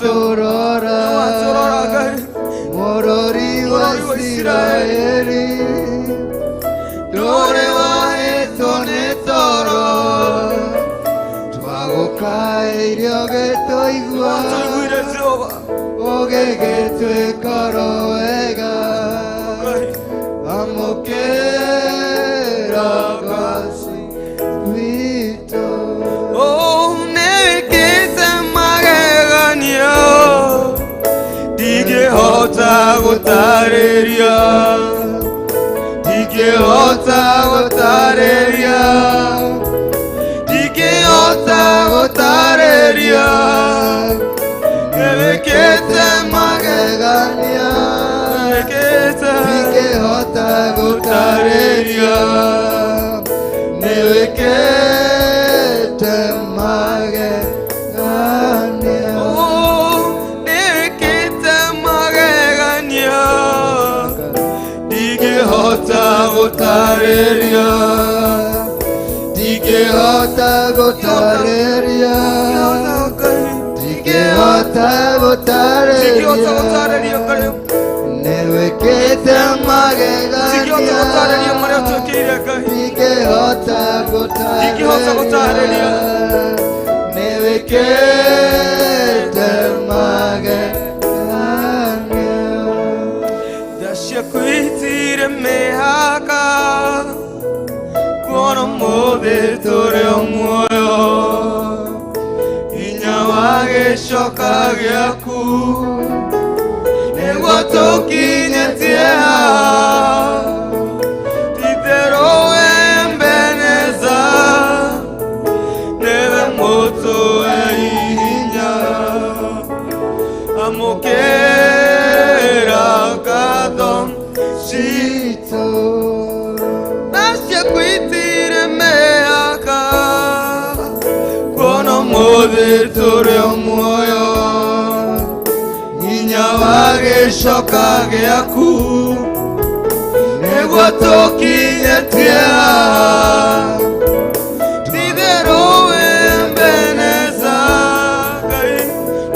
waturora Murori wa Israeli Dore wa etone toro Twagukaire ogetoigua Ogegetwe karo ega Amokera kasi vito Oh nekete magegania Dige hota gotareria Dige hota gotareria Dige hota gotareria Nekete magegania Nekete Dige hota gotareria Nekete magegania Oh nekete magegania Dige hota gotareria Dige hota gotareria Dige hota gotareria Nevekete magegania Dige hota gotareria Nevekete magegania Dasha kuitire mehaka Kono mode tore omoyo Inya wage shoka gyaku Negwa toki nyetia Titero embeneza Neve moto einya Amokera kadom Chito Nasya kuitire meaka Kono mode tore omoyo Inya wage shoka gyaku Negwa toki nyetia Tidero embeneza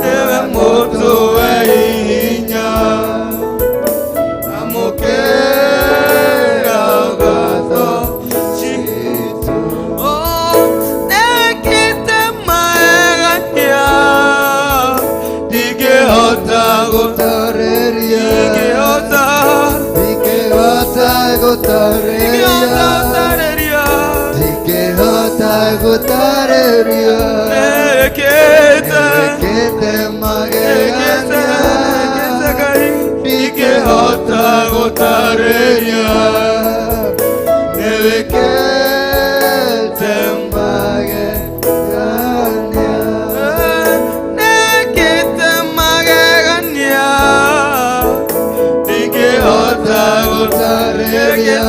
Neve moto einya Amokera gato chito Oh, nekite maegania Dige hota gotareria Dige hota Dige hota gotareria Dige hota gotareria Nekete magegania Dige hota gotareria Nekete magegania Nekete magegania Dige hota gotareria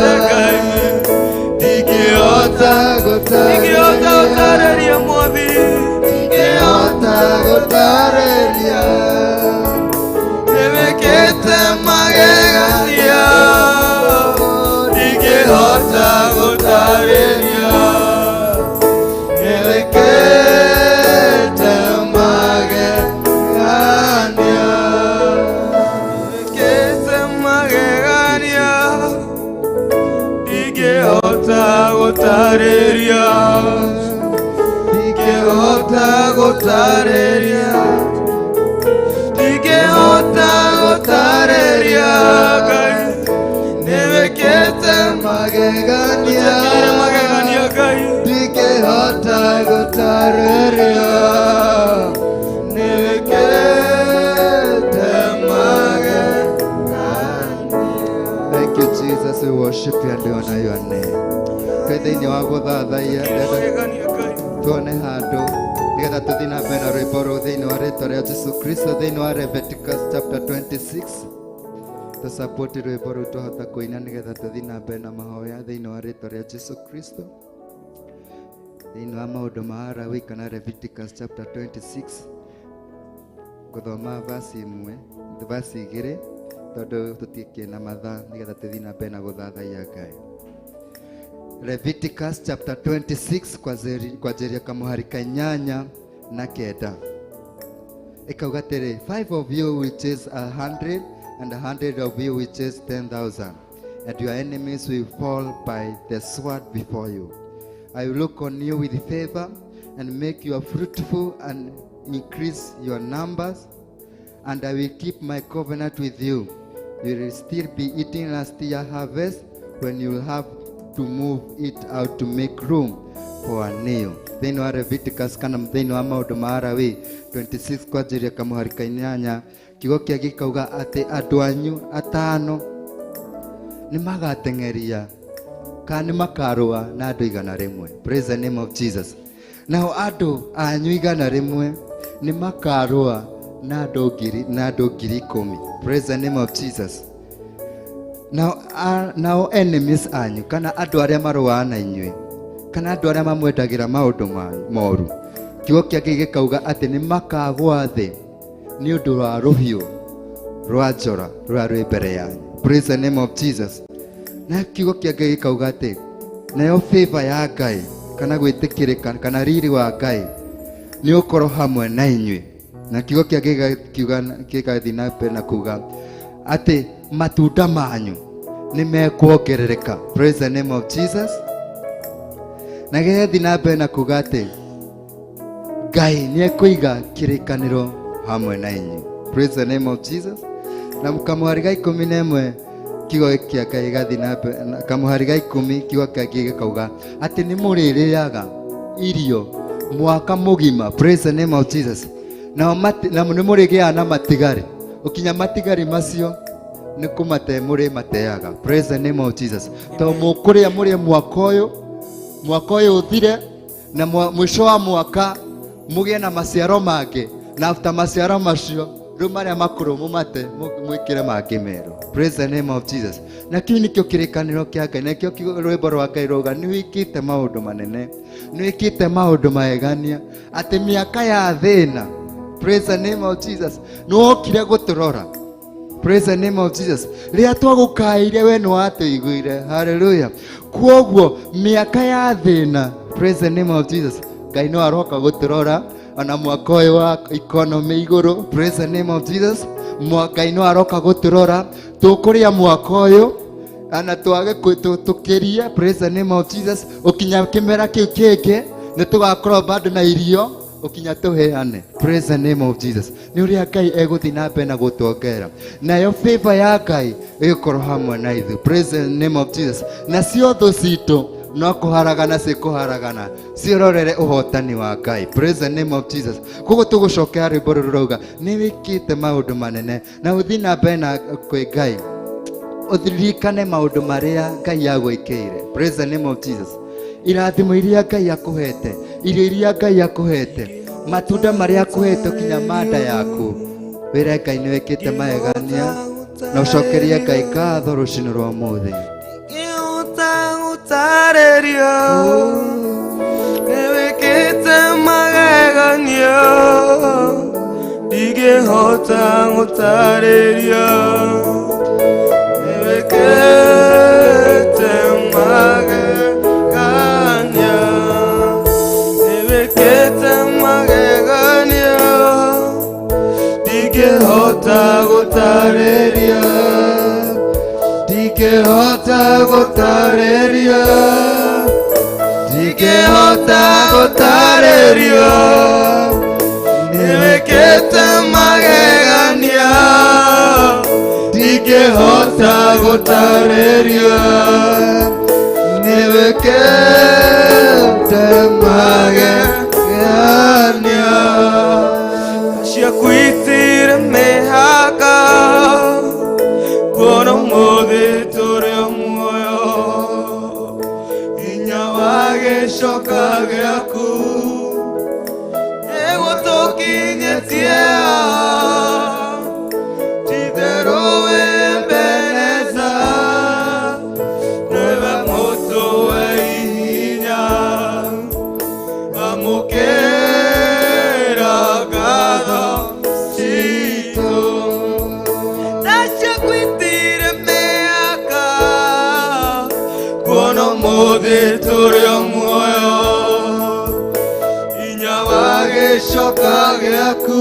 Dige hota gotareria Moabi Dige hota gotareria Nekete magegania Dige hota gotareria Nekete magegania Nekete magegania Dige hota gotareria Dige hota gotareria Dige hota gotareria Nekete magegania magegania Dige hota gotareria Nekete magegania. Thank you Jesus, we worship you and we honor your name. Kaithini wa guthathaia tuone handu nigetha tuthii na mbere na rwimbo rũu thĩinĩ wa rĩtwa rĩa Jesu Kristo thĩinĩ wa Leviticus chapter 26 tusupport rwimbo rũu twahota kũina nigetha tuthii na mbere na mahoya thĩinĩ wa rĩtwa rĩa Jesu Kristo thĩinĩ wa maũndũ ma Alawii kana Leviticus chapter 26 gũthoma verse 2 tondũ tũtikie na mathaa nigetha tuthii na mbere na gũthathaia Ngai. Leviticus chapter 26 kwa jeria kamuharika 8 na 9. Ikauga tere, 5 of you will chase 100, and 100 of you will chase 10,000, and your enemies will fall by the sword before you. I will look on you with favor and make you fruitful and increase your numbers, and I will keep my covenant with you. You will still be eating last year's harvest when you will have to move it out to make room for a new. Thĩinĩ wa Leviticus kana thĩinĩ wa maũndũ ma Lawi 26 kwanjĩrĩria kamũhari-ka 8, kiugo kĩa gĩkauga atĩ andũ anyu 5 nĩ magateng'eria kana nĩ makarũa na andũ 100. Praise the name of Jesus. Nao andũ anyu 100 nĩ makarũa na andũ 10,000. Praise the name of Jesus. Now enemies anyu kana andũ arĩa marũaga na inyuĩ kana andũ arĩa mamwendagĩra maũndũ moru, kiugo kĩake gĩkauga atĩ nĩ makagwa thĩ nĩ ũndũ wa rũhiũ rwa njora rũrĩa rwĩ mbere yanyu. Praise the name of Jesus. Na kiugo kĩake gĩkauga atĩ nayo favor ya Ngai kana gwĩtĩkĩrĩka kana riri wa Ngai nĩ ũkorwo hamwe na inyuĩ. Na kiugo kĩake gĩgathiĩ na mbere na kuga atĩ matunda manyu nĩ mekuongerereka. Praise the name of Jesus. Na gĩgathiĩ na mbere na kuga atĩ Ngai nĩ ekũiga kĩrĩkanĩro hamwe na inyuĩ. Praise the name of Jesus. Na kamũhari ga 11 kiugo kĩa Ngai gĩgathiĩ na mbere, kamũhari ga 10 kiugo kĩake gĩkauga atĩ nĩ mũrĩrĩaga irio mwaka mũgima. Praise the name of Jesus. Na nĩ mũrĩgĩaga na matigari, ũkinya matigari macio nĩ kũmate mũrĩmateaga. Praise the name of Jesus. Tondũ mũkũrĩa mũrĩ mwaka ũyũ ũthire, na mwisho wa mwaka mũgĩe na maciaro mangĩ, na after maciaro macio rĩu marĩa makũrũ mũmate mwĩkĩre mangĩ merũ. Praise the name of Jesus. Na kĩu nĩkĩo kĩrĩkanĩro kĩa Ngai, na kĩo rwĩmbo rwa Ngai rauga nĩ wĩkĩte maũndũ manene, nĩ wĩkĩte maũndũ magegania, atĩ mĩaka ya thĩna. Praise the name of Jesus. Nĩ wokire gũtũrora. Praise the name of Jesus. Rĩrĩa twagũkaĩire we nĩ watũiguire. Hallelujah. Kuoguo mĩaka ya thĩna. Praise the name of Jesus. Ngai no aroka gũtũrora ona mwaka ũyũ wa economy igũrũ. Praise the name of Jesus. Ngai no aroka gũtũrora tũkũrĩa mwaka ũyũ ana twage tũkĩria. Praise the name of Jesus. Ũkinya kĩmera kĩu kĩngĩ nĩ tũgakorwo bado na irio ũkinya tũheane. Praise the name of Jesus. Nĩ ũrĩa Ngai egũthiĩ na mbere na gũtwongera, nayo favor ya Ngai ĩgĩkorwo hamwe na ithuĩ. Praise the name of Jesus. Na cio thũ citũ no kũharagana cikũharagana ciororere ũhotani wa Ngai. Praise the name of Jesus. Koguo tũgũcokera rwĩmbo rũrũ rauga nĩ wĩkĩte maũndũ manene, na ũthiĩ na mbere na kwĩ Ngai ũririkane maũndũ marĩa Ngai agwĩkĩire. Praise the name of Jesus. Irathimo iria Ngai akũhete, irio iria Ngai akũhete, matunda marĩa akũhete ũkinya manda yaku, wĩra Ngai nĩ wĩkĩte magegania, na ũcokerie Ngai ngatho rũciinĩ rwa ũmũthĩ. Gũtarĩria nĩ wĩkĩte magegania, ndingĩhota gũtarĩria nĩ wĩkĩte magegania, nĩ wĩkĩte magegania, ndingĩhota gũtarĩria, ndingĩhota gũtarĩria, ndingĩhota gũtarĩria, nĩ wĩkĩte magegania, ndingĩhota gũtarĩria, nĩ wĩkĩte magegania. Ciaku itirĩ mĩhaka, kuona ũmũthĩ tũrĩ o muoyo, hinya wa gĩcoka gĩaku nĩgũtũkinyĩtie, ti-itherũ wĩ Ebeneza, nĩwe mũtũ wa hinya, amũkĩra ngatho citũ. Kuona ũmũthĩ tũrĩ o muoyo, hinya wa gĩcoka gĩaku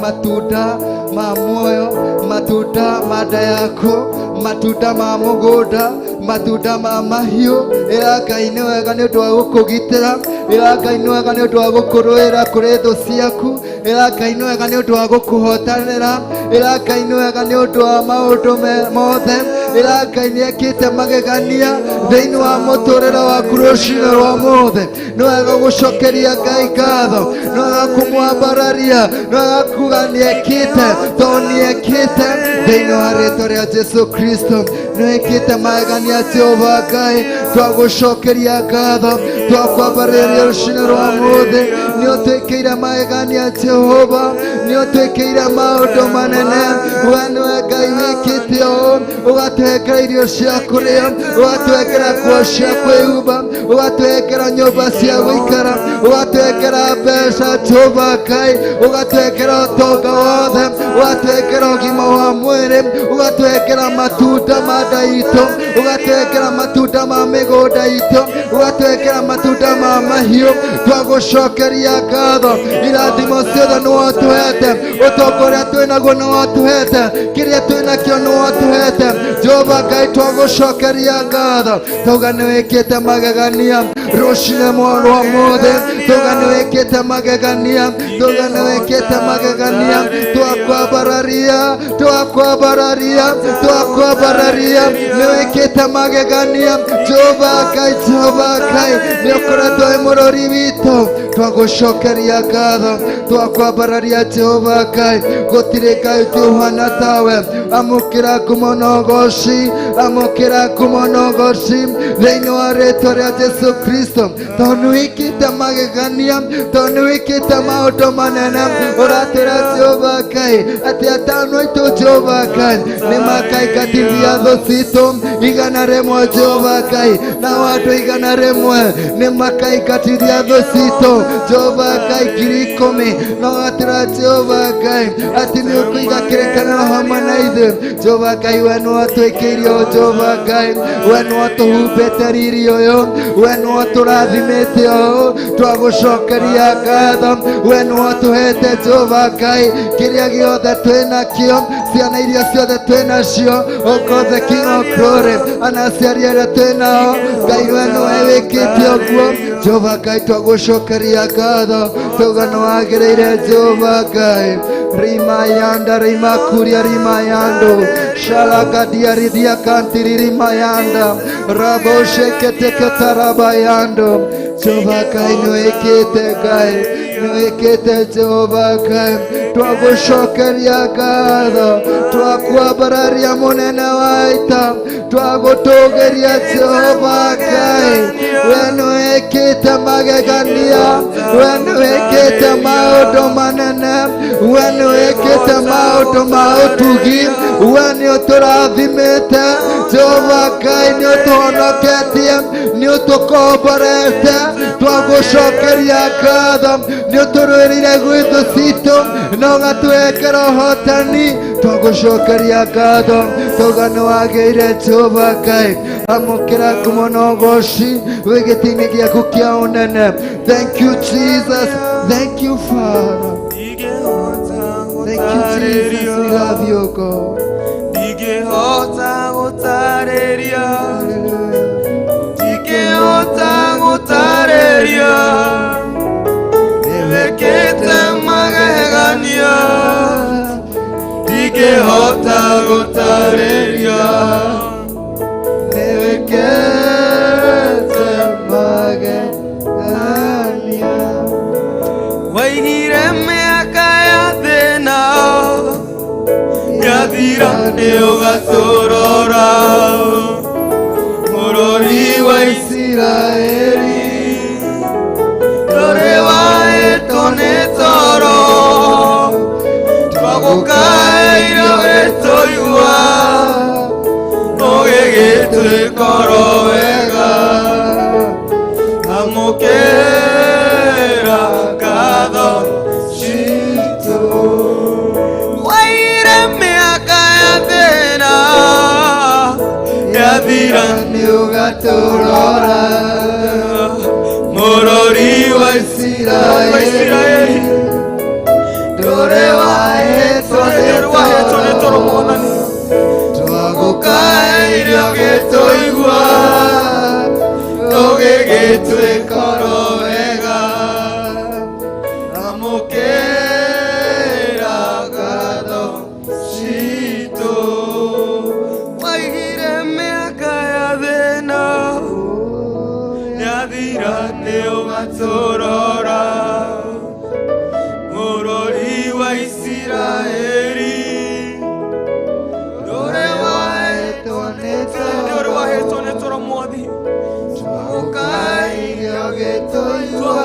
Matunda ma moyo, matunda mada yako, matunda ma mugoda, matunda ma mahio. Ngai nĩ wega nĩ ũndũ wa gũkũgitĩra, Ngai nĩ wega nĩ ũndũ wa gũkũrũĩra kũrĩ thũ ciaku, Ngai nĩ wega nĩ ũndũ wa gũkũhotanĩra, Ngai nĩ wega nĩ ũndũ wa maũndũ mothe, Ngai nĩ ekĩte magegania thĩinĩ wa mũtũrĩre waku rũcinĩ rwa ũmũthĩ. Nĩ wega gũcokeria Ngai ngatho, nĩ wega kũmwambararia, nĩ wega kuga nĩ ekĩte, tondũ nĩ ekĩte thĩinĩ wa rĩĩtwa rĩa Jesũ Kristo. Nĩ ekĩte magegania Jehova Ngai, twagũcokeria ngatho, twakwambararia rũcinĩ rwa ũmũthĩ. Nĩ ũtwĩkĩire magegania Jehova, nĩ ũtwĩkĩire maũndũ manene. We nĩwe Ngai wĩkĩte ũũ, ũgatwengera irio cia kũrĩa, ũgatwengera nguo cia kwĩhumba, ũgatwengera nyũmba cia gũikara, ũgatwengera mbeca Jehova Ngai, ũgatwengera ũtonga wothe, ũgatwengera ũgima wa mwĩrĩ, ũgatwengera matunda ma nda itũ, ũgatwengera matunda ma mĩgũnda itũ, ũgatwengera matunda ma mahiũ. Twagũcokeria ngatho, irathimo ciothe nĩ watũhete, ũtonga ũrĩa twĩnaguo nĩ watũhete, kĩrĩa twĩnakĩo nĩ watũhete. Jehova Ngai twagũcokeria ngatho, tauga nĩ wĩkĩte magegania rũcinĩ rwa ũmũthĩ, tauga nĩ wĩkĩte magegania, tauga nĩ wĩkĩte magegania. Twakwambararia, twakwambararia, twakwambararia, nĩ wĩkĩte magegania Jehova Ngai, Jehova Ngai nĩ ũkoretwo wĩ mũrori witũ, twagucokeria ngatho twakwambararia Jehova Ngai gutire Ngai ũhana tawe amũkĩra ngumo na ũgooci amũkĩra ngumo na ũgooci thĩinĩ wa rĩĩtwa rĩa Jesu Kristo tondũ nĩwĩkĩte magegania tondũ nĩwĩkĩte maũndũ manene ũratwĩra Jehova Ngai atĩ atano aitũ Jehova Ngai nĩmakaingatithia thũ citũ igana rĩmwe Jehova Ngai nao andũ igana rĩmwe nĩmakaingatithia thũ citũ Jehova Ngai 10,000 na ũgatwĩra Jehova Ngai atĩ nĩũkũiga kĩrĩkanĩro hamwe na ithuĩ Jehova Ngai we nĩwatwĩkĩire ũũ Jehova Ngai we nĩwatũhumbĩte riri ũyũ we nĩwatũrathimĩte ũũ twagũcokeria ngatho we nĩwatũhete Jehova Ngai kĩrĩa gĩothe twĩnakĩo ciana iria ciothe twĩnacio ũkothe King of Glory anaciari arĩa twĩnao Ngai we nĩwe wĩkĩte ũguo Jehova Ngai twagũcokeria ngatho tuga nĩwagĩrĩire Jehova Ngai rimayanda rimakuria rimayando shalagadia ridia kantiri rimayanda rabosheketeketarabayando Jehova Ngai nĩwĩkĩte Ngai nĩwĩkĩte Jehova Ngai twagũcokeria ngatho twakwambararia mũnene wa ita twagũtũgĩria Jehova Ngai we nĩwĩkĩte magegania we nĩwĩkĩte maũndũ manene we nĩwĩkĩte maũndũ ma ũtugi we nĩũtũrathimĩte Jehova Ngai nĩũtũhonoketie nĩũtũkomborete twagũcokeria ngatho nĩũtũrũĩrĩire gwĩ thũ citũ na ũgatwĩkĩra ũhotani twagũcokeria ngatho tuga nĩwagĩire Jehova Ngai amũkĩra ngumo na ũgooci wĩ gĩtĩ-inĩ gĩaku kĩa ũnene thank you Jesus thank you Father thank you Jesus we love you God Ndingĩhota gũtarĩria ndingĩhota gũtarĩria nĩwĩkĩte magegania ndingĩhota gũtarĩria nĩwĩkĩte magegania waigire mĩaka ya thĩna yathira nĩũgatũrora mũrori wa Isiraeli ndũrĩ waĩtwo nĩ toro twagũkaĩra wĩtũigua ũgĩgĩtwĩkoro wega amũkĩra ngatho citũ waire mĩaka ya thĩna yathira nĩũgatũrora mũrori wa Isiraeli ndũrĩ waĩtwo nĩ toro mwathani twagũkaĩra gĩtũigua ũgĩgĩtwĩkoro wega amũkĩra ngatho citũ waigire mĩaka ya thĩna yathira nĩũgatũrora mũrori wa Isiraeli ndũrĩ waĩtwo nĩ toro mwathi twagũkaĩra gĩtũigua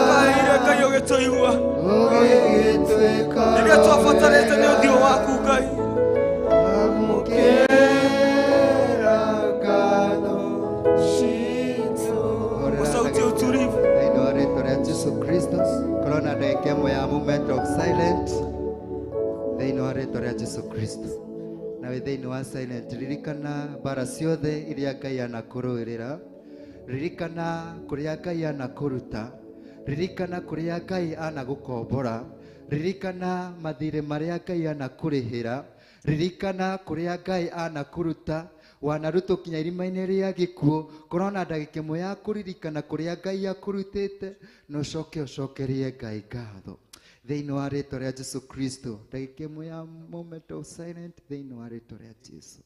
rĩrĩa twabatarĩte nĩ ũthiũ waku Ngai amũkĩra ngatho citũ sauti ya utulivu thĩinĩ wa rĩĩtwa rĩa Jesu Kristo korwo na ndagĩka ĩmwe ya moment of silent thĩinĩ wa rĩĩtwa rĩa Jesu Kristo na wĩ thĩinĩ wa silent ririkana mbara ciothe iria Ngai anakũrũĩrĩra ririkana kũrĩa Ngai anakũruta ririkana kũrĩa Ngai anagũkombora ririkana mathirĩ marĩa Ngai anakũrĩhĩra ririkana kũrĩa Ngai anakũruta wanarutwo kinya irima-inĩ rĩa gĩkuũ korwo na ndagĩka ĩmwe ya kũririkana kũrĩa Ngai akũrutĩte na ũcokerie Ngai ngatho thĩinĩ wa rĩĩtwa rĩa Jesu Kristo ndagĩka ĩmwe ya moment of silent thĩinĩ wa rĩĩtwa rĩa Jesu.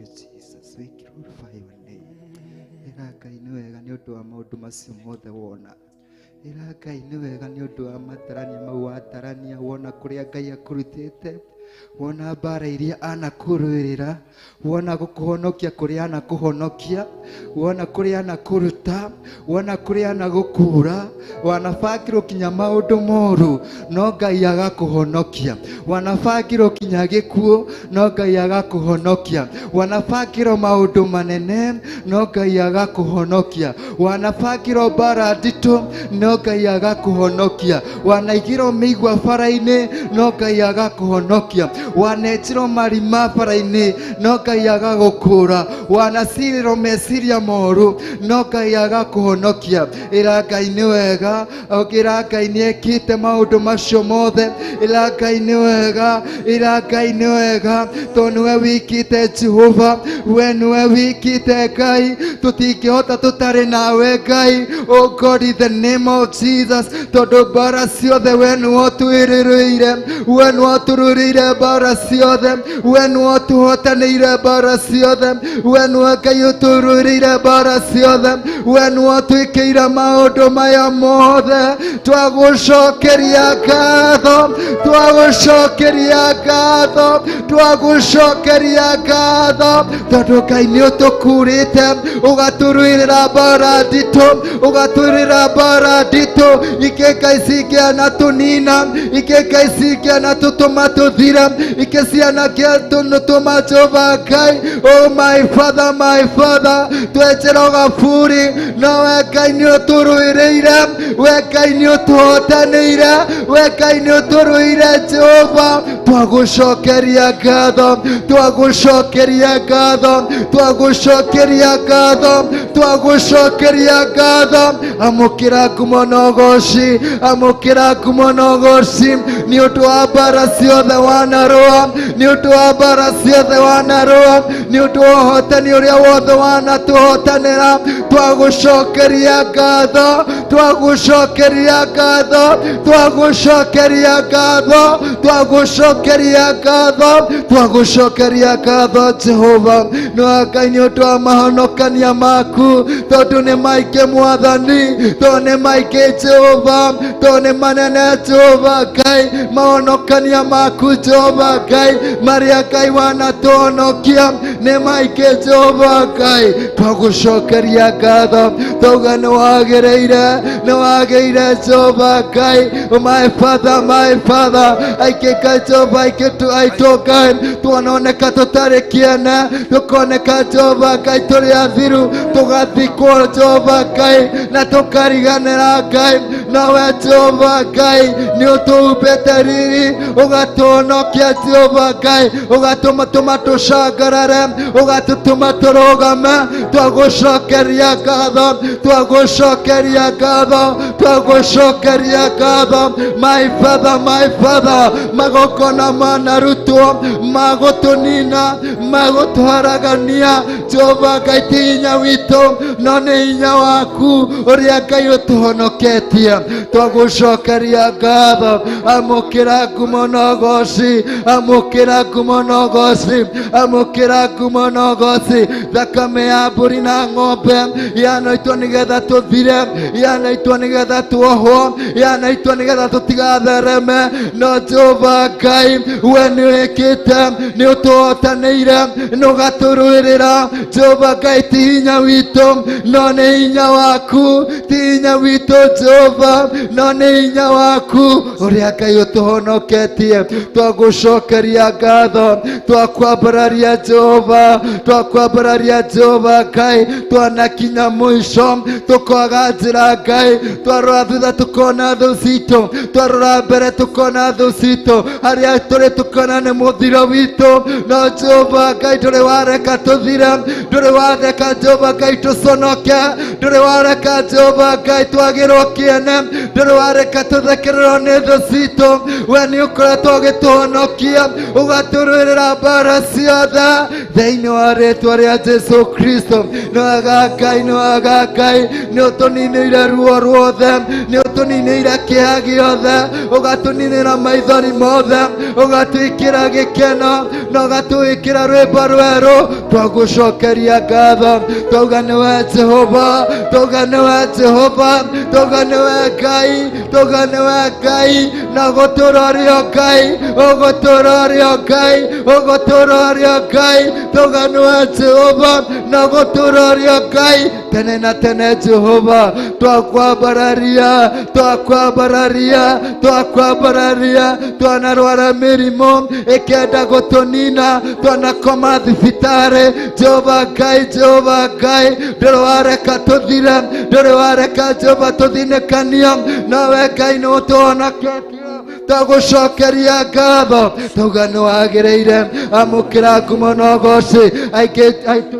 Jesus. We glorify your name. Ngai nĩ wega nĩ ũndũ wa maũndũ macio mothe wona. Ngai nĩ wega nĩ ũndũ wa matarania mau watarania wona kũrĩa Ngai akũrutĩte. Wona bara iria anakũrũĩrĩra, wona gũkũhonokia kũrĩa anakũhonokia, wona kũrĩa anakũruta, wona kũrĩa anagũkura, wanabangirwo kinya maũndũ moru no Ngai agakũhonokia, wanabangirwo kinya gĩkuũ no Ngai agakũhonokia, wanabangirwo maũndũ manene no Ngai agakũhonokia, wanabangirwo bara nditũ no Ngai agakũhonokia, wanaigirwo mĩigua bara-inĩ no Ngai agakũhonokia, wanenjirwo marima bara-inĩ no Ngai agagũkũra, wanacirĩrwo meciria moru no Ngai agakũhonokia. Ĩra Ngai nĩ wega, ĩra Ngai nĩ ekĩte maũndũ macio mothe, ĩra Ngai nĩ wega, ĩra Ngai nĩ wega, tondũ nĩwe wikĩte Jehova, we nĩwe wikĩte Ngai, tũtingĩhota tũtarĩ nawe Ngai. Oh God, in the name of Jesus, tondũ bara ciothe we nĩwe ũtwĩrĩrĩire, we nĩwe ũtũrũĩrĩire bara ciothe, we nĩwe ũtũhotanĩire bara ciothe, we nĩwe Ngai ũtũrũĩrĩire bara ciothe, we nĩwe ũtwĩkĩire maũndũ maya mothe. Twagũcokeria ngatho, twagũcokeria ngatho, twagũcokeria ngatho, tondũ Ngai nĩ ũtũkũrĩte ũgatũrũĩrĩra bara nditũ, ũgatũrũĩrĩra bara nditũ. Ingĩ Ngai cingĩanatũnina, ingĩ Ngai cingĩanatũtũma tũthire, ingĩ cianakĩatũtũma Jehova Ngai. Oh my Father, my Father, twenjera gaburi, nawe Ngai nĩ ũtũrũĩrĩire, we Ngai nĩ ũtũhotanĩire, we Ngai nĩ ũtũrũĩire Jehova. Twagũcokeria ngatho, twagũcokeria ngatho, twagũcokeria ngatho, twagũcokeria ngatho. Amũkĩra ngumo na ũgooci, amũkĩra ngumo na ũgooci nĩ ũndũ wa bara ciothe wanarũa, nĩ ũndũ wa bara ciothe wanarũa, nĩ ũndũ wa ũhotani ũrĩa wothe wanatũhotanĩra. Twagũcokeria ngatho, twagũcokeria ngatho, twagũcokeria ngatho, twagũcokeria ngatho, twagũcokeria ngatho Jehova. No Ngai nĩ ũndũ wa mahonokania maku, tondũ nĩ maingĩ Mwathani, tondũ nĩ maingĩ Jehova, tondũ nĩ manene Jehova Ngai. Mahonokania maku Jehova Ngai, marĩa Ngai wanatũhonokia nĩ maingĩ Jehova Ngai. Twagũcokeria ngatho, tauga nĩ wagĩrĩire, nĩ wagĩrĩire Jehova Ngai. My Father, my Father, aingĩ Ngai Jehova, aingĩ aitũ Ngai tuoneka tũtarĩ kĩene, tũkoneka Jehova Ngai tũrĩ athiru, tũgathikwo Jehova Ngai na tũkariganĩra Ngai. Nawe Jehova Ngai nĩ ũtũhumbĩte riri, ũgatũhonokia Jehova Ngai, ũgatũma tũcangarare, ũgatũtũma tũrũgame. Twagũcokeria ngatho, twagũcokeria ngatho, twagũcokeria ngatho. My Father, my Father, magongona manarutwo magũtũnina, magũtũharagania Jehova Ngai ti hinya witũ, no nĩ hinya waku ũrĩa Ngai ũtũhonoketie. Twagũcokeria ngatho, amũkĩra ngumo na ũgooci, amũkĩra ngumo na ũgooci, amũkĩra ngumo na ũgooci. Thakame ya mbũri na ng'ombe yanaitwo nĩgetha tũthire, yanaitwo nĩgetha tuohwo, yanaitwo nĩgetha tũtigathereme. No Jehova Ngai we nĩ wĩkĩte, nĩ ũtũhotanĩire, nĩ ũgatũrũĩrĩra. Jehova Ngai ti hinya witũ, no nĩ hinya waku, ti hinya witũ Jehova, no nĩ hinya waku ũrĩa Ngai ũtũhonoketie. Twagũcokeria ngatho, twakwambararia Jehova, twakwambararia Jehova Ngai. Twanakinya mũico tũkoaga njĩra Ngai, twarora thutha tũkona thũ citũ, twarora mbere tũkona thũ citũ, harĩa tũrĩ tũkona nĩ mũthiro witũ. No Jehova Ngai ndũrĩ wareka tũthire, ndũrĩ wareka Jehova Ngai tũconoke, ndũrĩ wareka Jehova Ngai twagĩrwo kĩene, ndũrĩ wareka tũthekererwo nĩ thũ citũ. We nĩ ũkoretwo ũgĩtũhonokia, ũgatũrũĩrĩra bara ciothe. thĩinĩ wa rĩĩtwa rĩa Jesũ Kristo. Nĩwega Ngai, nĩwega Ngai, nĩũtũninĩire ruo ruothe, nĩũtũninĩire kĩeha gĩothe, ũgatũninĩra maithori mothe, ũgatwĩkĩra gĩkeno na ũgatwĩkĩra rwĩmbo rwerũ. Twagũcokeria ngatho, twauga nĩwe Jehova, twauga nĩwe Jehova, twauga nĩwe Ngai, twauga nĩwe Ngai, na gũtũũra ũrĩ o Ngai, ũgũtũũra ũrĩ o Ngai, ũgũtũũra ũrĩ o Ngai. Twauga nĩwe Jehova na gũtũũra ũrĩ o Ngai tene na tene. Jehova, twakwambararia, twakwambararia, twakwambararia. Twanarwara mĩrimũ ĩkĩenda gũtũnina, twanakoma thibitarĩ. Jehova Ngai, Jehova Ngai, ndũrĩ wareka tũthire, ndũrĩ wareka Jehova tũthinĩkanio, nawe Ngai nĩũtũhonoketie. Twagũcokeria ngatho, twauga nĩwagĩrĩire. Amũkĩra ngumo na ũgooci aingĩ aitũ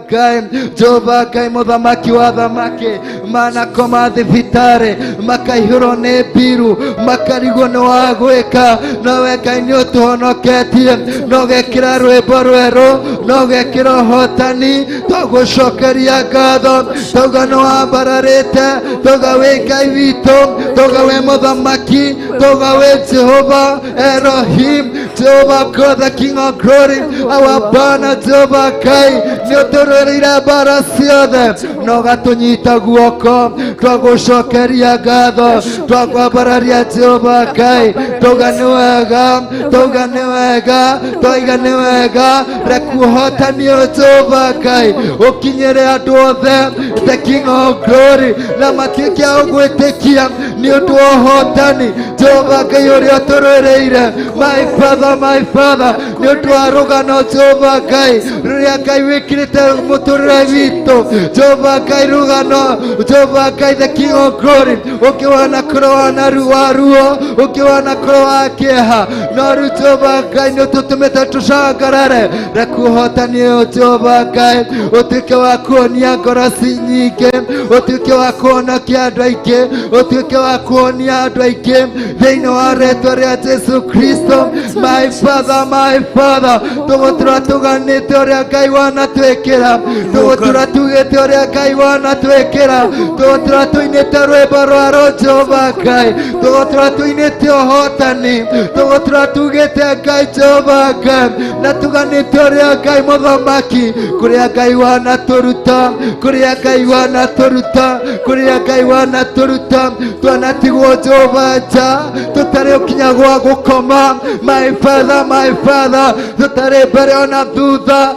Ngai. Jehova Ngai, mũthamaki wa thamaki, manakoma thibitarĩ, makaihũrwo nĩ mbiru, makarigwo nĩ wa gwĩka, nawe Ngai nĩũtũhonoketie, na ũgekĩra rwĩmbo rwerũ, na ũgekĩra ũhotani. Twagũcokeria ngatho, twauga nĩwambararĩte, twauga wĩ Ngai witũ, twauga wĩ mũthamaki, twauga wĩ Jehova Elohim, Jehovah God, the King of glory, our banner. Jehova Ngai, nĩũtũrũĩrĩire mbara ciothe na ũgatũnyita guoko. Twagũcokeria ngatho, twakwambararia Jehova Ngai, twauga nĩ wega, twauga nĩ wega, twauga nĩ wega. Reka ũhotani ũyũ Jehova Ngai ũkinyĩre andũ othe, the King of glory, na matuĩke a gwĩtĩkia nĩ ũndũ wa ũhotani. Jehova Ngai ũrĩa ũtũrũĩrĩire, my Father, my Father, nĩ ũndũ wa rũgano Jehova Ngai rũrĩa Ngai wĩkĩrĩte mũtũrĩre witũ. Jehova Ngai rũgano, Jehova Ngai the King of glory, ũkĩwana kũrũa na ruo, ũkĩwana kũrũa kĩeha, no rĩu Jehova Ngai nĩũtũtũmĩte tũcangarare. Reka ũhotani ũyũ Jehova Ngai ũtuĩke wa kuonia ngoro nyingĩ, ũtuĩke wa kuonokia andũ aingĩ, ũtuĩke wa kuonia andũ aingĩ thĩinĩ wa rĩĩtwa rĩa Jesũ Kristo. My Father, my Father, tũgũtũra tũganĩte ũrĩa Ngai wanatwĩkĩra, tũgũtũra tugĩte ũrĩa Ngai wanatwĩkĩra, tũgũtũra tũinĩte rwĩmbo rwa Jehova Ngai, tũgũtũra tũinĩte ũhotani, tũgũtũra tugĩte Ngai Jehova Ngai, na tũganĩte ũrĩa Ngai mũthamaki, kũrĩa Ngai wanatũruta, kũrĩa Ngai wanatũruta, kũrĩa Ngai wanatũruta. Twanatigwo Jehova nja, tũtarĩ ũkinya gwa gũkoma. My Father, my Father, tũtarĩ mbere ona thutha.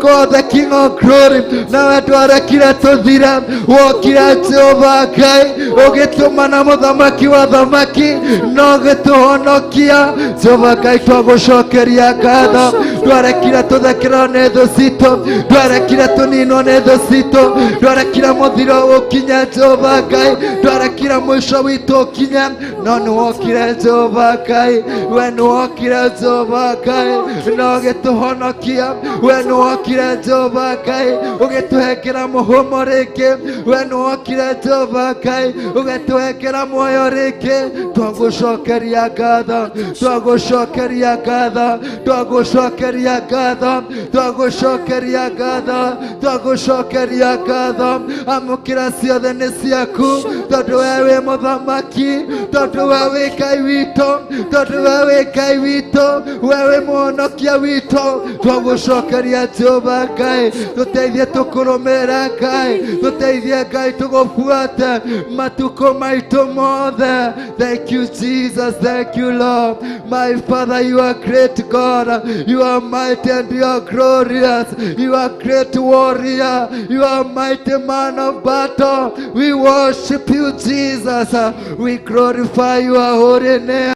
God the King of glory, nawe ndwarekire tũthire, wokire Jehova Ngai ũgĩtũma na mũthamaki wa thamaki na ũgĩtũhonokia. Jehova Ngai twagũcokeria ngatho, ndwarekire tũthekerwo nĩ thũ citũ, ndwarekire tũninwo nĩ thũ citũ, ndwarekire mũthiro ũkinye Jehova Ngai, ndwarekire mũico witũ ũkinye, no nĩwokire Jehova Ngai, we nĩwokire Jehova Ngai na ũgĩtũhonokia, we nĩwokire Jehova Ngai ũgĩtũhengera mũhũmo rĩngĩ, we nĩwokire Jehova Ngai ũgĩtũhengera muoyo rĩngĩ. Twagũcokeria ngatho, twagũcokeria ngatho, twagũcokeria ngatho, twagũcokeria ngatho, twagũcokeria ngatho. Amũkĩra ciothe nĩ ciaku, tondũ we wĩ mũthamaki, tondũ we wĩ Ngai witũ, tondũ we wĩ Ngai witũ, we wĩ mũhonokia witũ. Twagũcokeria Jehova Ngai, tũteithie tũkũrũmĩrĩre Ngai, tũteithie Ngai tũgũbuate matukũ maitũ mothe. Thank you Jesus, thank you Lord. My Father, you are great God, you are mighty and you are glorious, you are great warrior, you are mighty man of battle. We worship you Jesus, we glorify your holy name.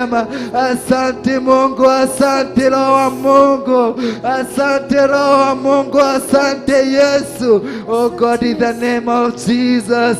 Asante Mungu, asante Roho wa Mungu, asante Roho wa Mungu, asante Yesu. Oh God, in the name of Jesus,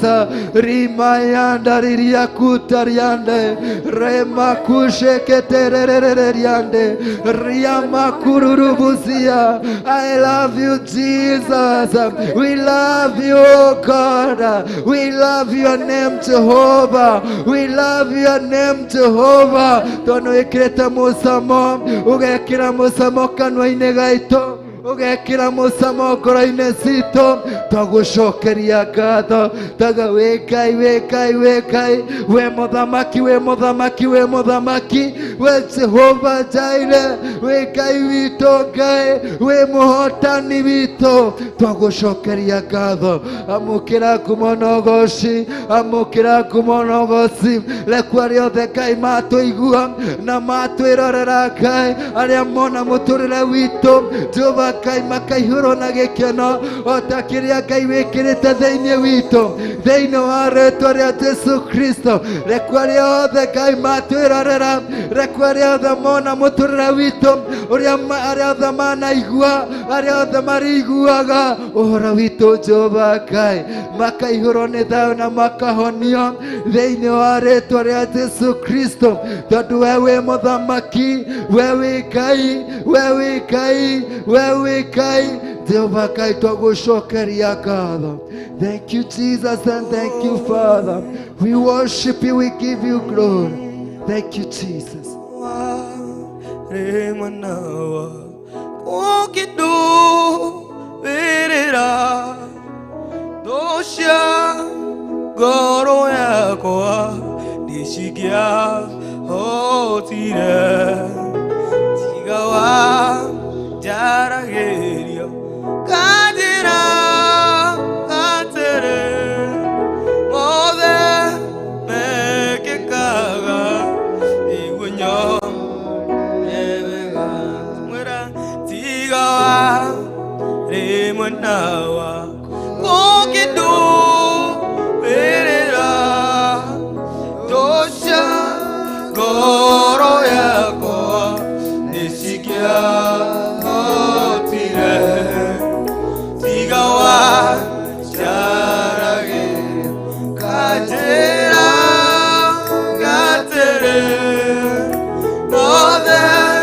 rimayanda ririakuta riande, remakushe keterere riande, riamakururubuzia. I love you Jesus, we love you God, we love your name Jehovah, we love your name Jehovah. Tono ikreta musamo, ugekira musamo kanwa-inĩ gaitũ, ugekira musamo ngoro-inĩ citũ twagucokeria ngatho taga wĩ Ngai wĩ mũthamaki wĩ Jehova Jireh wĩ Ngai witũ Ngai wĩ mũhotani witũ twagucokeria ngatho amũkĩra ngumo na ũgooci rekwa rĩothe Ngai matũigua na matwĩrorera Ngai arĩa mona mũtũrĩre witũ Jehova Ngai makaihũrwo na gĩkeno o ta kĩrĩa Ngai wĩkĩrĩte thĩinĩ witũ thĩinĩ wa rĩĩtwa rĩa Jesu Kristo rekwa rĩothe Ngai matwĩrorera rekwa rĩothe mona mũtũrĩre witũ arĩa othe manaigua arĩa othe marĩiguaga ũhoro witũ Jehova Ngai makaihũrwo nĩ thayũ na makahonio thĩinĩ wa rĩĩtwa rĩa Jesu Kristo tondũ we wĩ mũthamaki we wĩ Ngai Jehova Ngai twagucokeria ngatho. Thank you Jesus and thank you Father. We worship you, we give you glory. Thank you Jesus. Remanawa Okido Verera Dosha Goro Yakoa Nishikia Hotire Tigawa Jaragerio Kadira Katere Mode Mekekaga Igunyo Remanawa Kokido Verera Dosha Goro Yako Nishikia Hotire Tigawa Jarage Kajera Gatere Mother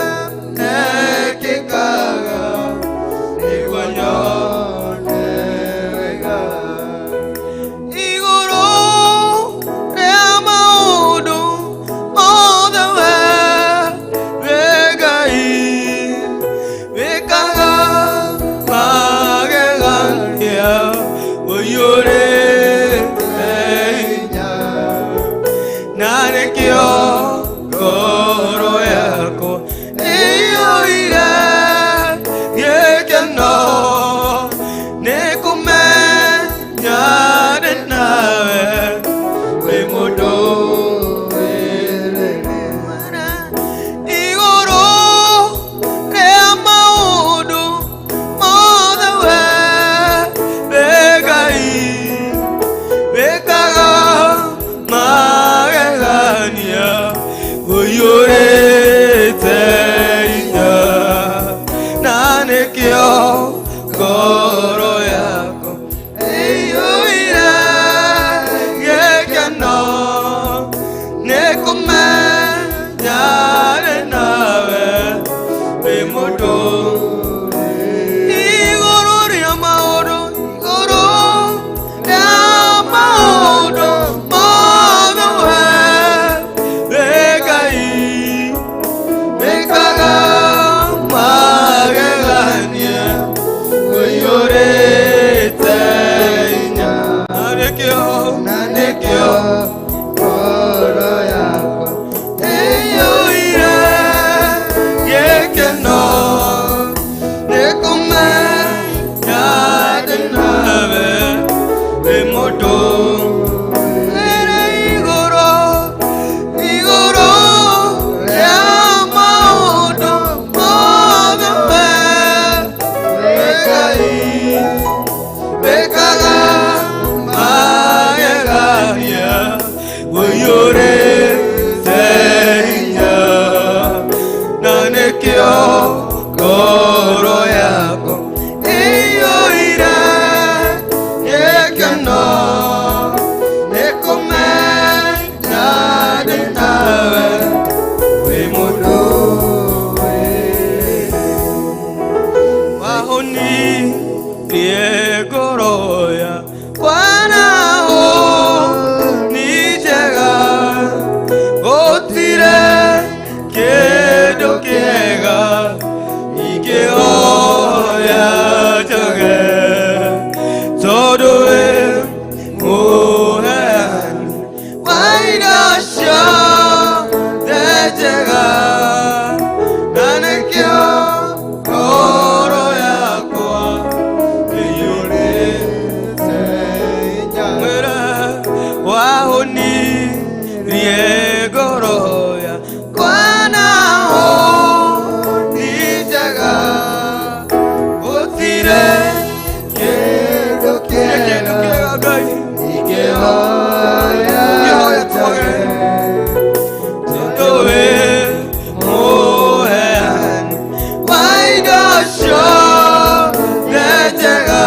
Kĩhoya twage tondũ wĩ mũheani wa indo ciothe njega,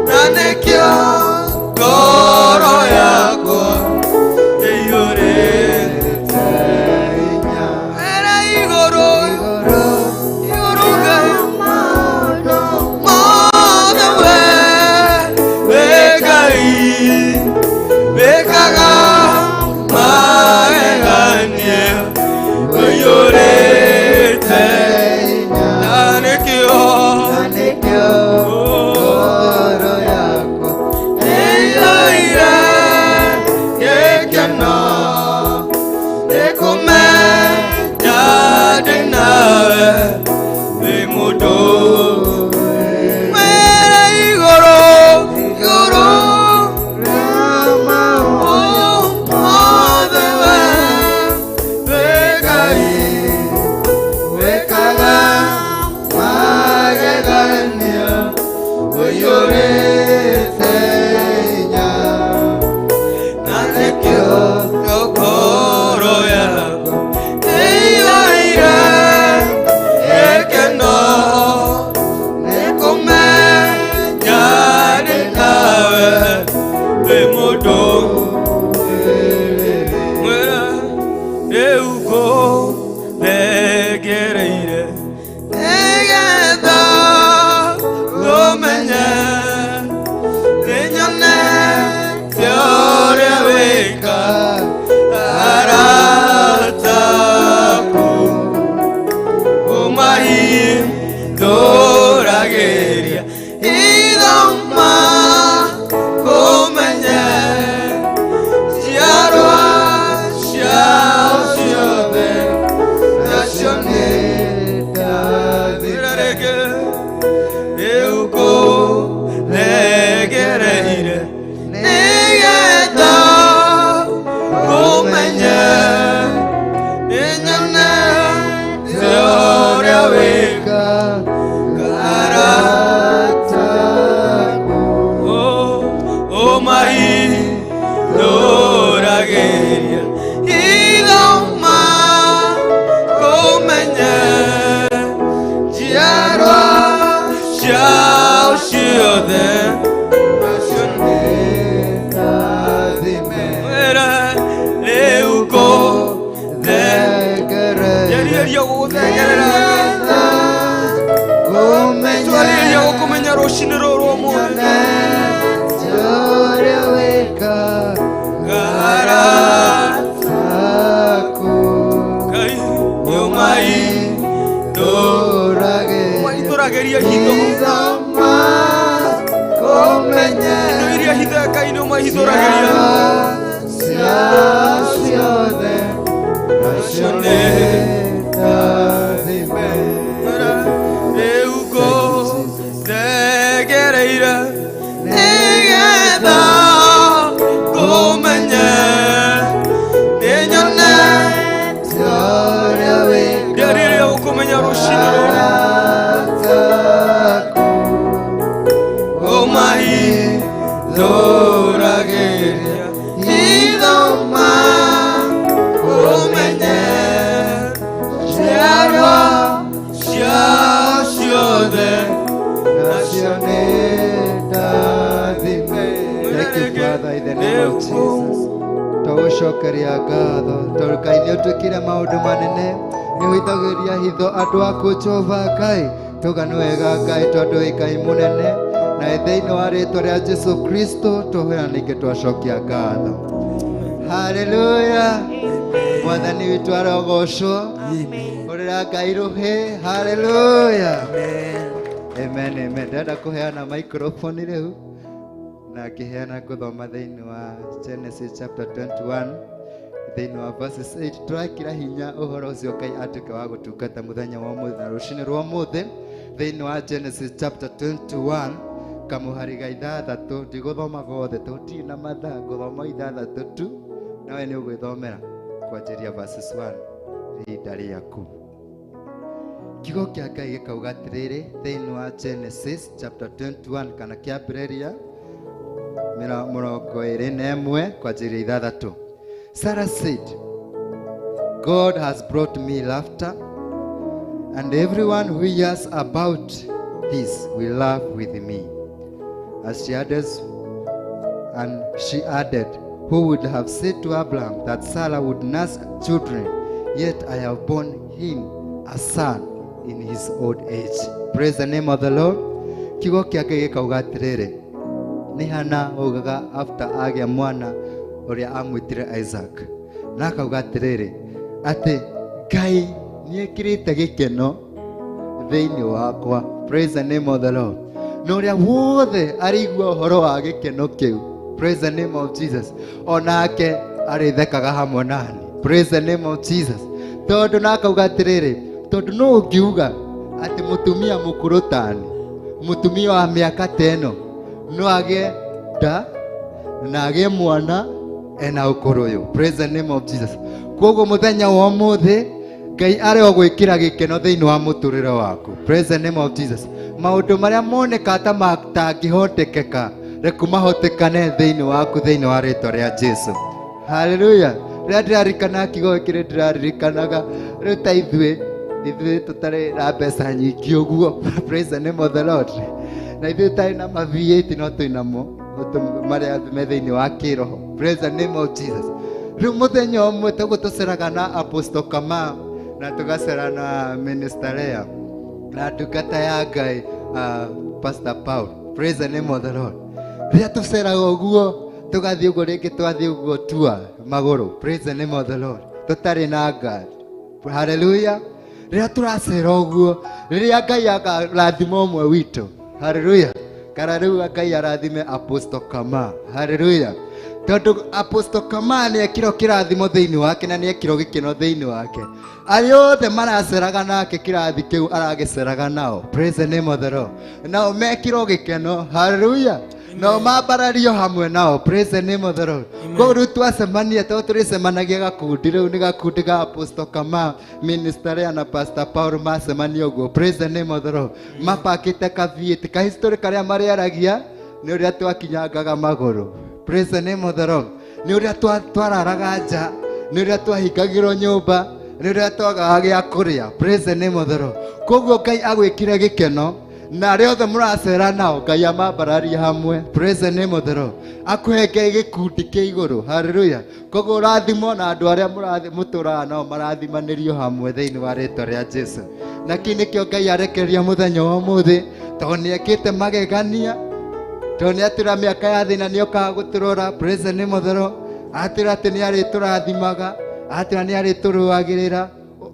na nĩkĩo ngoro yakwa ĩiyũrĩte hinya. Wĩra igũrũ Ngai mothe wĩ Ngai wĩkaga magegania ũiyũrĩte hinya, na nĩkĩo ngoro yakwa ĩiyũire gĩkeno nĩ kũmenya ndĩ nawe wĩ mũndũ. Wĩra igũrũ mothe wĩ Ngai wĩkaga magegania ũiyũrĩte hinya, na nĩkĩo ngoro yakwa ĩiyũire gĩkeno nĩ kũmenya ndĩ nawe wĩ mũndũ. Mwĩra rĩu ngũthengereire nĩgetha ngũmenye, nĩnyonete ũrĩa wĩkaga arata aku, ũmahithũragĩria hitho makũmenye, njiarwa ciao ciothe nacio nĩ ndathime. Rĩu ngũthengereire nĩgetha ngũmenye, nĩnyonete ũrĩa wĩkaga arata aku, ũmahithũragĩria hitho makũmenye, njiarwa ciao ciothe nacio nĩ ndathime. Wĩra rĩu ngũthengereire twarĩrĩria gũkũmenya rũciinĩ rũrũ ũmũthĩ, ũrĩa wĩkaga arata aku, Ngai ũmahithũragĩria hitho makũmenye, indo iria hitho Ngai nĩ ũmahithũragĩria ciao ciothe nacio nĩ ndathime. Rĩu ngũthengereire nĩgetha ngũmenye, nĩnyonete ũrĩa wĩkaga gũkũmenya rũciinĩ rũrũ, ũmahithũragĩria hitho makũmenye, njiarwa ciao ciothe nacio nĩ ndathime. Thank you, Father, in the name of Jesus. Tũgũcokeria ngatho tondũ Ngai nĩ ũtwĩkire maũndũ manene, nĩ ũhithagĩria hitho andũ aku Jehova Ngai. Tuga nĩ wega Ngai tondũ wĩ Ngai mũnene, na thĩinĩ wa rĩĩtwa rĩa Jesũ Kristo tũhoya ningĩ twacokia ngatho. Haleluya. Mwathani witũ arogocwo. Ũrĩra Ngai rũhĩ. Haleluya. Amen, amen. Ndĩrenda kũheana microphone rĩu na ngĩheana gũthoma thĩinĩ wa Genesis chapter 21 thĩinĩ wa verses 8. Tũrakĩra hinya ũhoro ũcio Ngai atuĩke wa gũtungata mũthenya wa ũmũthĩ na rũciinĩ rwa ũmũthĩ thĩinĩ wa Genesis chapter 21 kamũhari ga ithathatũ. Ndigũthoma gothe tũtirĩ na mathaa, ngũthoma ithathatũ tu, nawe nĩ ũgwĩthomera kwanjĩria verses 1 ihinda rĩaku. Kiugo kĩa Ngai gĩkauga atĩrĩrĩ thĩinĩ wa Genesis chapter 21 kana kĩambĩrĩria 21 kwa ajili ya 6. Sarah said, God has brought me laughter, and everyone who hears about this will laugh with me. As she added, who would have said to Abraham that Sarah would nurse children, yet I have borne him a son in his old age. Praise the name of the Lord. Kigo kiake gikauga atiriri, ni Hana ogaga after agĩa mwana ũrĩa amwĩtire Isaac, na akauga atiriri ati Ngai nĩekĩrĩte gĩkeno thĩinĩ wakwa. Praise the name of the Lord. Na ũrĩa wothe arĩigua ũhoro wa gĩkeno kĩu, praise the name of Jesus, onake arĩthekaga hamwe nani. Praise the name of Jesus. Tondũ na akauga atiriri, tondũ no ũngiuga ati mũtumia mũkũrũ tani, mũtumia wa mĩaka 10 no agĩe nda na agĩe mwana ena ũkũrũ ũyũ. Praise the name of Jesus. Koguo mũthenya wa ũmũthĩ Ngai arĩ o gwĩkĩra gĩkeno thĩinĩ wa mũtũrĩre waku. Praise the name of Jesus. Maũndũ marĩa moneka ta matangĩhotekeka reku mahotekane thĩinĩ waku thĩinĩ wa rĩĩtwa rĩa Jesũ. Hallelujah. Rĩrĩa ndĩrarikana kiugo gĩkĩ ndĩraririkanaga rĩu ta ithuĩ tũtarĩ na mbeca nyingĩ ũguo. Praise the name of the Lord. Na ithuĩ tarĩ na V8 no twĩnamo marĩa me thĩinĩ wa kĩroho. Praise the name of Jesus. Rĩu mũthenya ũmwe tũgũtũceraga na Apostle Kamau na tũgacera na Minister Lea na ndungata ya Ngai Pastor Paul. Praise the name of the Lord. Rĩrĩa tũceraga ũguo tũgathiĩ ũguo rĩngĩ twathiĩ ũguo tour magũrũ. Praise the name of the Lord. Tũtarĩ na ngari. Hallelujah. Rĩrĩa tũracera ũguo, rĩrĩa Ngai akarathima ũmwe witũ. Hallelujah. Kana rĩu Ngai arathime Apostle Kamau. Hallelujah. Tondũ Apostle Kamau nĩ ekĩrwo kĩrathimo thĩinĩ wake na nĩ ekĩrwo gĩkeno thĩinĩ wake. Arĩa othe maraceraga nake kĩrathi kĩu aragĩceraga nao. Praise the name of the Lord. Nao mekĩrwo gĩkeno. Hallelujah. Nao mambarario hamwe nao. Praise the name of the Lord. Koguo rĩu twacemania tondũ tũrĩcemanagia gakundi, rĩu nĩ gakundi ga Apostle Kamau, Minister Lea na Pastor Paul macemania ũguo. Praise the name of the Lord. Mapakĩte kaviĩti kahistorĩ karĩa marĩaragia nĩ ũrĩa twakinyangaga magũrũ. Praise the name of the Lord. Nĩ ũrĩa twararaga nja, nĩ ũrĩa twahingagĩrwo nyũmba, nĩ ũrĩa twagaga gĩa kũrĩa. Praise the name of the Lord. Koguo Ngai agwĩkire gĩkeno na arĩa othe mũracera nao Ngai amambararia hamwe. Praise the name of the Lord. Akũhenge gĩkundi kĩa igũrũ. Hallelujah. Koguo rathimo na andũ arĩa mũtũraga nao marathimanĩrio hamwe thĩinĩ wa rĩĩtwa rĩa Jesũ. Na kĩu nĩkĩo Ngai arekereria mũthenya wa ũmũthĩ tondũ nĩekĩte magegania. Tondũ nĩatwĩra mĩaka ya thĩna nĩokaga gũtũrora. Praise the name of the Lord. Atwĩra atĩ nĩarĩtũrathimaga, atwĩra nĩarĩtũrũagĩrĩra.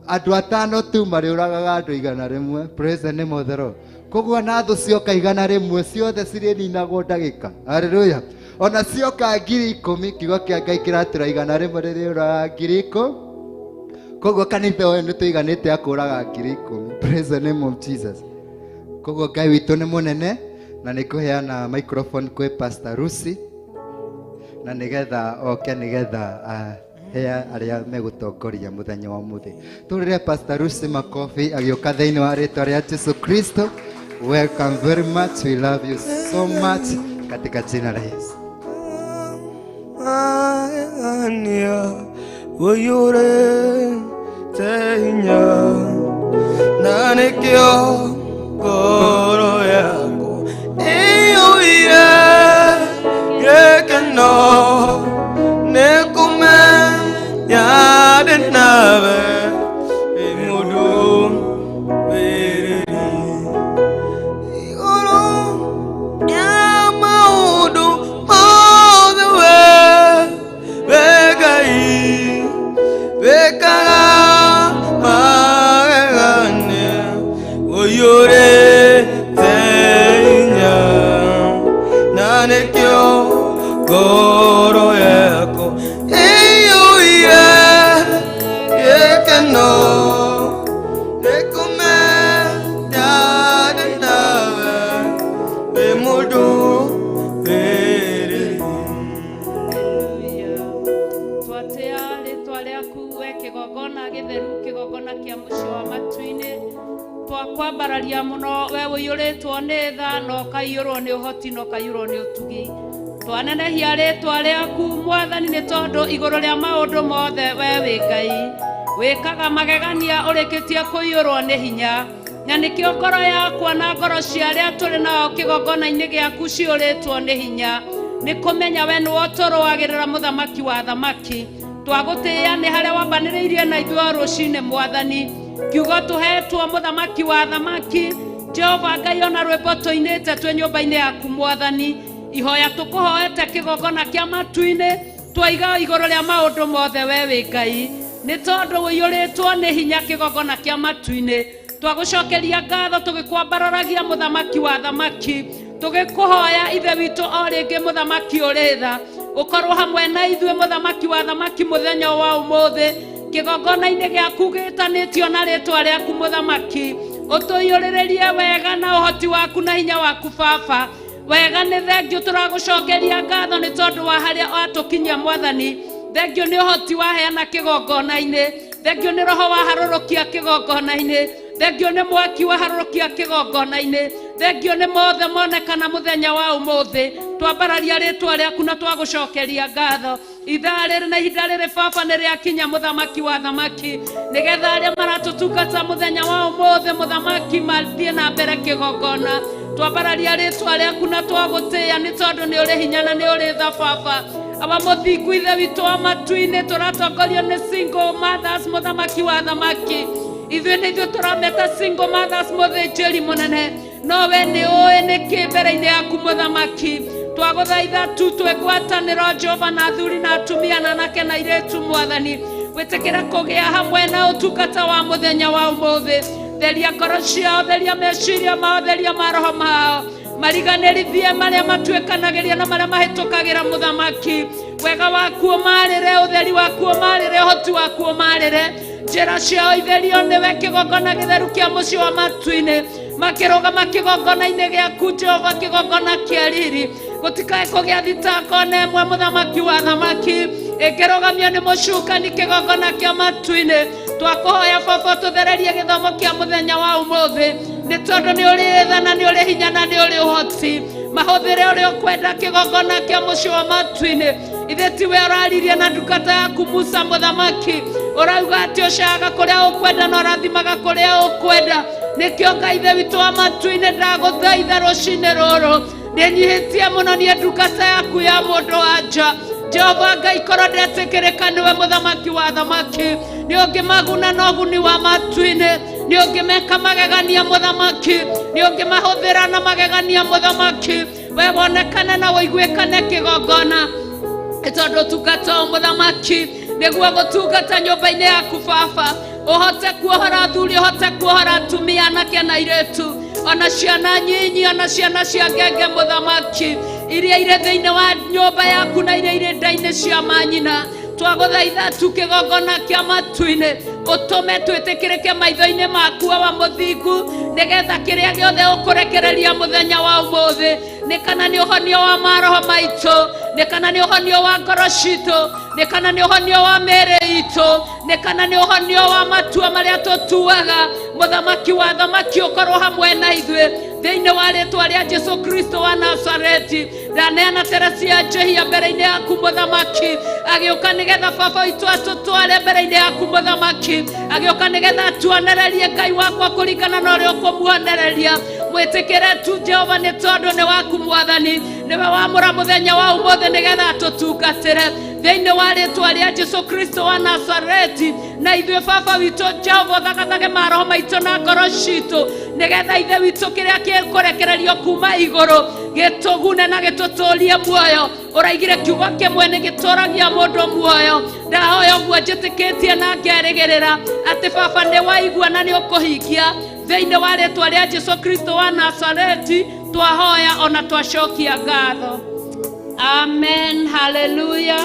Andũ 5 tu marĩũragaga andũ 100. Praise the name of the Lord. Koguo na thũ cioka 100 ciothe cirĩninagwo ndagĩka. Hallelujah. Ona cioka 10,000 kiugo kĩa Ngai kĩratwĩra 100 rĩrĩũraga 10,000. Koguo kanitha ũyũ nĩtũiganĩte akũraga 10,000. Praise the name of Jesus. Koguo Ngai witũ nĩ mũnene na nĩkũheana microphone kwĩ Pastor Lucy na nĩgetha oke nĩgetha hea arĩa megũtongoria mũthenya wa mũthĩ. Tũrĩre Pastor Lucy makofi agĩũka thĩinĩ wa rĩĩtwa rĩa Jesũ Kristo. Welcome very much. We love you so much katika jina la Yesu. Kwambararia muno we ũiyũrĩtwo nĩ tha na ũkaiyũrwo nĩ ũhoti na ũkaiyũrwo nĩ ũtugi. twanenehia rĩtwa rĩaku Mwathani nĩ tondũ igũrũ rĩa maũndũ mothe we wĩ Ngai wĩkaga magegania ũrĩkĩtie kũiyũrwo nĩ hinya na nĩkĩo ngoro yakwa na ngoro cia arĩa tũrĩ nao kĩgongona-inĩ gĩaku ciũrĩtwo nĩ hinya nĩ kũmenya we nĩwe ũtũrũagĩrĩra mũthamaki wa thamaki twagũtĩĩa nĩ harĩa wambanĩrĩirie na ithuĩ rũcinĩ Mwathani kiugo tũhetwo mũthamaki wa thamaki Jehova Ngai ona rwĩmbo tũinĩte twĩ nyũmba-inĩ yaku Mwathani ihoya tũkũhoete kĩgongona kĩa matu-inĩ twaiga igũrũ rĩa maũndũ mothe we wĩ Ngai nĩ tondũ ũiyũrĩtwo nĩ hinya kĩgongona kĩa matu-inĩ twagũcokeria ngatho tũgĩkwambararagia mũthamaki wa thamaki tũgĩkũhoya ithe witũ o rĩngĩ mũthamaki ũrĩ tha ũkorwo hamwe na ithuĩ mũthamaki wa thamaki mũthenya wa ũmũthĩ kĩgongona-inĩ gĩaku gĩtanĩtio na rĩtwa rĩaku mũthamaki ũtũiyũrĩrĩrie wega na ũhoti waku na hinya waku Baba wega nĩ thengio tũragũcokeria ngatho nĩ tondũ wa harĩa watũkinyia Mwathani thengio nĩ ũhoti waheana kĩgongona-inĩ thengio nĩ roho waharũrũkia kĩgongona-inĩ thengio nĩ mwaki waharũrũkia kĩgongona-inĩ thengio nĩ mothe monekana mũthenya wa ũmũthĩ twambararia rĩtwa rĩaku na twagũcokeria ngatho ithaa rĩrĩ na ihinda rĩrĩ Baba nĩ rĩakinya mũthamaki wa thamaki nĩgetha arĩa maratũtungata mũthenya wa ũmũthĩ mũthamaki mathiĩ na mbere kĩgongona twambararia rĩtwa rĩaku na twagũtĩĩa nĩ tondũ nĩ ũrĩ hinya na nĩ ũrĩ tha Baba aba mũthingu ithe witũ wa matu-inĩ tũratongorio nĩ single mothers mũthamaki wa thamaki ithuĩ nĩ ithuĩ tũrameta single mothers mũthĩnjĩri mũnene no we nĩ ũĩ nĩkĩ mbere-inĩ yaku mũthamaki twagũthaitha tu twĩgwatanĩro Jehova na athuri na atumia na anake na airĩtu Mwathani wĩtĩkĩre kũgĩa hamwe na ũtungata wa mũthenya wa ũmũthĩ theria ngoro ciao theria meciria mao theria maroho mao mariganĩrithie marĩa matuĩkanagĩria na marĩa mahĩtũkagĩra mũthamaki wega waku ũmarĩre ũtheri waku ũmarĩre ũhoti waku ũmarĩre njĩra ciao itherio nĩwe kĩgongona gĩtheru kĩa mũciĩ wa matu-inĩ makĩrũgama kĩgongona-inĩ gĩaku Jehova kĩgongona kĩa riri gũtikae kũgĩa thitango na ĩmwe mũthamaki wa thamaki ĩkĩrũgamio nĩ mũcukani kĩgongona kĩa matu-inĩ twakũhoya Baba tũthererie gĩthomo kĩa mũthenya wa ũmũthĩ nĩ tondũ nĩ ũrĩ tha na nĩ ũrĩ hinya na nĩ ũrĩ ũhoti mahũthĩre ũrĩa ũkwenda kĩgongona kĩa mũciĩ wa matu-inĩ ithe tiwe ũraririe na ndungata yaku Musa mũthamaki ũrauga atĩ ũcaga kũrĩa ũkwenda na ũrathimaga kũrĩa ũkwenda nĩkĩo Ngai ithe witũ wa matu-inĩ ndagũthaitha rũcinĩ rũrũ nĩnyihĩtie mũno niĩ ndungata yaku ya mũndũ wa nja Jehova Ngai korwo ndetĩkĩrĩka nĩwe mũthamaki wa thamaki nĩ ũngĩmaguna na ũguni wa matu-inĩ nĩ ũngĩmeka magegania mũthamaki nĩ ũngĩmahũthĩra na magegania mũthamaki we wonekane na ũiguĩkane kĩgongona tondũ ũtungata mũthamaki nĩguo gũtungata nyũmba-inĩ yaku Baba ũhote kuohora athuri ũhote kuohora atumia anake na airĩtu ona ciana nyinyi ona ciana cia ngenge mũthamaki iria irĩ thĩinĩ wa nyũmba yaku na iria irĩ nda-inĩ cia manyina twagũthaitha tu kĩgongona kĩa matu-inĩ ũtũme twĩtĩkĩrĩke maitho-inĩ maku wa mũthingu nĩgetha kĩrĩa gĩothe ũkũrekereria mũthenya wa ũmũthĩ nĩ kana nĩ ũhonio wa maroho maitũ nĩ kana nĩ ũhonio wa ngoro citũ nĩ kana nĩ ũhonio wa mĩĩrĩ itũ nĩ kana nĩ ũhonio wa matua marĩa tũtuaga mũthamaki wa thamaki ũkorwo hamwe na ithuĩ thĩinĩ wa rĩtwa rĩa Jesũ Kristo wa Nazareti ndaneana Teresia Njehia mbere-inĩ yaku mũthamaki agĩũka nĩgetha Baba witũ atũtware mbere-inĩ yaku mũthamaki agĩũka nĩgetha atuonererie Ngai wakwa kũringana na ũrĩa ũkũmuonereria mwĩtĩkĩre tu Jehova nĩ tondũ nĩ waku Mwathani nĩwe wamũra mũthenya wa ũmũthĩ nĩgetha atũtungatĩre thĩinĩ wa rĩtwa rĩa Jesũ Kristo wa Nazareti na ithuĩ Baba witũ Jehova thagathage maroho maitũ na ngoro citũ nĩgetha ithe witũ kĩrĩa kĩkũrekererio kuma igũrũ gĩtũgune na gĩtũtũrie muoyo ũraigire kiugo kĩmwe nĩ gĩtũragia mũndũ muoyo ndahoya ũguo njĩtĩkĩtie na ngerĩgĩrĩra atĩ Baba nĩ waigua na nĩ ũkũhingia thĩinĩ wa rĩtwa rĩa Jesũ Kristo wa Nazareti twahoya ona twacokia ngatho amen haleluya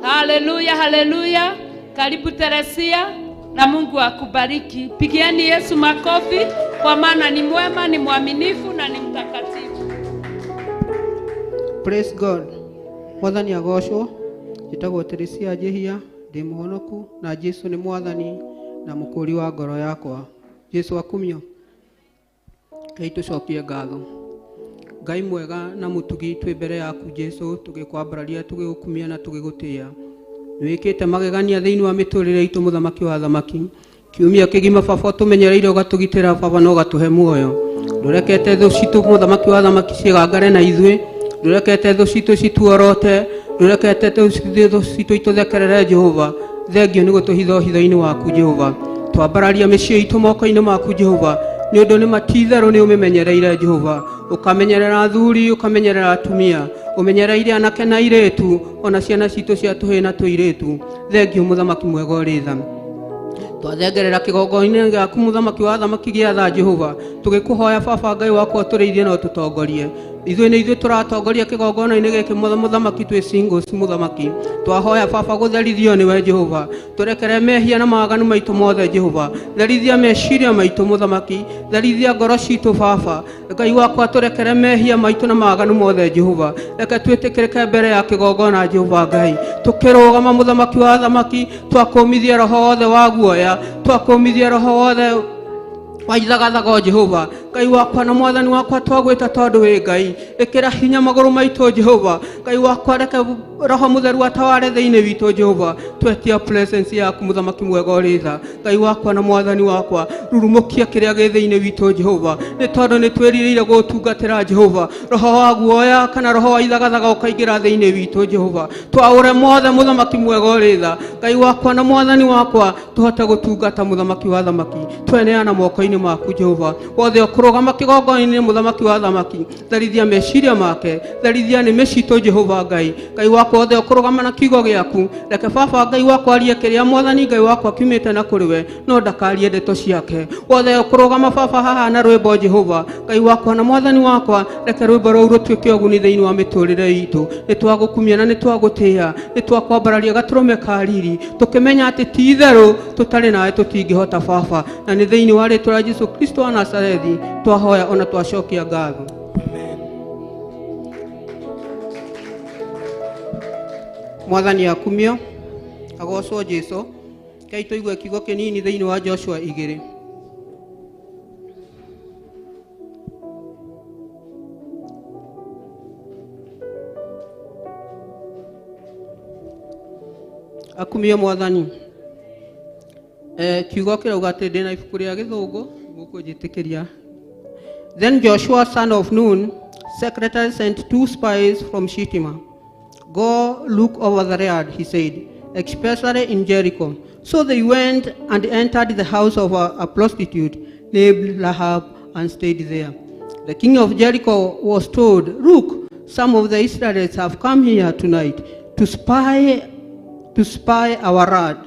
haleluya haleluya karibu Teresia na Mungu akubariki pigieni Yesu makofi kwa maana ni mwema ni mwaminifu na ni mtakatifu. Praise God. Mwathani agocwo njĩtagwo Teresia Njehia ndĩ mũhonoku na Jesu nĩ mwathani na mũkũri wa ngoro yakwa Jesu akumio Ngai tũcokie ngatho Ngai mwega na mutugi twi mbere yaku Jesu tugikwambararia tugiukumia na tugigutia wikite magegania thiini wa miturire itu muthamaki wa thamaki kiumia kigima baba tumenyereire ugatugitira baba no gatuhe muoyo ndurekete thu citu muthamaki wa thamaki cigangare na ithui ndurekete thu citu cituorote ndurekete thu citu ituthekerere Jehova thengio ni gutuhitha hitho-ini waku Jehova twambararia micie itu moko-ini maku Jehova ni undu ni matitherũ ni umimenyereire Jehova ukamenyerera thuri ukamenyerera atumia umenyereire anake na iretu ona ciana citu cia tuhi na tuiretu thengio muthamaki mwega uri tha twathengerera kigongona giaku muthamaki wa thamaki gia tha Jehova tugikuhoya baba Ngai wakwa tureithie no tutongorie ithuĩ nĩ ithuĩ tũratongoria kĩgongona-inĩ gĩkĩ muthamaki twĩ singles muthamaki twahoya baba gũtherithio nĩwe Jehova tũrekere mehia na maganu maitũ mothe Jehova therithia meciria maitũ muthamaki therithia ngoro citũ baba Ngai wakwa tũrekere mehia maitũ na maganu mothe Jehova reke twĩtĩkĩrĩke mbere ya kĩgongona Jehova Ngai tũkĩrũgama muthamaki wa thamaki twakũmithia roho wothe wa guoya twakũmithia roho wothe waithagathaga Jehova Ngai wakwa na mwathani wakwa twagwĩta tondũ wĩ Ngai ĩkĩra hinya magũrũ maitũ Jehova Ngai wakwa reke roho mũtheru ataware thĩinĩ witũ Jehova twetia presence yaku muthamaki mwega ũrĩ tha Ngai wakwa na mwathani wakwa rurumũkia kĩrĩa gĩ thĩinĩ witũ Jehova nĩ tondũ nĩ twĩrirĩire gũtungatĩra Jehova roho wa guoya kana roho wa ithagathaga ũkaingĩra thĩinĩ witũ Jehova twaũre mothe muthamaki mwega ũrĩ tha Ngai wakwa na mwathani wakwa tũhote gũtungata muthamaki wa thamaki tweneana moko-inĩ maku Jehova wothe ũkũrũgama kĩgongona-inĩ muthamaki wa thamaki therithia meciria make therithia nĩmĩ citũ Jehova Ngai Ngai wakwa wothe ũkũrũgama na kiugo gĩaku reke baba Ngai wakwa arie kĩrĩa mwathani Ngai wakwa kiumĩte na kũrĩ we no ndakarie ndeto ciake wothe ũkũrũgama baba haha na rwĩmbo Jehova Ngai wakwa na mwathani wakwa reke rwĩmbo rũu rũtuĩke ũguni thĩinĩ wa mĩtũrĩre itũ nĩ twagũkumia na nĩ twagũtĩĩa nĩ twakwambararia gatũrũme ka riri tũkĩmenya atĩ ti itherũ tũtarĩ nawe tũtingĩhota baba na nĩ thĩinĩ wa rĩĩtwa rĩa Jesũ Kristo wa Nazarethi twahoya ona twacokia ngatho mwathani akumio agocwo Jesũ Ngai tũigue kiugo kĩnini thĩinĩ wa Joshua 2 akumio mwathani kiugo kĩrauga atĩ ndĩna ibuku rĩa gĩthũngũ mũkũnjĩtĩkĩria. Then Joshua son of Nun secretary sent 2 spies from Shittim. Go look over the land, he said, especially in Jericho. So they went and entered the house of a prostitute named Rahab and stayed there. The king of Jericho was told, look, some of the Israelites have come here tonight to spy our land.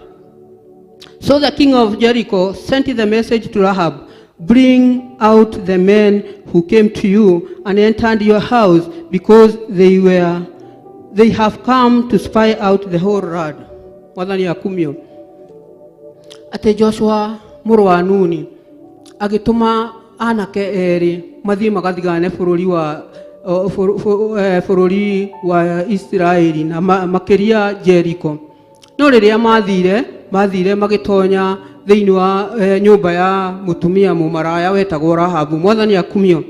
So the king of Jericho sent the message to Rahab, bring out the men who came to you and entered your house, because they have come to spy out the whole land. Mwathani akumio. Ate Joshua mũrũ wa Nuni agĩtũma anake erĩ mathiĩ magathigane bũrũri wa Israeli na makĩria Jericho. No rĩrĩa mathire magĩtonya thĩinĩ wa nyũmba ya mũtumia mũmaraya wetagwo Rahabu. Mwathani akumio.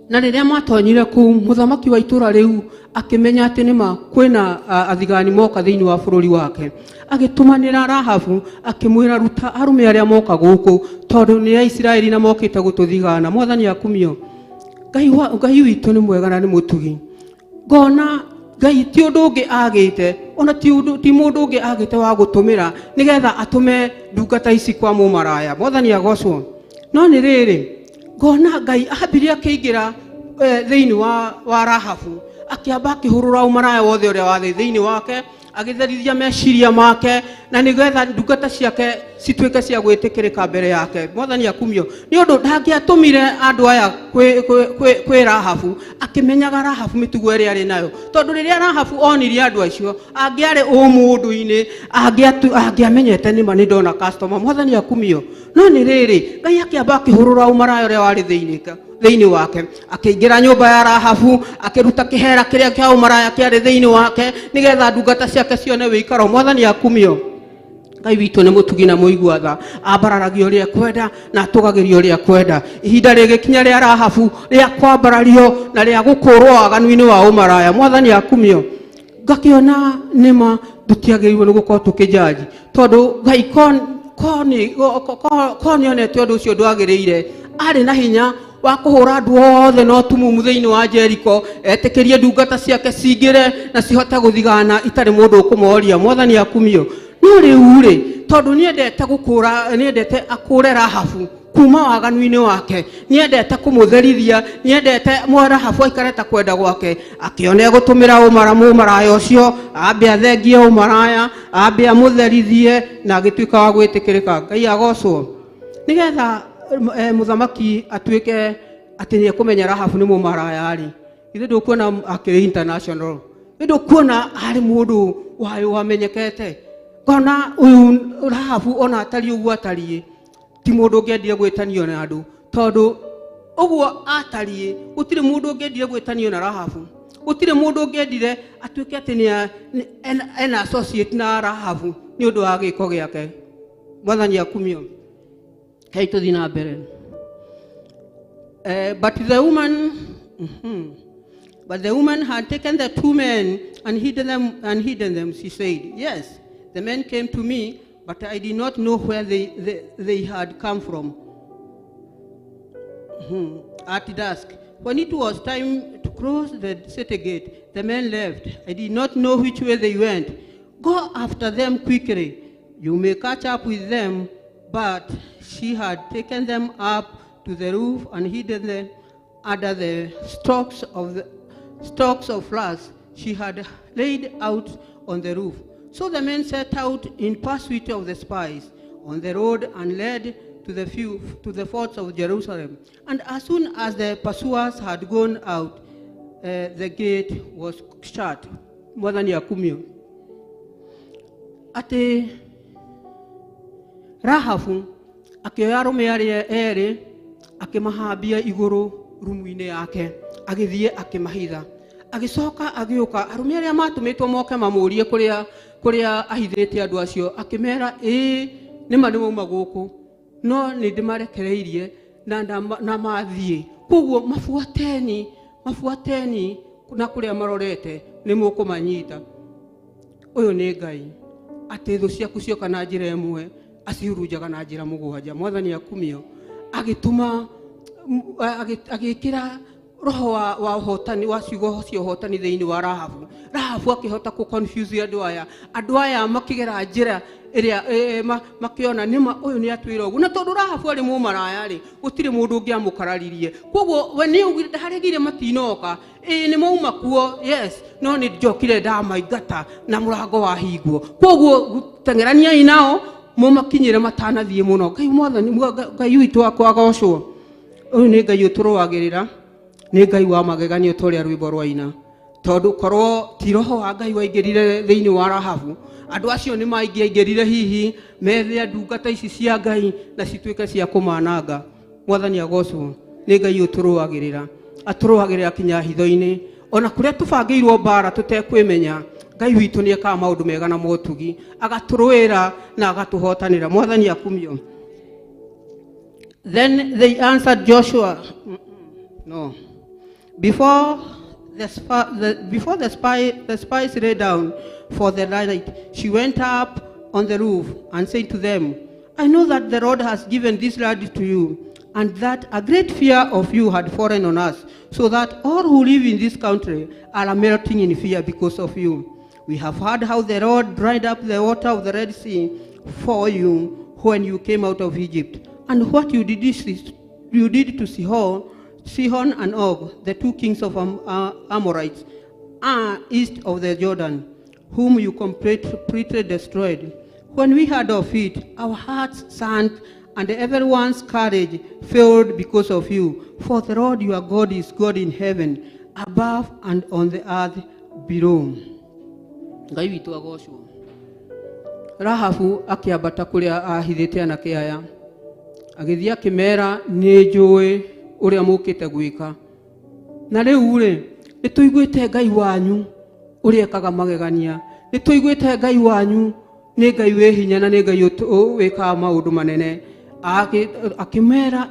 Na rĩrĩa matonyire kũu mũthamaki wa itũra rĩu akĩmenya atĩ nĩma kwĩna athigani moka thĩinĩ wa bũrũri wake, agĩtũmanĩra Rahabu akĩmwĩra ruta arũme arĩa moka gũkũ tondũ nĩ Aisiraeli na mokĩte gũtũthigana. Mwathani akumio. Ngai witũ nĩ mwega na nĩ mũtugi. Ngona Ngai ti ũndũ ũngĩ agĩte ona ti mũndũ ũngĩ agĩte wa gũtũmĩra nĩgetha atũme ndungata ici kwa mũmaraya. Mwathani agocwo. No nĩ rĩrĩ ngona Ngai ambirie akĩingĩra thĩinĩ wa Rahabu akĩamba akĩhũrũra ũmaraya wothe ũrĩa warĩ thĩinĩ wake agĩtherithia meciria make na nĩgetha ndungata ciake cituĩke cia gwĩtĩkĩrĩka mbere yake. Mwathani akumio. Nĩ ũndũ ndangĩatũmire andũ aya kwĩ Rahabu akĩmenyaga Rahabu mĩtugo ĩrĩa arĩ nayo, tondũ rĩrĩa Rahabu onire andũ acio angĩarĩ mũndũ-inĩ angĩamenyete nĩma nĩ ndona customer. Mwathani akumio. No nĩ rĩrĩ Ngai akĩamba akĩhũrũra ũmaraya ũrĩa warĩ thĩinĩ wake akĩingĩra nyũmba ya Rahabu akĩruta kĩhera kĩrĩa kĩa ũmaraya kĩarĩ thĩinĩ wake nĩgetha ndungata ciake cione wĩikaro. Mwathani akumio. Ngai witũ nĩ mũtugi na mũigua tha, ambararagia ũrĩa kwenda na atũgagĩria ũrĩa kwenda. Ihinda rĩgĩkinya rĩa Rahabu rĩa kwambarario na rĩa gũkũũrwo waganu-inĩ wa ũmaraya, Mwathani akumio, ngakĩona nĩma tũtiagĩrĩirwo nĩ gũkorwo tũkĩjaji, tondũ Ngai konionete ũndũ ũcio ndwagĩrĩire, arĩ na hinya wa kũhũra andũ othe no tumumu thĩinĩ wa Jeriko, etĩkĩrie ndungata ciake cingĩre na cihote gũthigana itarĩ mũndũ ũkũmoria. Mwathani akumio, no rĩu rĩ, tondũ nĩendete akũre Rahabu kuma waganu-inĩ wake, nĩendete kũmũtherithia, nĩendete Rahabu aikare ta kwenda gwake, akĩona gũtũmĩra ũmaraya ũcio, ambe athengie ũmaraya, ambe amũtherithie na agĩtuĩka wa gwĩtĩkĩrĩka. Ngai agocwo. Nĩgetha mũthamaki atuĩke atĩ nĩekũmenya Rahabu nĩ mũmaraya rĩ, ithe ndũkuona akĩrĩ international, ndũkuona arĩ mũndũ wamenyekete. Ngona ũyũ Rahabu ona atari ũguo atariĩ, ti mũndũ ũngĩendire gwĩtanio na andũ, tondũ ũguo atariĩ gũtirĩ mũndũ ũngĩendire gwĩtanio na Rahabu, gũtirĩ mũndũ ũngĩendire atuĩke atĩ ena associate na Rahabu nĩ ũndũ wa gĩko gĩake. Mwathani akumio. Hei tũthiĩ na mbere. But the woman had taken the two men and hidden them. She said, yes, the men came to me, but I did not know where they had come from. At dusk, when it was time to cross the city gate, the men left. I did not know which way they went. Go after them quickly. You may catch up with them. But she had taken them up to the roof and hidden them under the stalks of flowers she had laid out on the roof. So the men set out in pursuit of the spies on the road and led to the forts of Jerusalem. And as soon as the pursuers had gone out, the gate was shut. Mwathani akumio. Ate Rahabu akĩoya arũme arĩa erĩ akĩmahambia igũrũ rumu-inĩ yake, agĩthiĩ akĩmahitha, agĩcoka agĩũka arũme arĩa matũmĩtwo moke mamũrie kũrĩa ahithĩte andũ acio, akĩmera nĩma nĩ mauma gũkũ, no nĩ ndĩmarekereirie na mathiĩ, koguo mabuateni na kũrĩa marorete nĩ mũkũmanyita. Ũyũ nĩ Ngai, atĩ thũ ciaku cioka na njĩra ĩmwe acihurunjaga na njĩra mũgwanja. Mwathani akumio, agĩkĩra roho wa ũhotani wa ciugo cia ũhotani thĩinĩ wa Rahabu. Rahabu akĩhota confuse andũ aya makĩgera njĩra ĩrĩa makĩona nĩma ũyũ nĩ atwĩra ũguo, na tondũ Rahabu arĩ mũmaraya rĩ, gũtirĩ mũndũ ũngĩamũkararirie, koguo we nĩ ugire ndaregire matinoka nĩ mauma kuo, yes, no nĩ njokire ndamaingata na mũrango wa hingwo, koguo tengeraniai nao mũmakinyĩre matanathiĩ mũno. Ngai Mwathani, Ngai witũ agocwo. Ũyũ nĩ Ngai ũtũrũagĩrĩra, nĩ Ngai wa magegania ta ũrĩa rwĩmbo rwaina, tondũ korwo ti roho wa Ngai waingĩrire thĩinĩ wa Rahabu, andũ acio nĩ maingĩrire hihi methe ndungata ici cia Ngai na cituĩke cia kũmananga. Mwathani agocwo. Nĩ Ngai atũrũagĩrĩra kinya hitho-inĩ, ona kũrĩa tũbangĩirwo mbara tũtekwĩmenya, Ngai witũ nĩ ekaga maũndũ mega na motugi, agatũrũĩra na agatũhotanĩra. Mwathani akumio. Then they answered Joshua, no. Before the spies lay down for the night, she went up on the roof and said to them, I know that the Lord has given this land to you, and that a great fear of you had fallen on us, so that all who live in this country are melting in fear because of you. We have heard how the Lord dried up the water of the Red Sea for you when you came out of Egypt, and what you did to Sihon and Og, the two kings of Amorites, east of the Jordan, whom you completely destroyed. When we heard of it, our hearts sank, and everyone's courage failed because of you. For the Lord your God is God in heaven, above and on the earth below. Ngai witũ agocwo. Rahabu akĩambata kũrĩa ahithĩte anake aya, agĩthiĩ akĩmera nĩ njũĩ ũrĩa mũkĩte gwĩka, na rĩu rĩ nĩ tũiguĩte Ngai wanyu ũrĩa ekaga magegania, nĩ tũiguĩte Ngai wanyu nĩ Ngai wĩ hinya na nĩ Ngai wĩkaga maũndũ manene. Akĩmera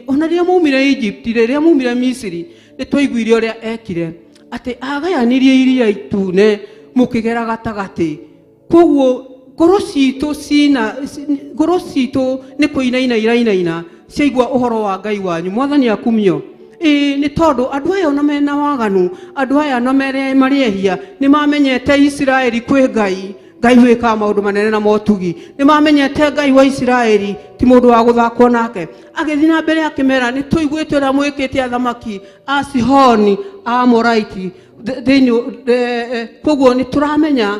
ona rĩrĩa maumire Egypt, rĩrĩa maumire Misiri, nĩ twaiguire ũrĩa ekire atĩ agayanirie iria itune mũkĩgera gatagatĩ. Koguo ngoro citũ nĩ kũinaina irainaina ciaigua ũhoro wa Ngai wanyu. Mwathani akumio. Nĩ tondũ andũ aya ona mena waganu, andũ aya ona marĩehia nĩ mamenyete Isiraeli kwĩ Ngai, Ngai wĩkaga maũndũ manene na motugi. Nĩ mamenyete Ngai wa Isiraeli ti mũndũ wa gũthakwo nake. Agĩthiĩ na mbere akĩmera nĩ tũiguĩte ũrĩa mwĩkĩte athamaki a Sihoni a Amoriti koguo nĩ tũramenya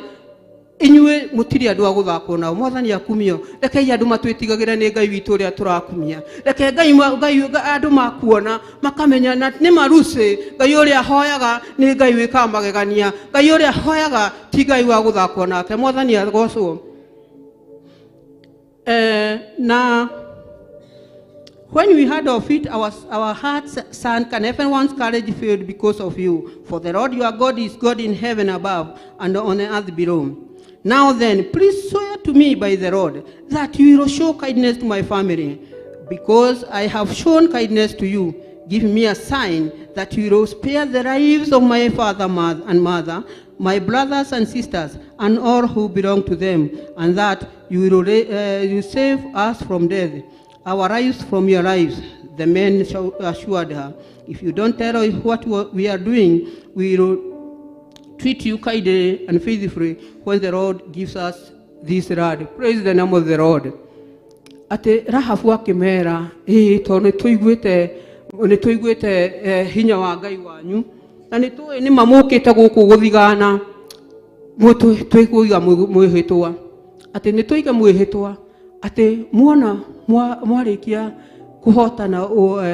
inyuĩ mũtirĩ andũ a gũthakwo nao. Mwathani akumio. Rekei andũ matwĩtigagĩre nĩ Ngai witũ ũrĩa tũrakumia. Reke Ngai andũ makuona makamenya na nĩ maruce Ngai ũrĩa hoyaga nĩ Ngai wĩkaga magegania. Ngai ũrĩa hoyaga ti Ngai wa gũthakwo nake. Mwathani agocwo. Na when we heard of it, our hearts sank and everyone's courage failed because of you. For the Lord your God is God in heaven above and on the earth below. Now then, please swear to me by the Lord that you will show kindness to my family, because I have shown kindness to you. Give me a sign that you will spare the lives of my father and mother, my brothers and sisters, and all who belong to them, and that you will save us from death, our lives from your lives. The men assured her, if you don't tell us what we are doing, we will treat you kindly and faithfully when the Lord gives us this rod. Praise the name of the Lord. Ate Rahabu akĩmera tondũ nĩ tũiguĩte hinya wa Ngai wanyu na nĩ tũĩ nĩ mamũkĩte gũkũ gũthigana twĩkũiga mwĩhĩtwa atĩ nĩ tũiga mwĩhĩtwa atĩ muona mwarĩkia kũhotana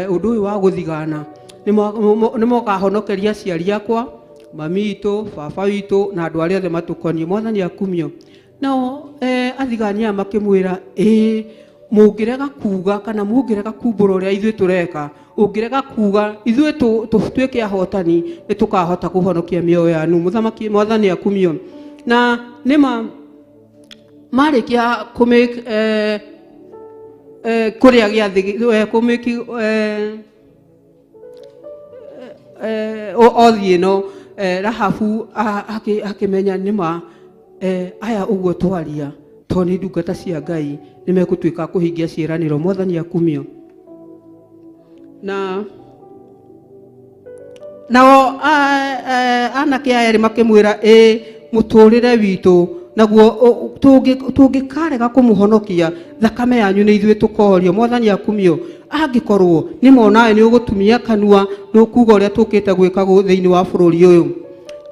ũndũ ũyũ wa gũthigana nĩ mũkahonokeria aciari akwa, mami itũ, baba witũ na andũ arĩa othe matũkoniĩ. Mwathani akumio. Nao athigania makĩmwĩra mũngĩrega kuga kana mũngĩrega kumbũra ũrĩa ithuĩ tũreka, ũngĩrega kuga ithuĩ tũtuĩke ahotani nĩ tũkahota kũhonokia mĩoyo yanyu. Mũthamaki Mwathani akumio. Na nĩma marĩkia kũrĩa gĩathĩ kũmĩki othiĩ no Rahabu akĩmenya nĩma aya ũguo twaria to nĩ ndungata cia Ngai nĩ megũtuĩka kũhingia ciĩranĩro. Mwathani akumio. Nao anake aya erĩ makĩmwĩra mũtũrĩre witũ naguo tũngĩkarega kũmũhonokia thakame yanyu nĩ ithuĩ tũkorio. Mwathani akumio. Angĩkorwo nĩ monawe nĩ ũgũtumia kanua nĩ ũkuga ũrĩa tũkĩte gwĩka thĩinĩ wa bũrũri ũyũ.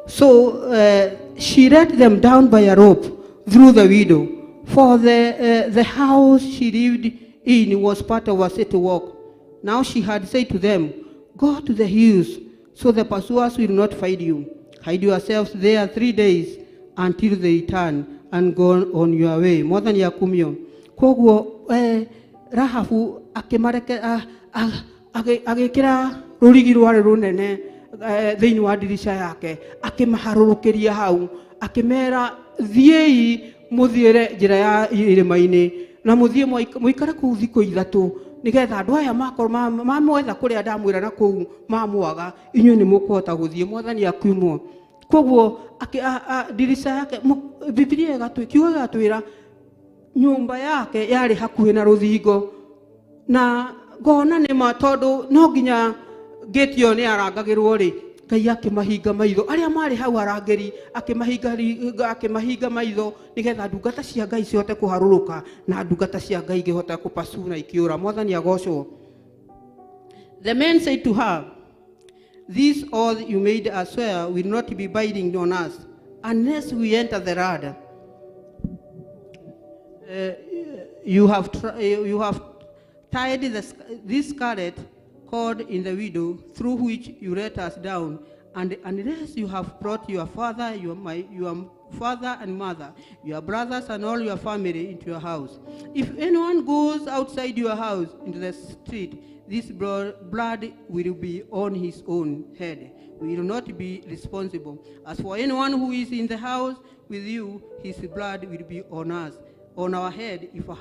So she let them down by a rope through the window, for the house she lived in was part of a city walk. Now she had said to them, go to the hills, so the pursuers will not find you. Hide yourselves there 3 days until they return and go on your way. Mwathani akumio. Koguo Rahabu agĩkĩra rũrigi rwarĩ rũnene thĩinĩ wa ndirisha yake, akĩmaharũrũkĩria hau, akĩmera thiĩi mũthiĩre njĩra ya irĩma-inĩ na mũthiĩ mũikare kũu thikũ ithatũ nĩgetha andũ aya mamwetha kũrĩa ndamwĩra na kũu mamwaga inyuĩ nĩ mũkũhota gũthiĩ. Mwathani akumio. Koguo ndirisha yake Biblia ĩgatwĩra nyũmba yake yarĩ hakuhĩ na rũthingo na ngona nĩma tondũ no nginya gate ĩyo nĩ arangagĩrwo rĩ, Ngai akĩmahinga maitho arĩa marĩ hau arangĩri, akĩmahinga maitho nĩgetha ndungata cia Ngai cihote kũharũrũka na ndungata cia Ngai igĩhote kũpacuna ikĩũra. Mwathani agocwo. The men said to her, this oath you made us swear will not be binding on us unless we enter the land. You have tied this scarlet cord in the window through which you let us down, and unless you have brought your father, your father and mother, your brothers and all your family into your house. If anyone goes outside your house into the street, this blood will be on his own head. We will not be responsible. As for anyone who is in the house with you, his blood will be on us, on our head, if a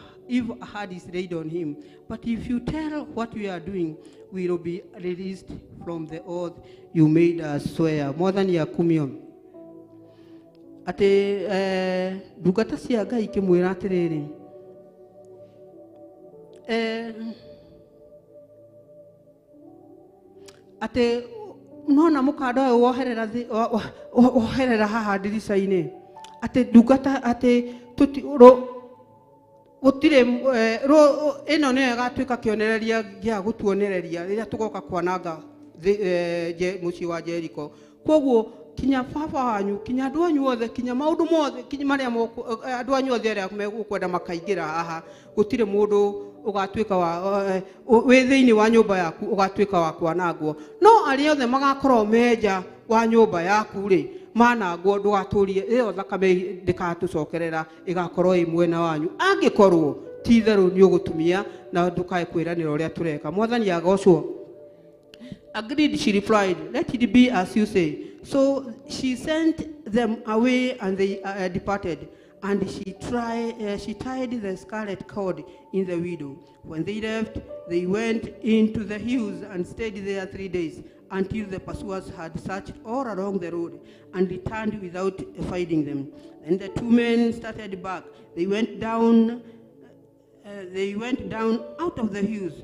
hand is laid on him. But if you tell what we are doing, we will be released from the oath you made us swear. Mwathani akumio. Ate ndungata cia Ngai ikimwira atiriri. Ate nona mukada woherera haha ndirica-ini. Ate ndungata ate gutire ino niyo igatuika kionereria gia gutuonereria riria tugoka kwananga mucii wa Jericho. Koguo kinya baba wanyu, kinya andu anyu othe, kinya maundu mothe, kinya maria andu anyu othe aria megukwenda makaingira haha, gutire mundu ugatuika wa wi thiini wa nyumba yaku ugatuika wa kwanangwo. No aria othe magakorwo menja wa nyumba yaku ri manangwo ndugaturie iyo thakame ndikatucokerera igakorwo i mwena wanyu. Angikorwo ti theru ni ugutumia na ndukae kwiranira uria tureka. Mwathani agocwo. Agreed, she replied, let it be as you say. So she sent them away and they departed. And she tied the scarlet cord in the window. When they left, they went into the hills and stayed there 3 days, until the pursuers had searched all along the road and returned without finding them. And the two men started back. They went down out of the hills,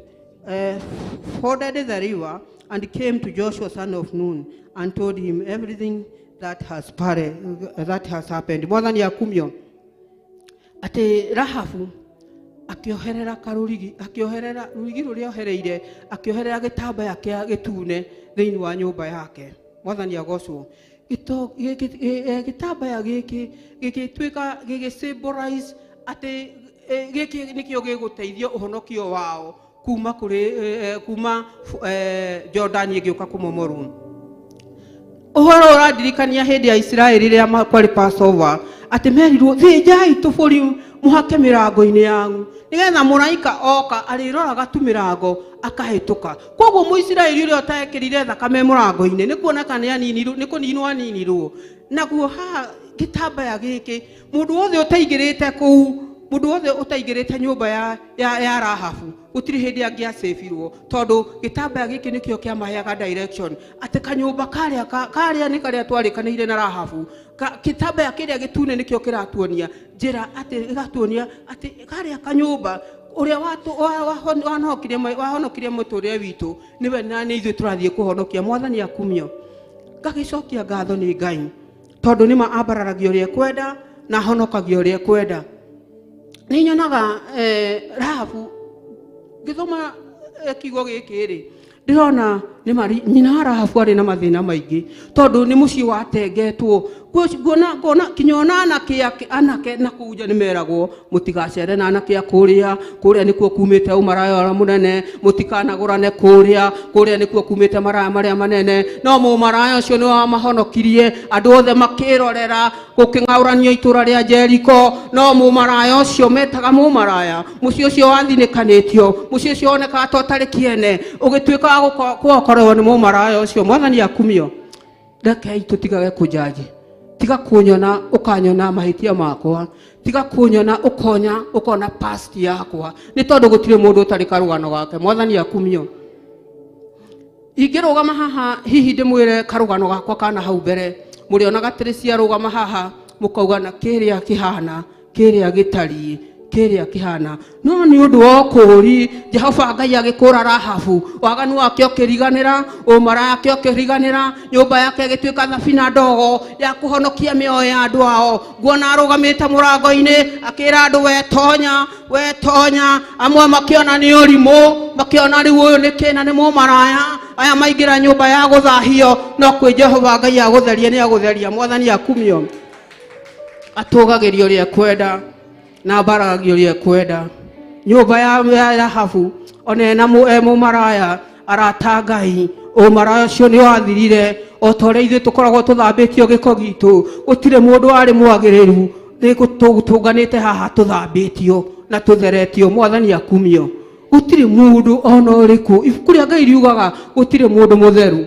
forded the river, and came to Joshua son of Nun, and told him everything that has happened. Mwathani akumio. Ate Rahabu akioherera karurigi, akioherera rurigi ruria ohereire, akioherera gitambaya kia gitune thiini wa nyumba yake. Mwathani agocwo. Gitambaya giki gigituika gigisymbolize ate giki nikio giguteithio uhonokio wao kuma Jordan igiuka kumomoru. Uhoro uradirikania hindi ya Israeli riria makwari Passover ati merirwo thijai tuburi muhake mirango-ini yangu nigetha muraika oka ariroraga tu mirango akahituka. Koguo Muisiraeli uria utekirire thakame murango-ini ni kuoneka ni anini ni kuninwo aninirwo. Naguo haha gitambaya giki mundu wothe utaingirite kuu, mundu wothe utaingirite nyumba ya Rahabu gutiri hindi angiacebirwo tondu gitambaya giki nikio kiamaheaga direction ati kanyumba karia ni karia twarikaniire na Rahabu. Gitambaya kiria gitune nikio kiratuonia njira ati igatuonia ati karia kanyumba uria wahonokirie muturire witu niwe nani ithu turathie kuhonokia. Mwathani akumio. Ngagicokia ngatho ni Ngai tondu nima ambararagia uria kwenda na honokagia uria kwenda. Ni nyonaga Rahabu ngithoma kiugo giki ri ndirona ni mari nyina Rahabu ari na mathina maingi tondu ni mucii watengetwo. Ngona kinyona anake na kuja ni meragwo mutigacere na anake akuria nikuo kumite umaraya munene, mutikanagurane kuria nikuo kumite maraya maria manene. No mumaraya ucio ni wa mahonokirie andu othe makirorera guking'auranio itura ria Jericho. No mumaraya ucio metaga mumaraya mucii ucio wathinikanitio, mucii ucio oneka atotari kiene ugituika gukorwo ni mumaraya ucio. Mwathani akumio. Rekei tutigage kujaji, tiga kunyona ukanyona mahitia makwa, tiga kunyona ukona past yakwa ni tondu gutire mundu utari karugano gake. Mwathani akumio. Ingirugama haha hihi ndimwire karugano gakwa kana hau mbere murionaga Tirisia rugama haha mukauga na kiria kihana kiria gitari kiria kihana. No ni undu wa kuri Jehova Ngai agikura Rahabu waganu wake ukiriganira, umara yake ukiriganira, nyumba yake igituika thabina ndogo ya kuhonokia mioyo ya andu ao. Nguona arugamite murango-ini akira andu wetonya amwe makiona ni urimu, makiona riu uyu ni kina ni mumaraya aya maingira nyumba ya guthahio. No kwi Jehova Ngai agutheria ni agutheria. Mwathani akumio. Atugagiria uria kwenda na baragio ria kwenda. Nyumba ya Rahabu onena mumaraya arata Ngai. Umaraya ucio ni wathirire otore ithu tukoragwo tuthambitio giko gitu. Gutire mundu ari mwagiriru ni gutuganite haha tuthambitio na tutheretio. Mwathani akumio. gutire mundu ona uriku ibuku ria Ngai riugaga gutire mundu mutheru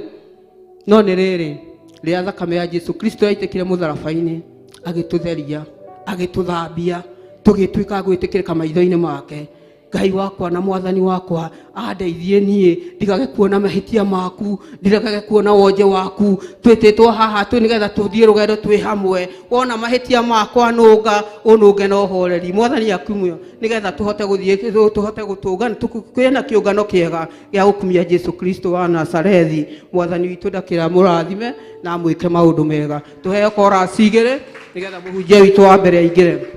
no ni riri ria thakame ya Jesu Kristo yaitikire mutharabaini agitutheria agituthambia tugituika gwitikirika maitho-ini make. Ngai wakwa na mwathani wakwa andeithie nie ndigage kuona mahitia maku, ndigage kuona wonje waku. Twititwo haha twi nigetha tuthie rugendo twi hamwe. Wona mahitia makwa nunga ununge no horeri mwathani akumyo nigetha tuhote guthie tuhote gutungana tukwena kiungano kiega gia gukumia Jesu Kristo wa Nazarethi. Mwathani witu ndakira murathime na mwike maundu mega. Tuheo kora sigire nigetha muhunjia witu wa mbere aingire.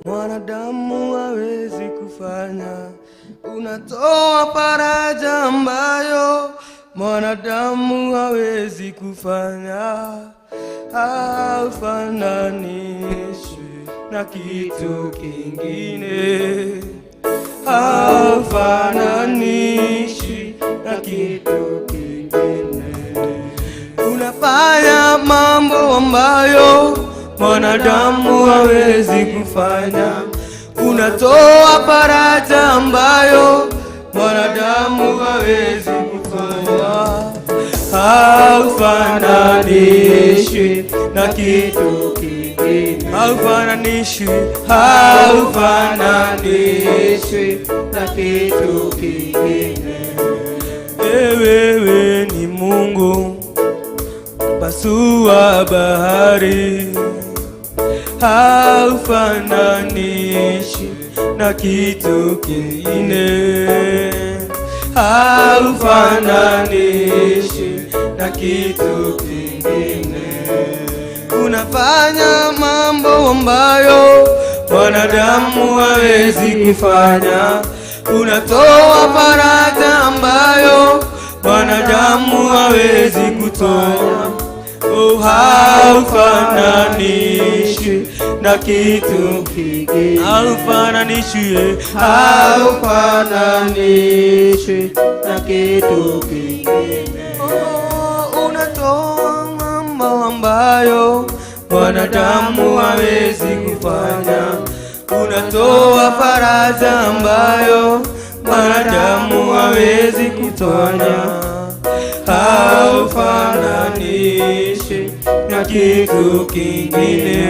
Mwanadamu hawezi kufanya, unatoa faraja ambayo mwanadamu hawezi kufanya. Haufananishwi na kitu kingine, haufananishwi na kitu kingine. Unafanya mambo ambayo mwanadamu hawezi kufanya, unatoa faraja ambayo mwanadamu hawezi kutoa. Haufananishwi na kitu kingine, haufananishwi, haufananishwi na kitu kingine. Wewe ni Mungu pasua bahari, haufananishi na kitu kingine, haufananishi na kitu kingine. Unafanya mambo ambayo mwanadamu hawezi kufanya, unatoa faraja ambayo mwanadamu hawezi kutoa. Haufananishwi na kitu kingine, haufananishwi, haufananishwi na kitu kingine. Unatoa mambo ambayo mwanadamu hawezi kufanya, unatoa faraja ambayo mwanadamu hawezi kutoa. Haufananishi na kitu kingine,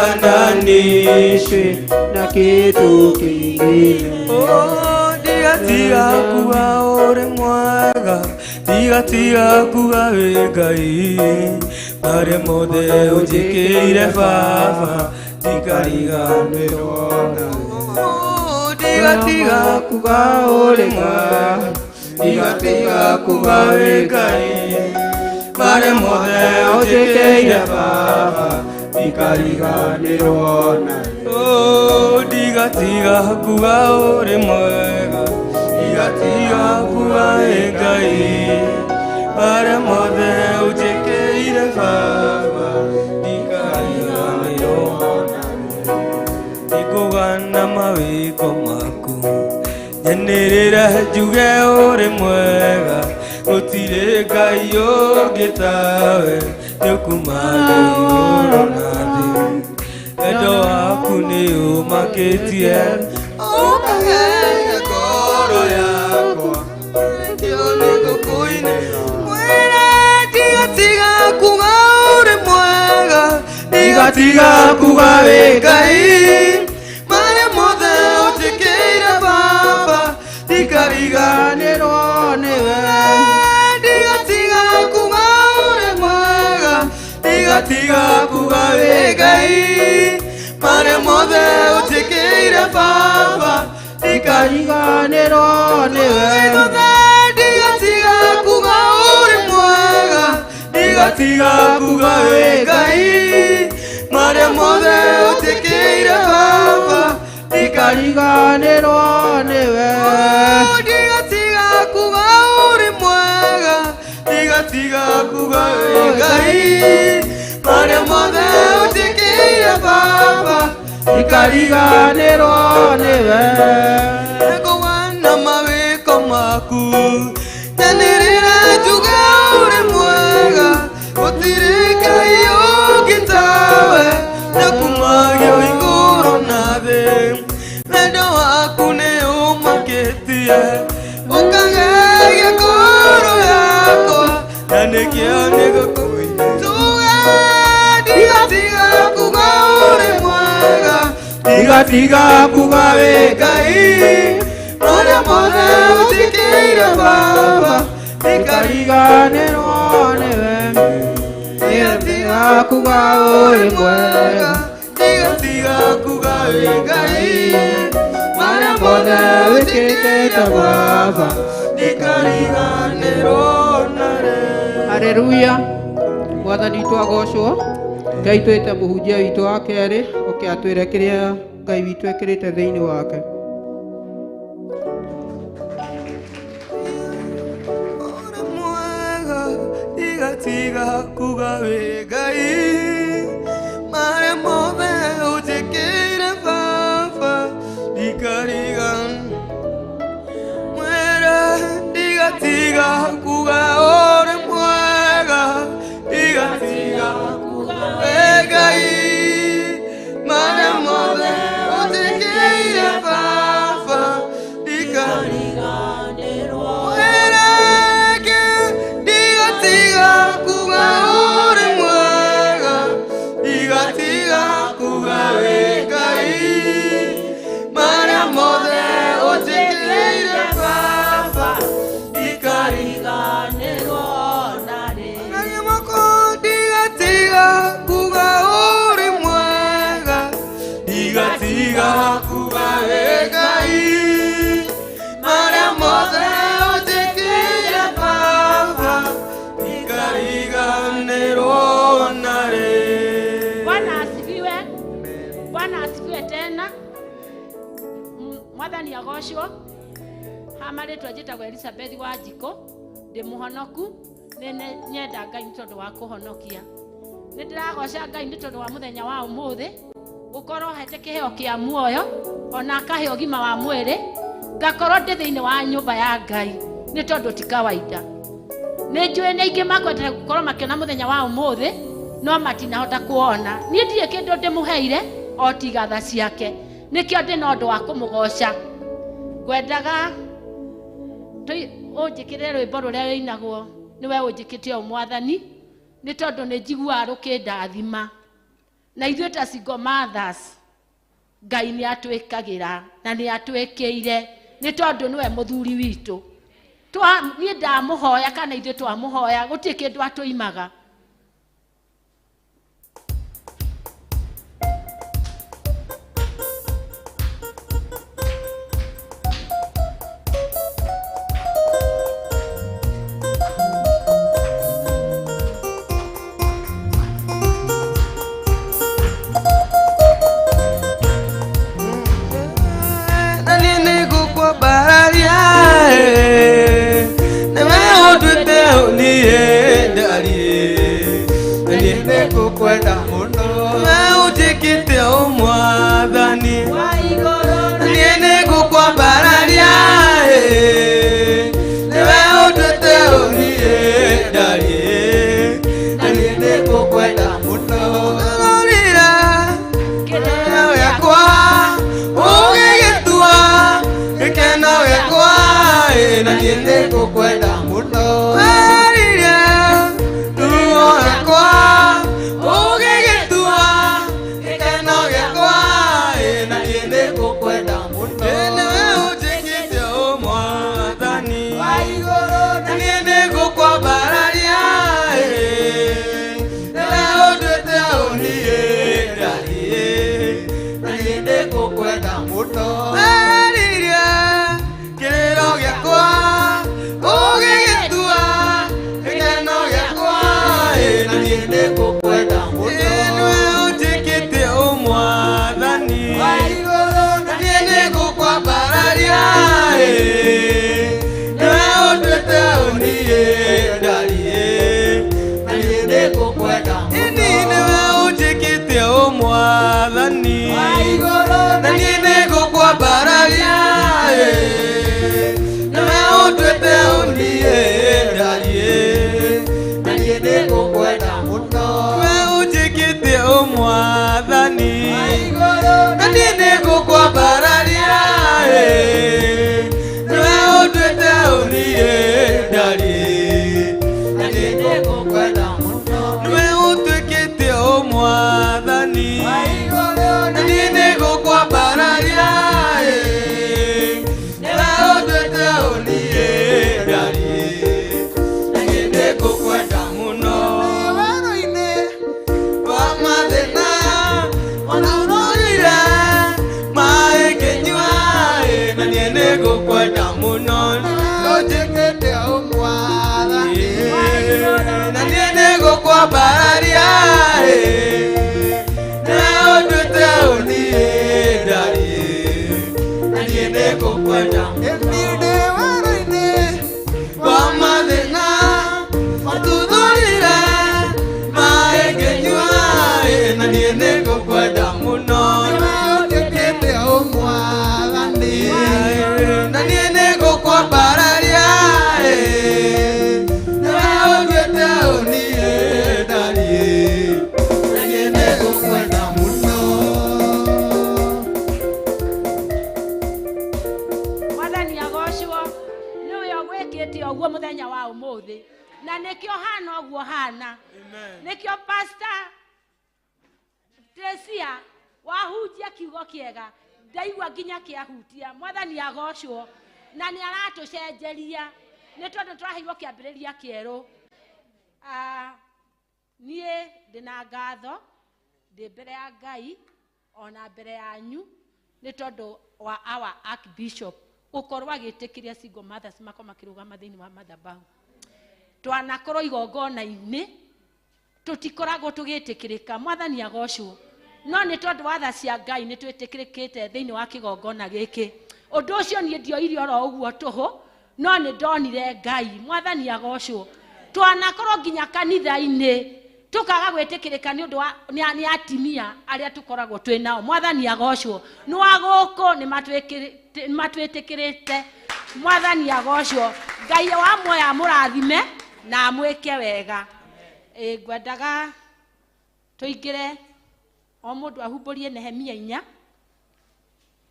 haufananishi na kitu kingine. Tiga kuga uri mwega, tiga kuga wi Ngai, mari mothe unjikire Baba, tikariganirwo nawe. Tiga kuga uri mwega, tiga kuga wi Ngai, mari mothe unjikire Baba, tikariganirwo nawe. Tiga kuga uri mwega, tiga kuga wi Ngai, mari mothe unjikire Baba, tikariganirwo nawe. Nikugana mawiko maku, nyanirira njuge uri mwega, gutire Ngai ungi tawe, niukumage iguru na thi. Wendo waku ni umakitie, ukaheria ngoro yakwa, nĩkĩo nĩngũkũinĩra. Mwĩre tiga kuga uri mwega, tiga kuga wi Ngai, mari mothe unjikire Baba, tikariganirwo niwe. Tiga kuga uri mwega, tiga kuga wi Ngai, mari mothe unjikire Baba, tikariganirwo niwe. Tiga kuga uri mwega, tiga kuga wi Ngai, mari mothe unjikire Baba, tikariganirwo niwe. Tiga kuga uri mwega, tiga kuga wi Ngai, mari mothe unjikire Baba, tikariganirwo niwe. Ngũgana mawĩko maku, nyanĩrĩra Nĩũnjĩtĩkĩtie ũkageria ngoro yakwa na nĩkĩo nĩngũkũina ndigatiga kuga ũrĩ mwega ndigatiga kuga wĩ Ngai marĩa mothe ũnjĩkĩire Baba ndikariganĩrwo nĩwe ndigatiga kuga ũrĩ mwega ndigatiga kuga wĩ Ngai marĩa mothe wĩkĩte Baba ndikariganĩrwo narĩ. Haleluya. Mwathani witũ agocwo. Ngai twĩte mũhunjia witũ wa kerĩ oke atwĩre kĩrĩa Ngai witũ ekĩrĩte thĩinĩ wake. Ndigatiga kuga wĩ Ngai marĩa mothe ũnjĩkĩire Baba ndigatiga kuga ũrĩ mwega ndigatiga kuga wĩ Ngai marĩa mothe ũnjĩkĩire Baba ndikariganĩrwo ndigatiga kuga ũrĩ mwega ndigatiga kuga wĩ Ngai marĩa mothe ũnjĩkĩire Baba ndikariganĩrwo narĩ. Ndigatiga kuga ũrĩ mwega ndigatiga kuga wĩ Ngai marĩa mothe ũnjĩkĩire Baba ndikariganĩrwo narĩ. Bwana asifiwe. Bwana asifiwe tena. Mwathani agocwo. Hamarĩtwa njĩtagwo Elizabeth Wanjikũ ndĩ mũhonoku nyenda Ngai nĩ tondũ wa kũhonokia. Nĩ ndĩragoca Ngai nĩ tondũ wa mũthenya wa ũmũthĩ gũkorwo hete kĩheo kĩa muoyo ona akahe ũgima wa mwĩrĩ ngakorwo ndĩ thĩinĩ wa nyũmba ya Ngai nĩ tondũ ti kawaida. Nĩ njũĩ nĩ aingĩ makwendete gũkorwo makĩona mũthenya wa ũmũthĩ no matinahota kuona. Niĩ ndirĩ kĩndũ ndĩmũheire o tiga tha ciake nĩkĩo ndĩ na ũndũ wa kũmũgoca. Ngwendaga ũnjĩkĩre rwĩmbo rũrĩa rũinagwo nĩwe ũnjĩkĩte o Mwathani nĩ tondũ nĩ njiguaga rũkĩndathima na ithuĩ ta single mothers Ngai nĩ atwĩkagĩra na nĩ atwĩkĩire nĩ tondũ nĩwe mũthuri witũ. Niĩ ndamũhoya kana ithuĩ twamũhoya gũtirĩ kĩndũ atũimaga. Kwenda muno ũnjĩkĩte o Mwathani niĩ nĩngũkwambararia nĩwe ũnduĩte ũniĩ ndariĩ na niĩ nĩngũkwenda mũno rorira gĩkeno gĩakwa ũgĩgĩtua gĩkeno gĩakwa na niĩ nĩngũkwenda mũno Mwathani na niĩ nĩngũkwambara nĩngũkwenda ndĩ wara-inĩ wa mathĩna matuthũrire maĩ ngĩnyua na niĩ nĩngũkwenda mũno nĩwĩũkĩte ũmwathani na niĩ nĩngũkwambararia nĩwĩũkĩte ũniĩ ndariĩ na niĩ nĩngũkwenda mũno. Mwathani agocwo nĩwe ũgwĩkĩte ũguo mũthenya wa ũmũthĩ na nĩkĩo hana ũguo hana nĩkĩo pastor Teresia wahunjia kiugo kĩega ndaigua nginya kĩahutia. Mwathani agocwo na nĩ aratũcenjeria nĩ tondũ tũraheirwo kĩambĩrĩria kĩerũ. Niĩ ndĩna ngatho ndĩ mbere ya Ngai ona mbere yanyu nĩ tondũ wa our Archbishop gũkorwo agĩtĩkĩria single mothers makorwo makĩrũgama thĩinĩ wa madhabahu. Twanakorwo igongona-inĩ tũtikoragwo tũgĩtĩkĩrĩka. Mwathani agocwo no nĩ tondũ wa tha cia Ngai nĩ twĩtĩkĩrĩkĩte thĩinĩ wa kĩgongona gĩkĩ. Ũndũ ũcio niĩ ndioire oro ũguo tũhũ no nĩ ndonire Ngai. Mwathani agocwo twanakorwo nginya kanitha-inĩ tukaga gwĩtĩkĩrĩka nĩ ũndũ wa nĩ atimia arĩa tũkoragwo twĩ nao. Mwathani agocwo nĩ wa gũkũ nĩ matwĩtĩkĩrĩte. Mwathani agocwo Ngai wa muoya mũrathime na mwĩke wega. Ngwendaga tũingĩre o mũndũ ahumbũrie Nehemia 4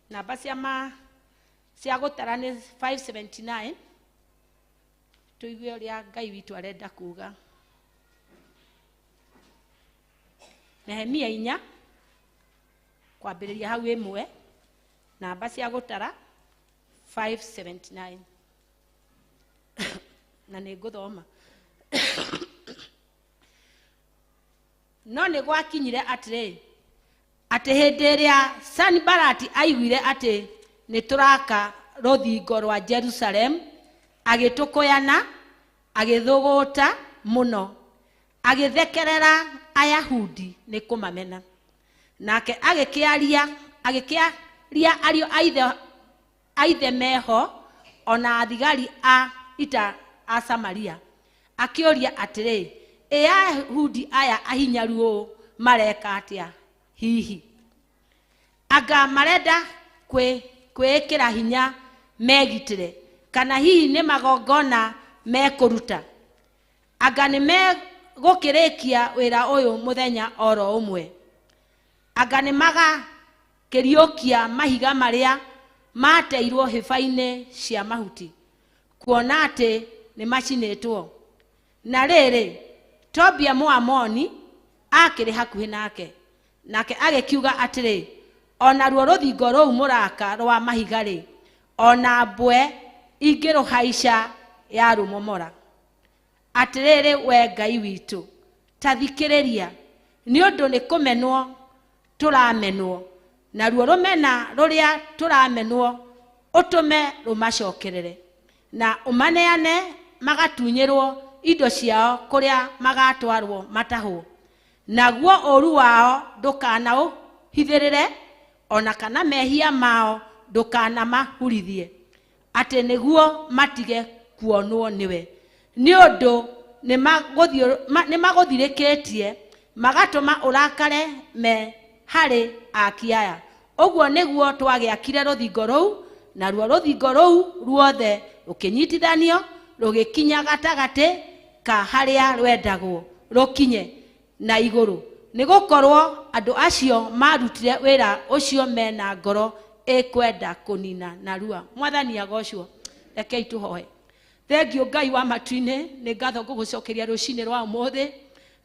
namba cia gũtara nĩ 579 tũigue ũrĩa Ngai witũ arenda kuga. Nehemia 4 kwambĩrĩria hau 1 namba cia gũtara 579 na nĩ ngũthoma. No nĩ gwakinyire atĩrĩ atĩ hĩndĩ ĩrĩa Sanibalati aiguire atĩ nĩ tũraka rũthingo rwa Jerusalem agĩtũkũyana agĩthũgũta mũno agĩthekerera Ayahudi nĩ kũmamena. Nake agĩkĩaria ariũ a ithe meho ona athigari a ita a Samaria akĩũria atĩrĩ Ayahudi aya ahinyaru ũũ mareka atĩa hihi? Anga marenda kwĩĩkĩra hinya megitĩre kana hihi nĩ magongona mekũruta? Anga nĩ megũkĩrĩkia wĩra ũyũ mũthenya oro ũmwe? Anga nĩ magakĩriũkia mahiga marĩa mateirwo hĩba-inĩ cia mahuti kuona atĩ nĩ macinĩtwo? Na rĩrĩ Tobia Mũamoni akĩrĩ hakuhĩ nake agĩkiuga atĩrĩ ona ruo rũthingo rũu mũraka rwa mahiga-rĩ ona mbwe ingĩrũhaica ya rũmomora. Atĩrĩrĩ we Ngai witũ ta thikĩrĩria nĩ ũndũ nĩ kũmenwo tũramenwo na ruo rũmena rũrĩa tũramenwo ũtũme rũmacokerere na ũmaneane magatunyĩrwo indo ciao kũrĩa magatwarwo matahwo. Naguo ũru wao ndũkanaũhithĩrĩre ona kana mehia mao ndũkanamahurithie atĩ nĩguo matige kuonwo nĩwe. Nĩ ũndũ nĩ magũthirĩkĩtie magatũma ũrakare me harĩ aki aya. Ũguo nĩguo twagĩakire rũthingo rũu na ruo rũthingo rũu ruothe rũkĩnyitithanio rũgĩkinya gatagatĩ ka harĩa rwendagwo rũkinye na igũrũ. Nĩ gũkorwo andũ acio marutire wĩra ũcio mena ngoro ĩkwenda kũnina narua. Mwathani agocwo. Rekei tũhoe. Thengiũ Ngai wa matu-inĩ nĩ ngatho ngũgũcokeria rũcinĩ rwa ũmũthĩ.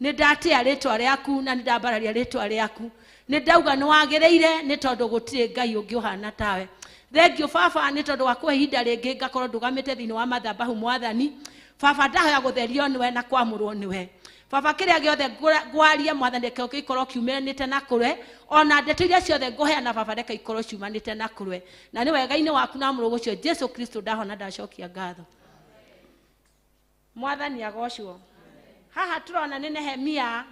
Nĩ ndatĩa rĩtwa rĩaku na nĩ ndambararia rĩtwa rĩaku. Nĩ ndauga nĩ wagĩrĩire nĩ tondũ gũtirĩ Ngai ũngĩ ũhana tawe. Thengiũ Baba nĩ tondũ wa kũhe ihinda rĩngĩ ngakorwo ndũgamĩte thĩinĩ wa madhabahu Mwathani. Baba ndahoya gũtherio nĩwe na kwamũrwo nĩwe. Baba kĩrĩa gĩothe ngwaria Mwathani reke gĩkorwo kiumanĩte na kũrwe ona ndeto iria ciothe ngũheana Baba reke ikorwo ciumanĩte na kũrwe na nĩ wega-inĩ waku na mũrũ ũcio Jesu Kristo ndahona ndacokia ngatho. Mwathani agocwo. Haha tũrona nĩ Nehemia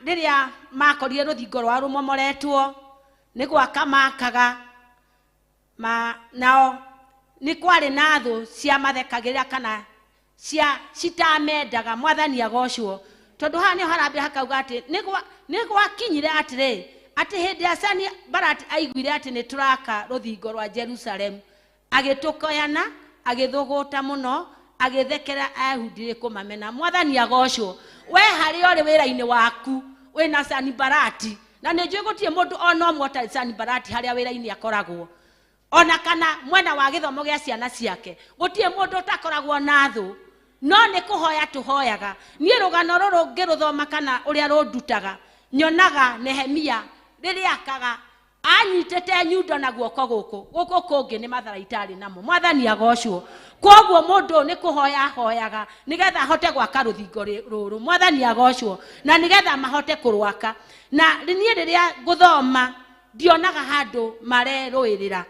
rĩrĩa makorire rũthingo rwa rũmomoretwo nĩ gwaka makaga nao nĩ kwarĩ na thũ cia mathekagĩrĩra kana citamendaga. Mwathani agocwo. Tondũ haha nĩho harambĩra hakauga atĩ nĩ gwakinyire atĩrĩ atĩ hĩndĩ ya Sanibalati aiguire atĩ nĩ tũraka rũthingo rwa Jerusalemu, agĩtũkoyana, agĩthũgũta mũno, agĩthekera Ayahudi kũmamena. Mwathani agocwo. We harĩ ũrĩ wĩra-inĩ waku wĩna Sanibalati, na nĩ njũĩ gũtirĩ mũndũ ona ũmwe ũtarĩ Sanibalati harĩa wĩra-inĩ akoragwo, ona kana mwena wa gĩthomo gĩa ciana ciake gũtirĩ mũndũ ũtakoragwo na thũ. No nĩ kũhoya tũhoyaga. Niĩ rũgano rũrũ ngĩrũthoma kana ũrĩa rũndutaga, nyonaga Nehemia rĩrĩa akaga anyitĩte nyundo na guoko gũkũ kũngĩ nĩ matharaita namo. Mwathani agocwo. Koguo mũndũ nĩ kũhoya hoyaga nĩgetha ahote gwaka rũthingo rũrũ. Mwathani agocwo. Na nĩgetha mahote kũrwaka. Na niĩ rĩrĩa ngũthoma ndionaga handũ marerũĩrĩra,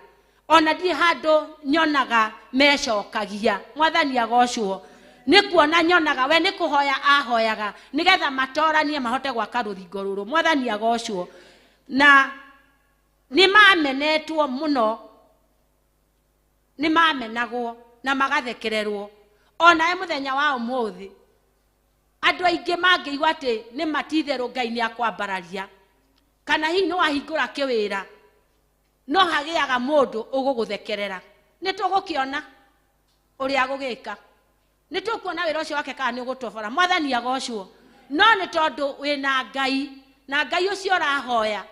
ona ndirĩ handũ nyonaga mecokagia. Mwathani agocwo. Nĩ kuona nyonaga we nĩ kũhoya ahoyaga nĩgetha matoranie mahote gwaka rũthingo rũrũ. Mwathani agocwo. Na nĩ mamenetwo mũno, nĩ mamenagwo na magathekererwo. Ona mũthenya wa ũmũthĩ andũ aingĩ mangĩigua atĩ nĩ matitherũ Ngai nĩ akwambararia, kana hihi nĩ wahingũra kĩwĩra, no hagĩaga mũndũ ũgũgũthekerera. Nĩ tũgũkĩona ũrĩa agũgĩka, nĩ tũkuona wĩra ũcio wake kana nĩ ũgũtobora. Mwathani agocwo. No nĩ tondũ wĩna Ngai, na Ngai ũcio ũrahoya,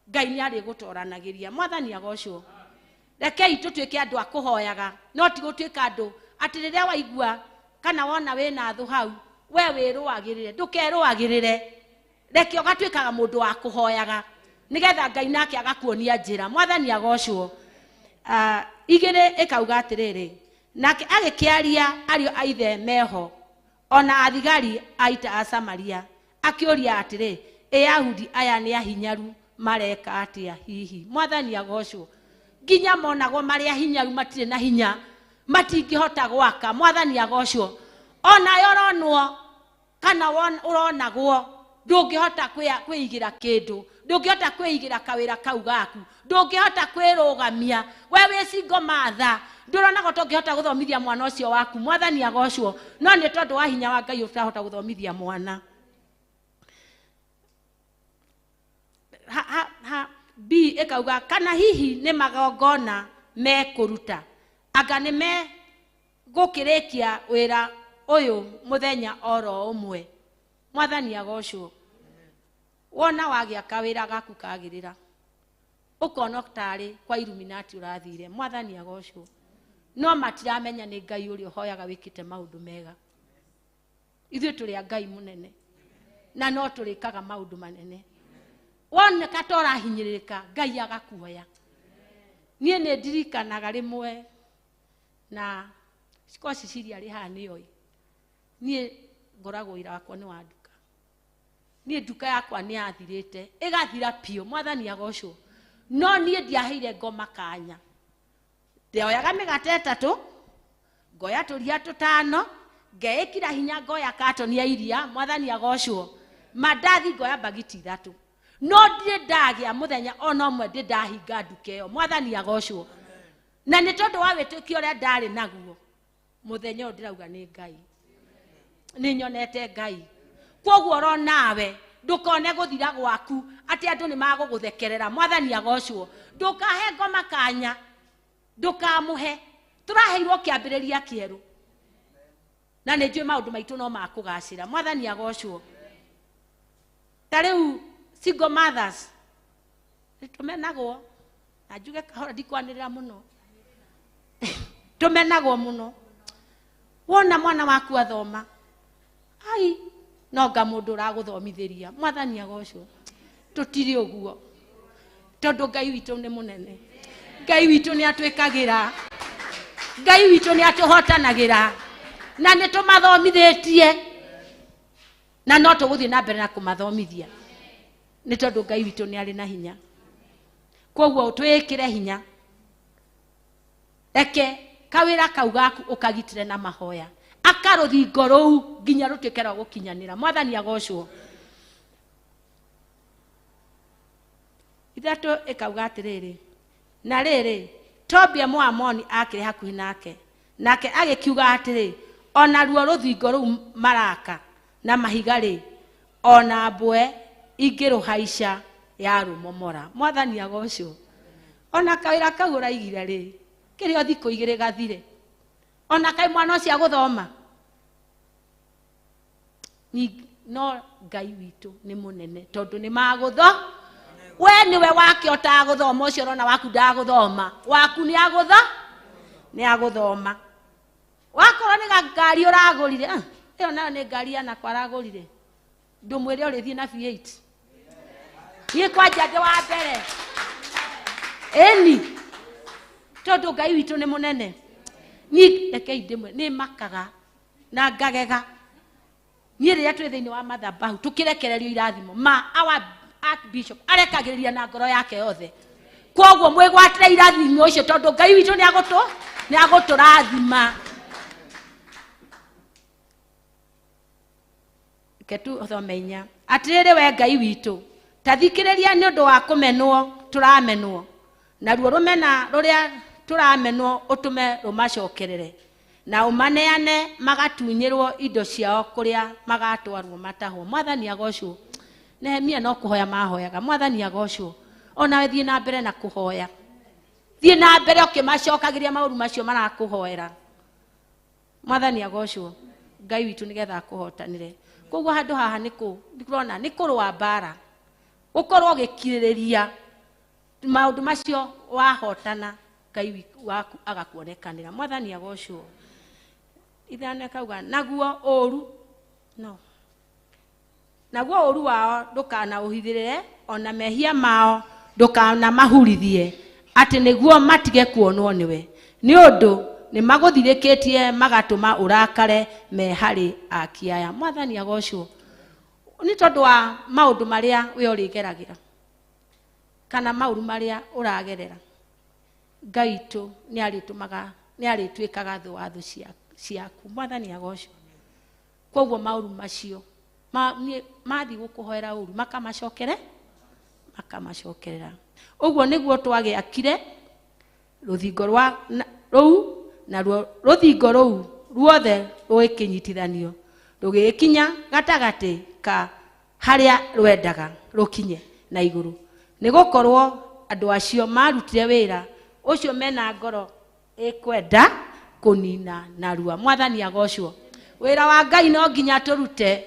Ngai nĩ arĩ gũtoranagĩria. Mwathani agocwo. Rekei tũtuĩke andũ a kũhoyaga, no ti gũtuĩka andũ atĩ rĩrĩa waigua kana wona wĩna thũ hau we wĩrũagĩrĩre. Ndũkerũagĩrĩre, reke ũgatuĩkaga mũndũ wa kũhoyaga nĩgetha Ngai nake agakuonia njĩra. Mwathani agocwo. Igĩrĩ ĩkauga atĩrĩrĩ, nake agĩkĩaria ariũ a ithe meho ona athigari a ita a Samaria, akĩũria atĩrĩ, Ayahudi aya nĩ ahinyaru mareka atĩa hihi? Mwathani agocwo. Nginya monagwo marĩa hinyaru matirĩ na hinya, matingĩhota gwaka. Mwathani agocwo. Ona yoronwo kana ũronagwo ndũngĩhota kwĩigĩra kĩndũ, ndũngĩhota kwĩigĩra kawĩra kau gaku, ndũngĩhota kwĩrũgamia. We wĩ single mother, ndũronaga ũtangĩhota gũthomithia mwana ũcio waku. Mwathani agocwo. No nĩ tondũ wa hinya wa Ngai ũtahota gũthomithia mwana. B ĩkauga kana hihi nĩ magongona mekũruta, anga nĩ megũkĩrĩkia wĩra ũyũ mũthenya oro ũmwe. Mwathani agocwo. Wona wagĩaka wĩra gaku kagĩrĩra, ũkona tarĩ kwa Illuminati ũrathire. Mwathani agocwo. No matiramenya nĩ Ngai ũrĩa ũhoyaga wĩkĩte maũndũ mega. Ithuĩ tũrĩ a Ngai mũnene na no tũrĩkaga maũndũ manene. Woneka torahinyĩrĩrĩka, Ngai agakuoya. Niĩ nĩ ndirikanaga rĩmwe na sikosi Cecilia arĩ haha nĩoĩ. Niĩ ngoragwo wĩra wakwa nĩ wa nduka. Niĩ nduka yakwa nĩ yathirĩte, ĩgathira piũ. Mwathani agocwo. No niĩ ndiaheire ngoma kanya. Ndeoyaga mĩgate 3, ngoya tũria 5, ngeĩkĩra hinya ngoya katoni ya iria. Mwathani agocwo. Mandathi ngoya bagiti 3. No ndirĩ ndagĩa mũthenya ona ũmwe ndĩ ndahinga nduka ĩyo. Mwathani agocwo. Na nĩ tondũ wa wĩtĩkio ũrĩa ndarĩ naguo, mũthenya ũyũ ndĩrauga nĩ Ngai, nĩ nyonete Ngai. Koguo ro nawe ndũkone gũthira gwaku atĩ andũ nĩ magũgũthekerera. Mwathani agocwo. Ndũkahe ngoma kanya, ndũkamũhe. Tũraheirwo kĩambĩrĩria kĩerũ, na nĩ njũĩ maũndũ maitũ no makũgacĩra. Mwathani agocwo. Ta rĩu single mothers tũmenagwo, na njuge kahora ndikwanĩrĩra mũno, tũmenagwo mũno. Wona mwana waku athoma, ai noga mũndũ ũragũthomithĩria. Mwathani agocwo. Tũtirĩ ũguo, tondũ Ngai witũ nĩ mũnene. Ngai witũ nĩ atwĩkagĩra, Ngai witũ nĩ atũhotanagĩra, na nĩ tũmathomithĩtie, na no tũgũthiĩ na mbere na kũmathomithia, nĩ tondũ Ngai witũ nĩ arĩ na hinya. Koguo twĩkĩre hinya, reke kawĩra kau gaku ũkagitĩre na mahoya, akarũthingo rũu nginya rũtuĩke rwa gũkinyanĩra. Mwathani agocwo. Ithatu ikauga atiriri, na riri Tobia Mũamoni akĩrĩ hakuhĩ nake agĩkiuga atĩrĩ, ona ruo rũthingo rũu maraka na mahiga rĩ, ona mbwe ingĩrũhaica ya rũmomora. Mwathani agocwo. Ona kawĩra kau ũraigire rĩ, kĩrĩ o thikũ igĩrĩ gathire, ona kaĩ mwana ũcio agũthoma. No Ngai witũ nĩ mũnene tondũ nĩ magũtho. We niwe wakĩota gũthoma ũcio ũrona waku ndagũthoma, waku nĩ agũthoma. Wakorwo nĩ ngari ũragũrire, ĩyo nayo nĩ ngari ya nakwa aragũrire, ndũmwĩre ũrĩthiĩ na V8 niĩ kwanja ndĩ wa mbere ĩni, tondũ Ngai witũ nĩ mũnene. Niĩ rekei ndĩmwe nĩ makaga na ngagega niĩ rĩrĩa twĩ thĩinĩ wa mathabahu tũkĩrekererio irathimo our Archbishop arekagĩrĩria na ngoro yake yothe. Koguo mwĩgwatĩre irathimo icio tondũ Ngai witũ nĩ agũtũrathima. Ketu othomenya atirĩrĩ we Ngai witũ, ta thikĩrĩria nĩ ũndũ wa kũmenwo tũramenwo, na ruo rũmena rũrĩa tũramenwo ũtũme rũmacokerere, na ũmaneane magatunyĩrwo indo ciao kũrĩa magatwarwo matahwo. Mwathani agocwo. Nehemia no kũhoya mahoyaga. Mwathani agocwo. Ona thiĩ na mbere na kũhoya, thiĩ na mbere ũkĩmacokagĩria maũru macio marakũhoera. Mwathani agocwo. Ngai witũ nĩgetha akũhotanĩre. Koguo handũ haha nĩkũrona nĩ kũrũa mbara, ũkorwo ũgĩkirĩrĩria maũndũ macio, wahotana Ngai waku agakuonekanĩra. Mwathani agocwo. Ithana kauga naguo ũru wao ndũkana ũhithĩrĩre, ona mehia mao ndũkana mahurithie, atĩ nĩguo matige kuonwo nĩwe, nĩ ũndũ nĩ magũthirĩkĩtie magatũma ũrakare me harĩ aki aya. Mwathani agocwo. Nĩ tondũ wa maũndũ marĩa we ũrĩgeragĩra kana maũru marĩa ũragerera, Ngai witũ nĩ arĩtuĩkaga thũ wa thũ ciaku. Mwathani agocwo. Koguo maũru macio mathiĩ gũkũhoera ũru makamacokerera. Ũguo nĩguo twagĩakire rũthingo rũu, na rũthingo rũu ruothe rũgĩkĩnyitithanio rũgĩkinya gatagatĩ ka harĩa rwendaga rũkinye na igũrũ, nĩ gũkorwo andũ acio marutire wĩra ũcio mena ngoro ĩkwenda kũnina narua. Mwathani agocwo. Wĩra wa Ngai no nginya tũrute,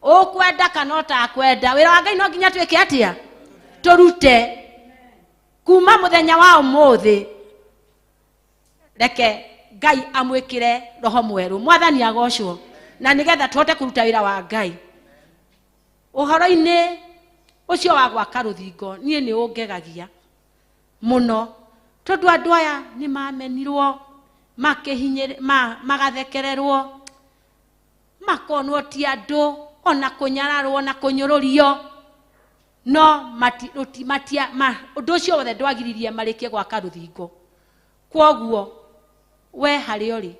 ũkwenda kana ũtakwenda, wĩra wa Ngai no nginya twĩke atĩa? Tũrute. Kuma mũthenya wa ũmũthĩ reke Ngai amwĩkĩre roho mwerũ. Mwathani agocwo. Na nĩgetha tũhote kũruta wĩra wa Ngai. Ũhoro-inĩ ũcio wa gwaka rũthingo niĩ nĩ ũngegagia mũno, tondũ andũ aya nĩ mamenirwo, magathekererwo, makonwo ti andũ, ona kũnyararwo na kũnyũrũrio, no ũndũ ũcio wothe ndwagiririe marĩkie gwaka rũthingo. Kwoguo we harĩ ũrĩ,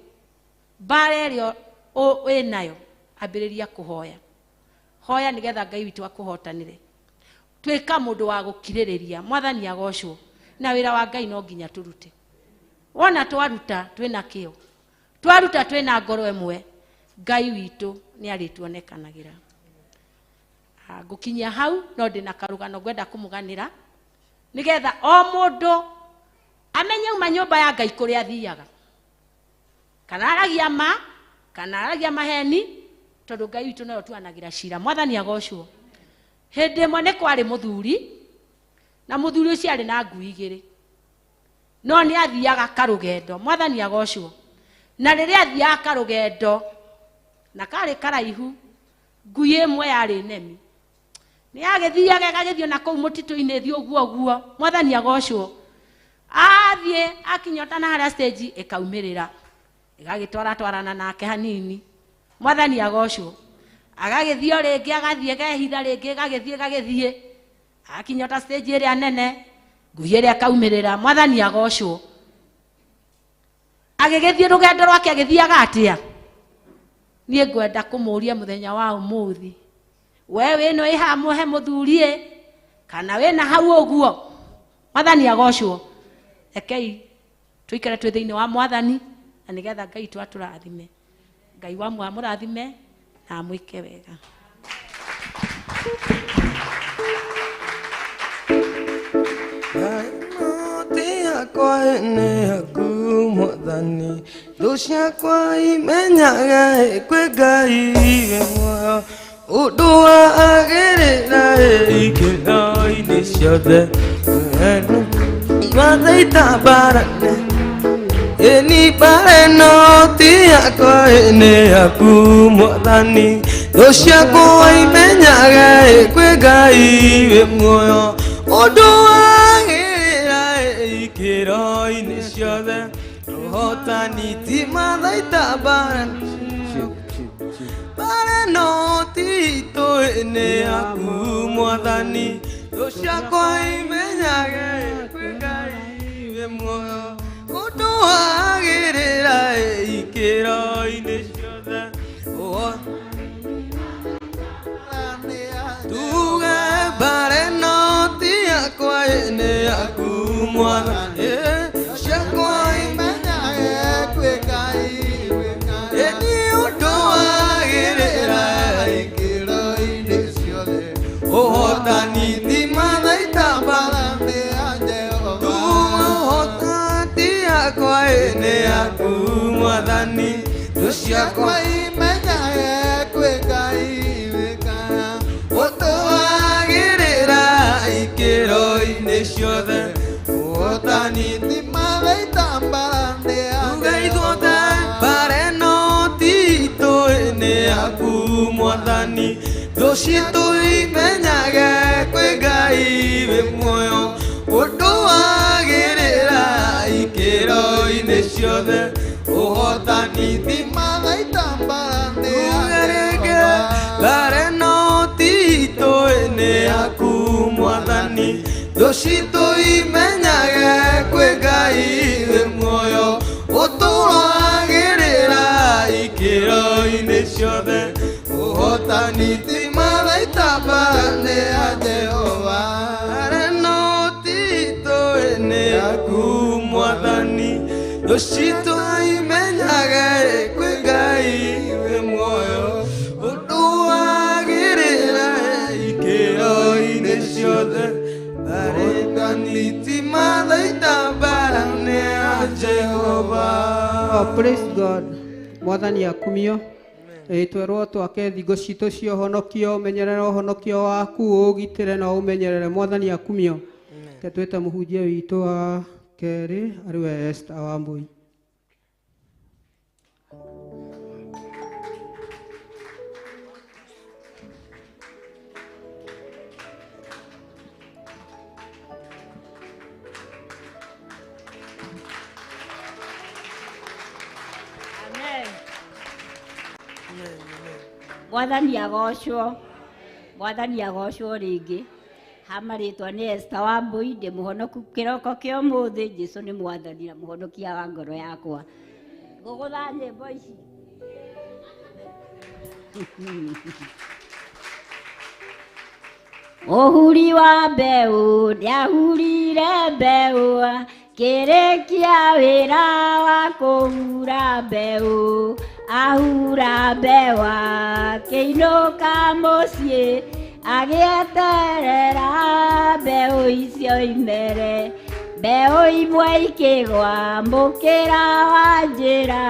mbara ĩrĩa wĩnayo ambĩrĩria kũhoya. Hoya nĩgetha Ngai witũ akũhotanĩre. Twĩka mũndũ wa gũkirĩrĩria. Mwathani agocwo. Na wĩra wa Ngai no nginya tũrute. Wona twaruta twĩna kĩo, twaruta twĩna ngoro ĩmwe, Ngai witũ nĩ arĩtuonekanagĩra. Ngũkinyia hau no ndĩ na karũgano ngwenda kũmũganĩra, nĩgetha o mũndũ amenye uma nyũmba ya Ngai kũrĩa athiaga, kana aragia kana aragia maheni, tondũ Ngai witũ no tuanagĩra cira. Mwathani agocwo. Hĩndĩ ĩmwe nĩ kwarĩ mũthuri, na mũthuri ũcio arĩ na ngui igĩrĩ, no nĩ athiaga karũgendo. Mwathani agocwo. Na rĩrĩa athiaga karũgendo na karĩ karaihu, ngui ĩmwe yarĩ nemi, nĩ agĩthiaga agagĩthiĩ na kũu mũtitũ-inĩ thi ũguo. Mwathani agocwo. Athiĩ akinyota na harĩa stage ĩkaumĩrĩra, ĩgagĩtwaratwarana nake hanini. Mwathani agocwo. Agagĩthiĩ rĩngĩ agathiĩ agehitha rĩngĩ agagĩthiĩ akinyota stage ĩrĩa nene, ngui ĩrĩa ĩkaumĩrĩra. Mwathani agocwo. Agĩgĩthiĩ rũgendo rwake agĩthiaga atĩa? Niĩ ngwenda kũmũria mũthenya wa ũmũthĩ, we wĩno ĩha mũhe mũthuri kana wena hau uguo mwathani agocwo ekei tuikare twi thiini wa mwathani na nigetha Ngai twaturathime Ngai wa murathime na mwike wega kwa ene aku mwathani dosha kwa imenyaga kwe Ngai we muoyo undu wa agirira ikira-ini ciothe mathaita mbarane eni mbara ĩno ti yakwa ene aku mwathani dosha kwa imenyaga kwe Ngai we muoyo undu wa ikira-ini ciothe rohotani ti mathaita mbarane no tito ene aku mwathani doshakwa imenyage kwe Ngai we muoyo undu wagirira ikira-ini ciothe tuge mbara ĩno ti yakwa ene aku mwathani doshakwa imenyage kwe Ngai eni undu Ohotani ti mathaita mbarane ya Jehova Ohotani yakwa ene aku mwathani doshakwa imenyage kwe Ngai wega utwagirira ikiro-ini ciothe Ohotani ti mathaita mbarane ya Jehova mbara ĩno tito ene aku mwathani doshito imenyage kwe Ngai we muoyo undu wagirira ikiro-ini ciothe uhotani ti mathaita mbarane ya Jehova mbara ĩno tito ene aku mwathani doshito imenyage kwe Ngai we muoyo undu wagirira ikiro-ini ciothe uhotani ti mathaita mbarane ya Jehova no tito ene aku mwathani doshito imenyage kwe Ngai we muoyo undu wagirira ikiro-ini ciothe uhotani ti mathaita mbarane ya Jehova. Praise God. Mwathani akumio twerwo twake thingo citũ cia ũhonokio ũmenyerere ũhonokio waku ũgitĩre na ũmenyerere Mwathani akumio ke twĩte mũhunjia witũ wa kerĩ arĩwe Esther Wambui. Mwathani agocwo ringi hamaritwa ni Esther Wambui ndi muhonoku kiroko kio muthi Jesu ni mwathani na muhonokia wa ngoro yakwa ngugutha nyimbo ici Uhuri wa mbeu ndiahurire mbeu kĩrĩkia wĩra wa kũhura mbeu ahura mbewa kĩinũka mũciĩ agĩeterera mbeu icio imere mbeu imwe ikĩgwa mũkĩra wa njĩra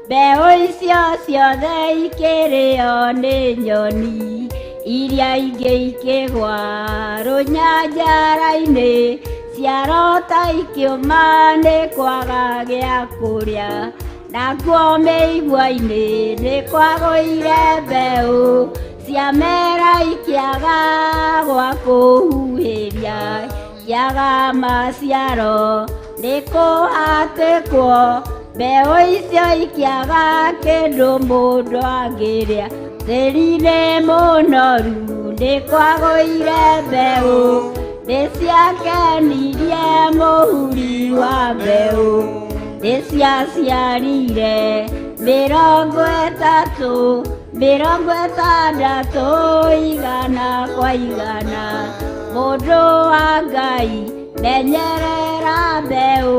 mbeu icio ciothe ikĩrĩo nĩ nyoni iria ingĩ ikĩgwa rũnyanjara-inĩ ciarota ikiuma nĩ kwaga gĩa kũrĩa nakuo mĩigua-inĩ nĩ kwagũire mbeu ciamera ikĩaga gwa kũhuhĩria ciaga maciaro nĩ kũhatĩkwo mbeu icio ikĩaga kĩndũ mũndũ angĩrĩa tĩri-inĩ mũnoru nĩ kwagũire mbeu nĩciakenirie mũhuri wa mbeu nĩciaciarire 30 100 igana kwa igana mũndũ wa Ngai menyerera mbeũ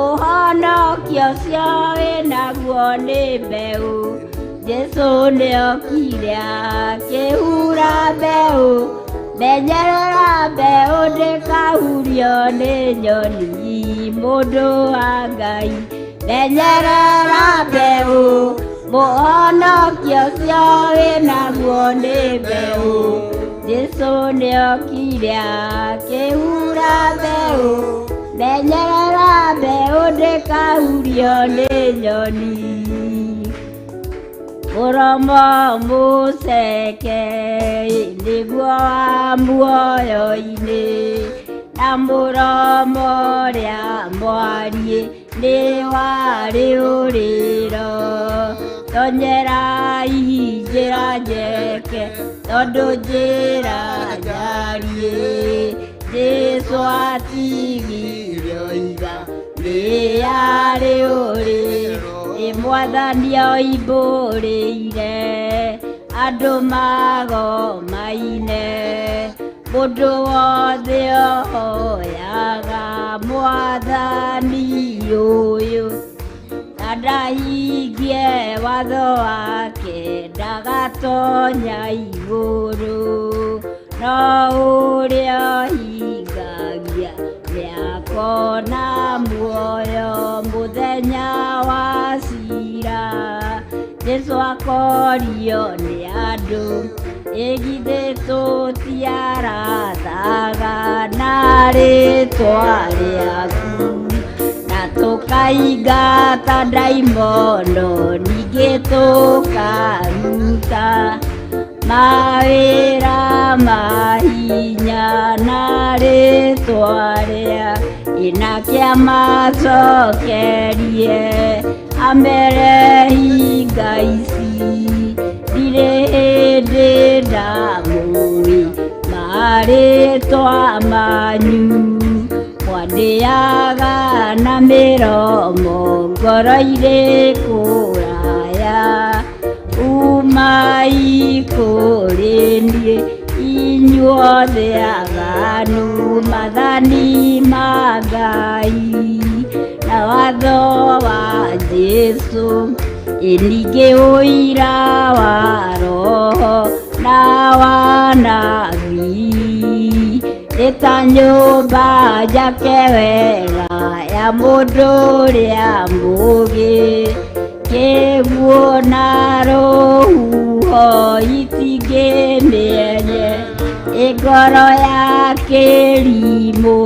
ũhonokio ũcio wĩnaguo nĩ mbeũ Jesũ nĩokire akĩhura mbeũ menyerera mbeũ ndĩkahurio nĩ nyoni mũndũ wa Ngai menyerera mbeũ mũhonokio ũcio wĩnaguo nĩ mbeũ Jesũ nĩokire akĩhura mbeũ menyerera mbeũ ndĩkahurio nĩ nyoni mũromo mũceke nĩguo wa muoyo-inĩ na mũromo ũrĩa mwariĩ nĩ warĩ ũrĩro tonyera njĩra njeke tondũ njĩra njariĩ Jesũ atigire oiga nĩarĩ ũrĩro Mwathani oimbũrĩire andũ magomaine mũndũ wothe oyaga Mwathani ũyũ na ndahingie watho wake ndagatonya igũrũ no ũrĩa ũhingagia nĩakona muoyo mũthenya wa cira Jesũ akorio nĩ andũ ĩgithĩ tũtiarathaga na rĩtwa rĩaku na tũkaingata ndaimono ningĩ tũkaruta mawĩra mahinya na rĩtwa rĩa inakĩa macokerie amere hinga ici ndirĩ hĩndĩ ndamũĩ marĩtwa manyu mwandĩaga na mĩromo ngoro-inĩ kũraya umai kũrĩ niĩ inyuothe aganu mathani ma Ngai na watho wa Jesũ ningĩ ũira wa roho na wanabii ta nyũmba njake wega ya mũndũ ũrĩa mũũgĩ kĩguũ na rũhuho itingĩmĩenye ngoro ya kĩrimũ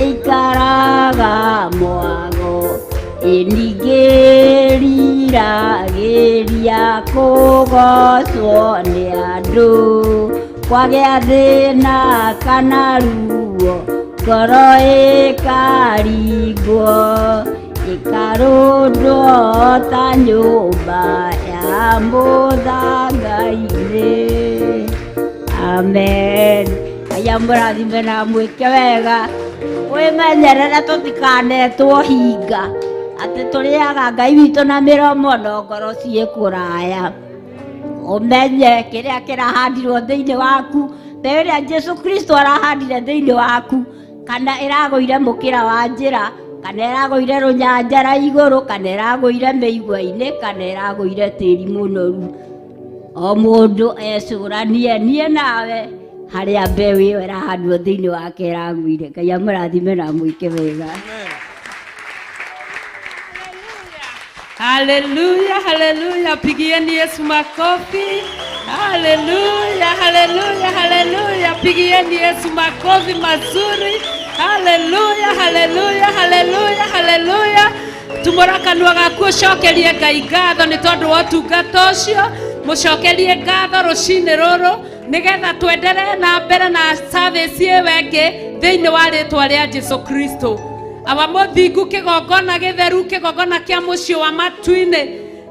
ĩikaraga mwago ningĩ riragĩria kũgocwo nĩ andũ kwagĩa thĩna kana ruo ngoro ĩkaringwo ĩkarũndwo ta nyũmba ya mũthanga-inĩ amen Ngai amũrathime na mwĩke wega wĩmenyerere tũtikanetwo hinga atĩ tũrĩaga Ngai witũ na mĩromo no ngoro ciĩ kũraya ũmenye kĩrĩa kĩrahandirwo thĩinĩ waku mbeũ ĩrĩa Jesũ Kristo arahandire thĩinĩ waku kana ĩragũire mũkĩra wa njĩra kana ĩragũire rũnyanjara igũrũ kana ĩragũire mĩigua-inĩ kana ĩragũire tĩri mũnoru o mũndũ ecũranie niĩ nawe harĩa mbeũ ĩyo ĩrahandwo thĩinĩ wake ĩragũire Ngai amũrathime na mwĩke wega Haleluya, haleluya, pigieni Yesu makofi. Haleluya, haleluya, haleluya, pigieni Yesu makofi mazuri. Haleluya, haleluya, haleluya, haleluya. Tumũrakanua gaku ũcokerie Ngai ngatho nĩ tondũ wa ũtungata ũcio mũcokerie ngatho rũcinĩ rũrũ nĩgetha twenderee na mbere na service ĩyo ĩngĩ thĩinĩ wa rĩtwa rĩa Jesũ Kristo awa mũthingu kĩgongona gĩtheru kĩgongona kĩa mũciĩ wa matu-inĩ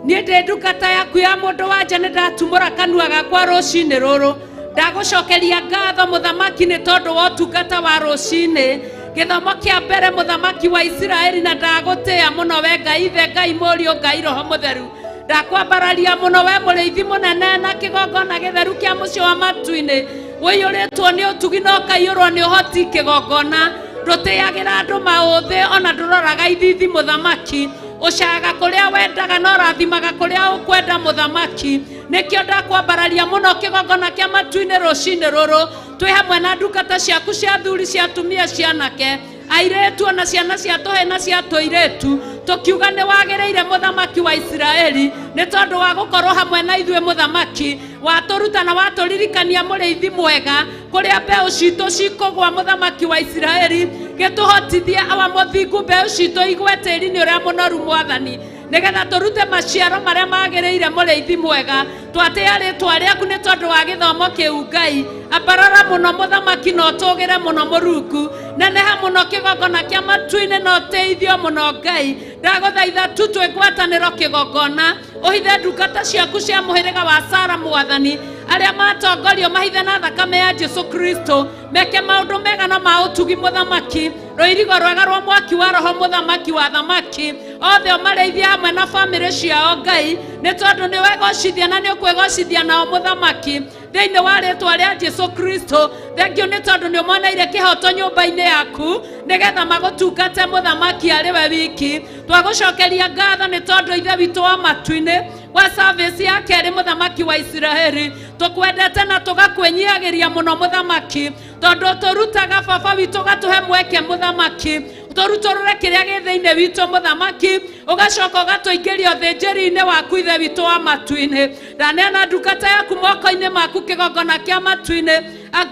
niĩ ndĩ ndungata yaku ya mũndũ wa nja nĩ ndatumũra kanua gakwa rũcinĩ rũrũ ndagũcokeria ngatho mũthamaki nĩ tondũ wa ũtungata wa rũcinĩ gĩthomo kĩa mbere mũthamaki wa Isiraeli na ndagũtĩa mũno we Ngai ithe Ngai mũriũ Ngai roho mũtheru ndakwambararia mũno we mũrĩithi mũnene na kĩgongona gĩtheru kĩa mũciĩ wa matu-inĩ wĩiyũrĩtwo nĩ ũtugi no kaiyũrwo nĩ ũhoti kĩgongona ndũtĩagĩra andũ maũthĩ ona ndũroraga ithithi mũthamaki ũcaga kũrĩa wendaga no rathimaga kũrĩa ũkwenda mũthamaki nĩkĩo ndakwambararia mũno kĩgongona kĩa matu-inĩ rũcinĩ rũrũ twĩ hamwe na ndungata ciaku cia athuri cia atumia cianake airĩtu ona ciana cia tũhĩ na cia tũirĩtu tũkiuga nĩ wagĩrĩire mũthamaki wa Isiraeli nĩ tondũ wa gũkorwo hamwe na ithuĩ mũthamaki watũruta na watũririkania mũrĩithi mwega kũrĩa mbeũ citũ cikũgwa mũthamaki wa Isiraeli gĩtũhotithie awa mũthingu mbeũ citũ igwe tĩri-inĩ ũrĩa mũnoru mwathani nĩgetha tũrute maciaro marĩa magĩrĩire mũrĩithi mwega twatĩa rĩtwa rĩaku nĩ tondũ wa gĩthomo kĩu Ngai ambarara mũno mũthamaki no tũgĩre mũno Mũrungu neneha mũno kĩgongona kĩa matu-inĩ no teithio mũno Ngai ndagũthaitha tu twĩ ngwatanĩro kĩgongona ũhithe ndungata ciaku cia mũhĩrĩga wa Sara mwathani arĩa matongorio mahithe na thakame ya Jesu Kristo meke maũndũ mega na ma ũtugi mũthamaki rũirigo rwega rwa mwaki wa roho mũthamaki wa thamaki othe ũmarĩithie hamwe na bamĩrĩ ciao Ngai nĩ tondũ nĩ wegocithia na nĩ ũkwĩgocithia nao mũthamaki thĩinĩ wa rĩtwa rĩa Jesu Kristo thengio nĩ tondũ nĩ ũmoneire kĩhoto nyũmba-inĩ yaku nĩgetha magũtungate mũthamaki arĩ we wiki twagũcokeria ngatho nĩ tondũ ithe witũ wa matu-inĩ wa service ya kerĩ mũthamaki wa Isiraeli tũkwendete na tũgakwĩnyiagĩria mũno mũthamaki tondũ tũrutaga baba witũ gatũhe mweke mũthamaki tũrutũrũre kĩrĩa gĩ thĩinĩ witũ mũthamaki ũgacoka ũgatũingĩria ũthĩnjĩri-inĩ waku ithe witũ wa matu-inĩ ndaneana ndungata yaku moko-inĩ maku kĩgongona kĩa matu-inĩ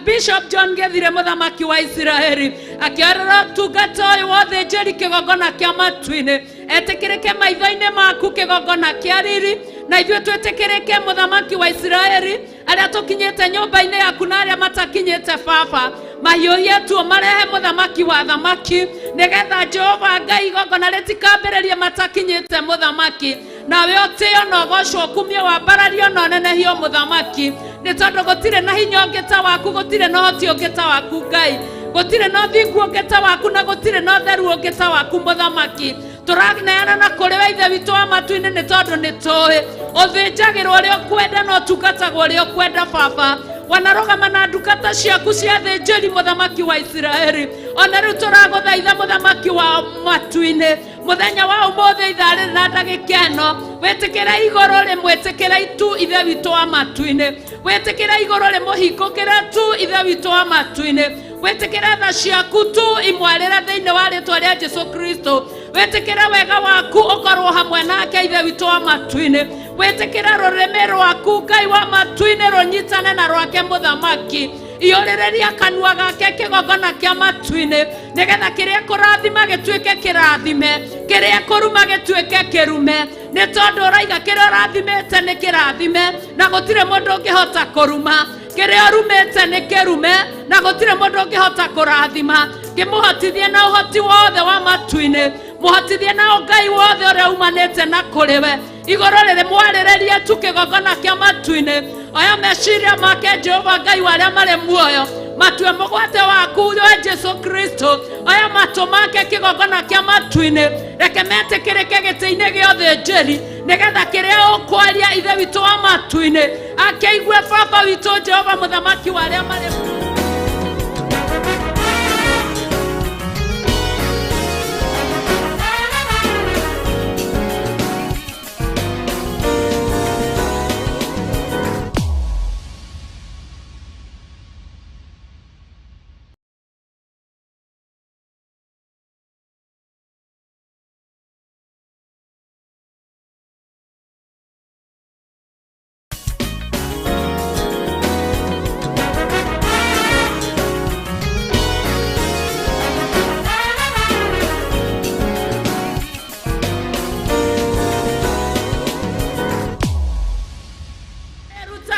Bishop John Gethire mũthamaki wa Isiraeli akĩorera ũtungata ũyũ wa ũthĩnjĩri kĩgongona kĩa matu-inĩ etĩkĩrĩke maitho-inĩ maku kĩgongona kĩa riri na ithuĩ twĩtĩkĩrĩke mũthamaki wa Isiraeli arĩa tũkinyĩte nyũmba-inĩ yaku na arĩa matakinyĩte baba mahiũhie tu marehe mũthamaki wa thamaki nĩgetha Jehova Ngai igongona rĩtikambĩrĩrie matakinyĩte mũthamaki nawe ũtĩo na ũgocwo kumio wambarario na ũnenehio mũthamaki nĩ tondũ gũtirĩ na hinya ũngĩ ta waku gũtirĩ na ũhoti ũngĩ ta waku Ngai gũtirĩ na ũthingu ũngĩ ta waku na gũtirĩ na ũtheru ũngĩ ta waku mũthamaki tũraneana na kũrĩ we ithe witũ wa matu-inĩ nĩ tondũ nĩ tũĩ ũthĩnjagĩrwo ũrĩa ũkwenda na ũtungatagwo ũrĩa ũkwenda baba wanarogama na ndungata ciaku cia thĩnjĩri mũthamaki wa Isiraeli ona rĩu tũragũthaitha mũthamaki wa matu-inĩ mũthenya wa ũmũthĩ ithaa rĩrĩ na ndagĩka ĩno wĩtĩkĩra igũrũ rĩmwĩtĩkĩra itu ithe witũ wa matu-inĩ wĩtĩkĩra igũrũ rĩmũhingũkĩra tu ithe witũ wa matu-inĩ wĩtĩkĩra tha ciaku tu imwarĩra thĩinĩ wa rĩtwa rĩa Jesu Kristo wĩtĩkĩra wega waku ũkorwo hamwe nake ithe witũ wa matu-inĩ wĩtĩkĩra rũrĩmĩ rwaku Ngai wa matu-inĩ rũnyitane na rwake mũthamaki iyũrĩrĩria kanua gake kĩgongona kĩa matu-inĩ nĩgetha kĩrĩa kũrathima gĩtuĩke kĩrathime kĩrĩa kũruma gĩtuĩke kĩrume nĩ tondũ ũraiga kĩrĩa ũrathimĩte nĩ kĩrathime na gũtirĩ mũndũ ũngĩhota kũruma kĩrĩa ũrumĩte nĩ kĩrume na gũtirĩ mũndũ ũngĩhota kũrathima kĩmũhotithie na ũhoti wothe wa matu-inĩ mũhotithie na Ngai wothe ũrĩa umanĩte na kũrĩ we igũrũ rĩrĩ mwarĩrĩrie tu kĩgongona kĩa matu-inĩ oya meciria make Jehova Ngai warĩa marĩ muoyo matue mũgwate waku we Jesu Kristo oya matũ make kĩgongona kĩa matu-inĩ reke metĩkĩrĩke gĩtĩ-inĩ gĩa ũthĩnjĩri nĩgetha kĩrĩa ũkwaria ithe witũ wa matu-inĩ akĩigue baba witũ Jehova mũthamaki warĩa marĩ muoyo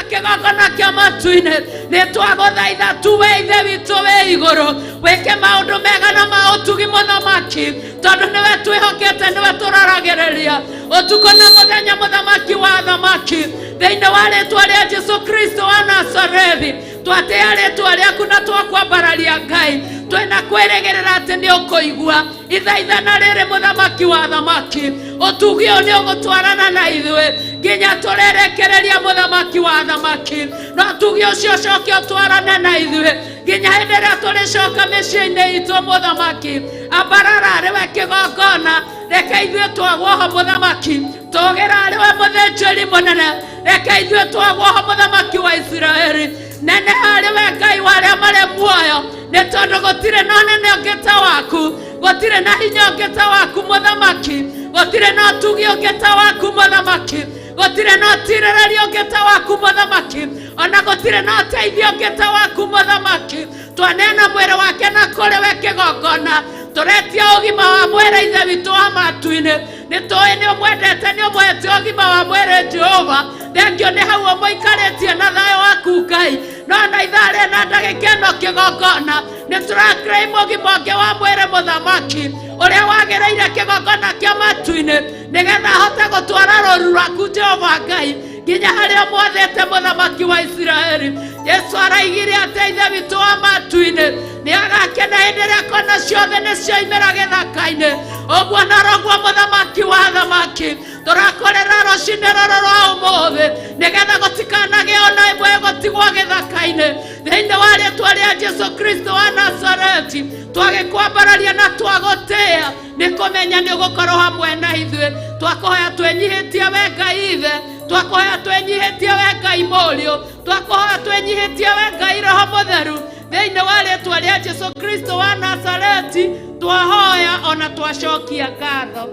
kĩgongona kĩa matu-inĩ nĩ twagũthaitha tu we ithe witũ wĩ igũrũ wĩke maũndũ mega na ma ũtugi mũthamaki tondũ nĩwe twĩhokete nĩwe tũraragĩrĩria ũtukũ na mũthenya mũthamaki wa thamaki thĩinĩ wa rĩtwa rĩa Jesu Kristo wa Nazarethi twatĩa rĩtwa rĩaku na twakwambararia Ngai twĩna kwĩrĩgĩrĩra atĩ nĩ ũkũigua ithaithana rĩrĩ mũthamaki wa thamaki ũtugi ũyũ nĩ ũgũtwarana na ithuĩ nginya turerekereria muthamaki wa thamaki no tuge ucio coke utwarane na ithuĩ nginya hĩndĩ ĩrĩa tũrĩcoka mĩciĩ-inĩ itũ muthamaki ambarara arĩwe kĩgongona reke ithuĩ twagwoho muthamaki tũgĩra arĩwe mũthĩnjĩri mũnene reke ithuĩ twagwoho muthamaki wa Isiraeli nene arĩwe Ngai wa arĩa marĩ muoyo nĩ tondũ gũtirĩ na ũnene ũngĩ ta waku gũtirĩ na hinya ũngĩ ta waku muthamaki gũtirĩ na ũtugi ũngĩ ta waku muthamaki gũtirĩ na ũtirĩrĩri ũngĩ ta waku muthamaki ona gũtirĩ na ũteithio ũngĩ ta waku muthamaki twaneana mwĩrĩ wake na kũrĩ we kĩgongona tũretia ũgima wa mwĩrĩ ithe witũ wa matu-inĩ nĩ tũĩ nĩ ũmwendete nĩ ũmwete ũgima wa mwĩrĩ Jehova thengio nĩ hau ũmũikarĩtie na thayũ waku Ngai no na ithaa rĩna ndagĩka ĩno kĩgongona nĩ tũraklaim ũgima ũngĩ wa mwĩrĩ muthamaki ũrĩa wagĩrĩire kĩgongona kĩa matu-inĩ nĩgetha ahote gũtwara rũru rwaku Jehova Ngai nginya harĩa mwathĩte muthamaki wa Isiraeli Yesu araigire atĩ ithe witũ wa matu-inĩ nĩ agakena hĩndĩ ĩrĩa kona ciothe nĩ cioimĩra gĩthaka-inĩ ũguo na roguo muthamaki wa thamaki tũrakorera rũcinĩ rũrũ rwa ũmũthĩ nĩgetha gũtikanagĩe ona ĩmwe gũtigwo gĩthaka-inĩ thĩinĩ wa rĩĩtwa rĩa Jesu Kristo wa Nazareti twagĩkwambararia na twagũtĩĩa nĩ kũmenya nĩ ũgũkorwo hamwe na ithuĩ twakũhoya twĩnyihĩtie we Ngai ithe twakũhoya twĩnyihĩtie we Ngai mũriũ twakũhoya twĩnyihĩtie we Ngai Roho Mũtheru thĩinĩ wa rĩĩtwa rĩa Jesu Kristo wa Nazareti twahoya ona twacokia ngatho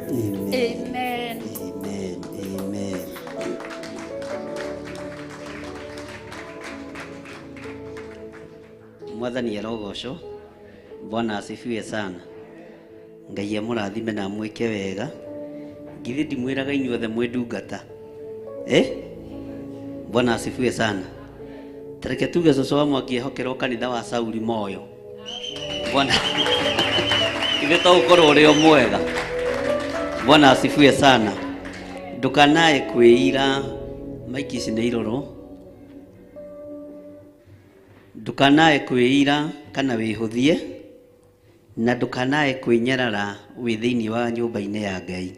amen. Amen. Amen. Mwathani arogocwo Bwana asifiwe sana Ngai amũrathime na mwĩke wega githĩ ndimwĩraga inyuothe mwĩ ndungata Bwana asifiwe sana tareke tuge cũcũ wa Mwangi kanitha wa Sauli moyo Bwana githĩ to ũkorwo ũrĩ o mwega Bwana asifiwe sana ndukanae kwĩira maiki ici nĩ irũrũ ndukanae kwĩira kana wĩhũthie na ndukanae kwĩnyarara wĩ thĩinĩ wa nyũmba-inĩ ya Ngai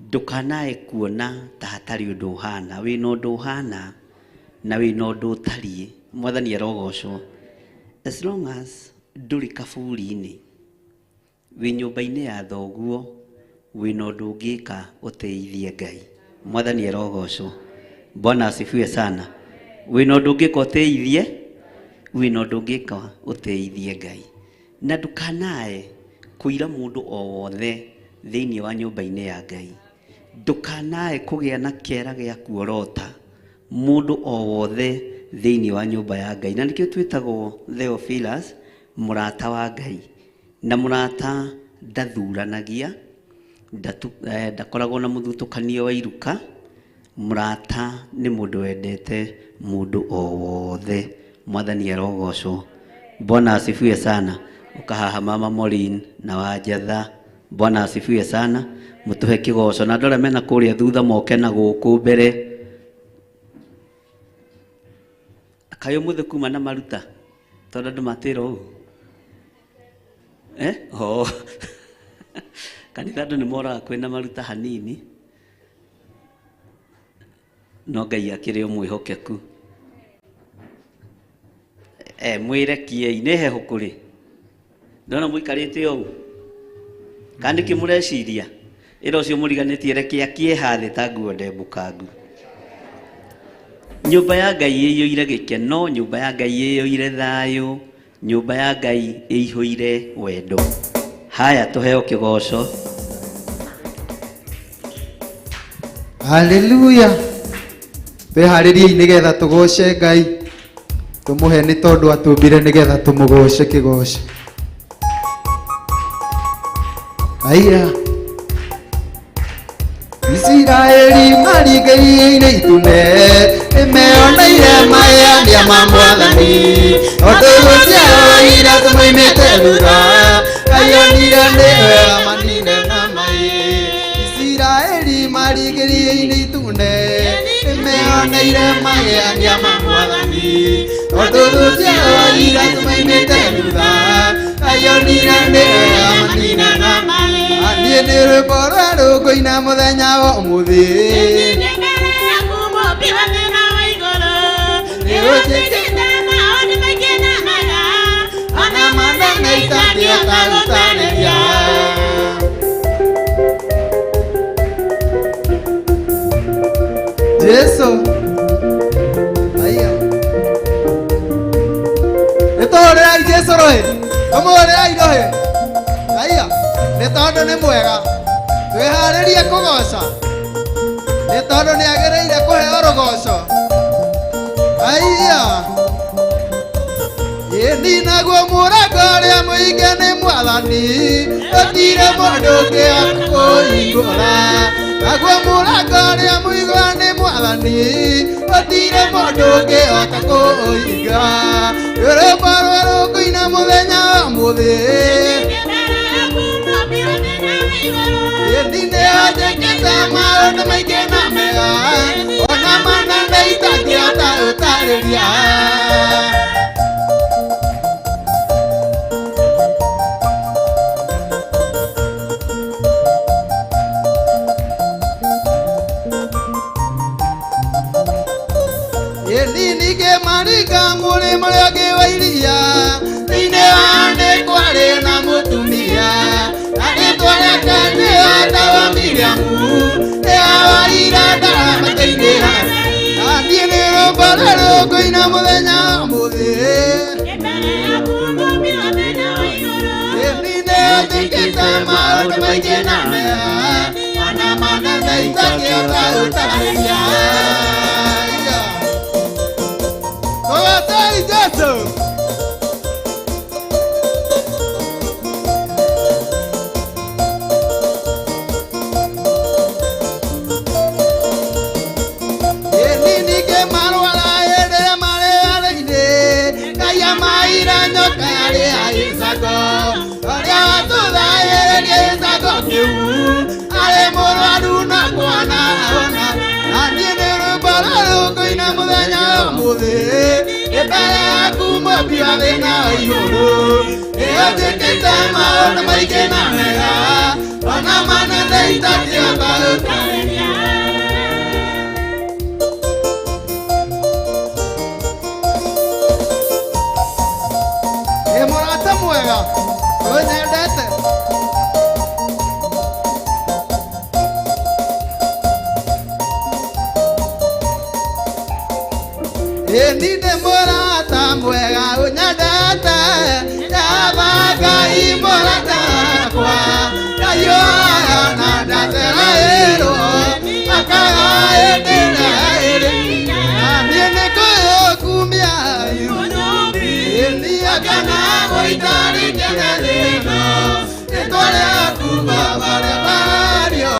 ndukanae kuona ta hatarĩ ũndũ ũhana wĩna ũndũ ũhana na wĩna ũndũ ũtariĩ Mwathani arogocwo as long as ndũrĩ kaburi-inĩ wĩ nyũmba-inĩ ya thoguo wĩna ũndũ ũngĩka ũteithie Ngai Mwathani arogocwo Bwana asifiwe sana wĩna ũndũ ũngĩka ũteithie wĩna ũndũ ũngĩka ũteithie Ngai na ndukanae kũira mũndũ o wothe thĩinĩ wa nyũmba-inĩ ya Ngai ndukanae kũgĩa na kĩera gĩa kuorota mũndũ o wothe thĩinĩ wa nyũmba ya Ngai na nĩkĩo twĩtagwo Theophilus mũrata wa Ngai na mũrata ndathuranagia ndakoragwo na mũthutũkanio wa iruka mũrata nĩ mũndũ wendete mũndũ o wothe Mwathani arogocwo Bwana asifiwe sana ukahaha mama Morin na Wanjatha Bwana asifiwe sana mũtũhe kĩgoco na ndore mena kũrĩa thutha moke na gũkũ mbere kayo mũthĩ kuma na maruta tondũ andũ matĩra ũũ kanitha andũ nĩ moraga kwĩna maruta hanini no Ngai akĩrĩ o mwĩhokeku mwĩrekiei nĩ heho kũrĩ ndona mũikarĩte ũũ kandi kĩmũreciria ĩra ũcio mũriganĩtie reke akĩeha thĩ ta nguo ndembũkangu nyũmba ya Ngai ĩiyũire gĩkeno nyũmba ya Ngai ĩiyũire thayũ nyũmba ya Ngai ĩihũire wendo haya tũheo kĩgoco haleluya twĩharĩriei nĩgetha tũgoce Ngai tũmũhe nĩ tondũ atũmbire nĩgetha tũmũgoce kĩgoco aya Israeli marigĩire itune nĩmeoneire mahĩania ma Mwathani ũndũ ũcio ira tũmoimĩte thutha kayonire nĩ wega manine na mai Israeli marigĩire itune nĩmeoneire mahĩania ma Mwathani ũndũ ũcio ira tũmoimĩte thutha kayonire nĩ wega manine na mai niĩ nĩ rwĩmbo rwa rũngũ-ina mũthenya wa ũmũthĩ nĩgũtĩkĩte maũndũ maingĩ na mega ona manene itangĩhota gũtarĩria Jesu aya nĩtũhũrĩrai Jesu rũhĩ tũmũhũrĩrai rũhĩ aya nĩ tondũ nĩ mwega twĩharĩrie kũgoca nĩ tondũ nĩagĩrĩire kũheo rũgoco aya ĩni naguo mũrango ũrĩa mũhinge nĩ mwathani gũtirĩ mũndũ ũngĩ akũhingũra naguo mũrango ũrĩa mũhinge nĩ mwathani gũtirĩ mũndũ ũngĩ ota kũũhinga rwĩmbo rwa rũngũ-ina mũthenya wa ũmũthĩ ĩni nĩanjĩkĩte maũndũ maingĩ na mega ona manene itangĩhota gũtarĩria ningĩ maringa mũrĩmo ũrĩa ũngĩ wa iria thĩinĩ wa nĩ kwarĩ na mũtumia na rĩtwa rĩake nĩatawa Miriamu nĩawaire ndaramata-inĩ na niĩ nĩ rwĩmbo rwa rũngũ-ina mũthenya wa ũmũthĩ ĩni nĩanjĩkĩte maũndũ maingĩ na mega ona manene itangĩhota gũtarĩria Tũgatei Jesu ĩni ningĩ marwara hĩndĩ ĩrĩa marĩ harĩ-inĩ Ngai amaire nyoka yarĩ ya gĩcango ũrĩa watũthaĩrĩrie gĩcango kĩu arĩ mũrwaru na kwana ona na niĩ nĩ rwĩmbo rwa rũngũ-ina mũthenya wa ũmũthĩ mbere yaku mwambi wa thĩna wa igũrũ nĩanjĩkĩte maũndũ maingĩ na mega ona manene itangĩhota gũtarĩria ĩ mũrata mwega ũnyendete ĩni nĩ mũrata mwega ũnyendete yaba Ngai mũrata wakwa Ngai oya na ndatheraĩrwo akaga hĩndĩ ĩrĩa ĩrĩ na niĩ nĩ kũyũkumia ĩni akana gũitarĩkĩre thĩno rĩtwa rĩaku Baba rĩabario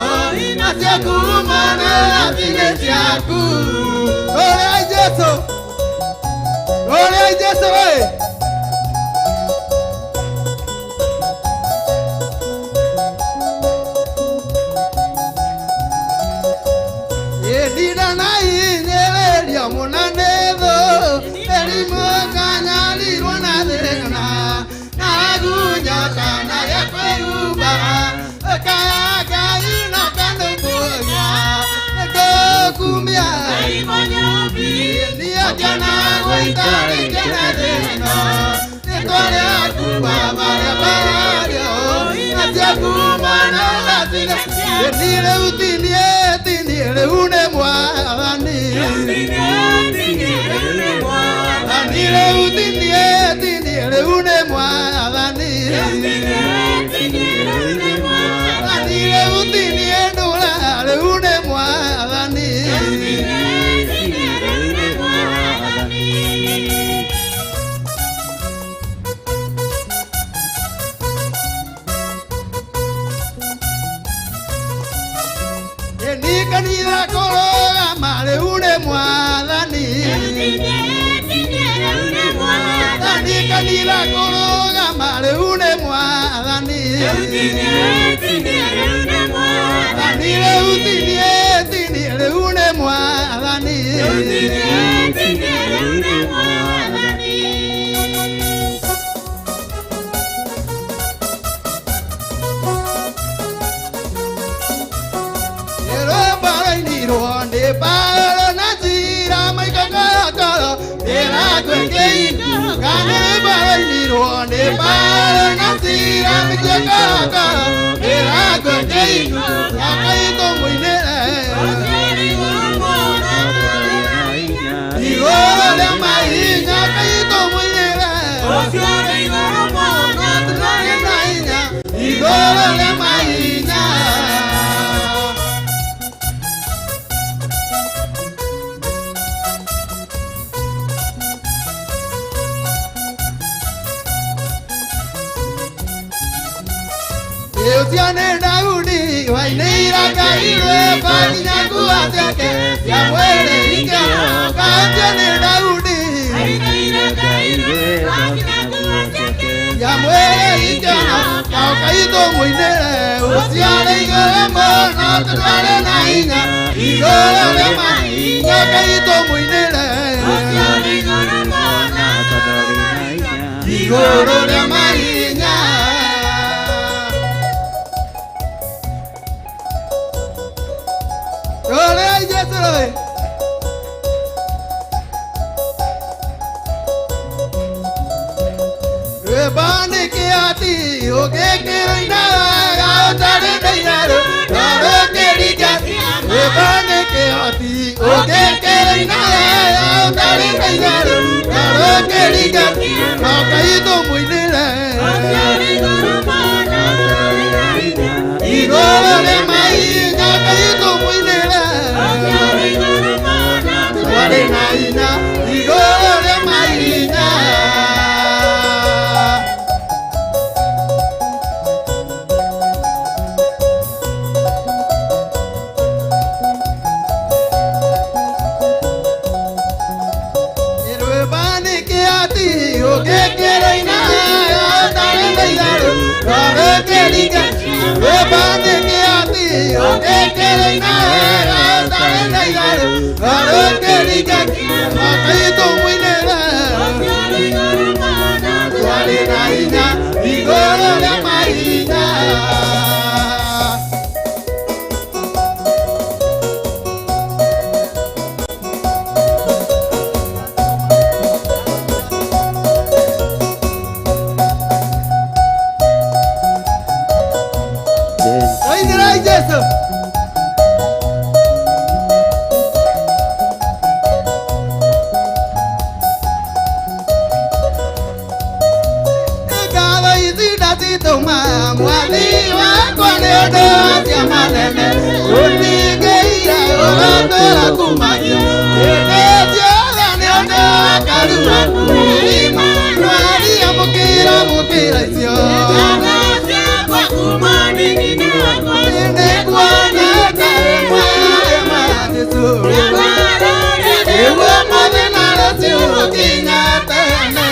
nacio kumana thigĩ ciaku ũrĩa Jesu Gloria a Jesu, Edina na inereria munanetho, erimo kanyali runadena, nagunya kana ya kweruba, kaya ina kandoya, kumia, ni ajana waitare kenadena, nikore akuba marabario, asiakumana lasina, nile utiniere une mwani, nile utiniere une mwani, nile utiniere une mwani. Kanitha koroga mare une mwathani kanitha koroga mare une mwathani kanitha utinie une mwathani Eparo nasira mikiakaka Erago keiku Akaito muinere Igoro le mainya Akaito muinere Igoro le mainya Eu tiane Daudi, vai neira caíre, parinha cuateke, ya muere ika, tiane Daudi, vai neira caíre, parinha cuateke, ya muere ika, kau caído muy nere, o tiane igoremo, no te trae naina, igoro le maina, caído muy nere, o tiane igoremo, no te trae naina, igoro le maina. Oleh Yesus. Rebane ke ati oge ke ina ya tare dayaro tare ke digati rebane ke ati oge ke ina ya tare dayaro tare ke digati akai to muinere igoro le mai akai to muinere Naina, igore maina. Irubani ke ati, oge kereina, tare dayaro, tare keriga. Irubani ke ati, oge kereina, tare dayaro, tare keriga. Akaito muinera, tuale naina, igoro le maina. Ay, Yesus. Toma mwali wako neodo atia maleme Unigeira olatera kumanyo Enetia neodo akarua Ima mwali amukira isyo Kwa kumani ninakwa Nekuana taemwa ematesu Ewa madenara siu kinyatene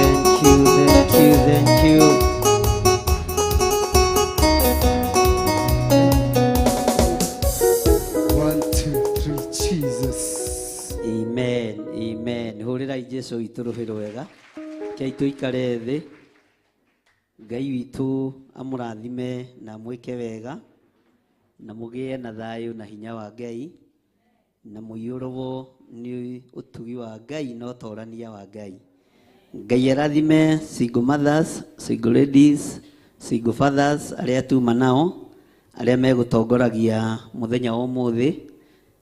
Thank you. Amen, amen. Hurira Jesu ituruhiro wega. Rekei tuikare thĩ. Ngai witũ amũrathime na mwĩke wega na mũgĩe na thayũ na hinya wa Ngai na mũiyũrwo nĩ ũtugi wa Ngai na ũtorania wa Ngai. Ngai arathime single mothers, single ladies, single fathers arĩa tuma nao arĩa megũtongoragia mũthenya wa ũmũthĩ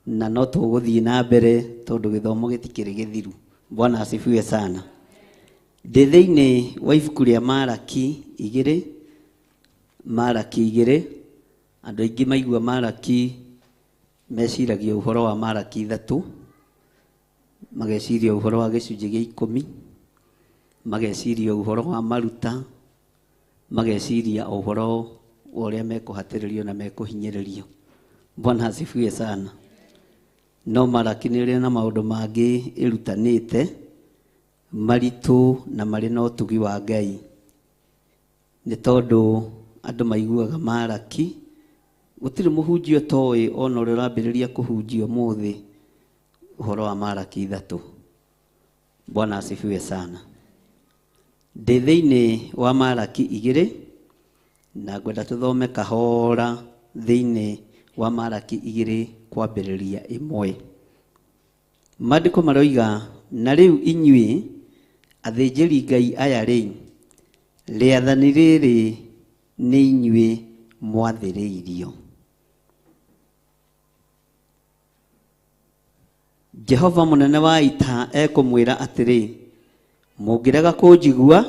na no tũgũthiĩ na mbere tondũ gĩthomo gĩtikĩrĩ gĩthiru. Bwana asifiwe sana. Ndĩ thĩinĩ wa ibuku rĩa Malaki 2, Malaki 2. Andũ aingĩ maigua Malaki meciragia ũhoro wa Malaki 3, mageciria ũhoro wa gĩcunjĩ gĩa 10, mageciria ũhoro wa maruta, mageciria ũhoro wa ũrĩa mekũhatĩrĩrio na mekũhinyĩrĩrio. Bwana asifiwe sana. No Malaki nĩ ĩrĩ na maũndũ mangĩ ĩrutanĩte maritũ na marĩ na ũtugi wa Ngai. Nĩ tondũ andũ maiguaga Malaki, gũtirĩ mũhunjia ũtoĩ ona ũrĩa ũrambĩrĩria kũhunjia ũmũthĩ ũhoro wa Malaki 3. Bwana asifiwe sana. Ndĩ thĩinĩ wa Malaki 2 na ngwenda tũthome kahora thĩinĩ wa Malaki 2 kwambĩrĩria 1. Maandĩko maroiga, na rĩu inyuĩ athĩnjĩri Ngai aya rĩ, rĩathani rĩrĩ nĩ inyuĩ mwathĩrĩirio. Jehova mũnene wa ita ekũmwĩra atĩrĩ, mũngĩrega kũnjigua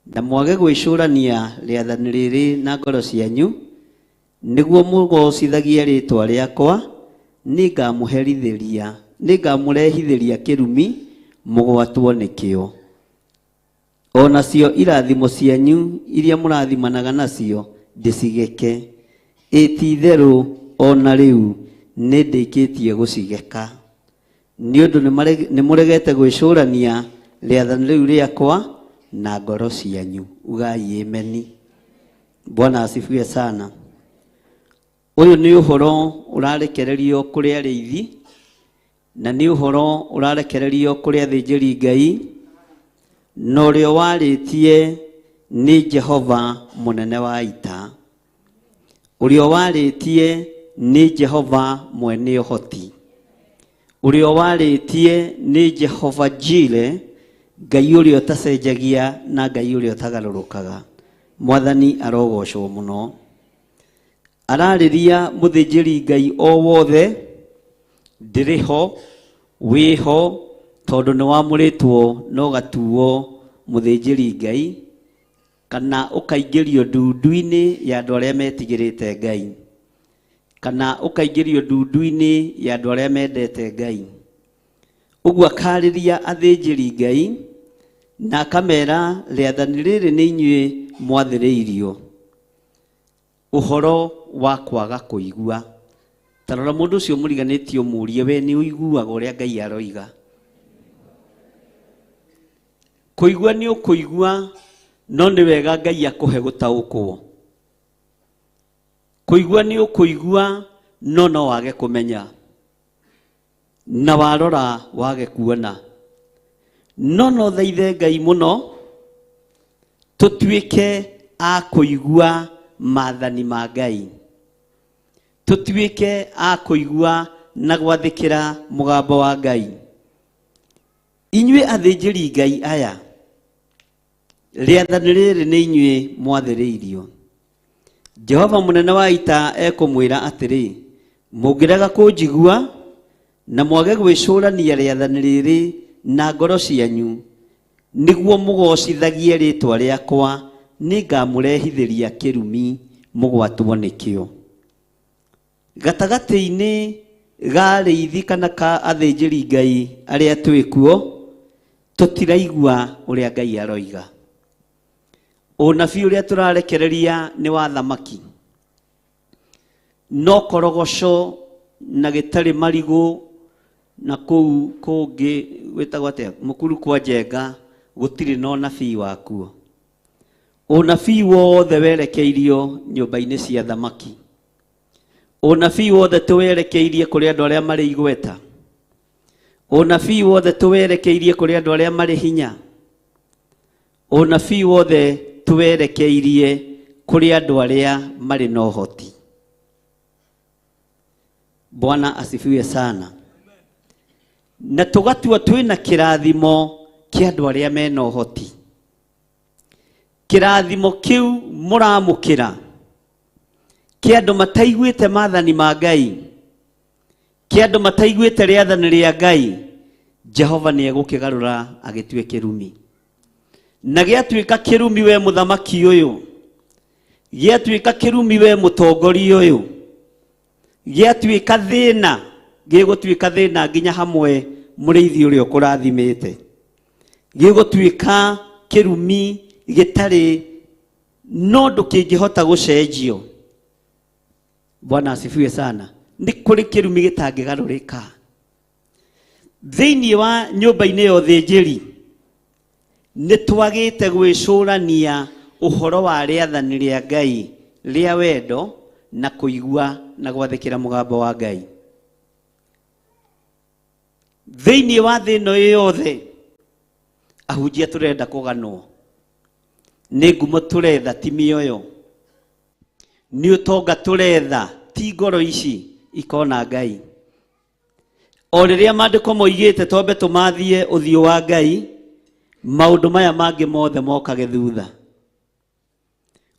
na mwage gwĩcũrania rĩathani rĩrĩ na ngoro cianyu nĩguo mũgocithagie rĩĩtwa rĩakwa, nĩngamũrehithĩria kĩrumi mũgwatwo nĩkĩo. O nacio irathimo cianyu iria mũrathimanaga nacio ndĩcigeke. Ti-itherũ ona rĩu nĩndĩkĩtie gũcigeka, nĩ ũndũ nĩ mũregete gwĩcũrania rĩathani rĩu rĩakwa na ngoro cianyu. Ugai ameni. Bwana asifiwe sana. Ũyũ nĩ ũhoro ũrarekererio kũrĩ arĩithi na nĩ ũhoro ũrarekererio kũrĩ athĩnjĩri Ngai, na ũrĩa warĩtie nĩ Jehova mũnene wa ita. Ũrĩa warĩtie nĩ Jehova mwene ũhoti. Ũrĩa warĩtie nĩ Jehova Jire, Ngai ũrĩa ũtacenjagia na Ngai ũrĩa ũtagarũrũkaga. Mwathani arogocwo mũno. Ararĩria mũthĩnjĩri Ngai o wothe, ndĩrĩ ho, wĩho, tondũ nĩ wamũrĩtwo no gatuo mũthĩnjĩri Ngai, kana ũkaingĩrio ndundu-inĩ ya andũ arĩa metigĩrĩte Ngai, kana ũkaingĩrio ndundu-inĩ ya andũ arĩa mendete Ngai. Ũguo akarĩria athĩnjĩri Ngai na akamera, rĩathani rĩrĩ nĩ inyuĩ mwathĩrĩirio. Ũhoro wa kwaga kũigua. Tarora mũndũ ũcio mũriganĩtie ũmũrie, we nĩ ũiguaga ũrĩa Ngai aroiga? Kũigua nĩ ũkũigua, no nĩ wega Ngai akũhe gũtaũkwo. Kũigua nĩ ũkũigua, no wage kũmenya, na warora wage kuona. No thaithe Ngai mũno tũtuĩke a kũigua maathani ma Ngai, tũtuĩke a kũigua na gwathĩkĩra mũgambo wa Ngai. Inyuĩ athĩnjĩri Ngai aya, rĩathani rĩrĩ nĩ inyuĩ mwathĩrĩirio. Jehova mũnene wa ita ekũmwĩra atĩrĩ, mũngĩrega kũnjigua na mwage gwĩcũrania rĩathani rĩrĩ na ngoro cianyu nĩguo mũgocithagie rĩĩtwa rĩakwa, nĩngamũrehithĩria kĩrumi mũgwatwo nĩkĩo. Gatagatĩ-inĩ ga arĩithi kana ka athĩnjĩri Ngai arĩa twĩ kuo, tũtiraigua ũrĩa Ngai aroiga. Ũnabii ũrĩa tũrarekereria nĩ wa thamaki, no korogoco na gĩtarĩ marigũ na kũu kũngĩ wĩtagwo atĩa, mũkuru kwa njenga, gũtirĩ na ũnabii wakuo. Ũnabii wothe werekeirio nyũmba-inĩ cia thamaki. Ũnabii wothe tũwerekeirie kũrĩ andũ arĩa marĩ igweta. Ũnabii wothe tũwerekeirie kũrĩ andũ arĩa marĩ hinya. Unabii wothe tuwerekeirie kuri andu aria mari na uhoti. Bwana asifiwe sana. Na tugatua twina kirathimo kia andu aria mena uhoti. Kirathimo kiu muramukira kia andu mataiguite maathani ma Ngai, kia andu mataiguite riathani ria Ngai. Jehova ni egukigarura agitue kirumi. Na giatuika kirumi we muthamaki uyu, giatuika kirumi we mutongori uyu, giatuika thina, gigutuika thina nginya hamwe muriithi uria ukurathimite, gigutuika kirumi gitari no ndukingihota gucenjio. Bwana asifiwe sana. Ni kuri kirumi gitangigarurika. Thiini wa nyumba-ini ya uthinjiri ni twagite gwicurania uhoro wa riathani ria Ngai ria wendo na kuigua na gwathikira mugambo wa Ngai. Thiini wa thino yothe ahunjia turenda kuganwo, ni ngumo turetha ti mioyo, ni utonga turetha ti ngoro ici ikona Ngai. O riria maandiko moigite tombe tumathie uthio wa Ngai, maundu maya mangi mothe mokage thutha.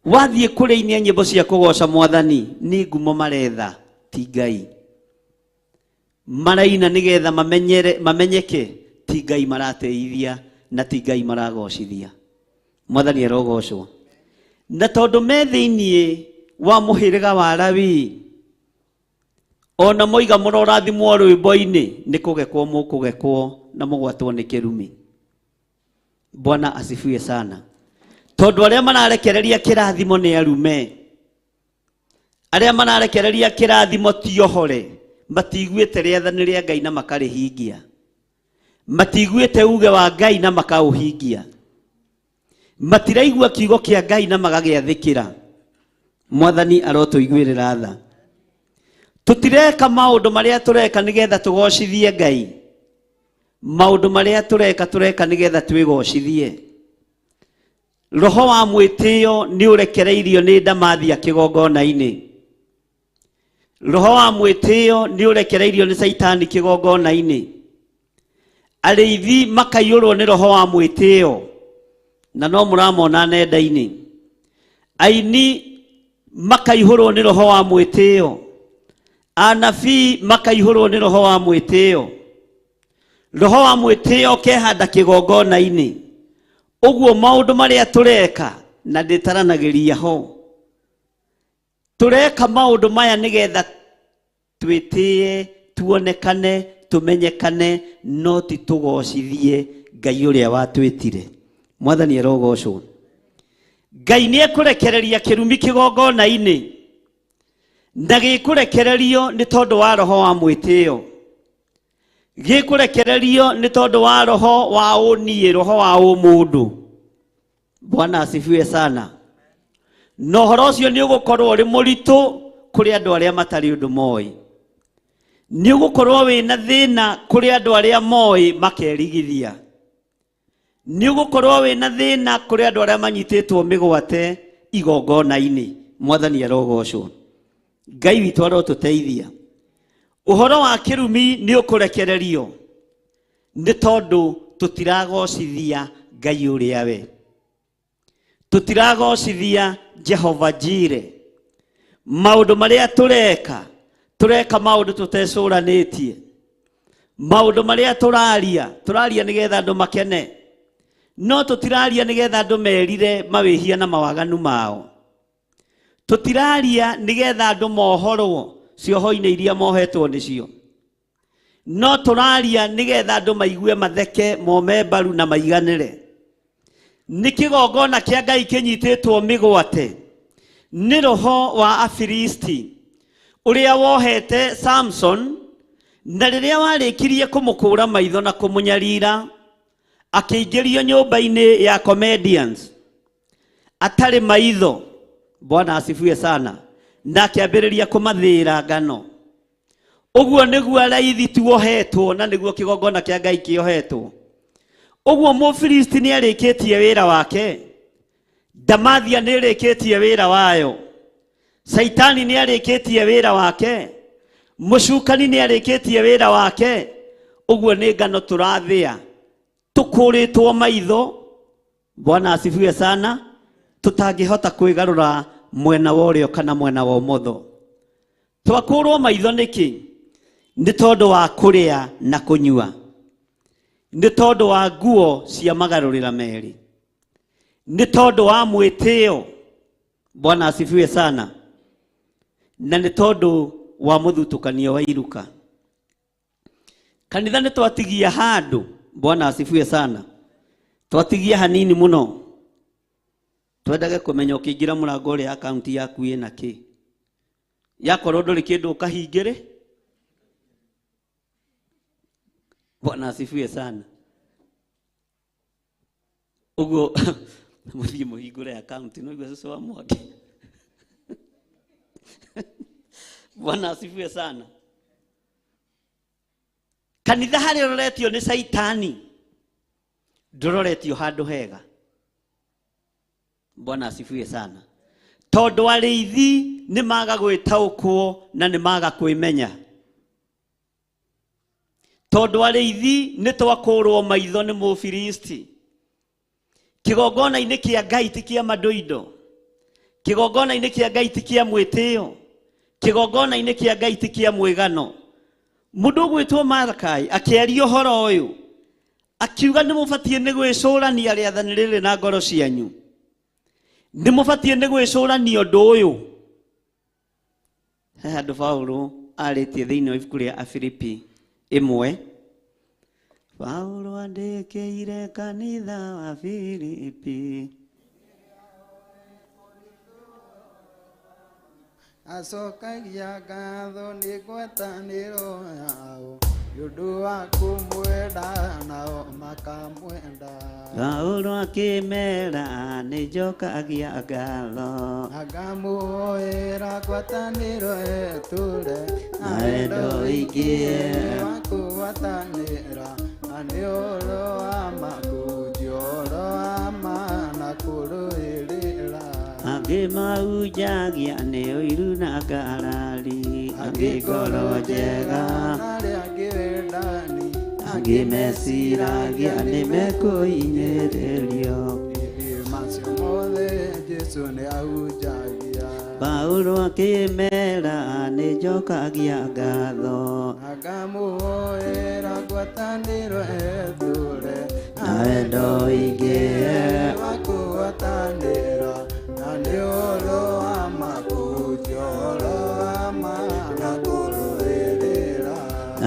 Wathie kuriinia nyimbo cia kugoca Mwathani ni ngumo maretha ti Ngai. Maraina nigetha mamenyeke ti Ngai marateithia na ti Ngai maragocithia. Mwathani arogocwo. Na tondu me thiini wa muhiriga wa Lawi, ona moiga murorathimwo rwimbo-ini ni kugekwo mukugekwo na mugwatwo ni kirumi. Bwana asifiwe sana. Tondu aria manarekereria kirathimo ni arume, aria manarekereria kirathimo ti ohore, matiguite riathani ria Ngai na makarihingia, matiguite uge wa Ngai na makauhingia, matiraigua kiugo kia Ngai na magagiathikira. Mwathani arotuiguirira tha. Tutireka maundu maria tureka nigetha tugocithie Ngai. Maundu maria tureka nigetha twigocithie. Roho wa mwitio ni urekereirio ni ndamathi ya kigongona-ini. Roho wa mwitio ni urekereirio ni Saitani kigongona-ini. Ariithi makaiyurwo ni roho wa mwitio, na no muramona nenda-ini. Aini makaihurwo ni roho wa mwitio, anabii makaihurwo ni roho wa mwitio. Roho wa mwitio kehanda kigongona-ini. Uguo maundu maria tureka na nditaranagiria ho, tureka maundu maya nigetha twitie, tuonekane, tumenyekane, no ti tugocithie Ngai uria watwitire. Mwathani arogocwo. Ngai ni ekurekereria kirumi kigongona-ini, na gikurekererio ni tondu wa roho wa mwitio, gikurekererio ni tondu wa roho wa unie, roho wa umundu. Bwana asifiwe sana. No horo ucio ni ugukorwo uri muritu kuri andu aria matari undu moi, ni ugukorwo wina thina kuri andu aria moi makerigithia, ni ugukorwo wina thina kuri andu aria manyititwo migwate igongona-ini. Mwathani arogocwo. Ngai witu arotuteithia. Uhoro wa kirumi ni ukurekererio ni tondu tutiragocithia Ngai uria we, tutiragocithia Jehova Jire. Maundu maria tureka maundu tutecuranitie, maundu maria turaria nigetha andu makene, no tutiraria nigetha andu merire mawihia na mawaganu mao. Tutiraria nigetha andu mohorwo cioho-ini iria mohetwo nicio, no turaria nigetha andu maigue matheke, mome mbaru na maiganire. Ni kigongona kia Ngai kinyititwo migwate ni roho wa Afilisti uria wohete Samson, na riria warikirie kumukura maitho na kumunyarira, akiingirio nyumba-ini ya comedians atari maitho. Bwana asifiwe sana. Na akiambiriria kumathira ngano. Uguo niguo raithi tuohetwo, na niguo kigongona kia Ngai kiohetwo. Uguo Mũfilisti nĩ arĩkĩtie wĩra wake, Damathia nĩ arĩkĩtie wĩra wayo, Saitani nĩ arĩkĩtie wĩra wake, Mũcukani nĩ arĩkĩtie wĩra wake. Uguo nĩ ngano tũrathĩa, tũkũrĩtwo maitho. Bwana asifiwe sana. Tutangĩhota kwĩgarũra mwena wa ũrĩo kana mwena wa ũmotho. Twakũrwo maitho nĩkĩ? Nĩ tondũ wa kũrĩa na kũnyua, nĩ tondũ wa nguo cia magarũrĩra merĩ, nĩ tondũ wa mwĩtĩo. Bwana asifiwe sana. Na nĩ tondũ wa mũthutukanio wa iruka. Kanitha nĩ twatigia handũ. Bwana asifiwe sana. Twatigia hanini muno. Twendage kũmenya ũkĩingĩra mũrango ũrĩa akaunti yaku ĩna kĩ. Yakorwo ndũrĩ kĩndũ ũkahingĩre. Bwana asifiwe sana. Uguo mũthiĩ mũhingũre akaunti no igwe sasa wa mwake. Bwana asifiwe sana. Kanitha harĩa ũroretio nĩ Saitani, ndũroretio handũ hega. Bwana asifiwe sana. Tondũ arĩithi nĩ maga gwĩtaũkwo na nĩ maga kwĩmenya. Tondũ arĩithi nĩ twakũrwo maitho nĩ Mũfilisti. Kĩgongona-inĩ kĩa Ngai ti kĩa mandũindo. Kĩgongona-inĩ kĩa Ngai ti kĩa mwĩtĩo. Kĩgongona-inĩ kĩa Ngai ti kĩa mwĩgano. Mũndũ ũgwĩtwo Malakai akĩaria ũhoro ũyũ, akiuga nĩ mũbatiĩ nĩ gwĩcũrania rĩathani rĩrĩ na ngoro cianyu. Nĩ mũbatiĩ nĩ gwĩcũrania ũndũ ũyũ. He handũ Paulo arĩtie thĩinĩ wa ibuku rĩa Afilipi 1. Paulo andĩkĩire kanitha wa Filipi. Acokagia ngatho nĩ ngwatanĩro yao, nĩũndũ wa kũmwenda nao makamwenda. Paulo akĩmera nĩ njokagia ngatho, akamũhoera ngwatanĩro etũre, na wendo ingĩ wa kũgwatanĩra, na nĩ ũhoro wa makũnjo, ũhoro wa ma na kũrũĩrĩra. Angĩ maujagia nĩ ũiru na ngarari, angĩ ngoro njega, angĩ wendani, angĩ meciragia nĩ mekũhinyĩrĩrio. macio mothe Jesũ nĩ ahunjagia. Paulo akĩmera nĩ njokagia ngatho, akamũhoera ngwatanĩro etũre, na wendo ingĩ wa kũgwatanĩra, na nĩ ũhoro wa makũnjo, ũhoro wa ma na kũrũĩrĩra.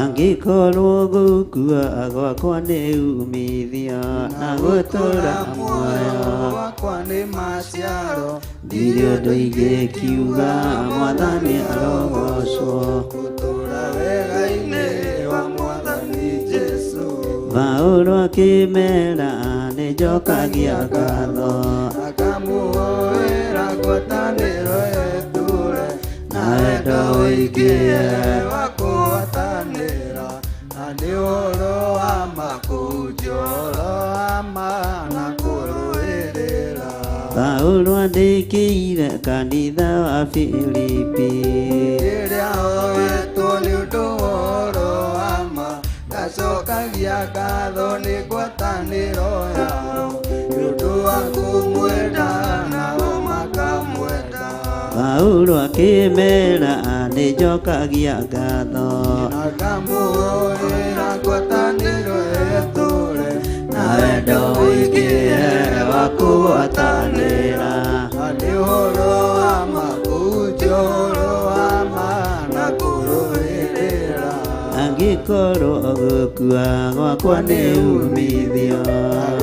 angĩkorwo gũkua gwakwa nĩ umithio, na gũtũra muoyo wakwa nĩ maciaro, ndirĩ ũndũ ingĩkiuga, Mwathani arogocwo. gũtũra wega-inĩ wa Mwathani Jesũ. Paulo akĩmera nĩ njokagia ngatho, akamũhoera ngwatanĩro etũre, na wendo ũingĩ wa kũgwatanĩra, na nĩ ũhoro wa makũnjo, ũhoro wa ma na kũrũĩrĩra. Paulo andĩkĩire kanitha wa Filipi. Rĩrĩa oetwo nĩ ũndũ wa ũhoro wa ma, ndacokagia ngatho nĩ ngwatanĩro yao, nĩ ũndũ wa kũmwenda nao makamwenda. Paulo akĩmera nĩ njokagia ngatho, akamũhoera ngwatanĩro etũre, na wendo ũingĩ wa kũgwatanĩra, na nĩ ũhoro wa makũnjo, ũhoro wa ma na kũrũĩrĩra. angĩkorwo gũkua gwakwa nĩ umithio,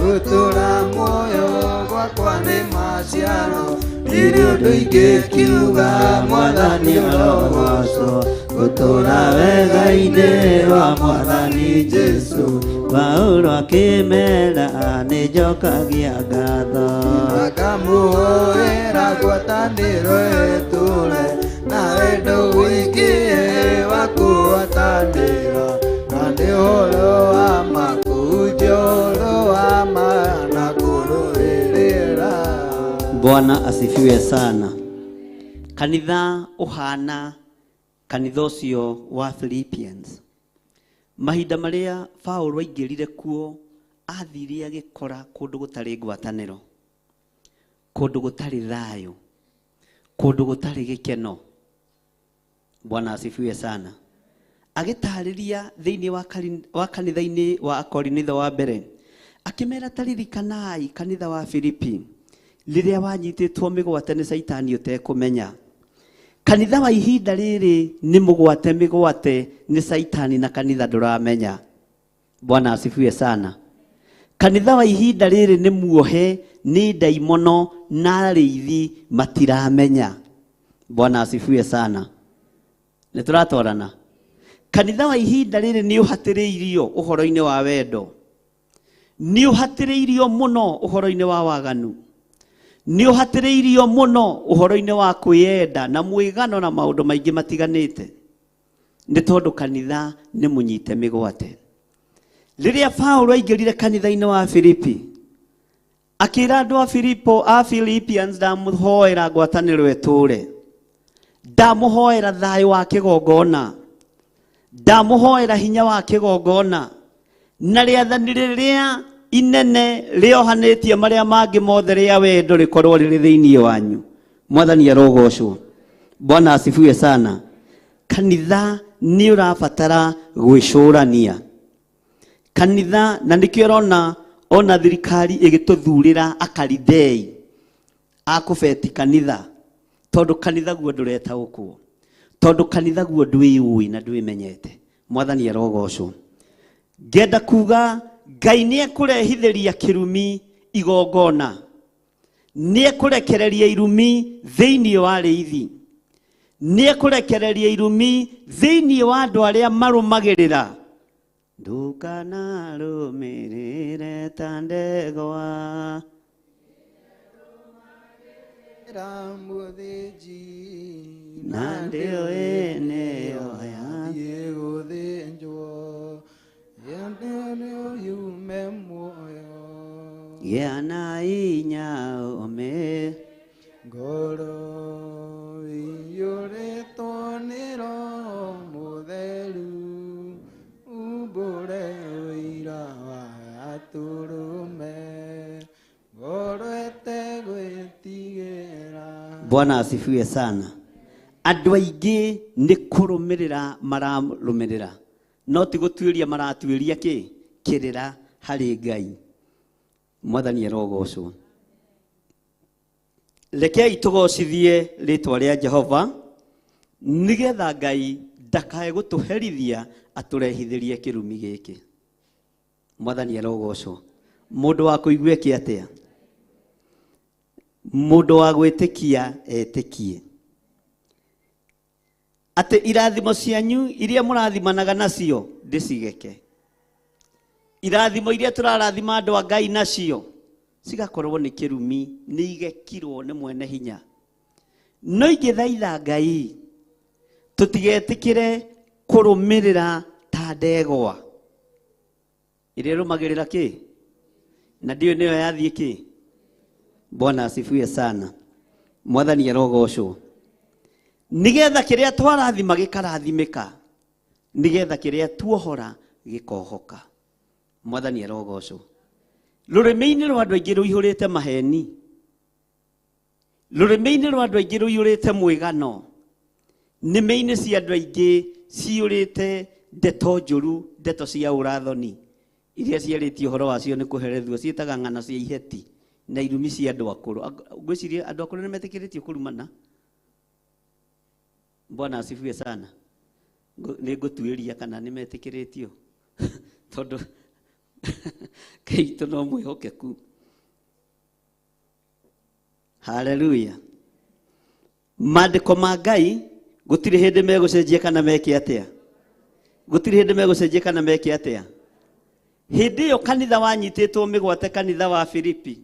gũtũra muoyo gwakwa nĩ maciaro, ndirĩ ũndũ ingĩkiuga, Mwathani arogocwo. gũtũra wega-inĩ wa Mwathani Jesũ. Paulo akĩmera nĩ njokagia ngatho, akamũhoera ngwatanĩro etũre, na wendo ũingĩ wa kũgwatanĩra, na nĩ ũhoro wa makũnjo, ũhoro wa Bwana asifiwe sana. Kanitha uhana kanitha ucio wa Philippians. Mahinda maria Paulo aingirire kuo athire agikora kundu gutari ngwataniro, kundu gutari thayo, kundu gutari gikeno. Bwana asifiwe sana. Agitariria thiini wa kanitha-ini wa Akorinitho wa mbere, akimera taririkanai kanitha wa Filipi riria wanyititwo migwate ni Saitani utekumenya. Kanitha wa ihinda riri ni mugwate migwate ni Saitani na kanitha nduramenya. Bwana asifiwe sana. Kanitha wa ihinda riri ni muohe ni daimono na riithi matiramenya. Bwana asifiwe sana. Nituratorana. Kanitha wa ihinda riri ni uhatiriirio uhoro-ini wa wendo, ni uhatiriirio muno uhoro-ini wa waganu, ni uhatiriirio muno uhoro-ini wa kwiyenda na mwigano na maundu maingi matiganite. Ni tondu kanitha ni munyite migwate. Riria Paulo aingirire kanitha-ini wa Filipi, akira andu a Philippians ndamuhoera ngwataniro eture, ndamuhoera thayo wa kigongona, ndamuhoera hinya wa kigongona, na riathani riria inene riohanitie maria mangi mothe ria wendo rikorwo riri thiini wanyu. Mwathani arogocwo. Bwana asifiwe sana. Kanitha ni urabatara gwicurania. Kanitha na nikio rona ona thirikari igituthurira akaridei akubeti kanitha, tondu kanitha guo ndureta ukuo, tondu kanitha guo ndwiui na ndwimenyete. Mwathani arogocwo. Ngenda kuga Ngai ni ekurehithiria kirumi igongona, ni ekurekereria irumi thiini wa riithi, ni ekurekereria irumi thiini wa andu aria marumagirira. Ndukana rumirire ta ndegwa na ndio eneo yangu yana inya ome ngoro yore tonero mutheru ubore ira wa aturume ngoro ete gwitigera. Bwana asifiwe sana. Andu aingi ni kurumirira mararumirira, no ti gutuiria maratuiria ki kirira hari Ngai. Mwathani arogocwo. Rekei tugocithie ritwa ria Jehova nigetha Ngai ndakae gutuherithia aturehithirie kirumi giki. Mwathani arogocwo. Mundu wa kuigua ki atia? Mundu wa gwitikia etikie. Ate irathimo cianyu iria murathimanaga nacio ndicigeke. Irathimo iria turarathima andu a Ngai nacio cigakorwo ni kirumi, ni igekirwo ni mwene hinya. No ingithaitha Ngai tutigetikire kurumirira ta ndegwa iria rumagirira ki na ndio niyo yathie ki. Bwana asifiwe sana. Mwathani arogocwo. Nigetha kiria twarathima gikarathimika, nigetha kiria tuohora gikohoka. Mwathani arogocwo. Rurimi-ini rwa andu aingi ruihurite maheni, rurimi-ini rwa andu aingi ruihurite mwigano, nimi-ini cia andu aingi ciurite ndeto njuru, ndeto cia urathoni iria ciaritio horo wacio ni kuherethwo, ciitaga ng'ano cia iheti na irumi cia andu akuru. Ngwiciria andu akuru ni metikiritie kurumana. Bwana asifiwe sana. Ni ngutuiria kana ni metikiritio tondu Kristo no mwihokeku. Haleluya. Maandiko ma Ngai gutiri hindi megucenjia kana meke atia? Gutiri hindi megucenjia kana meke atia? Hindi yo kanitha wanyititwo migwate kanitha wa Filipi,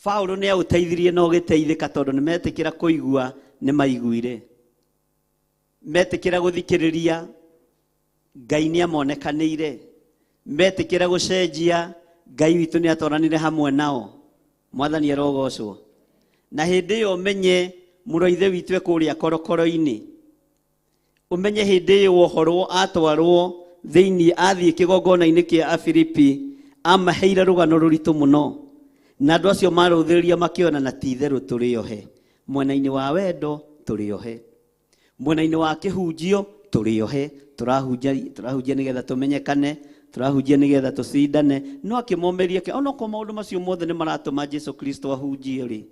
Paulo ni auteithirie no giteithika tondu ni metikira kuigua ni maiguire, metikira guthikiriria Ngai ni amonekanire, metikira gucenjia Ngai witu ni atoranire hamwe nao. Mwathani arogocwo. na hĩndĩ ĩyo menye mũrũ ithe witũ kũrĩa korokoro-inĩ, ũmenye hĩndĩ ĩyo wohorwo atwarwo thĩinĩ athiĩ kĩgongona-inĩ kĩa Afilipi, amaheire rũgano rũritũ mũno, na andũ acio marũthĩrĩria makĩona na ti itherũ tũrĩohe. Mwena-inĩ wa wendo tũrĩohe, mwena-inĩ wa kĩhunjio tũrĩohe, tũrahunjia nĩgetha tũmenyekane, tũrahunjia nĩgetha tũcindane. No akĩmomeria ke onokorwo maũndũ macio mothe nĩ maratũma Jesu Kristo ahunjie rĩ,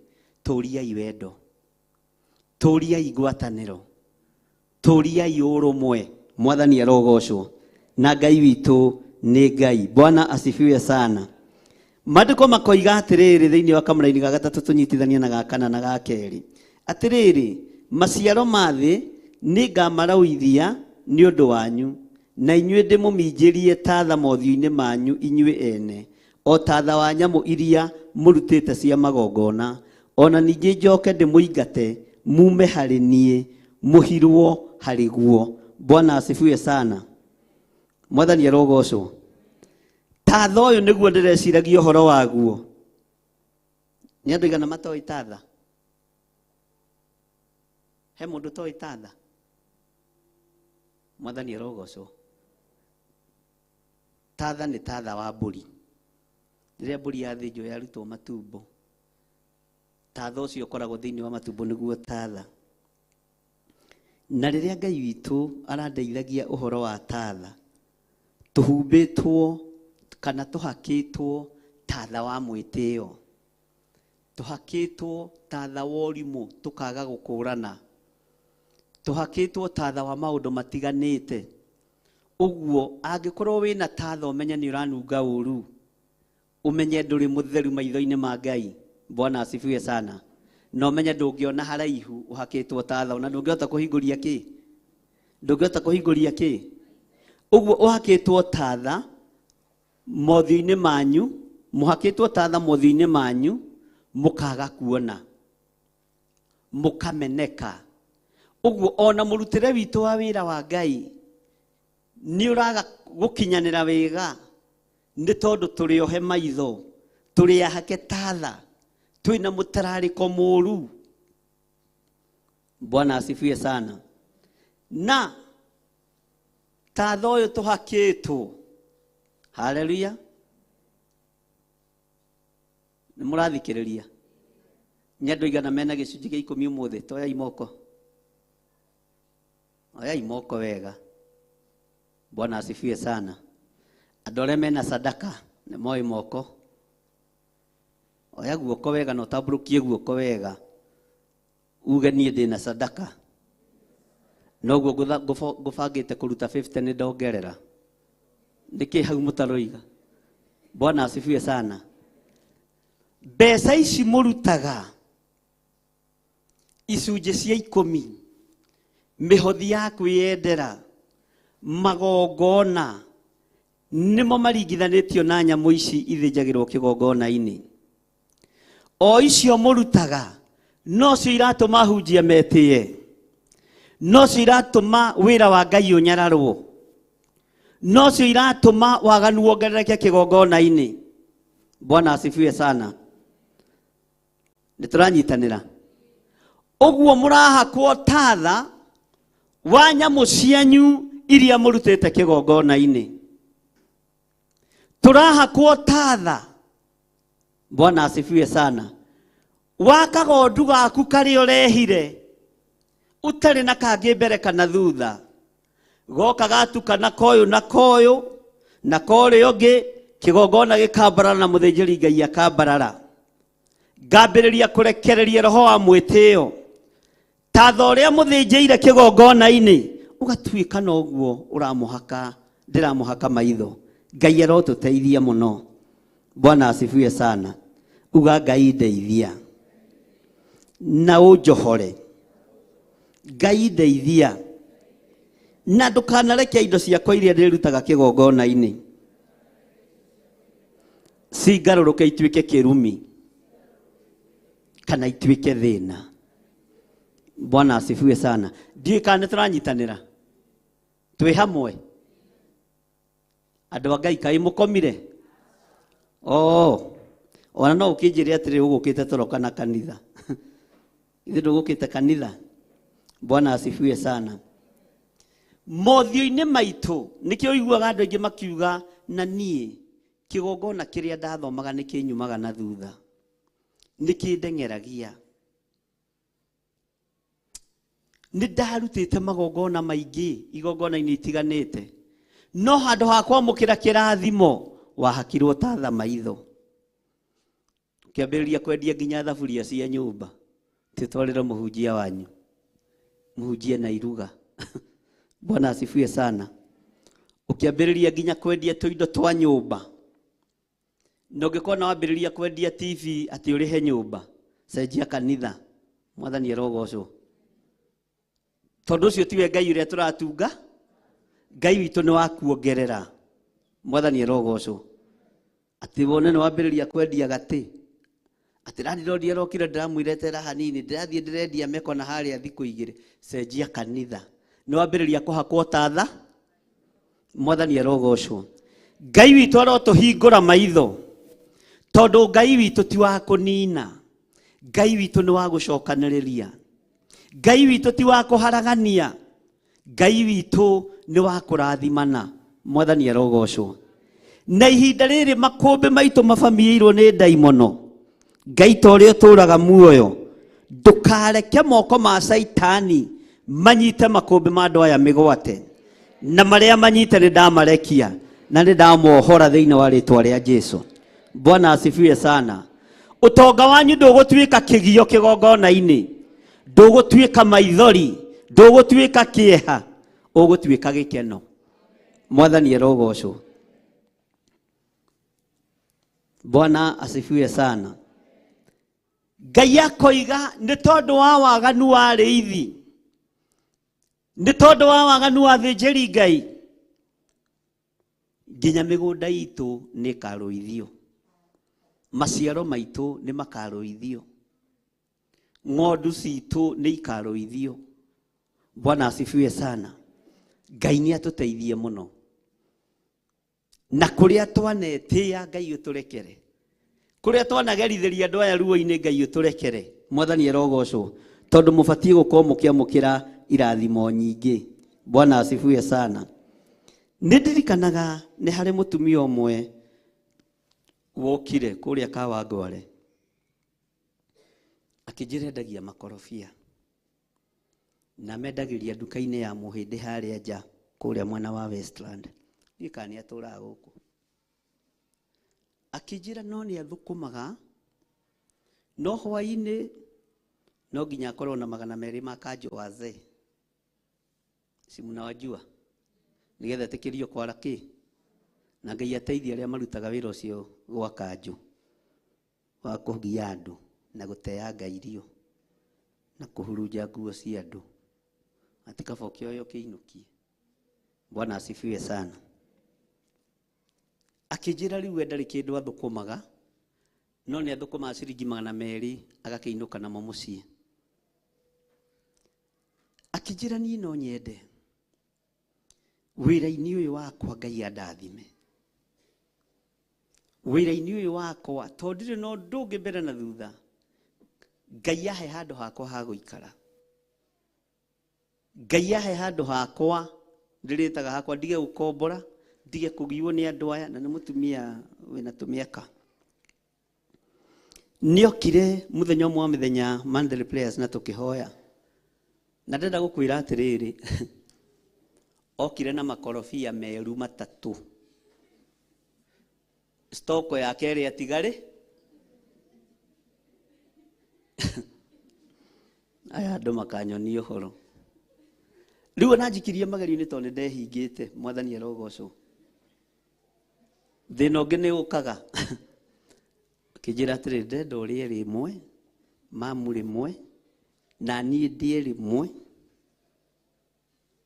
tũriai wendo, tũriai ngwatanĩro, tũriai ũrũmwe. Mwathani arogocwo, na Ngai witũ nĩ Ngai. Bwana asifiwe sana. Maandĩko makoiga atĩrĩrĩ thĩinĩ wa kamũra-inĩ ga gatatũ tũnyitithania na ga kana na ga kerĩ, atĩrĩrĩ, maciaro ma thĩ nĩngamarauithia nĩ ũndũ wanyu, na inyuĩ ndĩmũminjĩrie tatha mothiũ-inĩ manyu inyuĩ ene, o tatha wa nyamũ iria mũrutĩte cia magongona, ona ningĩ njoke ndĩmũingate mume harĩ niĩ, mũhirwo harĩ guo. Bwana asifiwe sana. Mwathani arogocwo. Tatha ũyũ nĩguo ndĩreciragia ũhoro waguo. Nĩ andũ aigana matoĩ tatha? He mũndũ toĩ tatha? Mwathani arogocwo. Tatha nĩ tatha wa mbũri. Rĩrĩa mbũri yathĩnjwo yarutwo matumbo, tatha ũcio ũkoragwo thĩinĩ wa matumbo nĩguo tatha. Na rĩrĩa Ngai witũ arandeithagia ũhoro wa tatha, tũhumbĩtwo kana tũhakĩtwo tatha wa mwĩtĩo, tũhakĩtwo tatha wa ũrimũ tũkaga gũkũrana, tũhakĩtwo tatha wa maũndũ matiganĩte. Ũguo angĩkorwo wĩna tatha ũmenye nĩ ũranunga ũru, ũmenye ndũrĩ mũtheru maitho-inĩ ma Ngai. Bwana asifiwe sana. Na ũmenye ndũngĩona haraihu ũhakĩtwo tatha, na ndũngĩhota kũhingũria kĩ? Ndũngĩhota kũhingũria kĩ? Ũguo ũhakĩtwo tatha mothiũ-inĩ manyu, mũhakĩtwo tatha mothiũ-inĩ manyu, mũkaga kuona, mũkameneka. Ũguo ona mũrutĩre witũ wa wĩra wa Ngai nĩ ũraga gũkinyanĩra wega, nĩ tondũ tũrĩohe maitho, tũrĩahake tatha, twĩna mũtararĩko mũru. Bwana asifiwe sana. Na tatha ũyũ tũhakĩtwo, haleluya, nĩ mũrathikĩrĩria? Nĩ andũ aigana mena gĩcunjĩ gĩa 10 ũmũthĩ? Toyai moko, oyai moko wega. Bwana asifiwe sana. Andũ arĩa mena sadaka nĩ moĩ moko, oya guoko wega na ũtambũrũkie guoko wega, uge niĩ ndĩna sadaka. Noguo ngũbangĩte kũruta 50 nĩ ndongerera. Nĩkĩ hau mũtaroiga? Bwana asifiwe sana. Mbeca ici mũrutaga icunjĩ cia 10, mĩhothi ya kwĩyendera, magongona, nĩmo maringithanĩtio na nyamũ ici ithĩnjagĩrwo kĩgongona-inĩ. O icio mũrutaga no cio iratũma hunjia metĩye, no cio iratũma wĩra wa Ngai ũnyararwo, no cio iratũma waganu wongerereke kĩgongona-inĩ. Bwana asifiwe sana. Nĩtũranyitanĩra? Ũguo mũrahakwo tatha wa nyamũ cianyu iria mũrutĩte kĩgongona-inĩ. Tũrahakwo tatha, Bwana asifiwe sana, wa kagondu gaku karĩa ũrehire ũtarĩ na kangĩ mbere kana thutha, goka gatukana koyũ na koyũ na korĩ ũngĩ, kĩgongona gĩkambarara na mũthĩnjĩri Ngai akambarara. Ngambĩrĩria kũrekereria roho wa mwĩtĩo, tatha ũrĩa mũthĩnjĩire kĩgongona-inĩ ũgatuĩka noguo ũramũhaka, ndĩramũhaka maitho. Ngai arotũteithia mũno. Bwana asifiwe sana. Uga Ngai ndeithia na ũnjohore. Ngai ndeithia na ndũkanareke indo ciakwa iria ndĩrutaga kĩgongona-inĩ cingarũrũke ituĩke kĩrumi kana ituĩke thĩna. Bwana asifiwe sana. Ndiũĩ kana nĩtũranyitanĩra? Twĩ hamwe? Andũ a Ngai kaĩ mũkomire? Ona no ũkĩnjĩre atĩrĩ ũgũkĩte tũroka na kanitha. Ithe ndũgũkĩte kanitha. Bwana asifiwe sana. Mothio-inĩ maitũ nĩkĩo ũiguaga andũ aingĩ makiuga na niĩ kĩgongona kĩrĩa ndathomaga nĩ kĩnyumaga na thutha. Nĩ kĩndeng'eragia. Nĩ ndarutĩte magongona maingĩ igongona-inĩ itiganĩte. No handũ ha kwamũkĩra kĩrathimo wahakirwo ta thamaitho. Ũkĩambĩrĩria kwendia nginya thaburia cia nyũmba. Titwarĩra mũhunjia wanyu. Mũhunjia na iruga. Bwana asifiwe sana. Ukiambĩrĩria nginya kwendia tũindo twa nyũmba. Na ũngĩkorwo na wambĩrĩria kwendia TV atĩ ũrĩhe nyũmba, cenjia kanitha. Mwathani arogocwo. Tondũ ũcio tiwe Ngai ũrĩa tũratunga. Ngai witũ nĩ wa kuongerera. Mwathani arogocwo. Atĩ wone nĩ wambĩrĩria kwendia gatĩ. Atĩ ndandirodi arokire ndiramwĩretera hanini, ndirathiĩ ndirendia meko na harĩa thikũ igĩrĩ. Cenjia kanitha. Nĩ wambĩrĩria kũhakwo tatha. Mwathani arogocwo. Ngai witũ arotũhingũra maitho. Tondũ Ngai witũ ti wa kũnina. Ngai witũ nĩ wa gũcokanĩrĩria. Ngai witũ ti wa kũharagania. Ngai witũ nĩ wa kũrathimana. Mwathani arogocwo. Na ihinda rĩrĩ makũmbĩ maitũ mabamiĩirwo nĩ ndaimono. Ngai ta ũrĩa ũtũũraga muoyo. Ndũkareke moko ma Saitani manyite makũmbĩ ma andũ aya mĩgwate. Na marĩa manyite nĩ ndamarekia. Na nĩ ndamohora thĩinĩ wa rĩĩtwa rĩa Jesũ. Bwana asifiwe sana. Ũtonga wanyu ndũgũtuĩka kĩgio kĩgongona-inĩ. Ndũgũtuĩka maithori. Ndũgũtuĩka kĩeha. Ũgũtuĩka gĩkeno. Mwathani arogocwo. Bwana asifiwe sana. Ngai akoiga nĩ tondũ wa waganu wa arĩithi. Nĩ tondũ wa waganu wa athĩnjĩri Ngai. Nginya mĩgũnda itũ nĩ ĩkarũithio. Maciaro maitũ nĩ makarũithio. Ng'ondu citũ nĩ ikarũithio. Bwana asifiwe sana. Ngai nĩ atũteithie mũno. Na kũrĩa twanetĩa Ngai ũtũrekere. Kũrĩa twanagerithĩria andũ aya ruo-inĩ Ngai ũtũrekere. Mwathani arogocwo. Tondũ mũbatiĩ gũkorwo mũkĩamũkĩra irathimo nyingĩ. Bwana asifiwe sana. Nĩndirikanaga nĩ harĩ mũtumia ũmwe wokire kũrĩa Kawangware. Akĩnjĩra endagia makorobia. Na mendagĩria nduka-inĩ ya mũhĩndĩ harĩa nja kũrĩa mwena wa Westland. Niĩ kana nĩ atũũraga gũkũ. Akĩnjĩra no nĩ athũkũmaga. No hwaĩ-inĩ no nginya akorwo na 200 ma kanjũ wazee. Si mnawajua. Nigetha tĩkĩrio kwara kĩ. Na Ngai ateithia arĩa marutaga wĩra ũcio gwa kanjũ. Wa kũgia andũ na gũteanga irio. Na kũhurunja nguo cia andũ. Atikaba kĩoyo kĩinũkie. Bwana asifiwe sana. Akĩnjĩra rĩu we ndarĩ kĩndũ athũkũmaga. No nĩ athũkũmaga ciringi 200 agakĩinũka namo mũciĩ. Akĩnjĩra niĩ no nyende. Wĩra-inĩ ũyũ wakwa Ngai andathime. Wĩra-inĩ ũyũ wakwa tondũ ndirĩ na ũndũ ũngĩ mbere na thutha. Ngai ahe handũ hakwa ha gũikara. Ngai ahe handũ hakwa ndĩrĩtaga hakwa ndige gũkombora, ndige kũgiwo nĩ andũ aya na nĩ mũtumia wĩna tũmĩaka. Nĩokire mũthenya ũmwe wa mĩthenya Monday prayers na tũkĩhoya. Na ndenda gũkwĩra atĩrĩrĩ. Okire na makorobia meru 3. Stoko yake ĩrĩa atigarĩ. Aya andũ makanyonia ũhoro. Rĩu nanjikirie magerio-inĩ tondũ nĩ ndehingĩte. Mwathani arogocwo. Thĩna ũngĩ nĩ ũkaga. Akĩnjĩra atĩrĩrĩ ndenda ũrĩe rĩmwe, mamu rĩmwe, na niĩ ndĩe rĩmwe.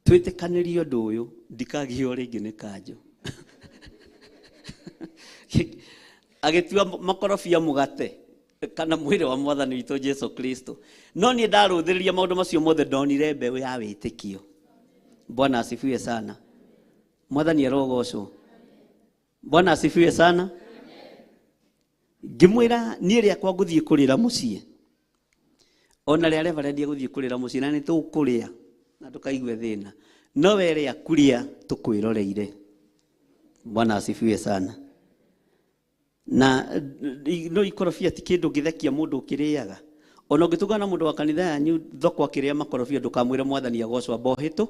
Twĩtĩkanĩrie ũndũ ũyũ ndikagio rĩngĩ nĩ kanjũ. Agĩtua makorobia mũgate kana mwĩrĩ wa Mwathani witũ Jesũ Kristo. No niĩ ndarũthĩrĩria maũndũ macio mothe ndonire mbeũ ya wĩtĩkio. Bwana asifiwe sana. Mwathani arogocwo. Bwana asifiwe sana. Ngĩmwĩra niĩ rĩakwa ngũthiĩ kũrĩra mũciĩ. ona rä a reverendia gå thiä kå rä ra må ciä na nä tå kå rä a na tå kaigue thä na no werä a kuria tå kwä roreire. Bwana asifiwe sana. Na no ikorobia ti kä ndå ngä thekia må ndå å kä rä aga. Ona å ngä tångana må ndå wa kanitha yanyu thoko akä rä a makorobia ndå kamwä re mwathani agocwo mbohä tå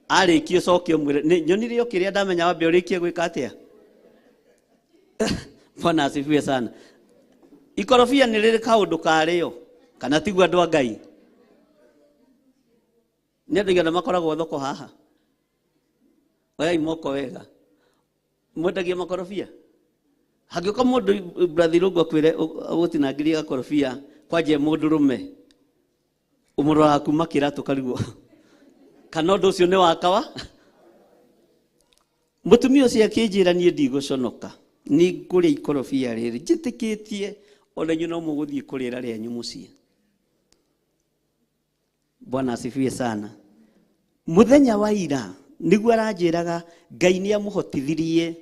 arä kie coke å mwä re nyonire o kä rä a ndamenya wambe å rä kie gwä ka atä a. Bwana asifiwe sana. Ikorobia nä rä rä kaå ndå karä o kana tiguo andå a Ngai nä andå igana makoragwo thoko haha oyai moko wega mwendagia makorobia hangä å ka må ndå brathi rå ngu akwä re gå tinangä gakorobia kwanje må ndå rå me å må rora kuma kä ratå karigwo kana å ndå å cio nä wakawa. Må tumia å cio akä njä ra niä ndigå conoka nä ngå rä a ikorobia rä rä njä tä kä tie ona inyuä no må gå thiä kå rä ra rä anyu må ciä. Bwana asifiwe sana. Muthenya wa ira niguo aranjiraga Ngai nä amå hotithirie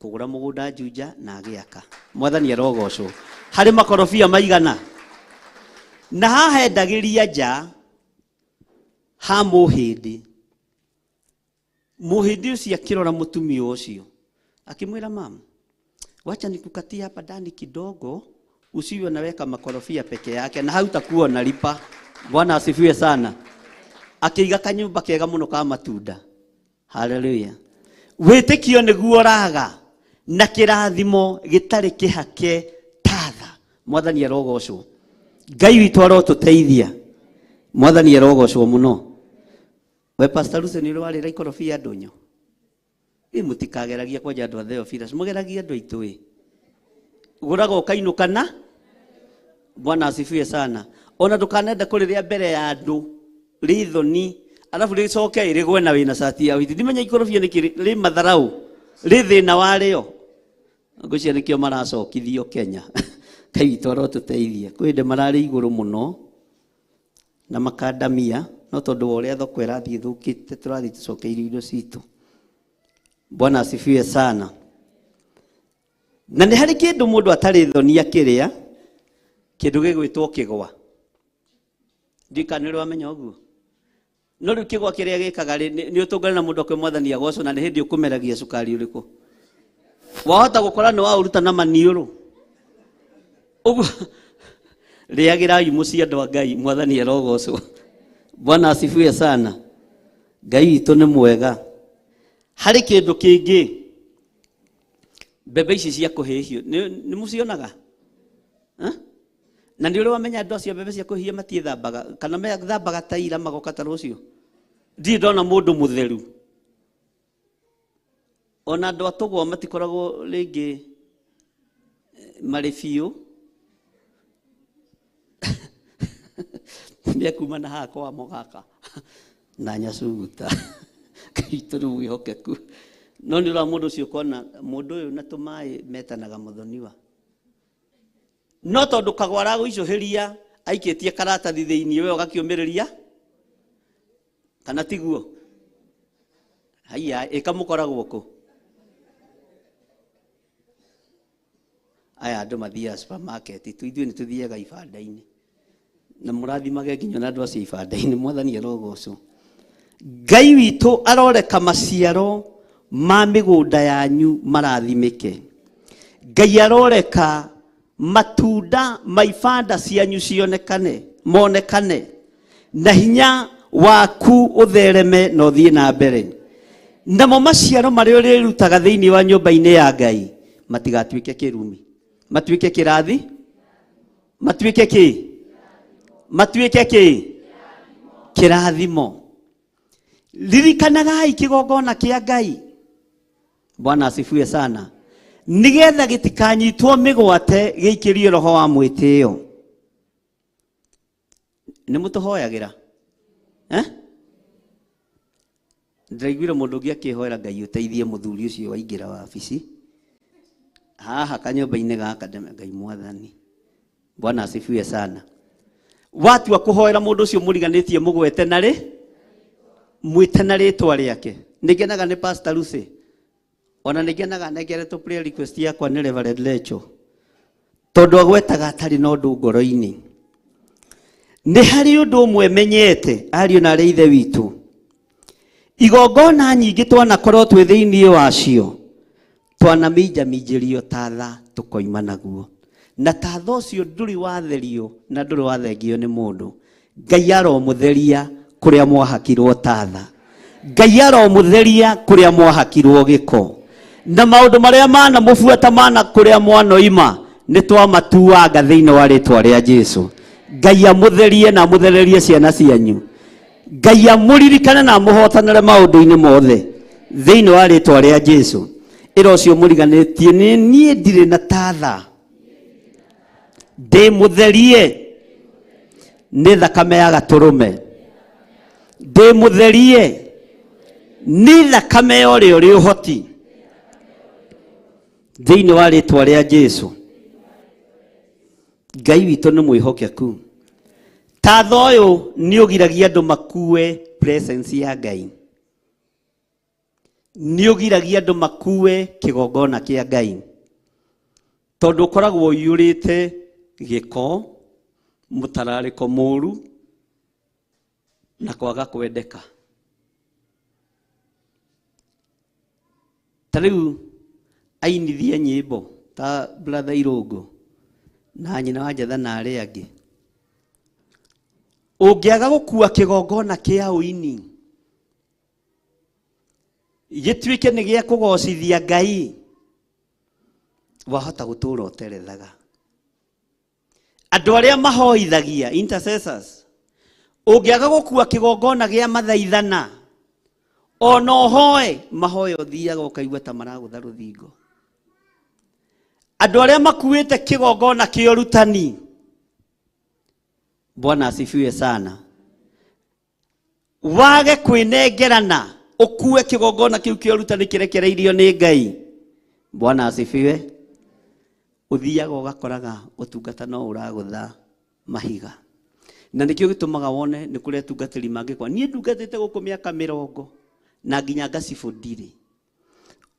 kå gå ra må gå nda Juja na agä aka. Mwathani arogocwo. Harä makorobia maigana na hahendagä ria nja ha må hä ndä å cio akä rora må tumia å cio akä mwä ra mama, wacha nikukatia hapa ndani kidogo usiwe naweka makorofia peke yake na hautakuwa na lipa. Bwana asifiwe sana. Akiiga kanyumba kega muno ka matunda. Haleluya. Witikio niguo raga na kirathimo gitari kihake tatha. Mwathani arogocwo. Ngai witũ arotuteithia. Mwathani arogocwo muno. We Pastor Lucy ni rwari ra ikorofia ndunyo. Mutikageragia kwanja andũ a Theophilus, mugeragia andũ aitũ gurago kainukana. Bwana asifiwe sana. Ona ndukanenda kuriria mbere ya andũ rithoni alafu ricoke irigwe na wina sati ya witi ndimenya ikorofia niki ri matharau ri thina wario ngucia nikio maracokithio Kenya. Kai toro tuteithie kwende marari iguru muno na makandamia no tondu uria thoko irathie thukite turathie tucokeire indo citu. Bwana asifiwe sana. Na nĩ harĩ kĩndũ mũndũ atarĩ thoni akĩrĩa kĩndũ gĩgwĩtwo kĩgwa. Ndikanĩrwo amenya ũguo. No rĩu kĩgwa kĩrĩa gĩkaga nĩ ũtũngana na mũndũ kwĩ Mwathani agocwo na nĩ hĩndĩ ũkũmeragia cukari ũrĩkũ. Wahota gũkora nĩ waũruta na maniũrũ. Ũguo rĩagĩrai mũciĩ andũ a Ngai. Mwathani arogocwo. Bwana asifiwe sana. Ngai witũ nĩ mwega. Harĩ kĩndũ kĩngĩ mbembe ici cia kũhĩhio nĩ mũcionaga na nĩ ũrĩ wamenya andũ acio mbembe cia kũhĩhia matiĩthambaga kana methambaga ta ira magoka ta rũciũ. Ndirĩ ndona mũndũ mũtheru. Ona andũ a Tũgwa matikoragwo rĩngĩ marĩ biũ. Nĩ kuma na haha kwamo gaka na nyacuguta kaitũ rĩu wĩhokeku. No nĩ ũra mũndũ ũcio kona mũndũ ũyũ na tũmaĩ metanaga mũthoniwa. No tondũ kagwa aragũicũhĩria aikĩtie karatathi thĩinĩ we ũgakĩũmĩrĩria kana tiguo. Haiya ĩkamũkoragwo kũ. Aya andũ mathiaga supermarket ithuĩ nĩ tũthiaga ibanda-inĩ na mũrathimage nginya na andũ acio ibanda-inĩ. Mwathani arogocwo. Ngai witũ aroreka maciaro ma mĩgũnda yanyu marathimĩke. Ngai aroreka matunda ma ibanda cianyu cionekane monekane na hinya waku uthereme na ũthiĩ na mbere. Namo maciaro marĩa ũrĩrutaga thĩinĩ wa nyũmba-inĩ ya Ngai matigatuĩke kĩrumi, matuĩke kĩrathi, matuĩke kĩ, matuĩke kĩ, kĩrathimo. Ririkanagai kĩgongona kĩa Ngai. Bwana asifiwe sana. Nigetha gĩtikanyitwo mĩgwate gĩikĩrio roho wa mwĩtĩo. Nĩ mũtũhoyagĩra ndĩraiguire mũndũ ũngĩ akĩhoera Ngai ũteithie mũthuri ũcio waingĩra wabici haha kanyũmba-inĩ gaka Ngai Mwathani. Bwana asifiwe sana. Watua kũhoera mũndũ ũcio mũriganĩtie mũgwete narĩ mwĩte na rĩtwa rĩake. Nĩngenaga nĩ Pastor Lucy. Ona nĩngenaga nengeretwo prayer request yakwa nĩ Reverend Lecho. Tondũ agwetaga atarĩ na ũndũ ngoro-inĩ. nĩ harĩ ũndũ ũmwe menyete ariũ na ithe witũ, igongona nyingĩ twanakorwo twĩ thĩinĩ wacio twanaminjaminjĩrio tatha tũkoima naguo, na tatha ũcio ndũrĩ watherio na ndũrĩ wathengio nĩ mũndũ. Ngai aromũtheria kũrĩa mwahakirwo tatha, Ngai aromũtheria kũrĩa mwahakirwo gĩko, na maũndũ marĩa manamũbuata mana kũrĩa mwanoima nĩ twamatuanga thĩinĩ wa rĩtwa rĩa Jesũ. Ngai amũtherie na amũthererie ciana cianyu, Ngai amũririkane na amũhotanĩre maũndũ-inĩ mothe thĩinĩ wa rĩtwa rĩa Jesũ. Ĩra ũcio mũriganĩtie, nĩ niĩ ndirĩ na tatha, ndĩmũtherie nĩ thakame ya gatũrũme, ndĩmũtherie nĩ thakame ya ũrĩa ũrĩ ũhoti thĩinĩ wa rĩtwa rĩa Jesũ. Ngai witũ nĩ mwĩhokeku. Tatha ũyũ nĩ ũgiragia andũ makue presence ya Ngai, nĩ ũgiragia andũ makue kĩgongona kĩa Ngai, tondũ ũkoragwo ũiyũrĩte gĩko, mũtararĩko mũru na kwaga kwendeka. Ta rĩu ainithia nyĩmbo ta brother Irũngũ na nyina wa Njatha na arĩa angĩ, ũngĩaga gũkua kĩgongona kĩa ũini gĩtuĩke nĩ gĩa kũgocithia Ngai, wahota gũtũũra ũterethaga. Andũ arĩa mahoithagia intercessors, ũngĩaga gũkua kĩgongona gĩa mathaithana, ona ũhoe mahoya ũthiaga ũkaigua ta maragũtha rũthingo. Andũ arĩa makuĩte kĩgongona kĩa ũrutani, Bwana asifiwe sana, wage kwĩnengerana ũkue kĩgongona kĩu kĩa ũrutani kĩrekereirio nĩ Ngai, Bwana asifiwe, ũthiaga ũgakoraga ũtungata no ũragũtha mahiga. Na nĩkĩo gĩtũmaga wone nĩ kũrĩ atungatĩri mangĩkwa, niĩ ndungatĩte gũkũ mĩaka 40 na nginya ngacibũ ndirĩ,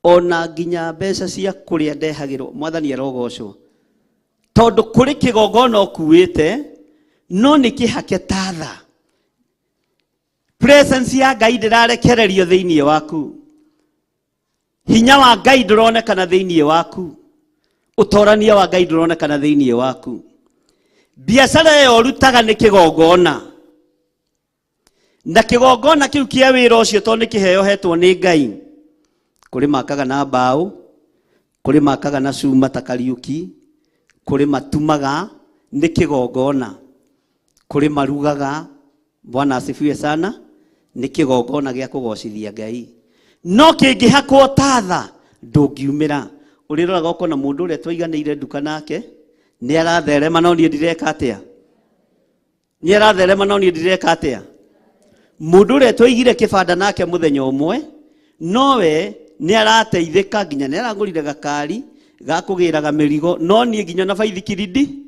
ona nginya mbeca cia kũrĩa ndehagĩrwo, Mwathani arogocwo, tondũ kũrĩ kĩgongona ũkuĩte no nĩ kĩhake tatha. Presence ya Ngai ndĩrarekererio thĩinĩ waku, hinya wa Ngai ndũronekana thĩinĩ waku, ũtorania wa Ngai ndũronekana thĩinĩ waku. Biacara ĩyo ũrutaga nĩ kĩgongona, na kĩgongona kĩu kĩa wĩra ũcio tondũ nĩ kĩheo hetwo nĩ Ngai. Kũrĩ makaga na mbaũ, kũrĩ makaga na cuma ta Kariuki, kũrĩ matumaga, nĩ kĩgongona, kũrĩ marugaga, Bwana asifiwe sana, nĩ kĩgongona gĩa kũgocithia Ngai. No kĩngĩhakwo tatha ndũngiumĩra. Ũrĩroraga ũkona mũndũ ũrĩa twaiganĩire nduka nake nĩ aratherema, no niĩ ndireka atĩa? Nĩ aratherema, no niĩ ndireka atĩa? Mũndũ ũrĩa twaigire kĩbanda nake mũthenya ũmwe, nowe nĩ arateithĩka, nginya nĩ aragũrire gakari ga kũgĩraga mĩrigo, no niĩ nginya na baithikiri ndi.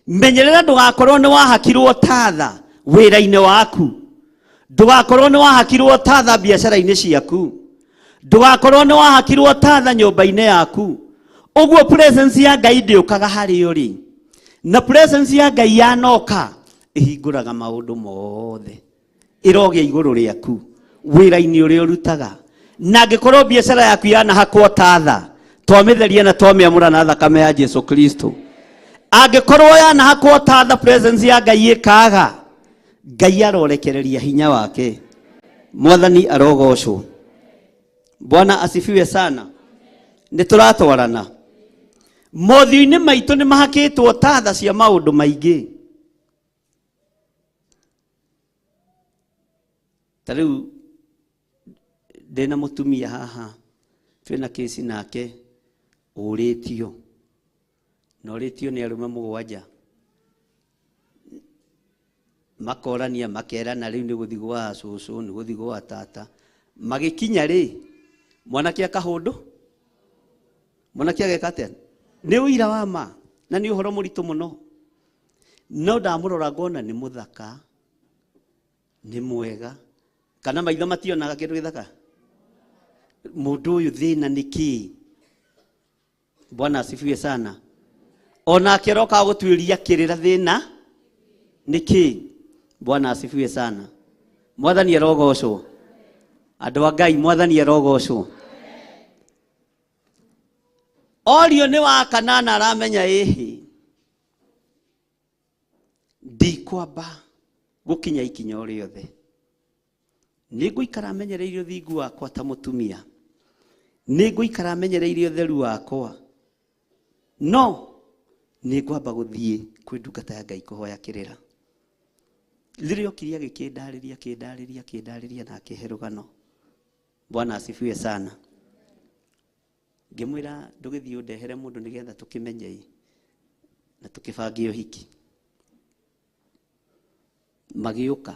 Menyerera ndũgakorwo nĩ wahakirwo tatha wĩra-inĩ waku, ndũgakorwo nĩ wahakirwo tatha biacara-inĩ ciaku, ndũgakorwo nĩ wahakirwo tatha nyũmba-inĩ yaku. Ũguo presence ya Ngai ndĩũkaga harĩ ũrĩ, na presence ya Ngai yanoka ĩhingũraga maũndũ mothe, ĩrogĩa igũrũ rĩaku wĩra-inĩ ũrĩa ũrutaga. Na angĩkorwo biacara yaku yanahakwo tatha, twamĩtheria na twamĩamũra na thakame ya Jesũ Kristo. Angĩkorwo yanahakwo tatha, presence ya Ngai ĩkaga, Ngai arorekereria hinya wake. Mwathani arogocwo. Bwana asifiwe sana. Nĩ tũratwarana. Mothiũ-inĩ maitũ nĩ mahakĩtwo tatha cia maũndũ maingĩ. Ta rĩu ndĩna mũtumia haha, twĩna kĩsi nake ũrĩtio, na ũrĩtio nĩ arũme 7, makorania makerana rĩu nĩ gũthiĩ gwa cũcũ, nĩ gũthiĩ gwa tata. Magĩkinya rĩ, mwanake akahũndũ, mwanake ageka atĩa? Nĩ ũira wa ma na nĩ ũhoro mũritũ mũno. No ndamũrora ngona nĩ mũthaka, nĩ mwega, kana maitho mationaga kĩndũ gĩthaka. Mũndũ ũyũ thĩna nĩ kĩ? Bwana asifiwe sana. Ona akeroka gũtuĩria kĩrĩra thĩna, niki. Bwana asifiwe sana. Mwathani arogocwo. Andũ a Ngai, Mwathani arogocwo. Orio nĩ wa kanana aramenya ĩhĩ ndikwamba gũkinya ikinya o rĩothe. Nĩngũikara menyereire ũthingu wakwa ta mũtumia. Nĩngũikara menyereire ũtheru wakwa. No nĩngwamba gũthiĩ kwĩ ndungata ya Ngai kũhoya kĩrĩra. Rĩrĩa okirie akĩndarĩria na akĩhe rũgano. Bwana asifiwe sana. Ngĩmwĩra ndũgĩthiĩ ũndehere mũndũ nĩgetha tũkĩmenye na tũkĩbange ũhiki. Magĩũka.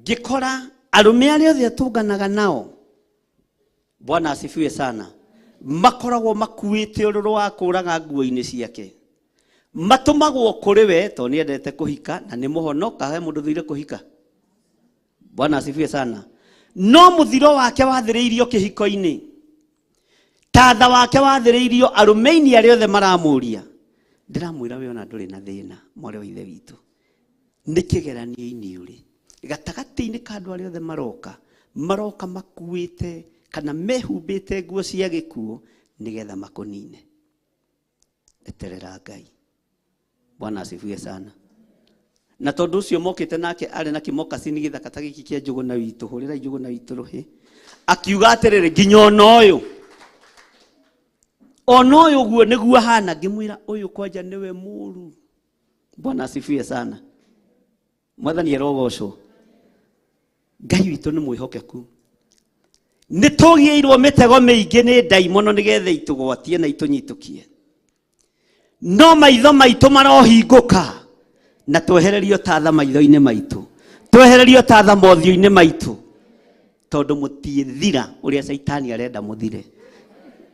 Ngĩkora arũme arĩa othe atũnganaga nao. Bwana asifiwe sana. Makoragwo makuĩte ũrũrũ wa kũraga nguo-inĩ ciake. Matumagwo kũrĩ we tondũ nĩendete kũhika na nĩ mũhono kahe mũndũ thire kũhika. Bwana asifiwe sana. No mũthiro wake wathĩrĩirio kĩhiko-inĩ. Tatha wake wathĩrĩirio arũme-inĩ arĩa othe maramũria. Ndĩramwĩra we ona ndũrĩ na thĩna mwarĩ wa ithe witũ. Nĩ kĩgeranio-inĩ ũrĩ. Gatagatĩ-inĩ ka andũ arĩa othe maroka makuĩte kana mehumbĩte nguo cia gĩkuũ nĩgetha makũnine. Eterera Ngai. Bwana asifiwe sana. Na tondũ ũcio mokĩte nake arĩ na kĩmokaci nĩ gĩthaka ta gĩkĩ kĩa Njũgũna witũ, hũrĩra Njũgũna witũ rũhĩ. Akiuga atĩrĩrĩ nginya ona ũyũ. Ona ũyũ guo nĩguo ahana. Ngĩmwĩra ũyũ kwanja nĩwe mũru. Bwana asifiwe sana. Mwathani arogocwo. Ngai witũ nĩ mwĩhokeku. Nĩ tũgĩirwo mĩtego mĩingĩ nĩ ndaimono nĩgetha itũgwatie na itũnyitũkie. No maitho maitũ marohingũka na twehererio tatha maitho-inĩ maitũ. Twehererio tatha mothio-inĩ maitũ. Tondũ mũtiĩthira ũrĩa Saitani arenda mũthire.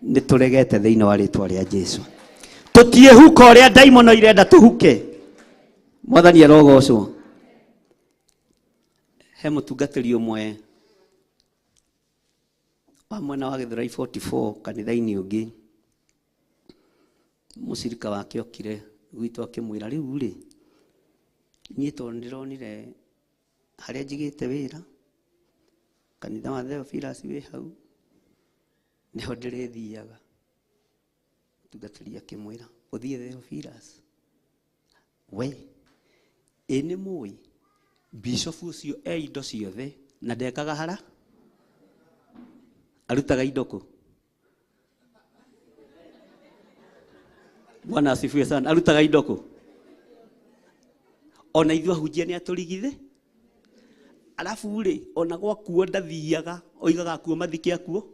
Nĩ tũregete thĩinĩ wa rĩtwa rĩa Jesũ. Tũtiĩhuka ũrĩa ndaimono irenda tũhuke. Mwathani arogocwo. He mũtungatĩri ũmwe wa mwena wa Gĩthũrai 44 kanitha-inĩ ũngĩ. Mũcirika wake okire gwitũ akĩmwĩra rĩu rĩ niĩ tondũ ndĩronire harĩa njigĩte wĩra kanitha wa Theophilus wĩ hau nĩho ndĩrĩthiaga. Mũtungatĩri akĩmwĩra ũthiĩ Theophilus. We ĩ nĩ mũĩ bishop ũcio indo ciothe na ndekaga hara arutaga indo kũ? Bwana asifiwe sana. Arutaga indo kũ? Ona ithuĩ ahunjia nĩ atũrigithe. Alafu rĩ ona gwakuo ndathiaga oigaga kuo mathike akuo.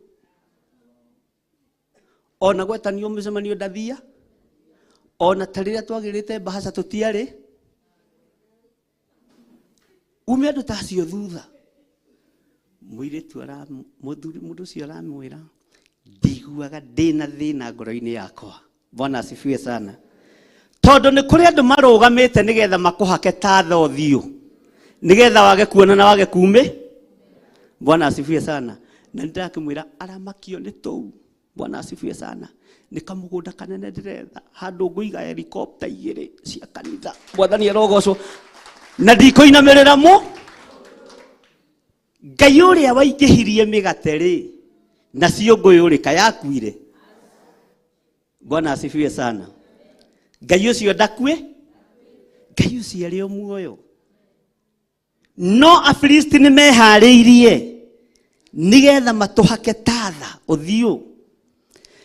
Ona gwetanio mũcemanio ndathia. Ona ta rĩrĩa twagĩrĩte mbahaca tũtiarĩ. Ume andũ ta acio thutha. Mũirĩtu mũndũ ũcio aramwĩra ndiguaga ndĩna thĩna ngoro-inĩ yakwa. Bwana asifiwe sana. Tondũ nĩ kũrĩ andũ marũgamĩte nĩgetha makũhake tatha ũthiũ. Nĩgetha wage kuona na wage kume. Bwana asifiwe sana. Na ndakĩmwĩra aramakio nĩ tũu. Bwana asifiwe sana. Nĩ kamũgũnda kanene ndĩretha handũ ngũiga helicopter igĩrĩ cia kanitha. Mwathani arogocwo. Na ndikũinamĩrĩra mũ. Ngai ũrĩa waingĩhirie mĩgate rĩ na ciũngũyũ rĩ kayakuire. Bwana asifiwe sana. Ngai ũcio ndakue. Ngai ũcio arĩ o muoyo. No Afilisti nĩ meharĩirie nĩgetha matũhake tatha ũthiũ.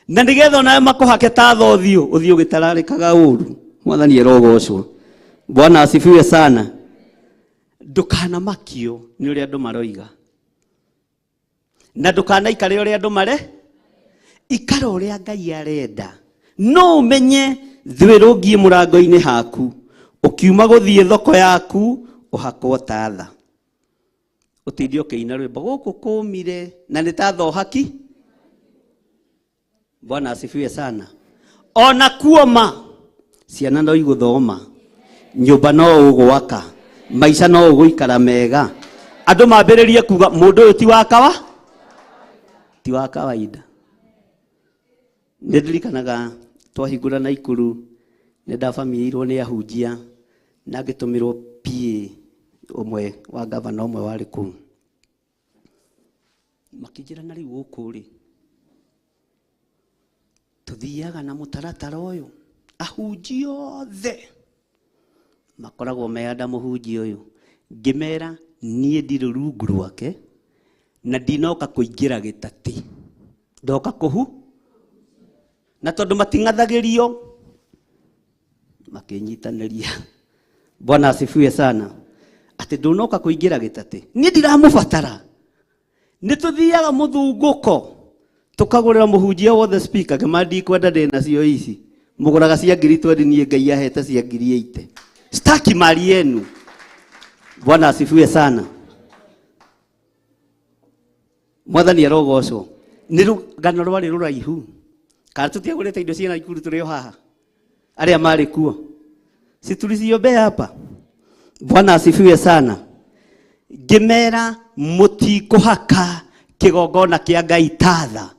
Na nĩgetha onawe makũhake tatha ũthiũ gĩtararĩkaga ũru. Mwathani arogocwo. Bwana asifiwe sana. Ndũkanamakio nĩ ũrĩa andũ maroiga. Na ndũkanaikare ũrĩa andũ mare. Ikara ũrĩa Ngai arenda. No ũmenye thwĩrũngie mũrango-inĩ haku. Ũkiuma gũthiĩ thoko yaku ũhakwo tatha. Ũteithio kĩina rwĩmbo gũkũ kũmire na nĩ tatha ũhaki. Bwana asifiwe sana. Ona kuoma ciana no igũthoma. Nyũmba no ũgwaka. Maica no ũgũikara mega. Andũ mambĩrĩrie kuga mũndũ ũyũ ti wa kawaida. Nĩndirikanaga twahingũra Naikuru nĩndabamĩirwo nĩ ahunjia na ngĩtũmĩrwo PA ũmwe wa gavana ũmwe warĩ kũu, makĩnjĩra na rĩu gũkũ rĩ tũthiaga na mũtaratara ũyũ, ahunjia othe makoragwo meanda mũhunjia ũyũ. Ngĩmera niĩ ndirĩ rungu rwake na ndinoka kũingĩra gĩtatĩ, ndoka kũhu, na tondũ mating'athagĩrio makĩnyitanĩria. Bwana asifiwe sana. Atĩ ndunoka kũingĩra gĩtatĩ, niĩ ndiramũbatara. Nĩtũthiaga mũthungũko tukagũrĩra mũhunjia wothe speaker, kĩmandi kwenda ndĩna cio ici, mũgũraga cia 20 niĩ Ngai ahete cia 80. Staki mali yenu. Bwana asifiwe sana. Mwathani arogocwo. Nĩ rũgano rwarĩ rũraihu, kana tũtiagũrĩte indo ciĩna ikuru tũrĩ o haha, arĩa marĩ kuo situliziombe hapa. Bwana asifiwe sana. Ngĩmera mũtikũhaka kĩgongona kĩa Ngai tatha,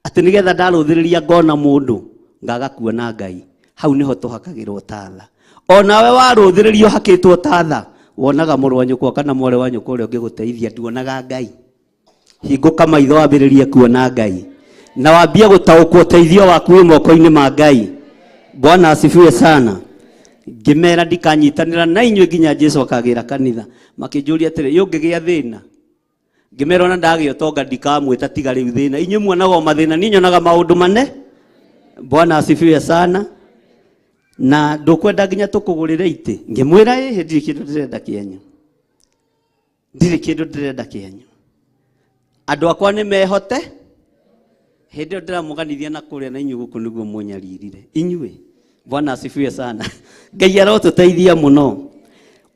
atĩ nĩgetha ndarũthĩrĩria ngona mũndũ ngaga kuona Ngai. Hau nĩho tũhakagĩrwo tatha. Onawe warũthĩrĩrio hakĩtwo tatha, wonaga mũrũ wa nyũkwa kana mwarĩ wa nyũkwa ũrĩa ũngĩgũteithia, nduonaga Ngai. Hingũka maitho wambĩrĩrie kuona Ngai, na wambia gũtaũkwo ũteithio waku wĩ moko-inĩ ma Ngai. Bwana asifiwe sana. Ngĩmera ndikanyitanĩra na inyuĩ nginya Jesũ akagĩra kanitha. Makĩnjũria atĩrĩ, yũngĩgĩa thĩna? Ngĩmera ona ndagĩa ũtonga ndikamwĩta tiga rĩu thĩna. Inyuĩ muonaga mathĩna, niĩ nyonaga maũndũ mane. Bwana asifiwe sana. Na ndũkwenda nginya tũkũgũrĩre itĩ? Ngĩmwĩra ndirĩ kĩndũ ndĩrenda kĩanyu, ndirĩ kĩndũ ndĩrenda kĩanyu. Andũ akwa nĩ mehote, hĩndĩ ĩyo ndĩramũganithia na kũrĩa na inyuĩ gũkũ nĩguo mũnyaririre inyuĩ. Bwana asifiwe sana. Ngai arotũteithia mũno.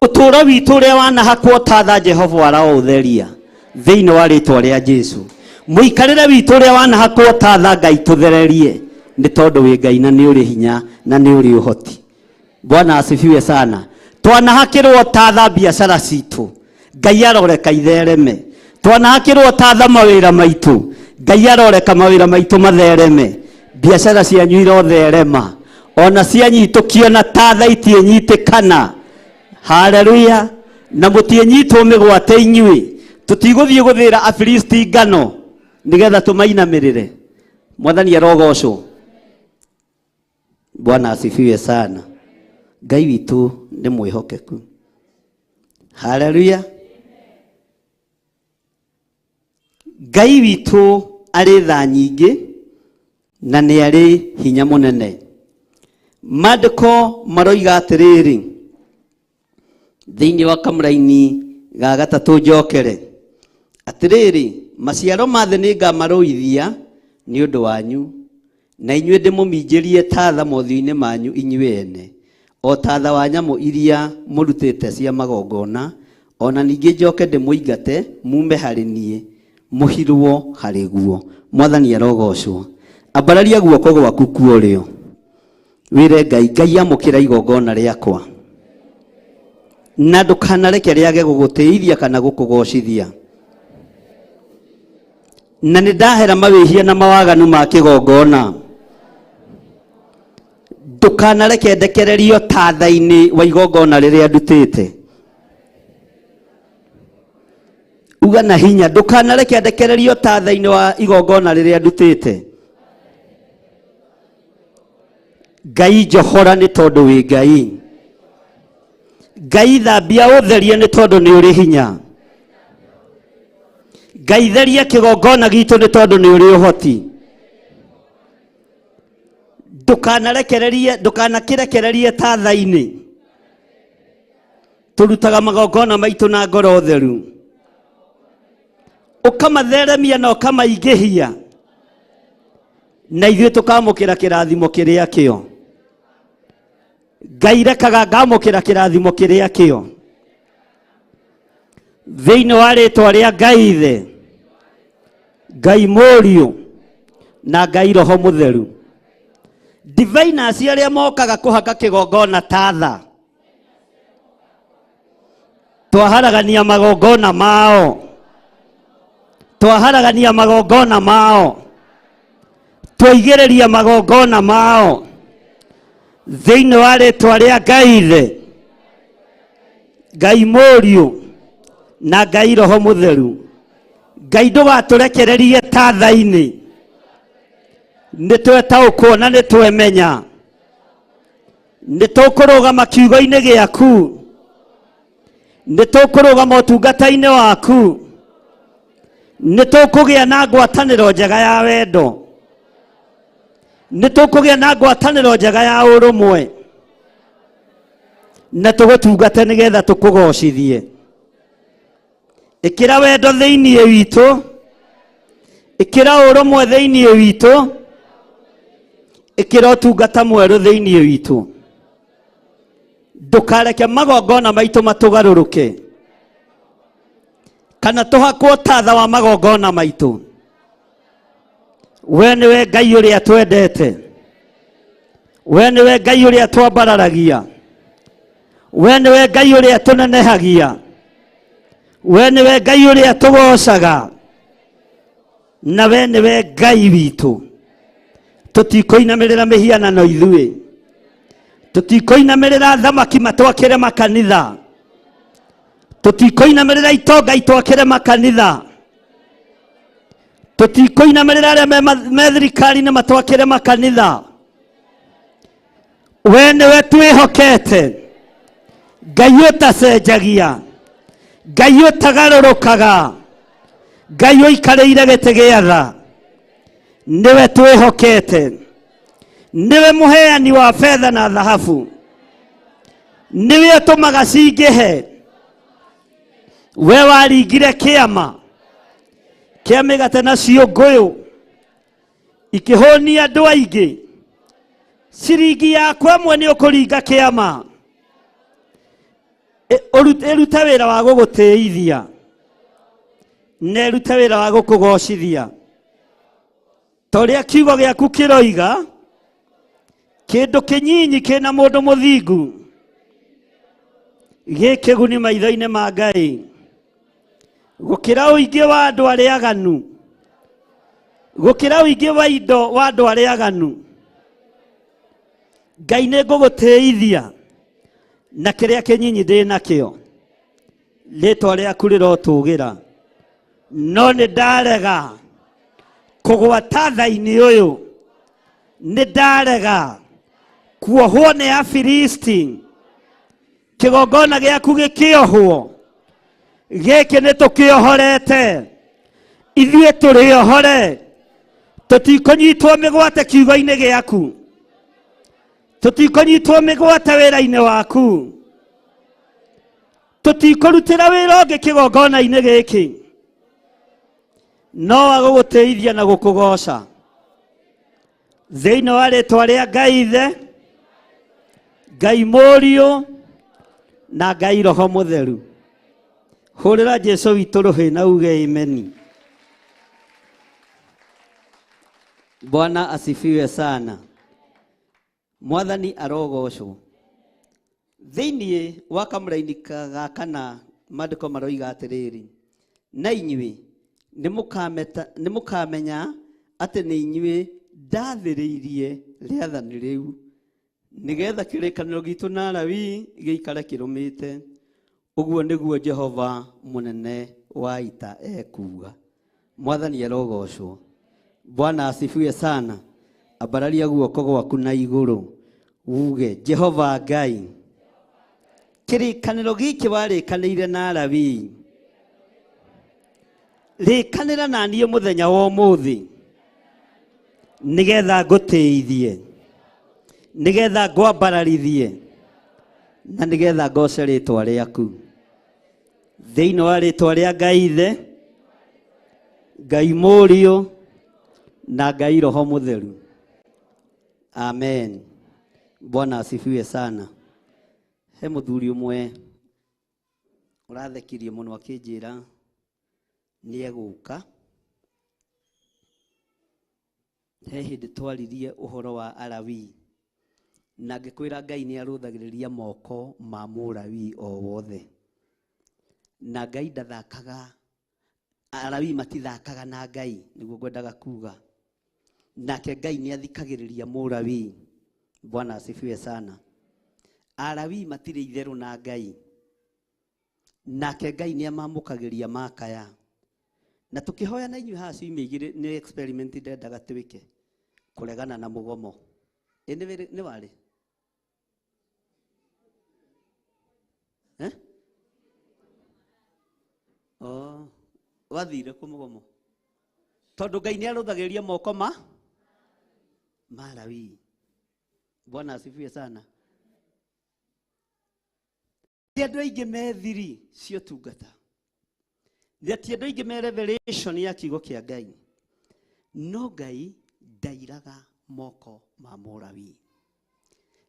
Ũtũũro witũ ũrĩa wanahakwo tatha Jehova araũtheria thĩinĩ wa rĩĩtwa rĩa Jesũ. Mũikarĩre witũ ũrĩa wanahakwo tatha Ngai tũthererie, nĩ tondũ wĩ Ngai na nĩ ũrĩ hinya na nĩ ũrĩ ũhoti. Bwana asifiwe sana. Twanahakĩrwo tatha biacara citũ, Ngai aroreka ithereme. Twanahakĩrwo tatha mawĩra maitũ, Ngai aroreka mawĩra maitũ mathereme. Biacara cianyu irotherema, ona cianyitũkio na tatha itiĩnyitĩkana. Haleluya. Na mũtiĩnyitwo mĩgwate inyuĩ, tũtigũthiĩ gũthĩra Afilisti ngano nĩgetha tũmainamĩrĩre. Mwathani arogocwo. Bwana asifiwe sana. Ngai witũ nĩ mwĩhokeku. Haleluya. Ngai witũ arĩ tha nyingĩ na nĩ arĩ hinya mũnene. Maandĩko maroiga atĩrĩrĩ thĩinĩ wa Kamũra-inĩ ga gatatũ njokere atĩrĩrĩ, maciaro ma thĩ nĩngamarũithia nĩ ũndũ wanyu, na inyuĩ ndĩmũminjĩrie tatha mothiũ-inĩ manyu inyuĩ ene, o tatha wa nyamũ iria mũrutĩte cia magongona, ona ningĩ njoke ndĩmũingate mume harĩ niĩ mũhirwo harĩ guo. Mwathani arogocwo. Ambararia guoko gwaku kwa ũrĩo wĩre Ngai, Ngai amũkĩra igongona rĩakwa, na ndũkanareke rĩage gũgũtĩithia kana gũkũgocithia. Na nĩ ndahera mawĩhia na mawaganu ma kĩgongona. Ndũkanareke ndekererio tatha-inĩ wa igongona rĩrĩa ndutĩte. Uga na hinya, ndũkanareke ndekererio tatha-inĩ wa igongona rĩrĩa ndutĩte. Ngai njohora nĩ tondũ wĩ Ngai. Ngai thambia ũtherie nĩ tondũ nĩ ũrĩ hinya. Ngai theria kĩgongona gitũ nĩ tondũ nĩ ũrĩ ũhoti. Ndũkanakĩrekererie tatha-inĩ. Tũrutaga magongona maitũ na ngoro theru, ũkamatheremia na ũkamaingĩhia, na ithuĩ tũkamũkĩra kĩrathimo kĩrĩa kĩo. Ngai rekaga ngamũkĩra kĩrathimo kĩrĩa kĩo thĩinĩ wa rĩĩtwa rĩa Ngai Ithe, Ngai Mũriũ na Ngai Roho Mũtheru. Diviners arĩa mokaga kũhaka kĩgongona tatha, twaharagania magongona mao, twaharagania magongona mao, twaigĩrĩria magongona mao thĩinĩ wa rĩĩtwa rĩa Ngai Ithe, Ngai Mũriũ na Ngai Roho Mũtheru. Ngai ndũgatũrekererie tatha-inĩ, nĩtwetaũkwo na nĩtwemenya, nĩtũkũrũgama kiugo-inĩ gĩaku, nĩtũkũrũgama ũtungata-inĩ waku, nĩtũkũgĩa na ngwatanĩro njega ya wendo, nĩtũkũgĩa na ngwatanĩro njega ya ũrũmwe, na tũgũtungate nĩgetha tũkũgocithie. Ĩkĩra wendo thĩinĩ witũ, ĩkĩra ũrũmwe thĩinĩ witũ, ĩkĩra ũtungata mwerũ thĩinĩ witũ. Ndũkareke magongona maitũ matũgarũrũke, kana tũhakwo tatha wa magongona maitũ. We nĩwe Ngai ũrĩa twendete, we nĩwe Ngai ũrĩa twambararagia, we nĩwe Ngai ũrĩa tũnenehagia, we nĩwe Ngai ũrĩa tũgocaga, na we nĩwe Ngai witũ. Tũtikũinamĩrĩra mĩhianano ithuĩ, tũtikũinamĩrĩra thamaki matwakĩre makanitha, tũtikũinamĩrĩra itonga itwakĩre makanitha, tũtikũinamĩrĩra arĩa me thirikari-inĩ matwakĩre makanitha. We nĩwe twĩhokete, Ngai ũtacenjagia, Ngai ũtagarũrũkaga, Ngai ũikarĩire gĩtĩ gĩa tha. Nĩwe twĩhokete, nĩwe mũheani wa fedha na thahabu, nĩwe ũtũmaga cingĩhe. We waringire kĩama kĩa mĩgate na ciũngũyũ ikĩhũnia andũ aingĩ. Ciringi yaku ĩmwe nĩ ũkũringa kĩama, ĩrute wĩra wa gũgũtĩithia na ĩrute wĩra wa gũkũgocithia. Torĩa kiugo gĩaku kĩroiga, kĩndũ kĩnyinyi kĩna mũndũ mũthingu gĩkĩguni maitho-inĩ ma Ngai gũkĩra ũingĩ wa andũ arĩa aganu, gũkĩra ũingĩ wa indo wa andũ arĩa aganu. Ngai nĩ ngũgũtĩithia na kĩrĩa kĩnyinyi ndĩ nakĩo, rĩtwa rĩaku rĩrotũgĩra. No nĩ ndarega kũgwa tatha-inĩ ũyũ, nĩ ndarega kuohwo nĩ Afilisti, kĩgongona gĩaku gĩkĩohwo. Gĩkĩ nĩ tũkĩohorete, ithuĩ tũrĩohore, tũtikũnyitwo mĩgwate kiugo-inĩ gĩaku, tũtikũnyitwo mĩgwate wĩra-inĩ waku, tũtikũrutĩra wĩra ũngĩ kĩgongona-inĩ gĩkĩ no wa gũgũtĩithia na gũkũgoca thĩinĩ wa rĩtwa rĩa Ngai Ithe, Ngai Mũriũ na Ngai Roho Mũtheru. Hũrĩra Jesũ witũ rũhĩ na uge ameni. Bwana asifiwe sana. Mwathani arogocwo. Thĩinĩ wa kamũra-inĩ gaka na maandĩko maroiga atĩrĩrĩ, na inyuĩ nĩ mũkamenya atĩ nĩ inyuĩ ndathĩrĩirie rĩathani rĩu, nĩgetha kĩrĩkanĩro gitũ na Alawii gĩikare kĩrũmĩte. Ũguo nĩguo Jehova mũnene wa ita ekuga. Mwathani arogocwo. Bwana asifiwe sana. Ambararia guoko gwaku na igũrũ uge, Jehova Ngai, kĩrĩkanĩro gĩkĩ warĩkanĩire na Alawii, rĩkanĩra na niĩ mũthenya wa ũmũthĩ, nĩgetha ngũtĩithie, nĩgetha ngwambararithie, na nĩgetha ngoce rĩtwa rĩaku. Thĩinĩ wa rĩtwa rĩa Ngai Ithe, Ngai Mũriũ na Ngai Roho Mũtheru. Amen. Bwana asifiwe sana. He mũthuri ũmwe ũrathekirie mũno akĩnjĩra nĩ egũka. He hĩndĩ twaririe ũhoro wa Alawii, na ngĩkwĩra Ngai nĩ arũthagĩrĩria moko ma Mũlawii o wothe, na Ngai ndathakaga, Alawii matithakaga na Ngai, nĩguo ngwendaga kuga. Nake Ngai nĩ athikagĩrĩria Mũlawii. Bwana asifiwe sana. Alawii matirĩ itherũ na Ngai. nake Ngai nĩ amamũkagĩria makaya. Na tũkĩhoya na inyuĩ haha ciumia igĩrĩ nĩ experiment ndendaga twĩke kũregana na mũgomo. Nĩ warĩ? Wathire kũ mũgomo? Tondũ Ngai nĩ arũthagĩria moko ma Lawi. Bwana asifiwe sana. Andũ aingĩ me thiri cio tungata. Andũ aingĩ me revelation ya kiugo kĩa Ngai. No Ngai ndairaga moko ma Mũlawi.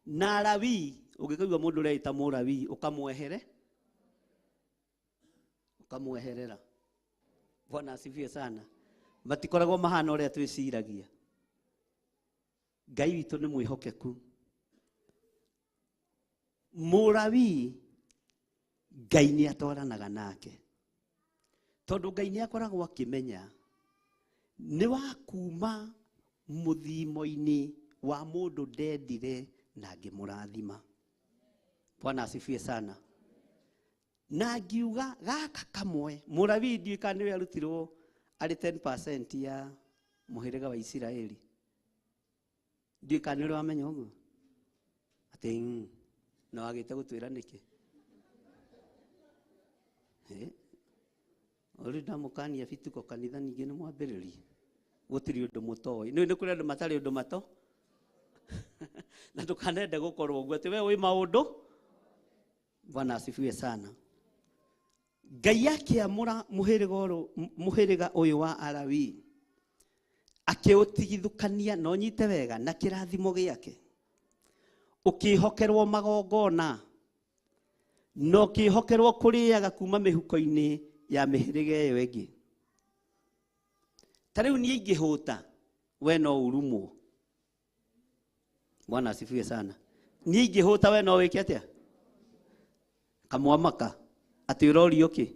Na Lawi, ũngĩkaigua mũndũ ũreita Mũlawi, ũkamweherera. Bwana asifiwe sana. Matikoragwo mahana ũrĩa twĩciragia. Ngai witũ nĩ mwĩhokeku. Mũlawi Ngai nĩ atwaranaga nake. Tondũ Ngai nĩ akoragwo akĩmenya nĩ wa kuma mũthimo-inĩ wa mũndũ ndendire na ngĩmũrathima. Bwana asifiwe sana. Na ngiuga gaka kamwe Mũlawi ndiũĩ kana nĩwe arutirwo arĩ 10% ya mũhĩrĩga wa Isiraeli. Ndiũĩ kana nĩwe wamenya ũguo. Atĩ na wagĩte gũtwĩra nĩkĩ? Ori ndamũkania bituko kanitha ningĩ nĩ mwambĩrĩrie. Gũtirĩ ũndũ mũtoĩ. Nĩ kũrĩ andũ matarĩ ũndũ mato. Na ndũkanende gũkorwo ũguo atĩ we wĩ maũndũ. Bwana asifiwe sana. Ngai akĩamũra mũhĩrĩga ũyũ wa Alawi akĩũtigithũkania no nyite wega na kĩrathimo gĩake. Ũkĩhokerwo magongona no kĩhokerwo kũrĩaga kuma mĩhuko-inĩ ya mĩhĩrĩga ĩyo ĩngĩ. Ta rĩu niĩ ingĩhũta we no ũrumwo. Bwana asifiwe sana. Niĩ ingĩhũta we no wĩke atĩa? Kamwamaka atĩ ũrorio kĩ?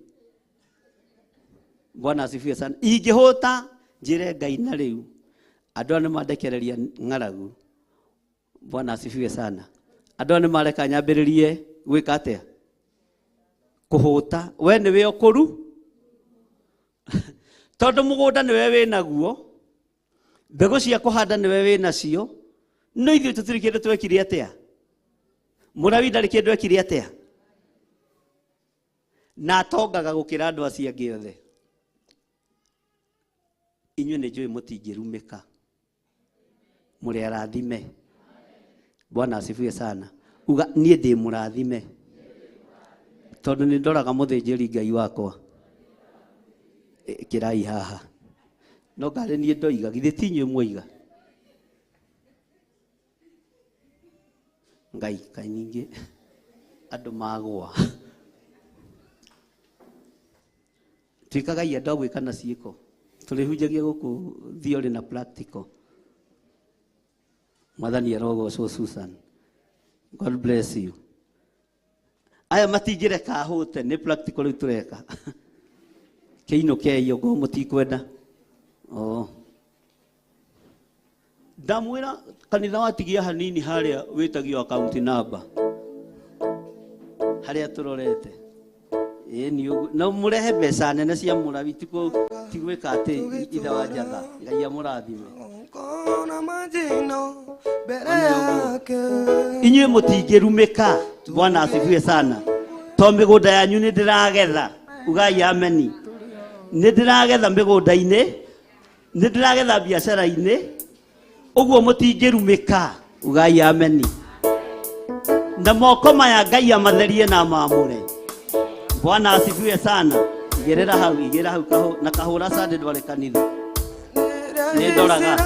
Bwana asifiwe sana. Ingĩhũta njĩre Ngai na rĩu andũ nĩ mandekereria ng'aragu. Bwana asifiwe sana. Andũ nĩ mareka nyambĩrĩrie gwĩka atĩa? Kũhũta. We nĩ we ũkũru? Tondũ mũgũnda nĩ we wĩ naguo. Mbegũ cia kũhanda nĩ we wĩ nacio. No ithuĩ tũtirĩ kĩndũ twekire atĩa? Mũlawi ndarĩ kĩndũ ekire atĩa? Na atongaga gũkĩra andũ acio angĩ othe. Inyuĩ nĩ njũĩ mũtingĩrumĩka. Mũrĩ arathime. Bwana asifiwe sana. Uga niĩ ndĩ mũrathime. Tondũ nĩ ndoraga mũthĩnjĩri Ngai wakwa. Kĩrai haha. No ngarĩ niĩ ndoiga githĩ ti inyuĩ mwoiga. Ngai kaingĩ andũ magwa. Tuikaga yenda gwĩka na ciĩko. Tũrĩhunjagia gũkũ theory na practical. Mwathani arogocwo Susan. God bless you. Aya matingĩreka hũte nĩ practical rĩu tũreka. Kĩino kĩayo ngo mũtikwenda. Ndamwĩra kanitha watigia hanini harĩa wĩtagio account number. Harĩa tũrorete. No mũrehe mbeca nene cia Mũlawi tigwĩka atĩ ithe wa njatha Ngai amũrathime. Inyuĩ mũtingĩrumĩka. Bwana asifiwe sana. To mĩgũnda yanyu nĩ ndĩragetha. Ugai ameni. Nĩ ndĩragetha mĩgũnda-inĩ. Nĩ ndĩragetha biacara-inĩ. Ũguo mũtingĩrumĩka. Ugai ameni. Na moko maya Ngai amatherie na mamũre. Bwana asifiwe sana. Igĩrĩra hau na kahũra sande ndware kanitha. Nĩ ndoraga.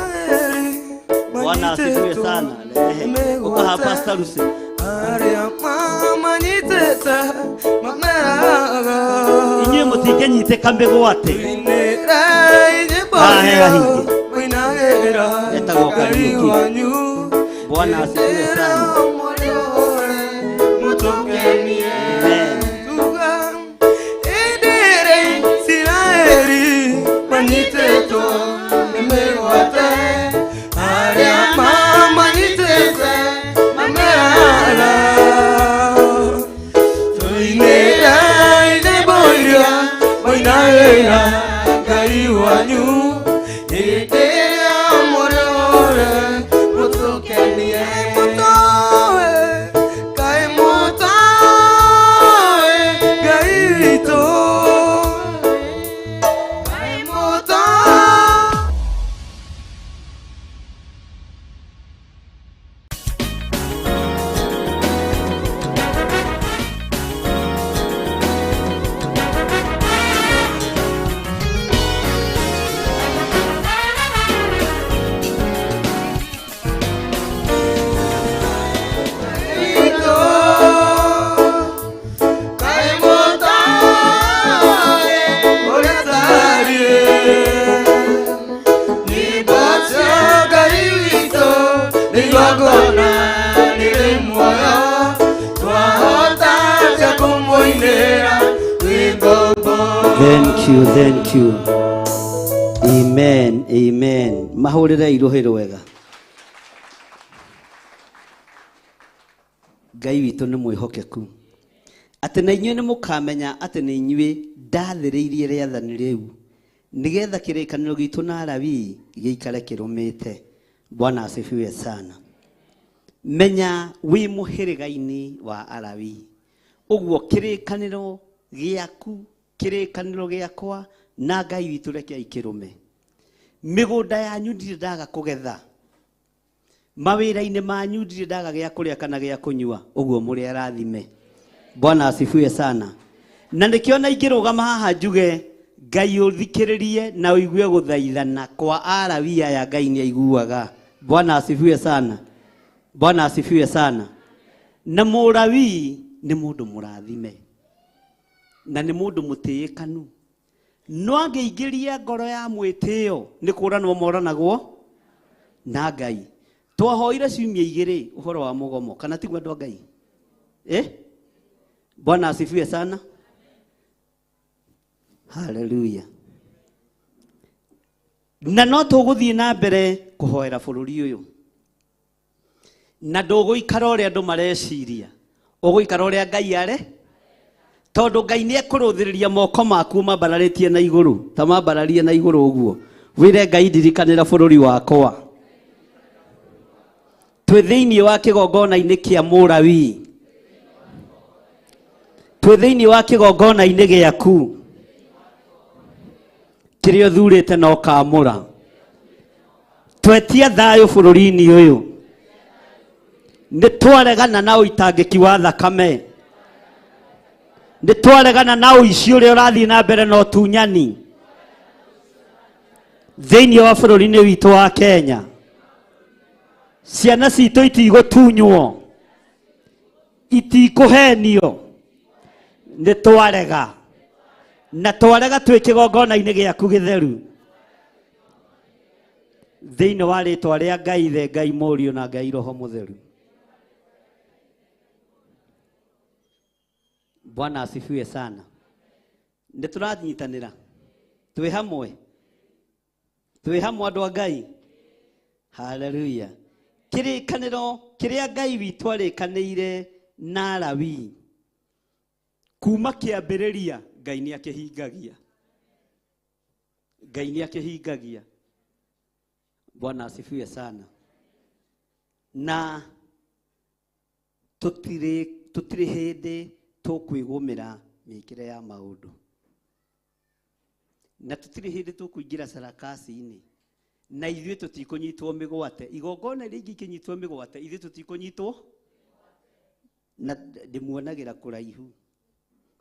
Bwana asifiwe sana. Ukaha Pastor Lucy. Inyuĩ mũtingĩnyitĩka mĩgwate. Hega hingi. Etagwo Kariuki. Bwana asifiwe sana. Amen. Mama, Thank you, thank you. Amen, amen. Mahurire iruhe rwega. Ngai witũ nĩ mwĩhokeku. Atĩ na inyuĩ nĩ mũkamenya atĩ nĩ inyuĩ ndathĩrĩirie rĩathani rĩu nĩgetha kĩrĩkanĩro gitũ na Alawii gĩikare kĩrũmĩte. Bwana asifiwe sana. Menya wĩ mũhĩrĩga-inĩ wa Alawii. Ũguo kĩrĩkanĩro gĩaku, kĩrĩkanĩro gĩakwa na Ngai witũ reke ikĩrũme. Mĩgũnda yanyu ndirĩ ndaga kũgetha. Mawĩra-inĩ manyu ndirĩ ndaga gĩa kũrĩa kana gĩa kũnyua. Ũguo mũrĩ arathime. Bwana asifiwe sana. Na nĩkĩo na ingĩrũgama haha njuge Ngai ũthikĩrĩrie na ũigue gũthaithana kwa Alawii aya Ngai nĩ aiguaga. Bwana asifiwe sana. Bwana asifiwe sana. Na Mũlawii nĩ mũndũ mũrathime. Na nĩ mũndũ mũtĩĩkanu. No angĩingĩria ngoro ya mwĩtĩo nĩ kũranwo moranagwo na Ngai. Twahoire ciumia igĩrĩ ũhoro wa mũgomo kana tiguo andũ a Ngai. Bwana asifiwe sana. Hallelujah. Na no tũgũthiĩ na mbere kũhoera bũrũri ũyũ. Na ndũgũikara ũrĩa andũ mareciria. Ũgũikara ũrĩa Ngai arĩ. Tondũ Ngai nĩ ekũrũthĩrĩria moko maku mambararĩtie na igũrũ. Ta mambararie na igũrũ ũguo. Wĩre Ngai ndirikanĩra bũrũri wakwa. Twĩ thĩinĩ wa kĩgongona-inĩ kĩa Mũlawii. Twĩ thĩinĩ wa kĩgongona-inĩ gĩaku. Kĩrĩa ũthurĩte na ũkaamũra. Twetia thayũ bũrũri-inĩ ũyũ. Nĩ twaregana na ũitangĩki wa thakame. Nĩ twaregana na ũici ũrĩa ũrathiĩ na mbere na ũtunyani thĩinĩ wa bũrũri-inĩ witũ wa Kenya. Ciana citũ itigũtunywo, itikũhenio. Nĩ twarega. Na twarega twĩ kĩgongona-inĩ gĩaku gĩtheru. Thĩinĩ wa rĩĩtwa rĩa Ngai Ithe, Ngai Mũriũ na Ngai Roho Mũtheru. Bwana asifiwe sana. Nĩ tũranyitanĩra. Twĩ hamwe. Twĩ hamwe andũ a Ngai. Hallelujah. Kĩrĩkanĩro kĩrĩa Ngai witũ arĩkanĩire na Alawii. Kuma kĩambĩrĩria Ngai nĩ akĩhingagia. Ngai nĩ akĩhingagia. Bwana asifiwe sana. Na tũtirĩ hĩndĩ tũkwĩgũmĩra mĩkĩre ya maũndũ. Na tũtirĩ hĩndĩ tũkũingĩra sarakasi-inĩ. Na ithuĩ tũtikũnyitwo mĩgwate. Igongona iria ingĩ ikĩnyitwo mĩgwate, ithuĩ tũtikũnyitwo. Na ndĩmuonagĩra kũraihu.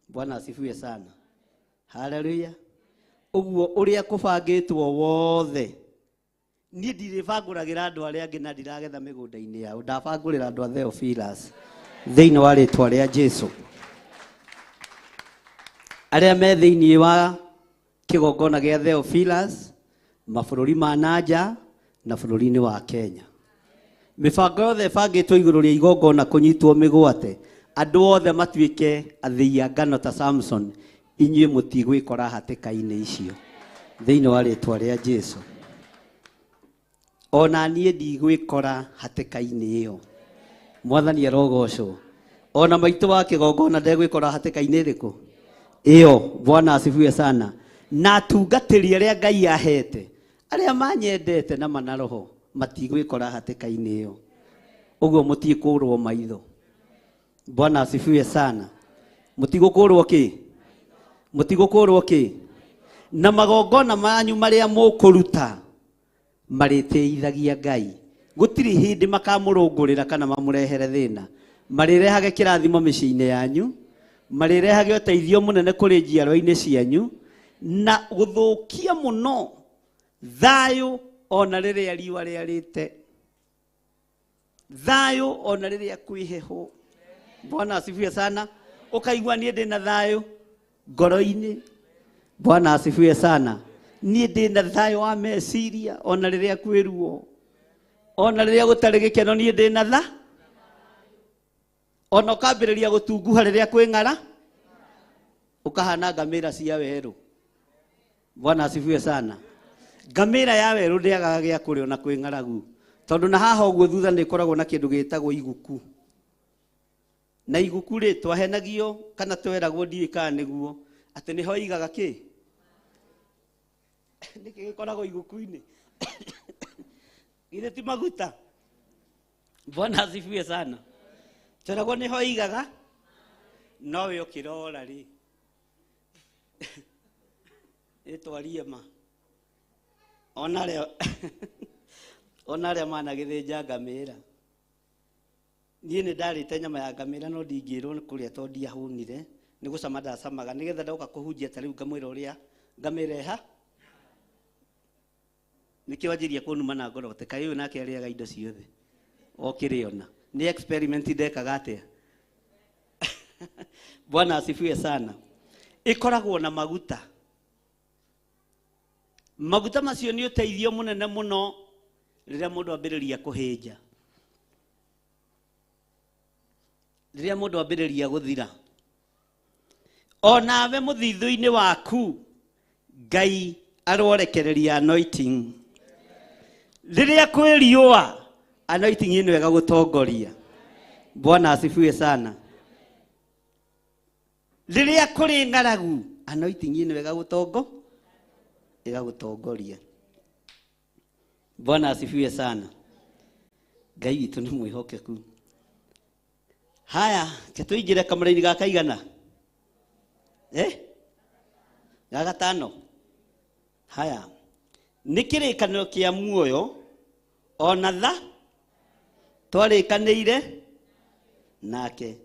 Bwana asifiwe sana. Hallelujah. Ũguo ũrĩa kũbangĩtwo wothe. Niĩ ndirĩbangũragĩra andũ arĩa angĩ na ndiragetha mĩgũnda-inĩ yao. Ndabangũrĩra andũ a Theophilus thĩinĩ wa rĩĩtwa rĩa Jesũ. Arĩa me thĩinĩ wa kĩgongona gĩa Theophilus, mabũrũri ma nanja na bũrũri-inĩ wa Kenya. Mĩbango yothe ĩbangĩtwo igũrũ rĩa igongona kũnyitwo mĩgwate. Andũ othe matuĩke athĩi a ngano ta Samson. Inyuĩ mũtigwĩkora hatĩka-inĩ icio thĩinĩ wa rĩĩtwa rĩa Jesũ. Ona niĩ ndigwĩkora hatĩka-inĩ ĩyo. Mwathani arogocwo. Ona maitũ wa kĩgongona ndegwĩkora hatĩka-inĩ ĩrĩkũ ĩyo. Bwana asifiwe sana. Na atungatĩri arĩa Ngai ahete, arĩa manyendete na manaroho, matigwĩkora hatĩka-inĩ ĩyo. Ũguo mũtikũrwo maitho. Bwana asifiwe sana. Mũtigũkũrwo kĩ? Mũtigũkũrwo kĩ? Na magongona manyu marĩa mũkũruta marĩtĩithagia Ngai. Gũtirĩ hĩndĩ makamũrũngũrĩra kana mamũrehere thĩna. Marĩrehage kĩrathimo mĩciĩ-inĩ yanyu. Marĩrehage ũteithio mũnene kũrĩ njiarwa-inĩ cianyu. Na gũthũkia mũno thayũ ona rĩrĩa riũa rĩarĩte. Thayũ ona rĩrĩa kwĩ heho. Bwana asifiwe sana. Ũkaigua niĩ ndĩ na thayũ ngoro-inĩ. Bwana asifiwe sana. Niĩ ndĩ na thayũ wa meciria ona rĩrĩa kwĩ ruo. Ona rĩrĩa gũtarĩ gĩkeno niĩ ndĩ na tha. Ona ũkambĩrĩria gũtunguha rĩrĩa kwĩ ng'ara. Ũkahana ngamĩra cia werũ. Bwana asifiwe sana. Ngamĩra ya werũ ndĩagaga gĩa kũrĩa ona kwĩ ng'aragu, tondũ na haha ũguo thutha nĩ ĩkoragwo na kĩndũ gĩtagwo iguku. Na iguku rĩ twahenagio kana tweragwo ndiĩ kana nĩguo atĩ nĩho igaga kĩ? Nĩkĩ gĩkoragwo iguku-inĩ? Githĩ ti maguta? Bwana asifiwe sana. Tweragwo nĩho igaga, nowe ũkĩrora rĩ ĩtwarie ma ona rĩa managĩthĩnja ngamĩra. Niĩ nĩ ndarĩte nyama ya ngamĩra no ndingĩrwo kũrĩa tondũ ndiahũnire, nĩ gũcama ndacamaga nĩgetha ndoka kũhunjia ta rĩu ngamwĩra ũrĩa ngamĩra ĩha. Nĩkĩo anjĩria kũnuma na ngorote, kaĩ ũyũ nake arĩaga indo ciothe okĩrĩona. Nĩ experiment ndekaga atĩa? Bwana asifiwe sana. Ĩkoragwo na maguta. Maguta macio nĩ ũteithio mũnene mũno rĩrĩa mũndũ ambĩrĩria kũhĩnja, rĩrĩa mũndũ ambĩrĩria gũthira. Onawe mũthithũ-inĩ waku Ngai arorekereria anointing. Rĩrĩa kwĩ riũa anointing ĩno ĩgagũtongoria. Bwana asifiwe sana. Rĩrĩa kũrĩ ng'aragu anointing ĩno ĩgagũtongoria. Bwana asifiwe sana. Ngai witũ nĩ mwĩhokeku. Haya, ketũingĩre kamũra-inĩ ga kaigana? Ga gatano. Haya, nĩ kĩrĩkanĩro kĩa muoyo ona tha twarĩkanĩire nake,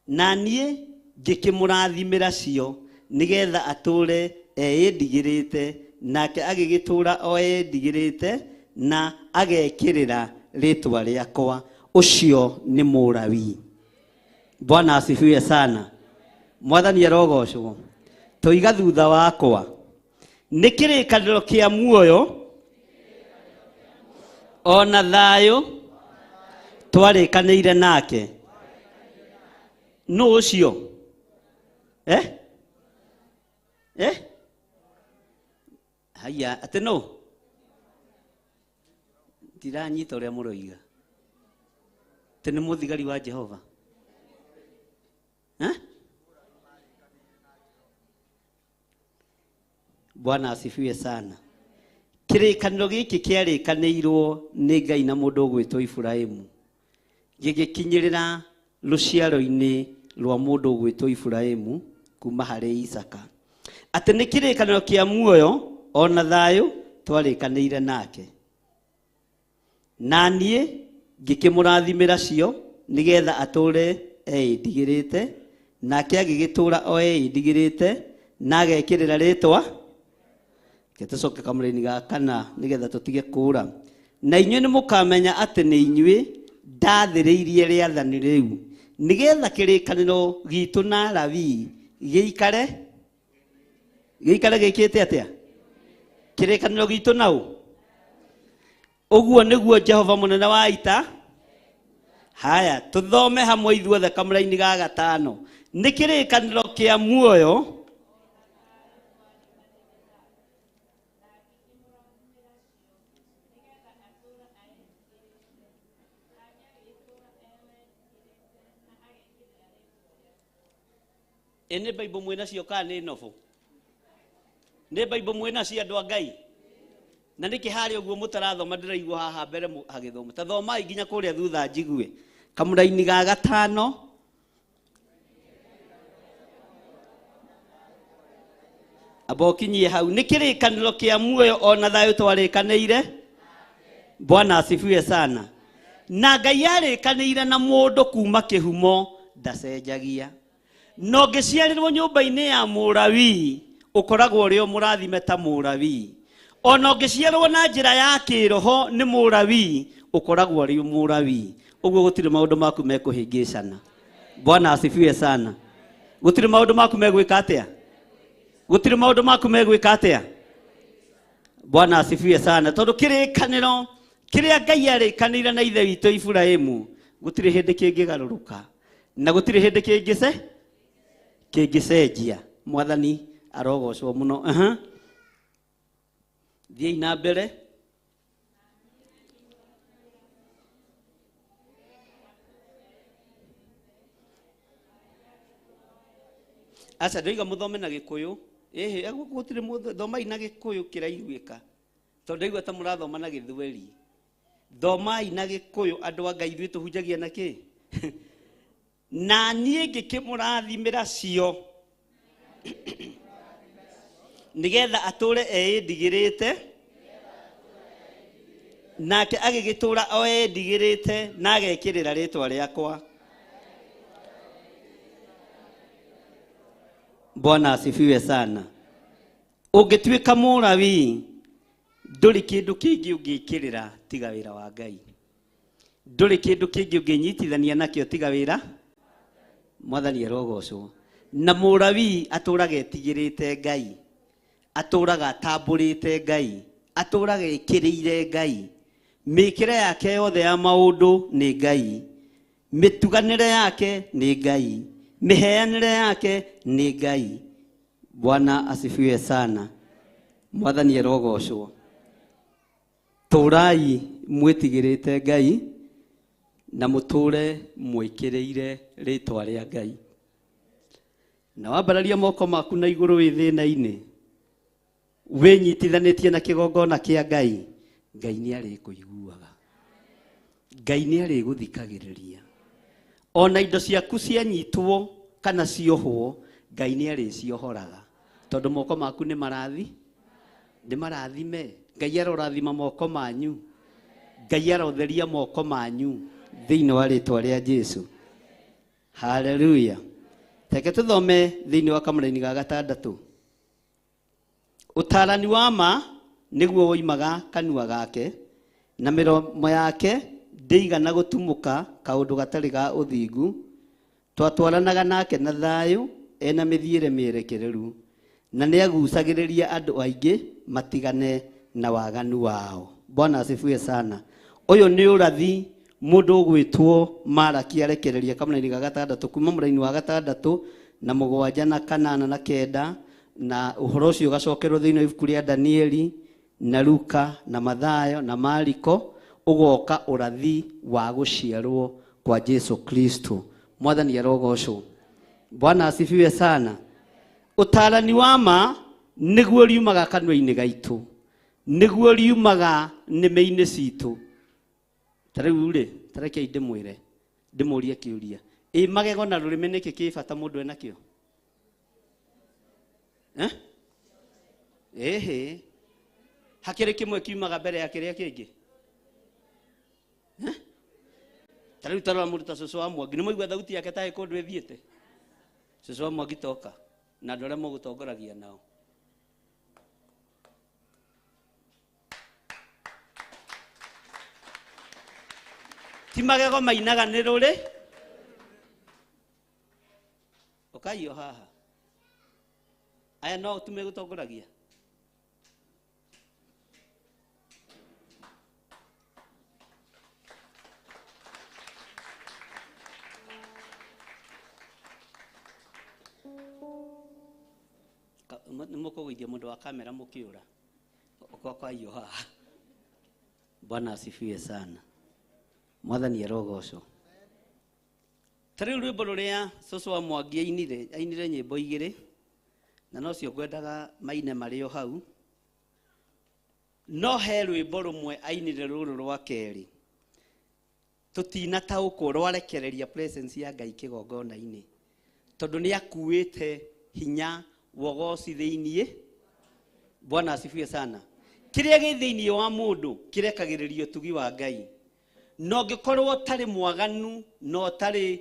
na niĩ ngĩkĩmũrathimĩra cio nĩgetha atũre eĩndigĩrĩte, nake agĩgĩtũra o eĩndigĩrĩte na agekĩrĩra rĩtwa rĩakwa. Ũcio nĩ Mũlawii. Bwana asifiwe sana. Mwathani arogocwo. Tũiga thutha wakwa. Nĩ kĩrĩkanĩro kĩa muoyo ona thayũ twarĩkanĩire nake. Nũ ũcio? Haya, atĩ nũ? Ndiranyita ũrĩa mũroiga. Atĩ nĩ mũthigari wa Jehova. Bwana asifiwe sana. Kĩrĩkanĩro gĩkĩ kĩarĩkanĩirwo nĩ Ngai na mũndũ ũgwĩtwo Iburahĩmu, gĩgĩkinyĩrĩra rũciaro-inĩ rwa mũndũ ũgwĩtwo Iburahĩmu kuma harĩ Isaka. Atĩ nĩ kĩrĩkanĩro kĩa muoyo ona thayũ twarĩkanĩire nake, na niĩ ngĩkĩmũrathimĩra cio nĩgetha atũre eĩndigĩrĩte, nake agĩgĩtũra o eĩndigĩrĩte na agekĩrĩra rĩtwa. Tũcoke kamũra-inĩ ga kana nĩgetha tũtige kũra. Na inyuĩ nĩ mũkamenya atĩ nĩ inyuĩ ndathĩrĩirie rĩathani rĩu nĩgetha kĩrĩkanĩro gitũ na Alawii gĩikare gĩkĩte atĩa? Kĩrĩkanĩro gitũ na ũ? Ũguo nĩguo Jehova mũnene wa ita. Haya, tũthome hamwe ithuothe kamũra-inĩ ga gatano. Nĩ kĩrĩkanĩro kĩa muoyo nĩ Bible mwĩna cio kana nĩ nobo? Nĩ Bible mwĩna cio andũ a Ngai? Na nĩkĩ harĩa ũguo mũtarathoma ndĩraigua haha mbere hagĩthoma? Ta thomai nginya kũrĩa thutha njigue. Kamũra-inĩ ga gatano. Abokinyie hau. Nĩ kĩrĩkanĩro kĩa muoyo ona thayũ twarĩkanĩire. Bwana asifiwe sana. Na Ngai arĩkanĩire na mũndũ kuma kĩhumo ndacenjagia. No ngĩciarĩrwo nyũmba-inĩ ya Mũlawii ũkoragwo ũrĩ o mũrathime ta Mũlawii. Ona ũngĩciarwo na njĩra ya kĩroho nĩ Mũlawii ũkoragwo ũrĩ Mũlawii. Ũguo gũtirĩ maũndũ maku mekũhĩngĩcana. Bwana asifiwe sana. Gũtirĩ maũndũ maku megwĩka atĩa? Gũtirĩ maũndũ maku megwĩka atĩa? Bwana asifiwe sana. Tondũ kĩrĩkanĩro kĩrĩa Ngai arĩkanĩire na ithe witũ Iburahĩmu gũtirĩ hĩndĩ kĩngĩgarũrũka na gũtirĩ hĩndĩ kĩngĩcenjia. Mwathani arogocwo mũno. thiĩ na mbere. Aca ndoiga muthome na Gikuyu. Ehe, gutire thomai na Gikuyu kiraiguĩka. Tondũ ndaigua ta mũrathoma na Gĩthweri. Thomai na Gikuyu, andũ a Ngai ithuĩ tũhunjagia na kĩ? Na niĩ ngĩkĩmũrathimĩra cio nĩgetha atũre eĩndigĩrĩte, nake agĩgĩtũra o eĩndigĩrĩte na agekĩrĩra rĩtwa rĩakwa. Bwana asifiwe sana. Ũngĩtuĩka Mũlawii, ndũrĩ kĩndũ kĩngĩ ũngĩkĩrĩra tiga wĩra wa Ngai. Ndũrĩ kĩndũ kĩngĩ ũngĩnyitithania nakĩo tiga wĩra. Mwathani arogocwo. Na Mũlawii atũraga etigĩrĩte Ngai, atũraga atambũrĩte Ngai, atũraga ekĩrĩire Ngai. Mĩkĩre yake yothe ya maũndũ nĩ Ngai, mĩtuganĩre yake nĩ Ngai, mĩheanĩre yake nĩ Ngai. Bwana asifiwe sana. Mwathani arogocwo. Tũrai mwĩtigĩrĩte Ngai na mũtũre mwĩkĩrĩire rĩtwa rĩa Ngai. Na wambararia moko maku na igũrũ wĩ thĩna-inĩ, wĩnyitithanĩtie na kĩgongona kĩa Ngai, Ngai nĩ arĩkũiguaga, Ngai nĩ arĩgũthikagĩrĩria. Ona indo ciaku cianyitwo kana ciohwo, Ngai nĩ arĩciohoraga, tondũ moko maku nĩ marathime. Ngai arorathima moko manyu, Ngai arotheria moko manyu thĩinĩ wa rĩtwa rĩa Jesu. Haleluya. Teke tũthome thĩinĩ wa kamũra-inĩ ga 6. Ũtarani wa ma nĩguo woimaga kanua gake, na mĩromo yake ndĩigana gũtumũka kaũndũ gatarĩ ga ũthingu. Twatwaranaga nake na thayũ, ena mĩthiĩre mĩerekereru, na nĩ agucagĩrĩria andũ aingĩ matigane na waganu wao. Bwana asifiwe sana. Ũyũ nĩ ũrathi mũndũ ũgwĩtwo Malaki arekereria kamũra-inĩ ga 6 kuma mũra-inĩ wa 6 na 7 na 8 na 9, na ũhoro ũcio ũgacokerwo thĩinĩ wa ibuku rĩa Danieli na Luka na Mathayo na Mariko, ũgoka ũrathi wa gũciarwo kwa Jesu Kristo. Mwathani arogocwo. Bwana asifiwe sana. Ũtarani wa ma nĩguo riumaga kanua-inĩ gaitũ, nĩguo riumaga nĩmĩ-inĩ citũ. Tarĩu rĩ, tarekei ndĩmũrie kĩũria. Magego na rũrĩmĩ nĩkĩ kĩ bata mũndũ enakĩo? Ehe, hakĩrĩ kĩmwe kiumaga mbere ya kĩrĩa kĩngĩ? Tarĩu tarora mũndũ ta cũcũ wa Mwangi, nĩmũigua thauti yake ta kũndũ ĩthiĩte? Cũcũ wa Mwangi toka na andũ arĩa mũgũtongoragia nao. Ti magego mainaga nĩ rũrĩ? Ũkaio haha. Aya no tume gũtongoragia. Nĩmũkũgũithia mũndũ wa kamera mũkĩũra. Ũkaio haha. Bwana asifiwe sana. Mwathani arogocwo. Tarĩu rwĩmbo rũrĩa cũcũ wa Mwangi ainire nyĩmbo 2, na no cio ngwendaga maine marĩ o hau. No he rwĩmbo rũmwe ainire rũrũ rwa kerĩ, tũtinataũkwo rwarekereria presence ya Ngai kĩgongona-inĩ, tondũ nĩ akuĩte hinya wogoci thĩinĩ. Bwana asifiwe sana. Kĩrĩa gĩ thĩinĩ wa mũndũ kĩrekagĩrĩria ũtugi wa Ngai. No ngĩkorwo tarĩ mwaganu no tarĩ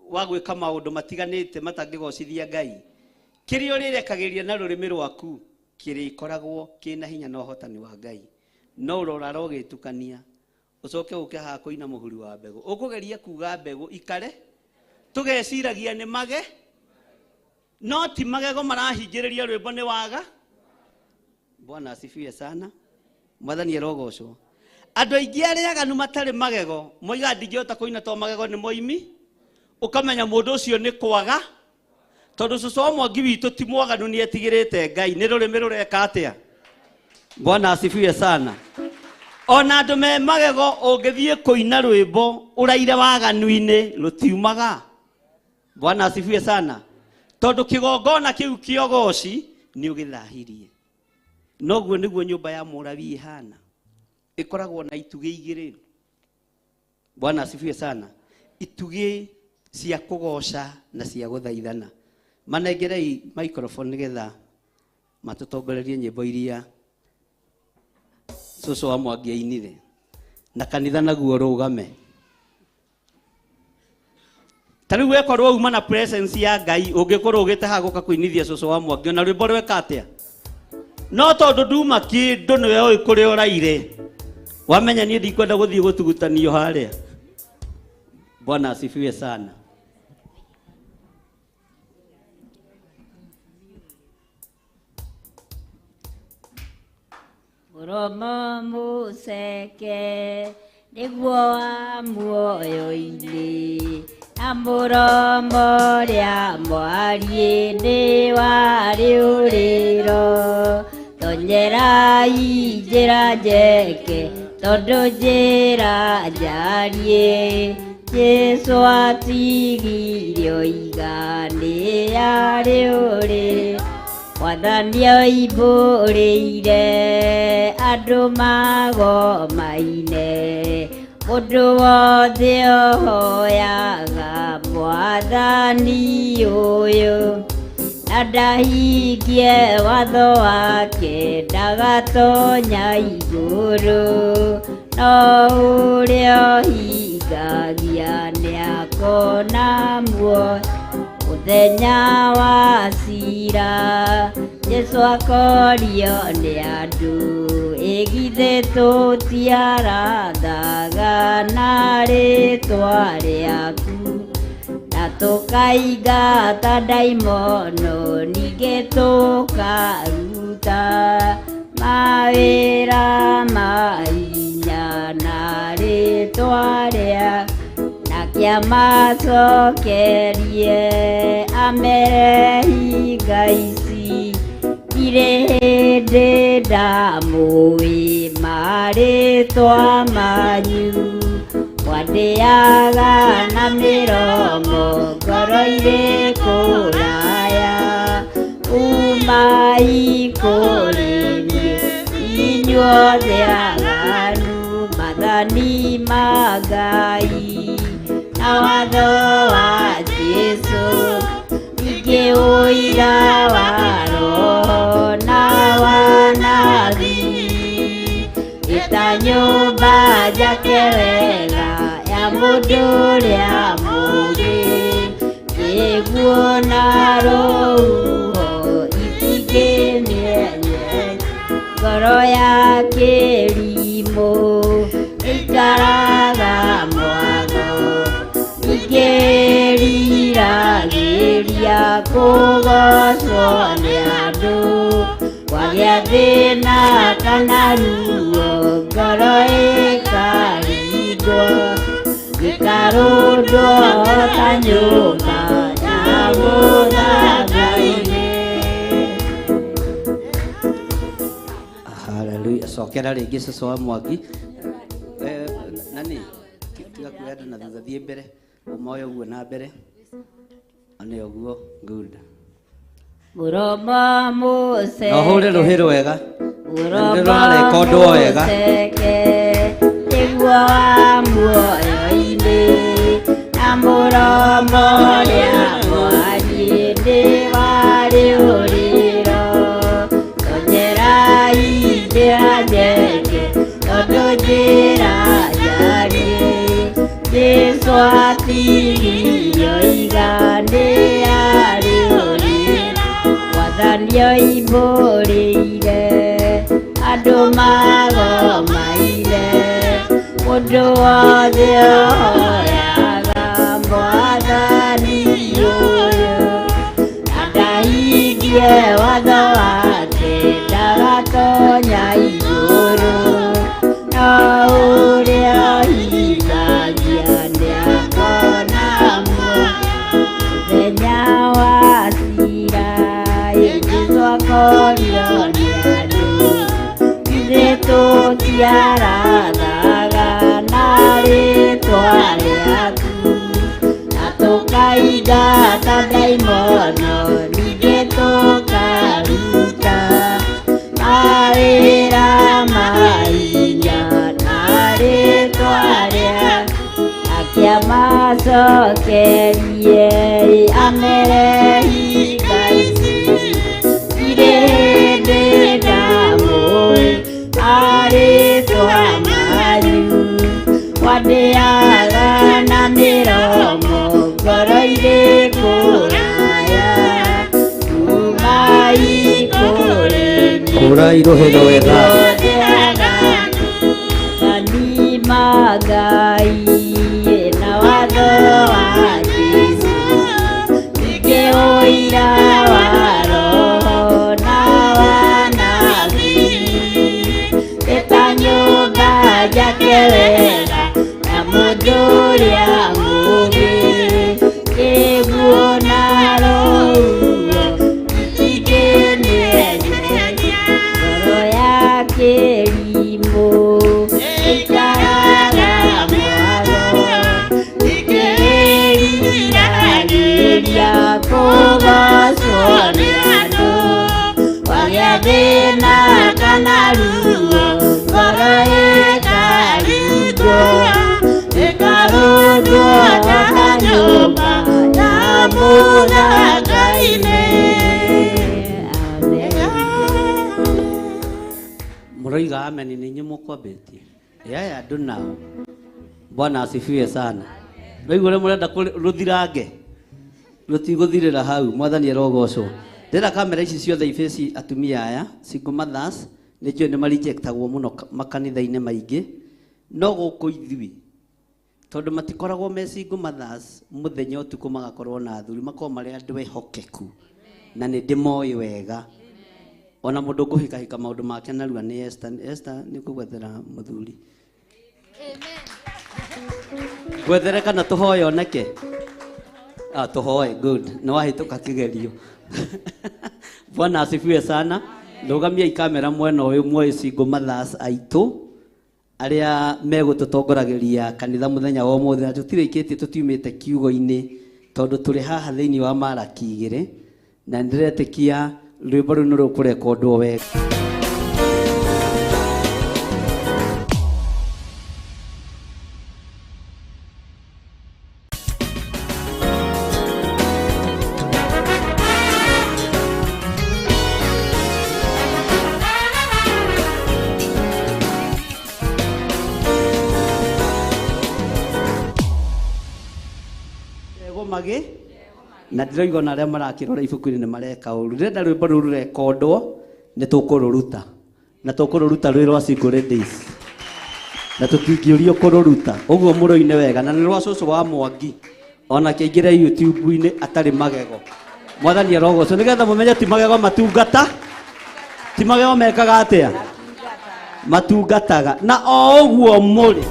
wa gwĩka maũndũ matiganĩte matangĩgocithia Ngai, kĩrĩa ũrĩrekagĩria na rũrĩmĩ rwaku kĩrĩkoragwo kĩna hinya na ũhotani wa Ngai. No ũrora ũgĩtukania, ũcoke ũke haha kũina mũhuri wa mbegũ, ũkũgeria kuga mbegũ ikare, tũgeciragia nĩ mage, no ti magego marahingĩrĩria rwĩmbo nĩ waga. Bwana asifiwe sana. Mwathani arogocwo. Andũ aingĩ arĩa aganu matarĩ magego moiga ndingĩhota kũina to magego nĩ moimi, ũkamenya mũndũ ũcio nĩ kwaga, tondũ cũcũ wa Mwangi witũ ti mwaganu, nĩ etigĩrĩte Ngai. Nĩ rũrĩmĩ rũreka atĩa? Bwana asifiwe sana. Ona andu me magego ungithie kuina rwimbo uraire waganu-ini rutiumaga. Bwana asifiwe sana. Tondu kigongona kiu kiogoci ni ugithahirie. Noguo niguo nyumba ya Mũrabi ihana. Ikoragwo na itugi igiri. Bwana asifiwe sana. Itugi cia kugoca na cia guthaithana. Manengerei microphone nigetha matutongorerie nyimbo iria Susu wa Mwangi ainire. Na kanitha naguo rugame. Tariu wekorwo uma na presence ya Ngai ungikorwo ugite haguka kuinithia Susu wa Mwangi na rwimbo rweka atia. No tondu nduma kindu niwe oi kuri oraire. Wamenya nie ndikwenda guthii gutugutanio haria. Bwana asifiwe sana. Muromo museke niguo wa muoyo-ini na muromo ria mwari-ini wa riuriro tonyerai njira njeke tondu njira njarie Jesu atigirio igani ya riuriro Wathani oimbũrĩire andũ magomaine mũndũ wothe ohoyaga Mwathani ũyũ na ndahingie watho wake ndagatonya igũrũ no ũrĩa ũhingagia nĩakona muoyo Muthenya wa cira Jesu akorio nĩ andũ ĩgithe tũtiarathaga na rĩtwa rĩaku na tũkaingata ndaimono ningĩ tũkaruta mawĩra ma hinya na rĩtwa rĩaku Yamacokerie amerehi Ngai ire hĩndĩ ndamũĩ marĩtwa manyu mwandĩaga na mĩromo ngoro irĩ kũraya umai kũrĩ niĩ inyuothe aganu mathani ma Ngai na watho wa Jesu ningĩ ũira wa Roho na wanabii ĩta nyũmba njake wega ya mũndũ ũrĩa mũũgĩ kĩguo na rũhuho itingĩmĩenye ngoro ya kĩrimũ ĩikaraga Igeriragĩria kũgocwo nĩ andũ wagĩa thĩna kana ruo ngoro ĩkaringwo gĩkarũndwo ta nyũmba ya mũthanga-inĩ. Haleluya. Cokera rĩngĩ Susu wa Mwangi. Nani tiga kuoya andũ na thutha thiĩ mbere umoyo uguo na mbere ane uguo good muromo museke no hore ruhiro wega muromo wega niguo wa muoyo-inĩ na muromo ria mwari-inĩ wa riũrĩro tonyerai njĩra njeke tondũ njĩra njarie Jesu atigirio igani ya riũrĩro Wathani oimbũrĩire andũ magomaire mũndũ wothe ohoyaga Mwathani ũyũ na ndahingie watho wake ndagatonya igũrũ no ũrĩa ũhingagia nĩakona mũthenya wa cira Jesũ akorio nĩ andũ ciarathaga na rĩtwa rĩaku, na tũkaingata ndaimono ningĩ tũkaruta mawĩra ma hinya na rĩtwa rĩaku, akĩamacokerie amerehi Ngai irĩ hĩndĩ ndamũĩ arĩtwa manyu wandĩaga na mĩromo ngoro irĩ kũraya kumai Kũrairwo hĩndĩ wetha kanima Ngai na watho wa Jesũ ningĩ ũira wa Roho na wanabii ĩta nyũmba njake wega na mũndũ ũrĩa mũũgĩ kĩguũ na rũhuho itingĩmĩenyeria ngoro ya kĩrimũ ĩikaraga mwago ĩkĩĩriragĩria kũgocwo nĩ andũ wagĩa thĩna kana ruo ngoro ĩkarindwo ĩkarũndwo ta nyũmba ya mũthanga-inĩ. Mũroiga ameni nĩ inyuĩ mũkwambĩtie yaya andũ nao. Bwana asifiwe sana. Rĩu ũrĩa mũrenda rũthirange rũtigũthirĩra hau, mwathani arogocwo. Ndĩra kamera ici ciothe ibeci atumia aya single mothers nĩ njũĩ nĩ marejectagwo mũno makanitha-inĩ maingĩ, no gũkũ ithuĩ tondũ matikoragwo me single mothers mũthenya ũtukũ magakorwo na athuri, makorwo marĩ andũ ehokeku na nĩ ndĩmoĩ wega. Ona mũndũ ngũhikahika maũndũ make narua nĩ Esther. Esther nĩ kũgwethera mũthuri. Gwethere kana tũhoe oneke? Tũhoe, good. Nĩ wahĩtũka kĩgerio. Bwana asifiwe sana. Rũgamiai kamera mwena ũyũ muoĩ single mothers aitũ arĩa megũtũtongoragĩria kanitha mũthenya wa ũmũthĩ, na tũtirĩkĩtie tũtiumĩte kiugo-inĩ tondũ tũrĩ haha thĩinĩ wa Malaki 2 na ndĩretĩkia rwĩmbo rũu nĩ rũkũrekondwo wega. Mage na ndĩroiga na arĩa marakĩrora ibuku-inĩ nĩ mareka ũru. Ndĩrenda rwĩmbo rũu rũrekondwo nĩ tũkũrũruta na tũkũrũruta rwĩ rwa single ladies na tũtingĩũrio kũrũruta, ũguo mũrũine wega, na nĩ rwa cũcũ wa Mwangi ona kĩingĩre YouTube-inĩ atarĩ magego. Mwathani arogocwo nĩgetha mũmenye ti magego matungata, ti magego mekaga atĩa, matungataga na o ũguo mũrĩ.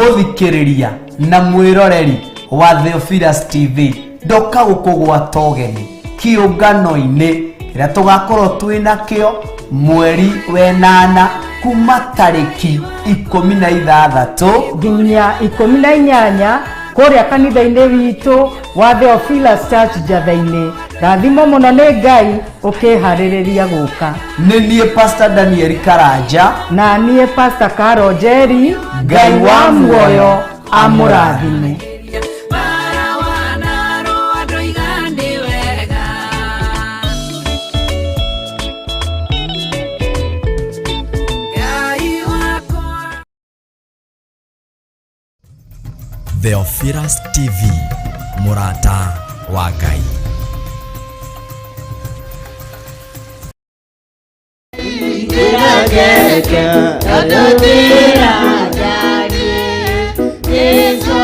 Mũthikĩrĩria na mwĩroreri wa Theophilus TV, ndoka gũkũgwata ũgeni kĩũngano-inĩ kĩrĩa tũgakorwo twĩnakĩo mweri wenana kuma tarĩki 16 nginya 18 kũrĩa kanitha-inĩ witũ wa Theophilus Church Njatha-inĩ. Rathimo mũno nĩ Ngai ũkĩharĩrĩria gũka. Nĩ niĩ Pastor Daniel Karanja na niĩ Pastor Carol Njeri. Ngai wa muoyo amũrathime. Theophilus TV, mũrata wa Ngai. Yesu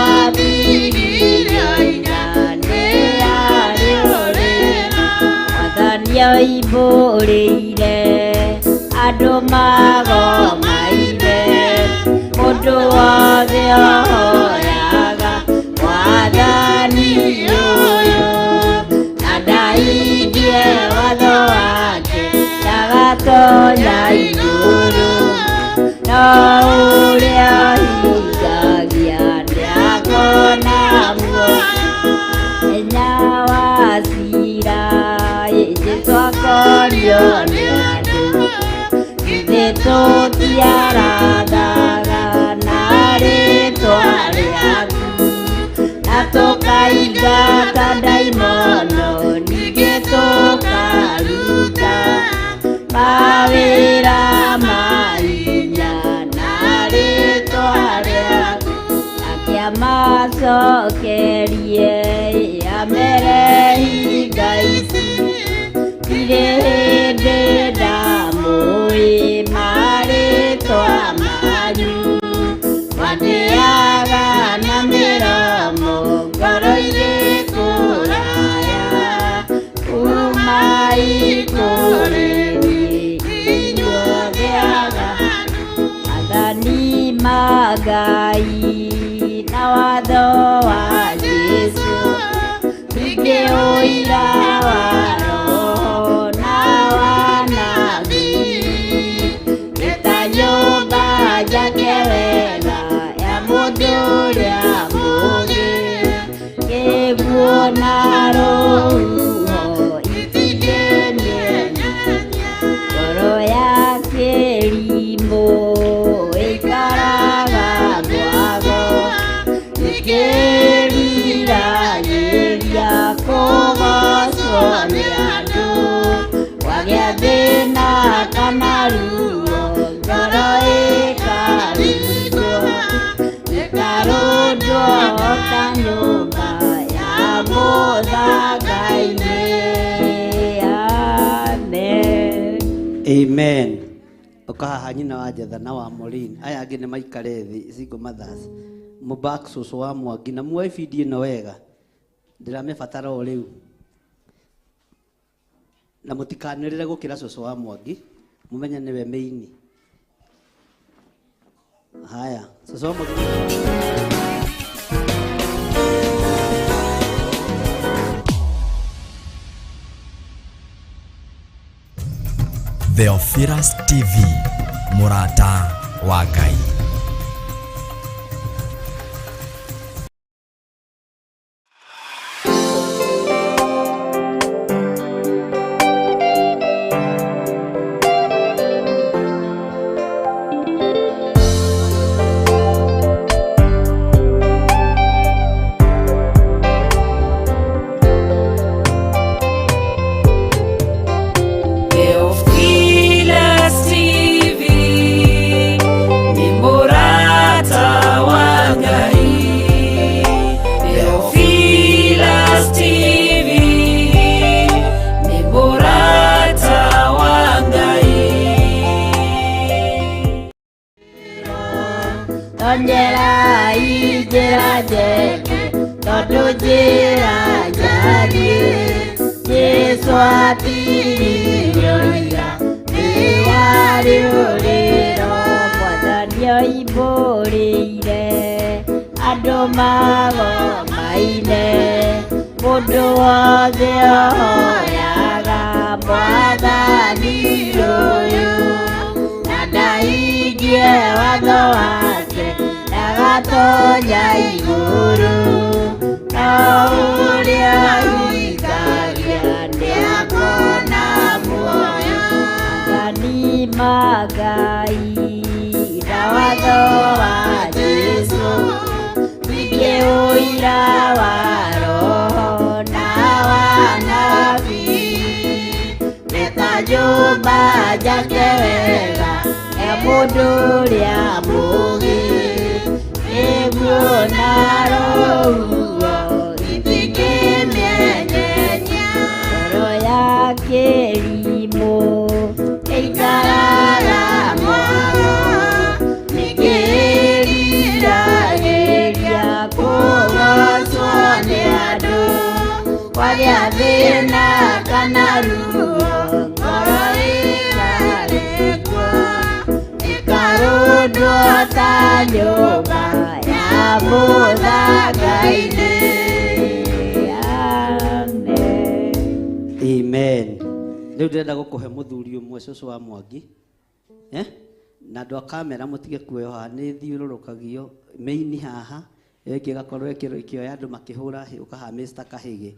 amacokerie amerehi ngaici irĩ hĩndĩ ndamũĩ marĩtwa manyu mandĩaga na mĩromo ngoro-inĩ kũraya kuma ikũrĩ inyuothe aganu athani magai na watho wa Jesũ ningĩ ũira wa Roho na wanabii nĩta nyũmba njake wega ya mũndũ ũrĩa mũũgĩ kĩguũ na rũhuho itingĩmĩenya ngoro ya kĩrimũ ĩikaraga mwago ĩkĩriragĩria kũgocwo nĩ andũ wagĩa thĩna kana ruo ngoro ĩkarindwo ĩkarũndwo ta nyũmba ya mũthanga-inĩ. Amen. Amen. Ukahaha nyina wa Jetha na wa Morin aya angĩ nĩ maikare thĩ single mothers Mubak cũcũ wa Mwangi na muoe bindi ĩno wega ndiramĩbatara o rĩu na mũtikanĩrĩre gũkĩra cũcũ wa Mwangi mũmenye nĩwe maini. Haya cũcũ wa Mwangi Theophilus TV Murata wa Ngai. Rĩu ndĩrenda gũkũhe mũthuri ũmwe cũcũ wa Mwangi na andũ a kamera mũtige kuoya haha nĩ thiũrũrũkagio maini haha ĩngĩ gakorwo ĩkĩoya andũ makĩhũra ũkaha Mr. Kahĩgĩ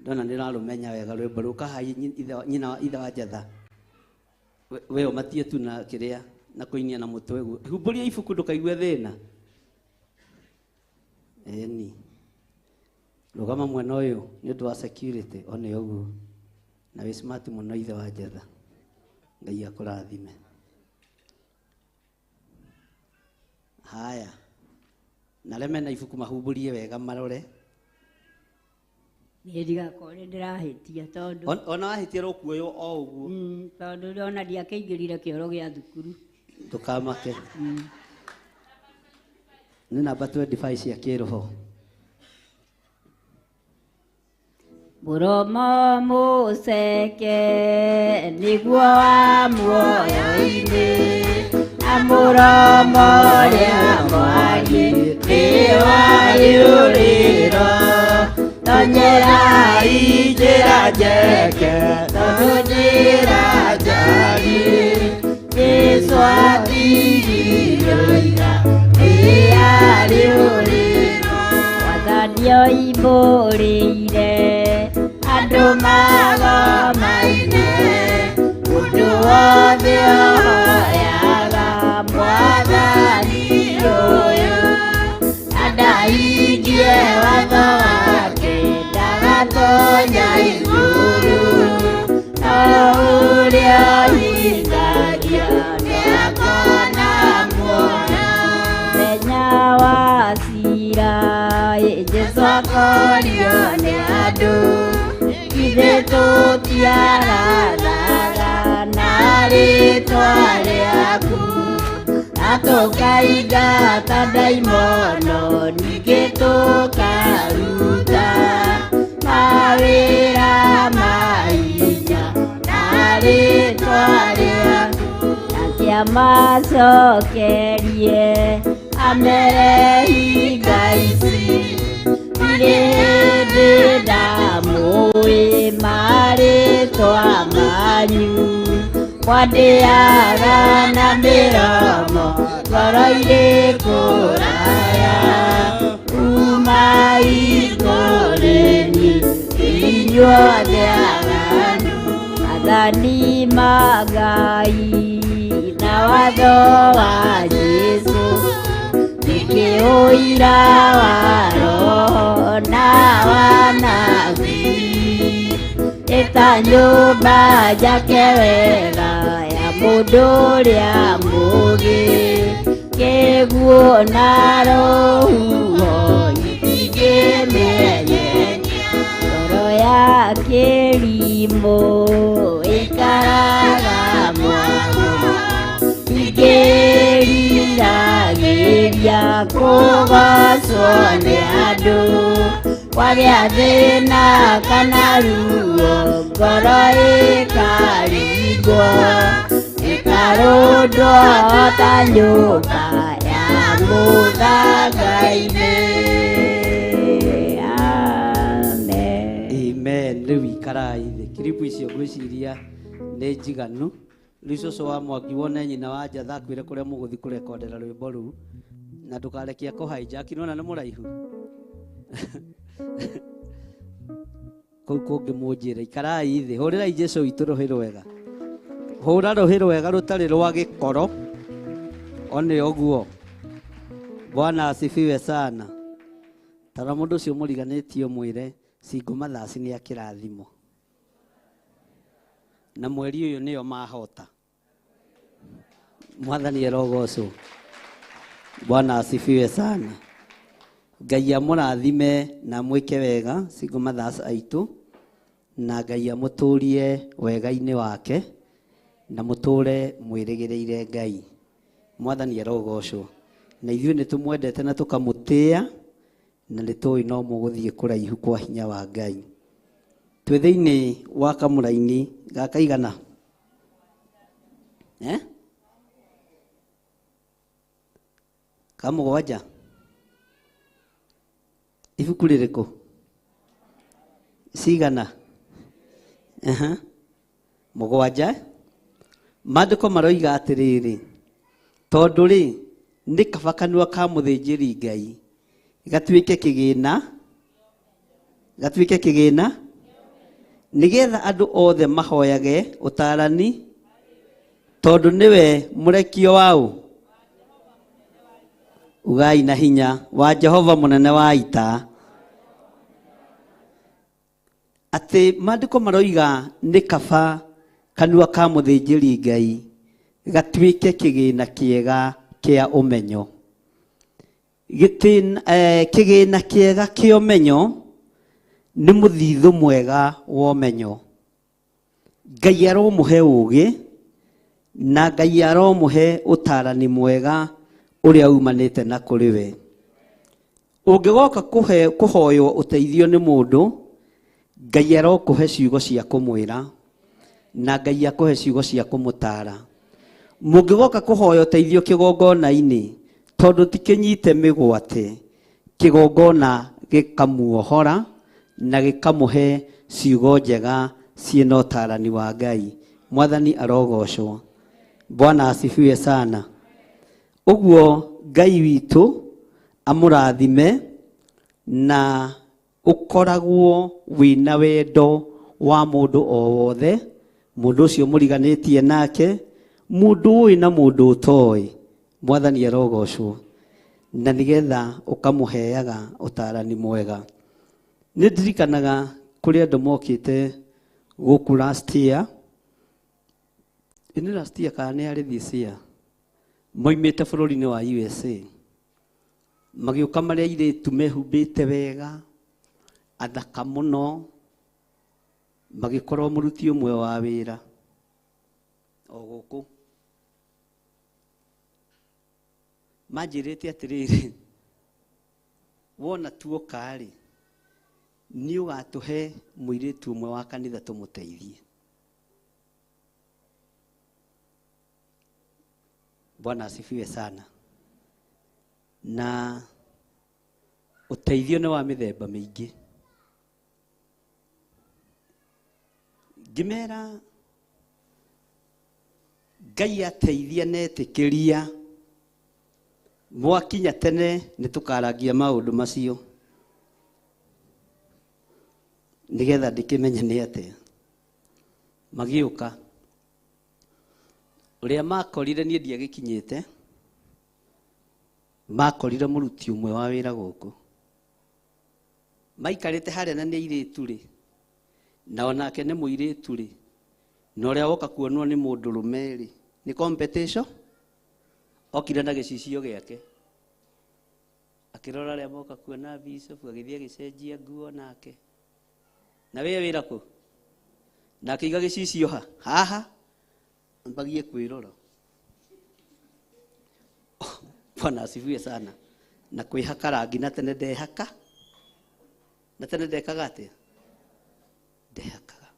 ndona nĩ rarũmenya wega rwĩmbo rũu ũkaha nyina ithe wa Jetha we ũmatie tu na kĩrĩa na kũinia na mũtwe guo humbũria ibuku ndũkaigue thĩna ĩni rũgama mwena ũyũ nĩ ũndũ wa security one ũguo na wĩ smart mũno ithe wa Jetha Ngai akũrathime. Haya na reme na ibuku mahumburie wega marore Niĩ ndigakorwo ndĩrahĩtia tondũ ona wahĩtia rũkuoyo o ũguo tondũ ndĩrona ndiakĩingĩrire kĩoro gĩa thukuru ndũkamake nĩ namba 25 cia kĩroho mũromo mũceke nĩguo wa muoyo-inĩ na mũromo ũrĩa mwari nĩ wa rĩũrĩro tonyerai njĩra njeke tondũ njĩra njari Jesũ atigirio ira rĩa rĩũrĩro wathanio imbũrĩire andũ magomaine mũndũ wothe ohoyaga mwathani ũyũ na ndahingie watho wake ndagatonya igũrũ no ũrĩa ũhingagia nĩakona muoyo mũthenya wa cira Jesũ akorio nĩ andũ ithe tũtiarathaga na rĩtwa rĩaku na tũkaingata ndaimono ningĩ tũkaruta mawĩra ma hinya na rĩtwa rĩaku na kĩamacokerie amere hinga ici irĩ hĩndĩ ndamũĩ marĩtwa manyu mwandĩaga na mĩromo ngoro-inĩ kũraya kuma igũrĩni inyuothe aganu athani Ngai na watho wa Jesũ ũira wa roho na wanabii ĩta nyũmba njake wega ya mũndũ ũrĩa mũũgĩ kĩguũ na rũhuho itingĩmĩenyenya ngoro ya kĩrimũ ĩikaraga mwako ingĩriragĩria kũgocwo nĩ andũ kwagĩa thĩna kana ruo ngoro ĩkaringwo ĩkarũndwo ta nyũmba ya mũthanga-inĩ. Amen. Rĩu ikarai thĩ kiripu icio ngwĩciria nĩ njiganu. Rĩu cũcũ wa Mwangi wone nyina wa Njatha akwĩre kũrĩa mũgũthi kũrekondera rwĩmbo rũu na ndũkarekia kũhainjaki nĩwona nĩ mũraihu kũu kũngĩ mũnjĩre ikarai thĩ hũrĩrai Jesũ witũ rũhĩ rwega hũra rũhĩ rwega rũtarĩ rwa gĩkoro one ũguo. Bwana asifiwe sana. Tara mũndũ ũcio mũriganĩtie mwĩre Single Mothers nĩ a kĩrathimo na mweri ũyũ nĩo mahota. Mwathani arogocwo. Bwana asifiwe sana. Ngai amũrathime na mwĩke wega Single Mothers aitũ na Ngai amũtũrie wega-inĩ wake na mũtũre mwĩrĩgĩrĩire Ngai. Mwathani arogocwo. Na ithuĩ nĩ tũmwendete na tũkamũtĩa na nĩ tũĩ no mũgũthiĩ kũraihu kwa hinya wa Ngai. Twĩ thĩinĩ wa kamũra-inĩ gaka igana kamũgwanja ibuku rĩrĩkũ cigana mũgwanja. Maandĩko maroiga atĩrĩrĩ tondũ rĩ nĩ kaba kanua ka mũthĩnjĩri Ngai gatuĩke kĩgĩna nĩgetha andũ othe mahoyage ũtaarani tondũ nĩwe mũrekio waũ ugai na hinya wa Jehova mũnene wa ita. Atĩ maandĩko maroiga nĩ kaba kanua ka mũthĩnjĩri Ngai gatuĩke kĩgĩna kĩega kĩa ũmenyo. kĩgĩna kĩega kĩa ũmenyo nĩ mũthithũ mwega wa ũmenyo. Ngai aromũhe ũũgĩ na Ngai aromũhe ũtaarani mwega ũrĩa umanĩte na kũrĩ we. Ũngĩgoka kũhoywo ũteithio nĩ mũndũ, Ngai arokũhe ciugo cia kũmwĩra na Ngai akũhe ciugo cia kũmũtaara. Mũngĩgoka kũhoya ũteithio kĩgongona-inĩ, tondũ tikĩnyite mĩgwate, kĩgongona gĩkamuohora na gĩkamũhe ciugo njega ciĩna ũtaarani wa Ngai. Mwathani arogocwo. Bwana asifiwe sana. Ũguo Ngai witũ amũrathime na ũkoragwo wĩna wendo wa mũndũ o wothe, mũndũ ũcio mũriganĩtie nake, mũndũ ũĩ na mũndũ ũtoĩ. Mwathani arogocwo. Na nĩgetha ũkamũheaga ũtaarani mwega. Nĩ ndirikanaga kũrĩ andũ mokĩte gũkũ last year. Ini last year kana nĩ arĩ this year. Moimĩte bũrũri-inĩ wa USA. Magĩũka marĩa airĩtu mehumbĩte wega, athaka mũno, magĩkorwo mũruti ũmwe wa wĩra o gũkũ. Manjĩrĩte atĩrĩrĩ, wona tuoka-rĩ, nĩ ũgatũhe mũirĩtu ũmwe wa kanitha tũmũteithie. Bwana asifiwe sana. Na ũteithio nĩ wa mĩthemba mĩingĩ. Ngĩmera Ngai ateithia netĩkĩria, mwakinya tene nĩ tũkarangia maũndũ macio, nĩgetha ndĩkĩmenye nĩ atĩa. Magĩũka ũrĩa makorire niĩ ndiagĩkinyĩte, makorire mũruti ũmwe wa wĩra gũkũ. Maikarĩte harĩa na nĩ airĩtu-rĩ, na onake nĩ mũirĩtu-rĩ, na ũrĩa woka kuonwo nĩ mũndũrũme-rĩ, nĩ competition. Okire na gĩcicio gĩake, akĩrora arĩa moka kuona bishop, agĩthiĩ agĩcenjia nguo nake. Na wee wĩra kũ? Na akĩiga gĩcicio haha, mbagie kwĩrora. Bwana asifiwe sana. Na kwĩhaka rangi na tene ndehaka. Na tene ndekaga atĩa? Ndehakaga.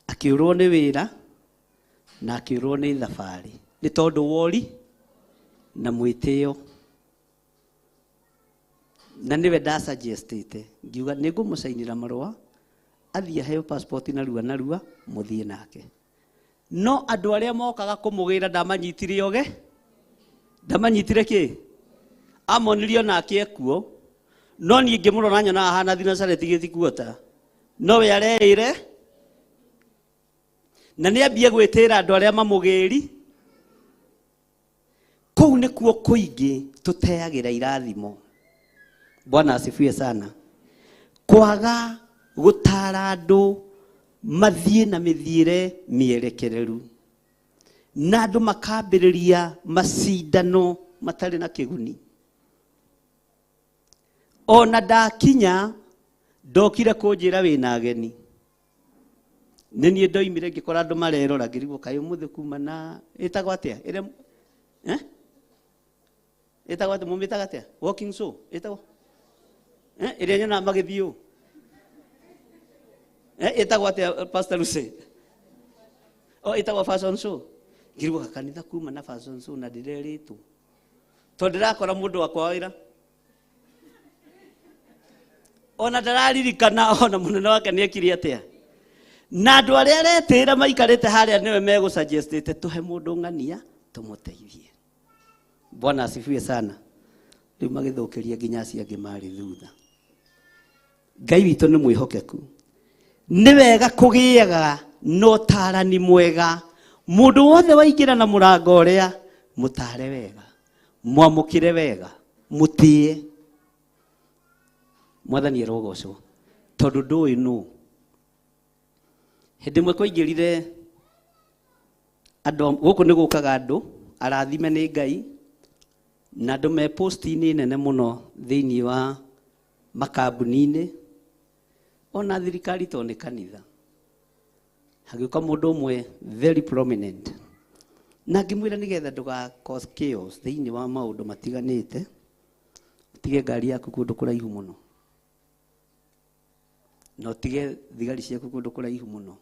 Akĩũrwo nĩ wĩra na akĩũrwo nĩ thabarĩ, nĩ tondũ wori na mwĩtĩo. Na nĩwe ndasuggestĩte, ngiuga nĩ ngũmũcainĩra marũa athiĩ aheo passport narua mũthiĩ nake. No andũ arĩa mokaga kũmũgĩra ndamanyitire oge, ndamanyitire kĩ? Amonirio nake ekuo, no niĩ ngĩmũrora nyona ahana Nazareti gĩthikuota. No we areĩre na nĩ ambie gwĩtĩra andũ arĩa mamũgĩri. Kũu nĩkuo kũingĩ tũteagĩra irathimo. Bwana asifiwe sana. Kwaga gũtara andũ mathiĩ na mĩthiĩre mĩerekereru, na andũ makambĩrĩria macindano matarĩ na kĩguni. Ona ndakinya ndokire kũnjĩra wĩna ageni. Nĩ niĩ ndoimire ngĩkora andũ marerora, ngĩrigwo kaĩ ũmũthĩ kuma na ĩtagwo atĩa? Ĩtagwo atĩa? Mũmĩtaga atĩa? Walking show ĩtagwo? Ĩrĩa nyona magĩthiĩ ũũ? Ĩtagwo atĩa Pastor Lucy? Ĩtagwo fashion show. Ngĩrigwo kanitha kuma na fashion show na ndĩrerĩtwo. Tondũ ndĩrakora mũndũ wakwa wĩra. Ona ndararirikana ona mũnene wake nĩ ekire atĩa. Na andũ arĩa aretĩra maikarĩte harĩa nĩwe megũsuggestĩte tũhe mũndũ ng'ania tũmũteithie. Bwana asifiwe sana. Rĩu magĩthũkĩria nginya acio angĩ marĩ thutha. Ngai witũ nĩ mwĩhokeku. Nĩ wega kũgĩaga na ũtaarani mwega. Mũndũ wothe waingĩra na mũrango ũrĩa, mũtaare wega, mwamũkĩre wega, mũtĩe. Mwathani arogocwo. Tondũ ndũĩ nũ. Hĩndĩ ĩmwe kwaingĩrire andũ gũkũ nĩ gũkaga andũ arathime nĩ Ngai, na andũ me posti-inĩ nene mũno thĩinĩ wa makambuni-inĩ ona thirikari to nĩ kanitha. Hagĩũka mũndũ ũmwe very prominent na ngĩmwĩra nĩgetha ndũga cause chaos thĩinĩ wa maũndũ matiganĩte, utige ngari yaku kũndũ kũraihu mũno na utige thigari ciaku kũndũ kũraihu mũno,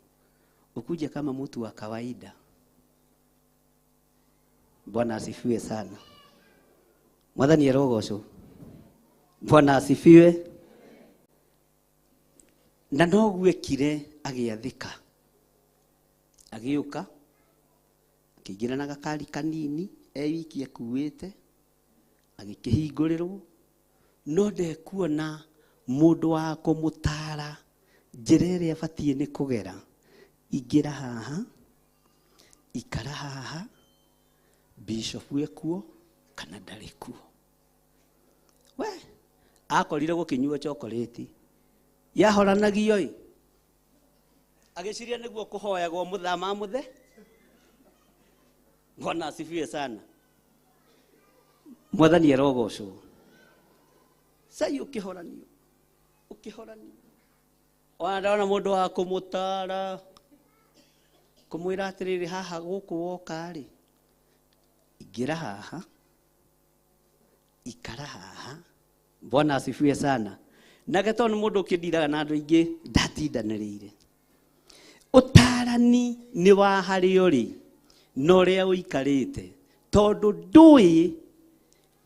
ukuje kama mtu wa kawaida. Bwana asifiwe sana. Mwathani arogocwo. Bwana asifiwe. Na no gwekire agĩathĩka, agĩũka akĩingĩra na gakari kanini wiki akuĩte, agĩkĩhingũrĩrwo, no ndekuona mũndũ wa kũmũtara njĩra ĩrĩa abatiĩ nĩ kũgera. Ingĩra haha, ikara haha, bishop wekuo kana ndarĩ kuo. We akorire gũkĩnyua chocolate yahoranagio ĩ, agĩciria nĩguo kũhoyagwo mũthama mũthe. Bwana asifiwe sana. Mwathani arogocwo. Sai ũkĩhoranio, ona mũndũ wa kũmũtara kũmwĩra atĩrĩrĩ, haha gũkũ woka rĩ, ingĩra haha, ikara haha. Bwana asifiwe sana. Nake tondũ nĩ mũndũ ũkĩndiraga na andũ aingĩ ndatindanĩrĩire. Ũtarani nĩ wa harĩa ũrĩ na ũrĩa ũikarĩte, tondũ ndũĩ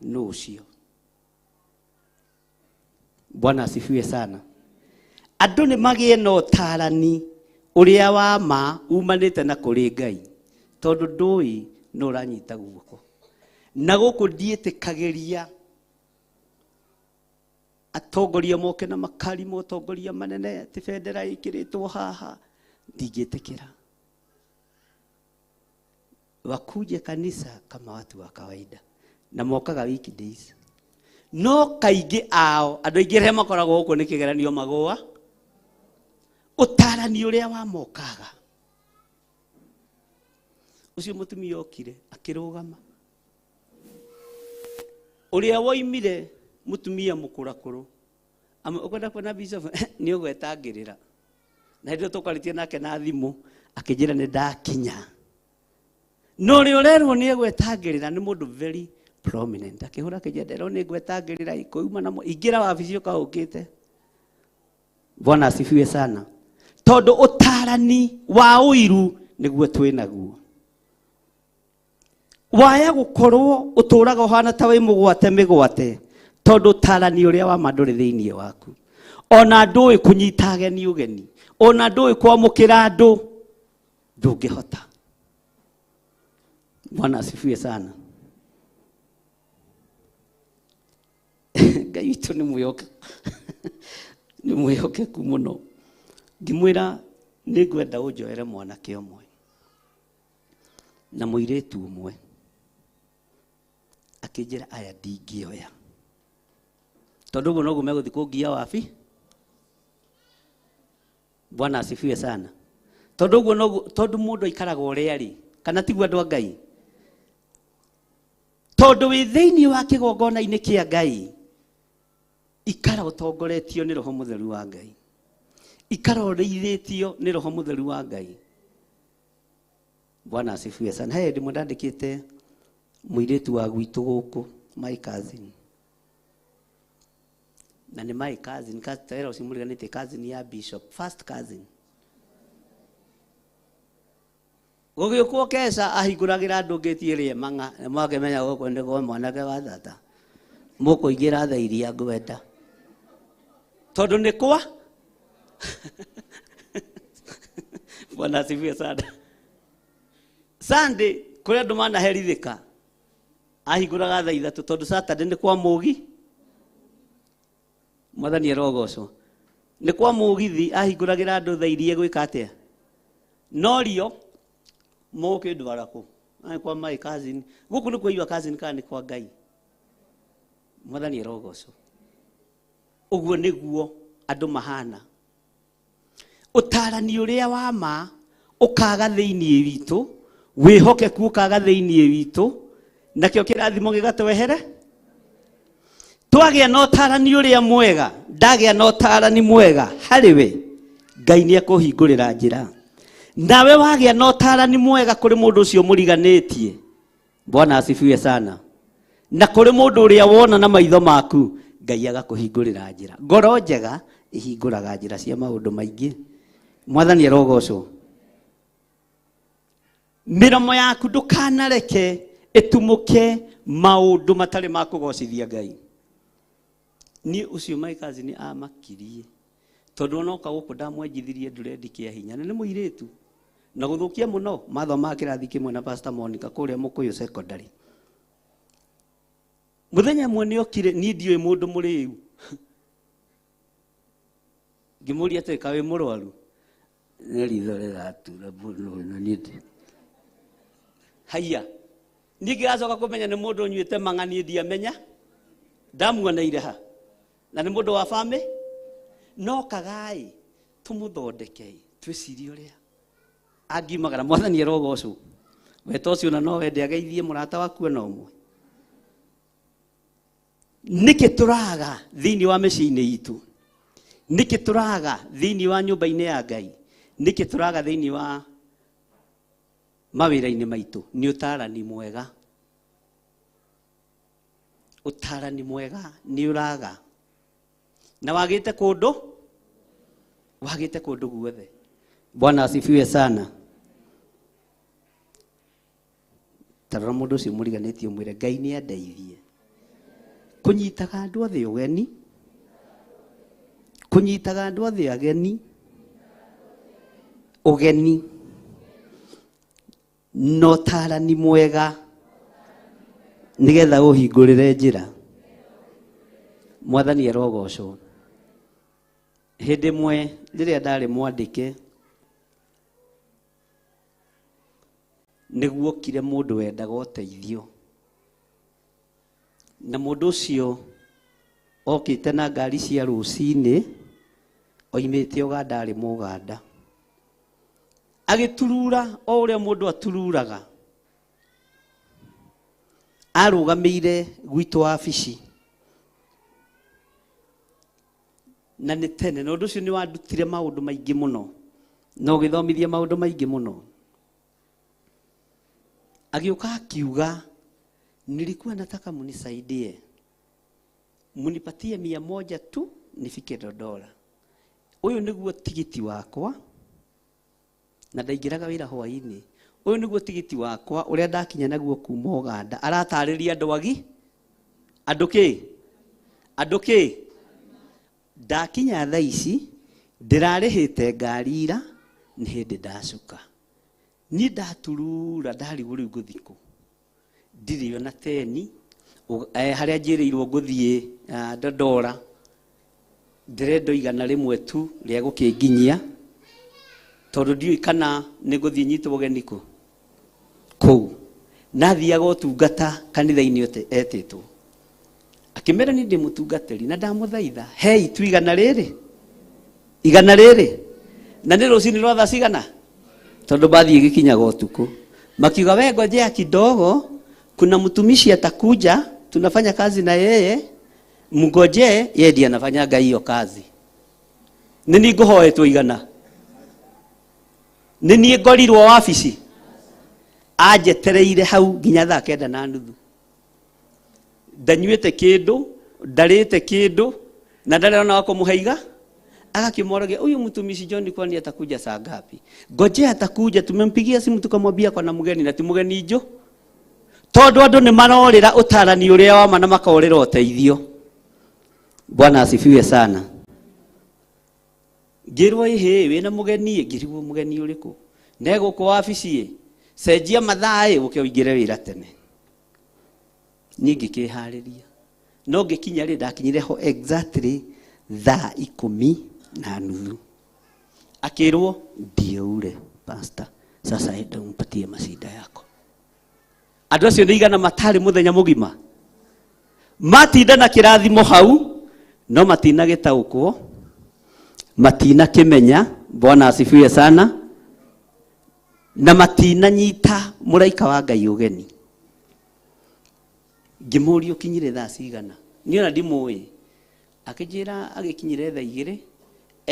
nũ ũcio. Bwana asifiwe sana. Andũ nĩ magĩe na ũtarani ũrĩa wa ma umanĩte na kũrĩ Ngai, tondũ ndũĩ nũ ũranyita guoko. Na gũkũ ndiĩtĩkagĩria atongoria moke na makari motongoria manene ati bendera ĩkĩrĩtwo haha, ndingĩtĩkĩra. Wakuje kanisa kama watu wa kawaida na mokaga weekdays. No kaingĩ ao andũ aingĩ arĩa makoragwo gũkũ nĩ kĩgeranio magũa, ũtarani ũrĩa wa mokaga. Ũcio mũtumia okire akĩrũgama, ũrĩa woimire mutumia mũkũrakũrũ ukwenda kuona bishop nĩ ũgwetangĩrĩra, na hĩndĩ tũkarĩtie nake na thimũ akĩnjĩra nĩ ndakinya. No ũrĩa ũrerwo nĩ egwetangĩrĩra nĩ mũndũ very prominent, akĩhũra kĩnyenderwo nĩ gwetangĩrĩra ikuuma na ingĩra wabici ũkaũkĩte. Bwana asifiwe sana. Tondũ ũtarani wa ũiru nĩguo twĩnaguo. Waya gũkorwo ũtũraga ũhana ta wĩ mũgwate mĩgwate, tondũ ũtarani ũrĩa wa mandũrĩ thĩinĩ waku. Ona ndũĩ kũnyita ageni ũgeni, ona ndũĩ kwamũkĩra andũ, ndũngĩhota. Bwana asifiwe sana. Ngai witũ nĩ mwĩhokeku mũno. Ngĩmwĩra nĩ ngwenda ũnjoere mwanake ũmwe na mũirĩtu ũmwe. Akĩnjĩra aya ndingĩoya, tondũ ũguo noguo megũthiĩ kũngia wabi. Bwana asifiwe sana. Tondũ ũguo noguo, tondũ mũndũ aikaraga ũrĩa rĩ, kana tiguo andũ a Ngai. Tondũ wĩ thĩinĩ wa kĩgongona-inĩ kĩa Ngai, ikara ũtongoretio nĩ Roho Mũtheru wa Ngai, ikara ũrĩithĩtio nĩ Roho Mũtheru wa Ngai. Bwana asifiwe sana. He ndĩmwe ndandĩkĩte mũirĩtu wa gwitũ gũkũ, my cousin. Na nĩ my cousin, tera ũcimũriganĩtie cousin ya bishop, first cousin. Gũgĩũkwo Keca ahingũragĩra andũ ngĩti ĩrĩa mang'a, mwakĩmenya gũkũ nĩ kwa mwanake wa tata, mũkũingĩra tha iria ngwenda, tondũ nĩ kwa. Bwana asifiwe sana. Sunday kũrĩa andũ manaherithĩka ahingũraga tha ithatũ, tondũ Saturday nĩ kwa mũgi. Mwathani arogocwo. Nĩ kwa mũgithi ahingũragĩra andũ tha iria gwĩka atĩa. Norio moke ndwara kũ. Nĩ kwa my cousin. Gũkũ nĩ kwa iwa cousin kana nĩ kwa Ngai. Mwathani arogocwo. Ũguo nĩguo andũ mahana. Ũtarani ũrĩa wa ma ũkaga thĩinĩ witũ, wĩhokeku ũkaga thĩinĩ witũ, nakĩo kĩrathimo gĩgatwehere twagĩa na ũtarani ũrĩa mwega, ndagĩa na ũtarani mwega harĩ we, Ngai nĩ ekũhingũrĩra njĩra. Nawe wagĩa na ũtarani mwega kũrĩ mũndũ ũcio mũriganĩtie, Bwana asifiwe sana, na kũrĩ mũndũ ũrĩa wona na maitho maku, Ngai agakũhingũrĩra njĩra. Ngoro njega ihingũraga njĩra cia maũndũ maingĩ. Mwathani arogocwo. Mĩromo yaku ndũkanareke ĩtumũke maũndũ matarĩ ma kũgocithia Ngai. Niĩ ũcio my cousin amakirie, tondũ onoka gũkũ ndamwenjithirie ndũrendi kĩa hinya, na nĩ mũirĩtu na gũthũkia mũno, mathoma kĩrathi kĩmwe na Pastor Monica kũrĩa Mũkũyũ secondary. Mũthenya mwe nĩ okire, niĩ ndiũĩ mũndũ mũrĩu, ngĩmũria atĩ kaĩ mũrwaru, nĩ ritho rĩratura mũno niĩ. Haiya, niĩ ngĩgacoka kũmenya nĩ mũndũ ũnyuĩte mang'ani ndiamenya, ndamuoneire ha, na nĩ mũndũ wa family. No kagai tũmũthondeke, twĩcirie ũrĩa angiumagara. Mwathani arogocwo. Weta ũcio na no wende ageithie mũrata waku na ũmwe. Nĩkĩ tũraga thĩinĩ wa mĩciĩ-inĩ itũ? Nĩkĩ tũraga thĩinĩ wa nyũmba-inĩ ya Ngai? Nĩkĩ tũraga thĩinĩ wa mawĩra-inĩ maitũ? Nĩ ũtarani mwega. Ũtarani mwega nĩ ũraga. Na wagĩte kũndũ guothe. Bwana asifiwe sana. Tarora mũndũ ũcio mũriganĩtie ũmwĩre Ngai nĩ andeithie. Kũnyitaga andũ othe ũgeni. Kũnyitaga andũ othe ageni. Ũgeni. No ũtarani mwega nĩgetha ũhingũrĩre njĩra. Mwathani arogocwo. Hĩndĩ ĩmwe rĩrĩa ndarĩ mwandĩke, nĩguo okire mũndũ wendaga ũteithio, na mũndũ ũcio okĩte na ngari cia rũcinĩ, oimĩte Ũganda, arĩ Mũganda, agĩturura o ũrĩa mũndũ atururaga, arũgamĩire gwitũ wabici. Na nĩ tene, na ũndũ ũcio nĩ wandutire maũndũ maingĩ mũno, na ũgĩthomithia maũndũ maingĩ mũno. Agĩũka akiuga, nilikuwa nataka munisaidie, munipatie 100 tu nifike Dodora. Ũyũ nĩguo tigiti wakwa, na ndaingĩraga wĩra hwaĩ-inĩ. Ũyũ nĩguo tigiti wakwa ũrĩa ndakinya naguo kuuma Ũganda. Aratarĩria andũ kĩ? Ndakinya thaa ici, ndĩrarĩhĩte ngari ira, nĩ hĩndĩ ndacuka. Niĩ ndaturura ndarigwo rĩu ngũthikũ. Ndirĩ ona teni, harĩa njĩrĩirwo ngũthiĩ Dodora. Ndĩrenda igana rĩmwe tu rĩa gũkĩnginyia, tondũ ndiũĩ kana nĩ ngũthiĩ nyitwo ũgeni kũu. Nathiaga ũtungata kanitha-inĩ etĩtwo. Akĩmera nĩ ndĩmũtungatĩri na ndamũthaitha, hei tu igana rĩrĩ. Na nĩ rũcinĩ rwa thaa cigana? Tondũ bathi ĩgĩkinyaga ũtukũ. Makiuga we ngojea kidogo, kuna mtumishi atakuja, tunafanya kazi na yeye, mngoje, yeye ndiye anafanyaga hiyo kazi. Nini ngũhoetwo igana? Nini ngorirwo wabici? Anjetereire hau nginya thaa 9:30. Ndanyuĩte kĩndũ, ndarĩte kĩndũ, na ndarona wako mũheiga. Akakimwambia huyu mtumishi John kwani atakuja saa ngapi? Ngojea atakuja, tumempigia simu tukamwambia kwa na mgeni na ti mgeni njo. Tondũ andũ nĩ marorĩra ũtarani ũrĩa wa mana makorĩra ũteithio. Bwana asifiwe sana. Ngĩrwo ihe wĩna mũgeni, ngĩrwo mũgeni ũrĩkũ? Na gũkũ wabici cenjia mathaa ũke ũingĩre wĩra tene. Niĩ ngĩkĩharĩria. No ngĩkinya rĩ ndakinyire ho exactly thaa 10:30. Akĩrwo ndiaure pastor, sasa enda umpatie masida yako. Andũ acio nĩ igana matarĩ mũthenya mũgima. Matinda na kĩrathimo hau, no matina gĩtaũkwo, matina kĩmenya. Bwana asifiwe sana. Na matina nyita mũraika wa Ngai ũgeni. Ngĩmũria ũkinyire thaa cigana? niona ndimui akijira agikinyire tha igiri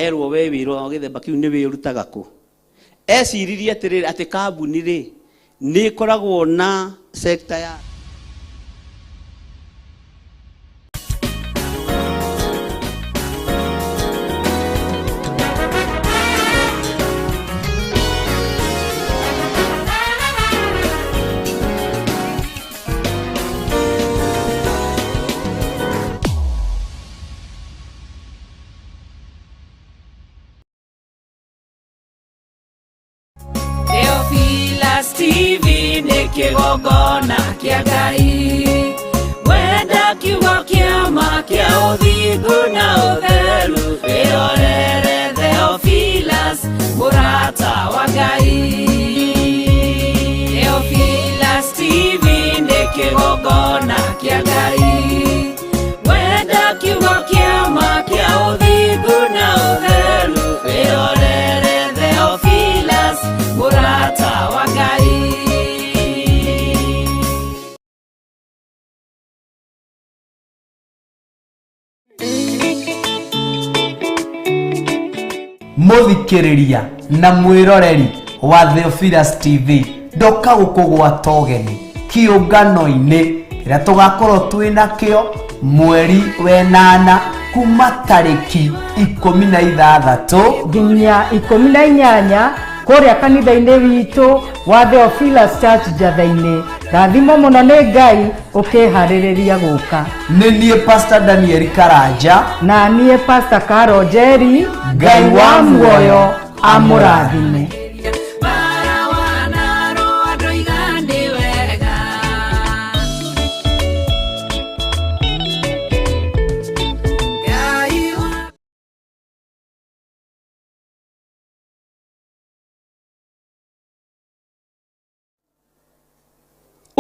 erwo we wiro wa githemba kiu ni wirutaga ku eciririe atiriri ati kambuni ri ni koragwo na sector ya Theophilus TV nĩ kĩgongona kĩa Ngai, wenda kiugo kĩa ma kĩa ũthingu na ũtheru, wĩrorere Theophilus mũrata wa Ngai. Theophilus TV nĩ kĩgongona kĩa Ngai, wenda kiugo kĩa ma kĩa ũthingu na ũtheru, wĩrorere Theophilus mũrata wa Ngai. Mũthikĩrĩria na mwĩroreri wa Theophilus TV, ndoka gũkũgwata ũgeni kĩũngano-inĩ kĩrĩa tũgakorwo twĩna kĩo mweri wenana kuma tarĩki 16 nginya 18 kũrĩa kanitha-inĩ witũ wa Theophilus Church Njatha-inĩ. Rathimo mũno nĩ Ngai, ũkĩharĩrĩria gũka. nĩ niĩ Pastor Daniel Karanja Na niĩ Pastor Carol Njeri. Ngai wa muoyo amũrathime.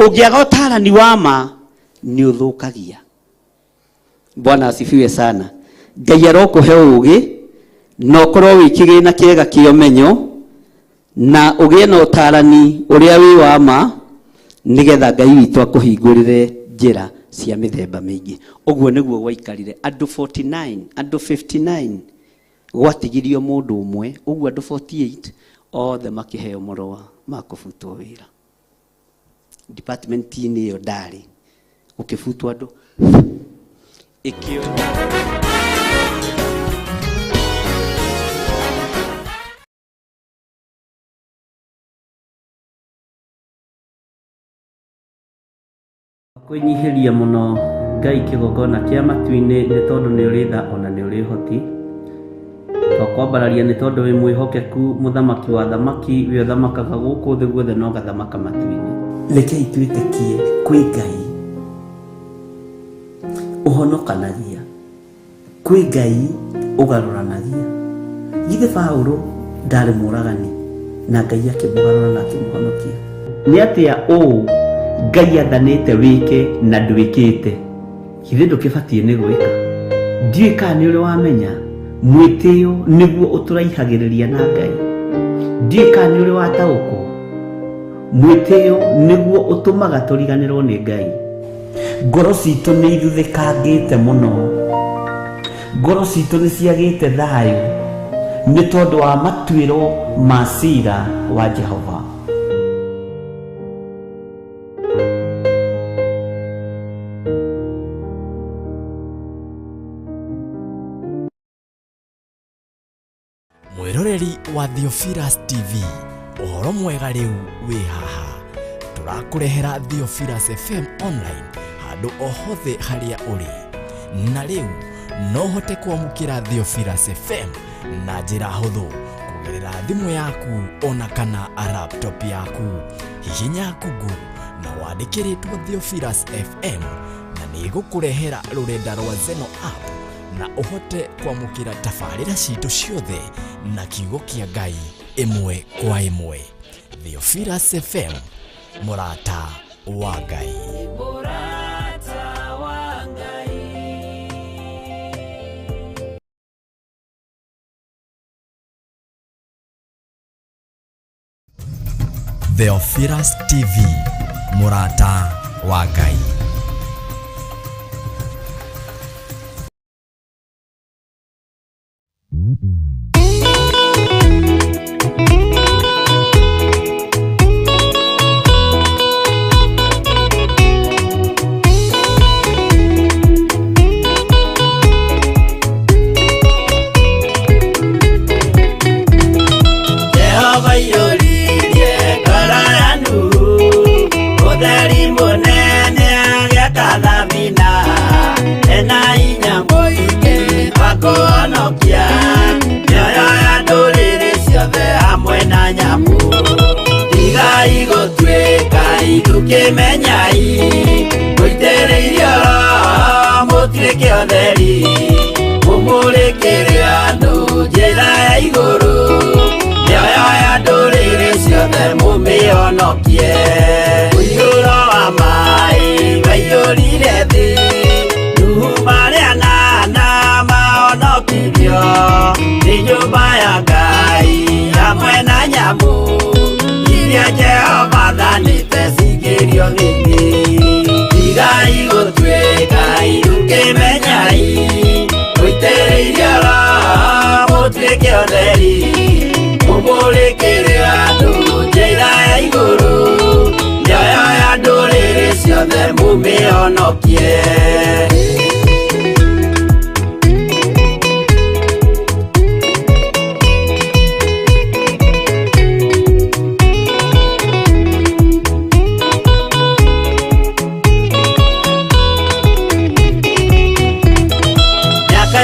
Ũngĩaga ũtarani wa ma nĩ ũthũkagia. Bwana asifiwe sana. Ngai arokũhe ũũgĩ na ũkorwo wĩ kĩgĩna kĩega kĩa ũmenyo na ũgĩe na ũtarani ũrĩa wĩ wa ma nĩgetha Ngai witũ akũhingũrĩre njĩra cia mĩthemba mĩingĩ. Ũguo nĩguo gwaikarire andũ 49, andũ 59 gwatigirio mũndũ ũmwe, ũguo andũ 48 othe makĩheo marũa ma kũbutwo wĩra. Department-inĩ ĩyo ndarĩ ũkĩbutwo andũ ikio. Kwĩnyihĩria mũno Ngai kĩgongona kĩa matu-inĩ nĩ tondũ nĩ ũrĩ tha ona nĩ ũrĩ hoti. Twakwambararia nĩ tondũ wĩ mwĩhokeku mũthamaki wa thamaki, wĩ ũthamakaga gũkũ thĩ guothe na ũgathamaka matu-inĩ. Rekei twĩtĩkie kwĩ Ngai ũhonokanagia, kwĩ Ngai ũgarũranagia. Githĩ Paũlũ ndarĩ mũũragani na Ngai akĩmũgarũra na akĩmũhonokia? Nĩ atĩa ũũ Ngai athanĩte wĩke na ndwĩkĩte? Githĩ ndũkĩbatiĩ nĩ gwĩka? Ndiũĩ kana nĩ ũrĩ wamenya mwĩtĩo nĩguo ũtũraihagĩrĩria na Ngai. Ndiũĩ kana nĩ ũrĩ wataũkwo mwĩtĩo nĩguo ũtũmaga tũriganĩrwo nĩ Ngai. Ngoro citũ nĩ ithuthĩkangĩte mũno, ngoro citũ nĩ ciagĩte thayũ nĩ tondũ wa matuĩro ma ciira wa Jehova. Mwĩroreri wa Theophilus TV, ũhoro mwega rĩu wĩ haha. Tũrakũrehera Theophilus FM online handũ o hothe harĩa ũrĩ. Na rĩu no hote kwamũkĩra Theophilus FM na njĩra hũthũ kũgerera thimũ yaku ona kana laptop yaku. Hihinya Google na wandĩkĩrĩtwo Theophilus FM na nĩ gũkũrehera rũrenda rwa Zeno app na ũhote kwamũkĩra tabarĩra citũ ciothe na kiugo kĩa Ngai ĩmwe kwa ĩmwe. Theophilus FM, mũrata wa Ngai. Theophilus TV, mũrata wa Ngai. ya iguru nyoyo ya ndũrĩrĩ ciothe mũmĩonokie mũiyũro wa maĩ waiyũrire thĩ nuhu marĩa nana mahonokirio nĩ nyũmba ya Ngai hamwe na nyamũ iria Jehova thanĩte cingĩrio thĩ-inĩ tigai gũtuĩka irũkĩmenyai mũitĩrĩirie Roho mũtuĩke ũtheri mũmũrĩkĩre andũ njĩra ya igũrũ mĩoyo ya ndũrĩrĩ ciothe mũmĩhonokie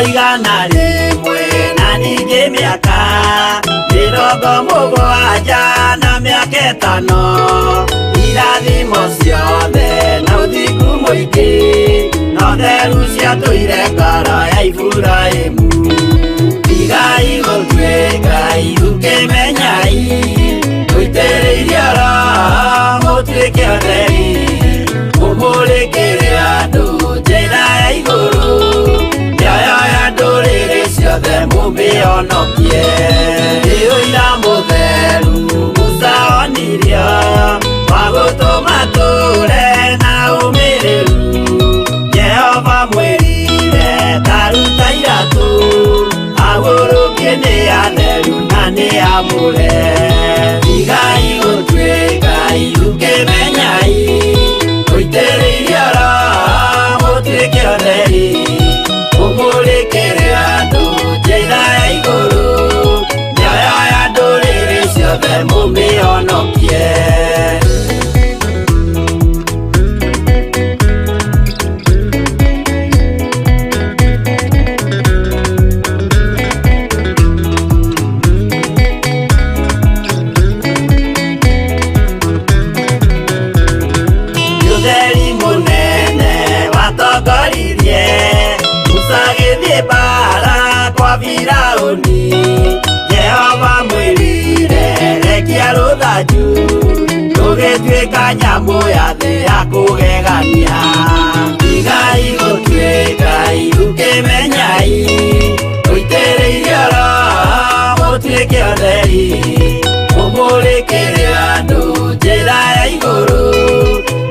igana rĩmwe na ningĩ mĩaka mĩrongo mũgwanja na mĩaka ĩtano irathimo ciothe na ũthingu mũingĩ na ũtheru ciatũire ngoro ya Iburahĩmu tigai gũtuĩka irũkĩmenyai mũitĩrĩirie Roho mũtuĩke ũtheri mũmũrĩkĩre andũ njĩra ya igũrũ mĩoyo ya ndũrĩrĩ ciothe mũmĩhonokie ũira mũtheru Musa onirio wa gũtũma tũre na ũmĩrĩru Jehova mwĩrire taruta iratũ agũrũkie nĩ atheru na nĩ amũre tigai gũtuĩka irũkĩmenyai mũitĩrĩirie Roho mũtuĩke ũtheri mũmũrĩkĩre andũ njĩra ya igũrũ mĩoyo ya ndũrĩrĩ ciothe mũmĩhonokie ũtheri mũnene watongoririe Musa gĩthiĩ mbara kwa Firaũni Jehova mwĩrire rekia rũthanju rũgĩtuĩka nyamũ ya thĩ ya kũgegania tigai gũtuĩka irũkĩmenyai mũitĩrĩirie Roho mũtuĩke ũtheri mũmũrĩkĩre andũ njĩra ya igũrũ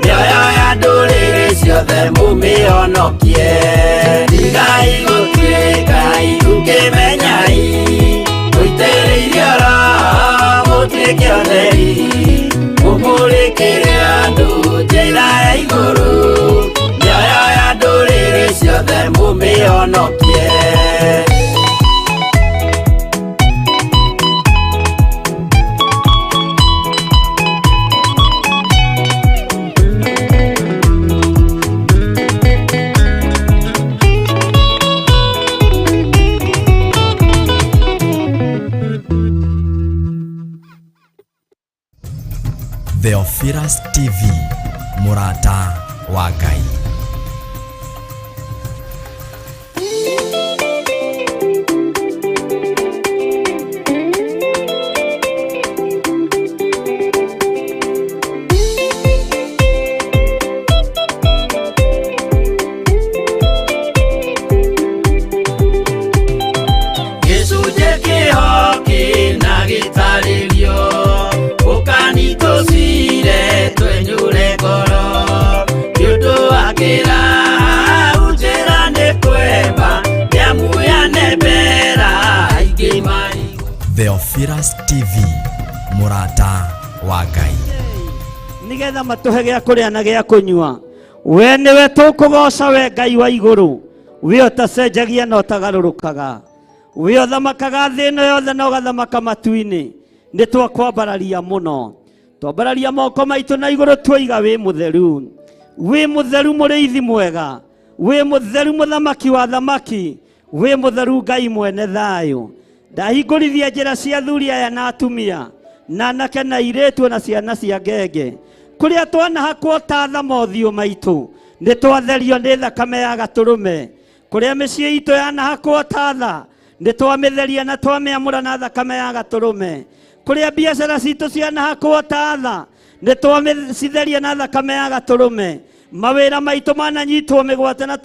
mĩoyo ya ndũrĩrĩ ciothe mũmĩhonokie tigai gũtuĩka irũkĩmenyai mũitĩrĩirie Roho mũtuĩke ũtheri mũmũrĩkĩre andũ njĩra ya igũrũ mĩoyo ya ndũrĩrĩ ciothe mũmĩhonokie Theophilus TV mũrata wa Ngai. Gĩcunjĩ kĩho na gĩtarĩrio ũkanitũcire twenyũre ngoro nĩũndũ wa kĩraha njĩra nĩ kwemba nĩamũyanembera aingĩ marigũ. Theophilus TV mũrata wa Ngai. Nigetha matũhe gĩa kũrĩa na gĩa kũnyua we nĩwe tũkũgoca we Ngai wa igũrũ we ũtacenjagia na ũtagarũrũkaga we ũthamakaga thĩ ĩno yothe na ũgathamaka matu-inĩ nĩ twakwambararia mũno twambararia moko maitũ na igũrũ twoiga wĩ mũtheru mũrĩithi mwega wĩ mũtheru mũthamaki wa thamaki wĩ mũtheru Ngai mwene thayũ ndahingũrithia njĩra cia athuri aya na atumia na anake na airĩtu na ciana cia ngenge kũrĩa twanahakwo ta mothiũ maitũ nĩ twatherio nĩ thakame ya gatũrũme kũrĩa mĩciĩ itũ yanahakwo ta tha nĩ twamĩtheria na twamĩamũra na thakame ya gatũrũme. Kũrĩa biacara citũ cianahakwo ta tha, nĩ twamĩcitheria na thakame ya gatũrũme. Mawĩra maitũ mananyitwo mĩgwate na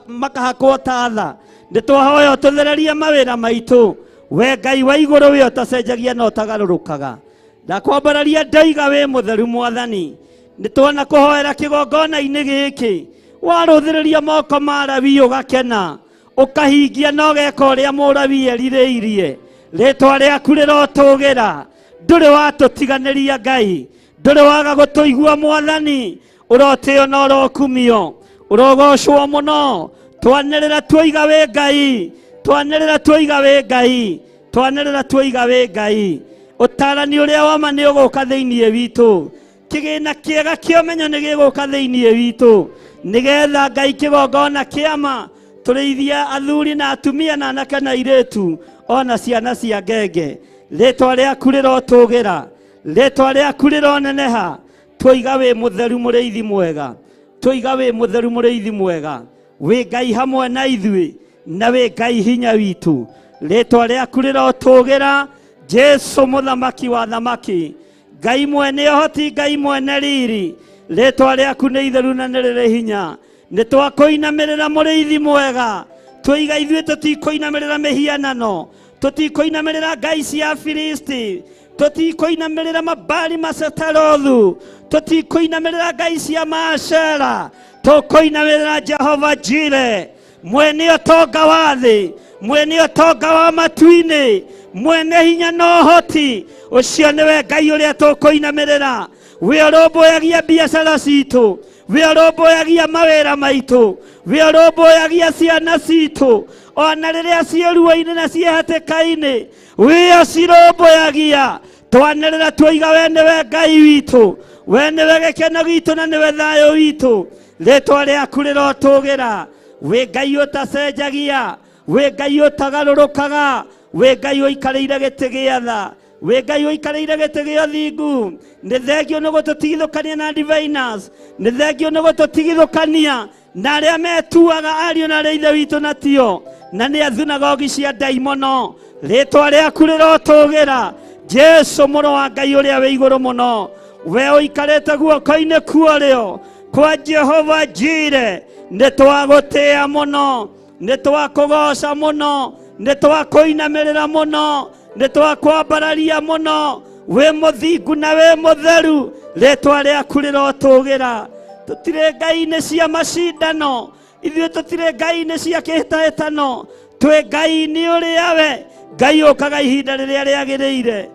makahakwo ta tha, nĩ twahoya ũtũthererie mawĩra maitũ. We Ngai wa igũrũ we ũtacenjagia na ũtagarũrũkaga. Ndakwambararia ndaiga we mũtheru Mwathani, nĩ twana kũhoera kĩgongona-inĩ gĩkĩ. Warũthĩrĩria moko ma Lawi ũgakena, ũkahingia na ũgeka ũrĩa Mũlawi erirĩirie. Rĩĩtwa rĩaku rĩrotũgĩra, ndũrĩ watũtiganĩria Ngai, ndũrĩ waga gũtũigua Mwathani. Ũrotĩo na ũrokumio, ũrogocwo mũno. Twanĩrĩra tuoiga wĩ Ngai, twanĩrĩra tuoiga wĩ Ngai, twanĩrĩra tuoiga wĩ Ngai. Ũtarani ũrĩa wa ma nĩ ũgũka thĩinĩ witũ, kĩgĩna kĩega kĩa ũmenyo nĩ gĩgũka thĩinĩ witũ, nĩgetha Ngai kĩgongona kĩama tũrĩithia athuri na atumia na anake na airĩtu ona ciana cia ngenge. Rĩĩtwa rĩaku rĩrotũgĩra, rĩĩtwa rĩaku rĩroneneha. Tuoiga wĩ mũtheru mũrĩithi mwega, tuoiga wĩ mũtheru mũrĩithi mwega. Wĩ Ngai hamwe na ithuĩ, na wĩ Ngai hinya witũ. Rĩĩtwa rĩaku rĩrotũgĩra, Jesu mũthamaki wa thamaki, Ngai mwene ũhoti, Ngai mwene riri. Rĩĩtwa rĩaku nĩ itheru na nĩ rĩrĩ hinya. Nĩ twakũinamĩrĩra mũrĩithi mwega. Tuoiga ithuĩ tũtikũinamĩrĩra mĩhianano, tũtikũinamĩrĩra ngai cia Filisti, tũtikũinamĩrĩra mabali macetarothu, tũtikũinamĩrĩra ngai cia Maashera, tũkũinamĩrĩra Jehova Jire, mwene ũtonga wa thĩ, mwene ũtonga wa matu-inĩ, mwene hinya na ũhoti. Ũcio nĩwe Ngai ũrĩa tũkũinamĩrĩra. We ũrũmbũyagia biacara citũ, we ũrũmbũyagia mawĩra maitũ, we ũrũmbũyagia ciana citũ, ona rĩrĩa ciĩ ruo-inĩ na ciĩ hatĩka-inĩ, we ũcirũmbũyagia. Twanĩrĩra tuoiga we nĩwe Ngai witũ, we nĩwe gĩkeno gitũ na nĩwe thayũ witũ. Rĩĩtwa rĩaku rĩrotũgĩra. We Ngai ũtacenjagia, we Ngai ũtagarũrũkaga, we Ngai ũikarĩire gĩtĩ gĩa tha, we Ngai ũikarĩire gĩtĩ gĩa ũthingu. Nĩ thengio nĩ gũtũtigithũkania na diviners, nĩ thengio nĩ gũtũtigithũkania na arĩa metuaga ariũ na arĩa ithe witũ na tio, na nĩ athunagogi cia ndaimono. Rĩĩtwa rĩaku rĩrotũgĩra. Jesu mũrũ wa Ngai ũrĩa wĩ igũrũ mũno, we ũikarĩte guoko-inĩ kuorĩo kwa Jehova Jire. Nĩ twagũtĩĩa mũno, nĩ twakũgoca mũno, nĩ twakũinamĩrĩra mũno, nĩ twakwambararia mũno. We mũthingu na we mũtheru, rĩĩtwa rĩaku rĩrotũgĩra. Tũtirĩ ngai-inĩ cia macindano, ithuĩ tũtirĩ ngai-inĩ cia kĩhĩtahĩtano, twĩ ngai-inĩ ũrĩa we Ngai ũkaga ihinda rĩrĩa rĩagĩrĩire,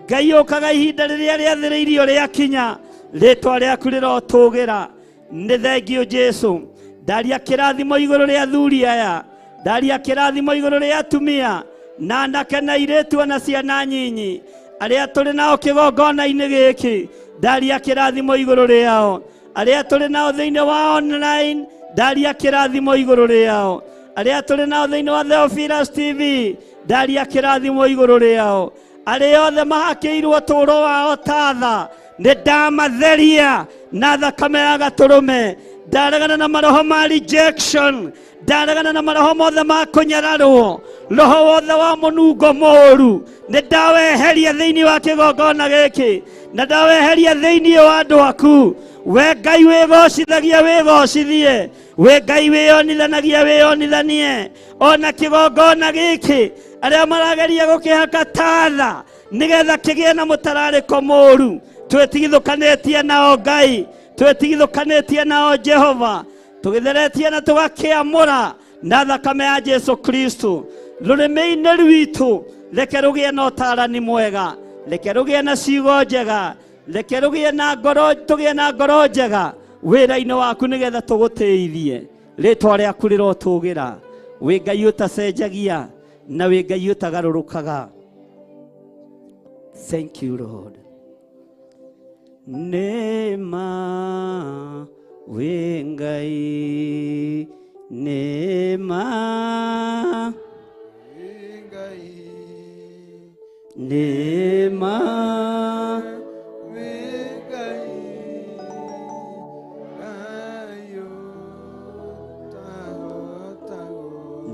Ngai ũkaga ihinda rĩrĩa rĩathĩrĩirio rĩakinya. Rĩĩtwa rĩaku rĩrotũgĩra. Nĩ thengio Jesu. Ndaria kĩrathimo igũrũ rĩa athuri aya, ndaria kĩrathimo igũrũ rĩa atumia na anake na airĩtu ona ciana nyinyi arĩa tũrĩ nao kĩgongona-inĩ gĩkĩ. Ndaria kĩrathimo igũrũ rĩao. Arĩa tũrĩ nao thĩinĩ wa online, ndaria kĩrathimo igũrũ rĩao. Arĩa tũrĩ nao thĩinĩ wa Theophilus TV, ndaria kĩrathimo igũrũ rĩao. Arĩa othe mahakĩirwo ũtũũro wao ta tha, nĩ ndamatheria na thakame ya gatũrũme. Ndaregana na maroho ma rejection, ndaregana na maroho mothe ma kũnyararwo, roho wothe wa mũnungo mũũru nĩ ndaweheria thĩinĩ wa kĩgongona gĩkĩ, na ndaweheria thĩinĩ wa andũ aku. We Ngai wĩgocithagia wĩgocithie, we Ngai wĩyonithanagia wĩyonithanie. Ona kĩgongona gĩkĩ arĩa marageria gũkĩhaka ta tha nĩgetha kĩgĩe na mũtararĩko mũũru, twĩtigithũkanĩtie nao Ngai, twĩtigithũkanĩtie nao Jehova, tũgĩtheretie na tũgakĩamũra na thakame ya Jesu Kristo. Rũrĩmĩ-inĩ rwitũ reke rũgĩe na ũtaarani mwega, reke rũgĩe na ciugo njega, reke rũgĩe na ngoro, tũgĩe na ngoro njega wĩra-inĩ waku nĩgetha tũgũtĩithie. Rĩĩtwa rĩaku rĩrotũgĩra. Wĩ Ngai ũtacenjagia na wĩ Ngai ũtagarũrũkaga. Thank you Lord. Nema wĩ Ngai, nema nema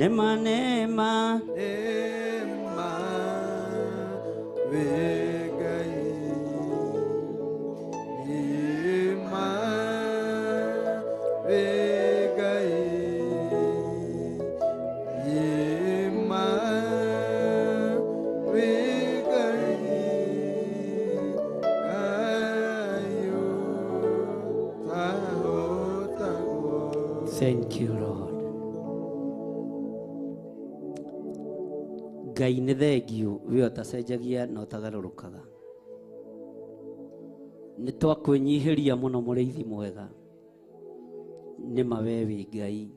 Nema nema Nema Vegai Nema Vegai Nema Vegai Ayo Taho Taho. Thank you, Lord. Ngai nĩ thengiũ we ũtacenjagia na ũtagarũrũkaga. Nĩ twakwĩnyihĩria mũno mũrĩithi mwega. Nĩ ma we wĩ Ngai.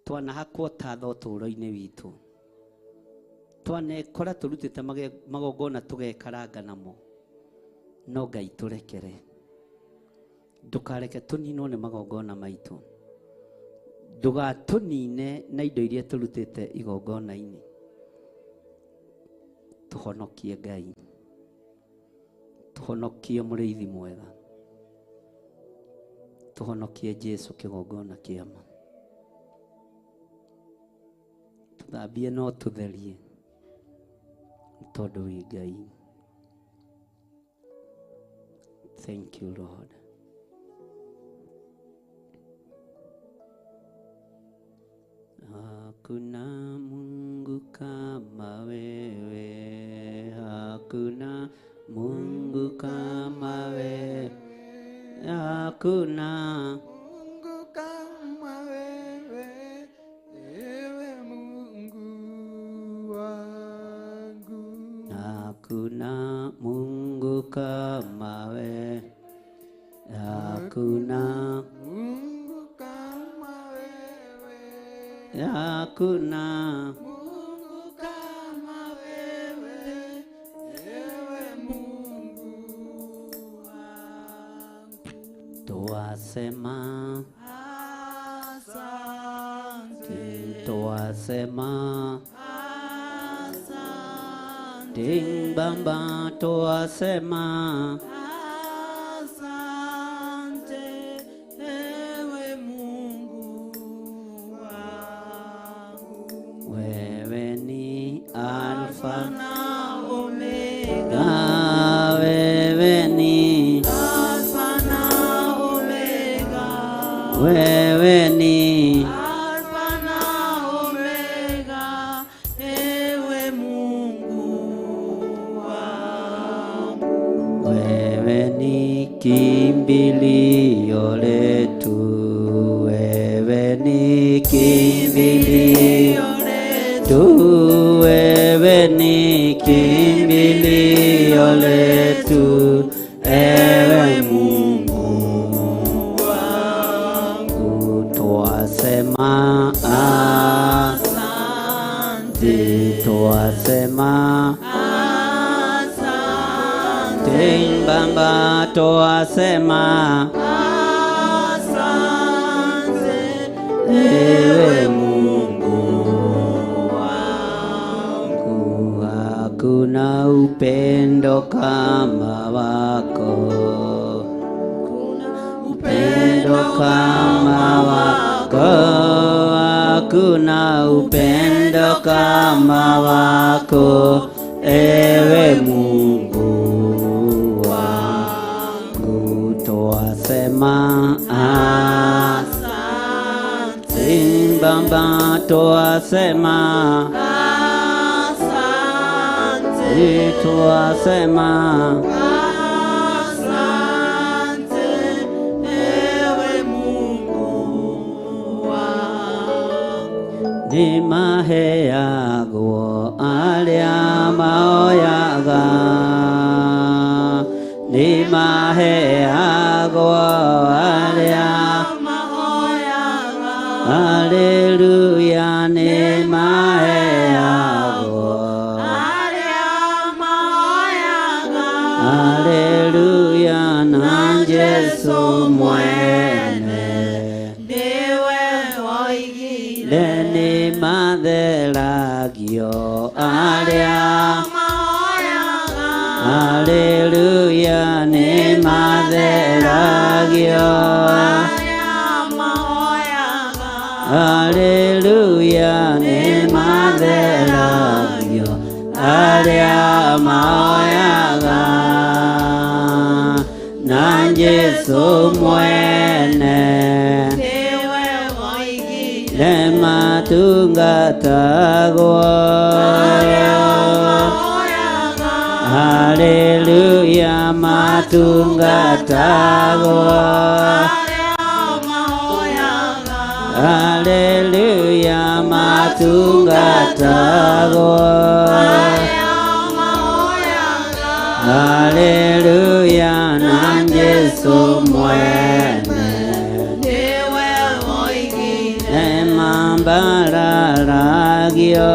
Twanahakwo tatho ũtũũro-inĩ witũ. Twanekora tũrutĩte magongona tũgekaranga namo. No Ngai tũrekere. Ndũkareke tũninwo nĩ magongona maitũ. Ndũgatũnine na indo iria tũrutĩte igongona-inĩ. Tũhonokie Ngai. Tũhonokie mũrĩithi mwega. Tũhonokie Jesu kĩgongona kĩama. Tũthambie no tũtherie tondũ wĩ Ngai. Thank you, Lord. Hakuna Mungu kama wewe, hakuna Mungu kama wewe, hakuna Mungu kama wewe, ewe Mungu wangu. hakuna Mungu kama wewe, hakuna Mungu kama wewe, hakuna Mungu kama wewe, ewe Mungu wangu. twasema Asante, twasema asante, Tingbamba twasema asante, ewe Mungu wangu. wewe ni Alfa Na Omega, wewe ni Alfa na Omega, wewe ni Alfa na Omega, ewe Mungu wangu. wewe ni kimbilio letu, wewe ni kimbilio letu, wewe ni kimbilio letu, ewe Mungu wangu. Twasema asante, twasema Tingbamba twasema Asante, ewe Mungu wangu. Hakuna upendo kama wako, upendo kama wako, hakuna upendo kama wako, ewe Mungu wangu. Twasema asante, Baba twasema asante, twasema asante, ewe Mungu wangu. ni maheagwo arĩa maoyaga, ni maheagwo arĩa Mahoyaga, haleluya, ni maheagwo arĩa mahoyaga, haleluya, na Jesu mwene ndiwe woigire. Leni matheragio arĩa Mahoyaga, haleluya, ni matheragio arĩa mahoyaga, Hallelujah, ni matheragio aria maoyaga na Jesu mwene le matungatagwo. Hallelujah, matungatagwo. Hallelujah, matungatagwo. Hallelujah, na Jesu mwene emambararagio.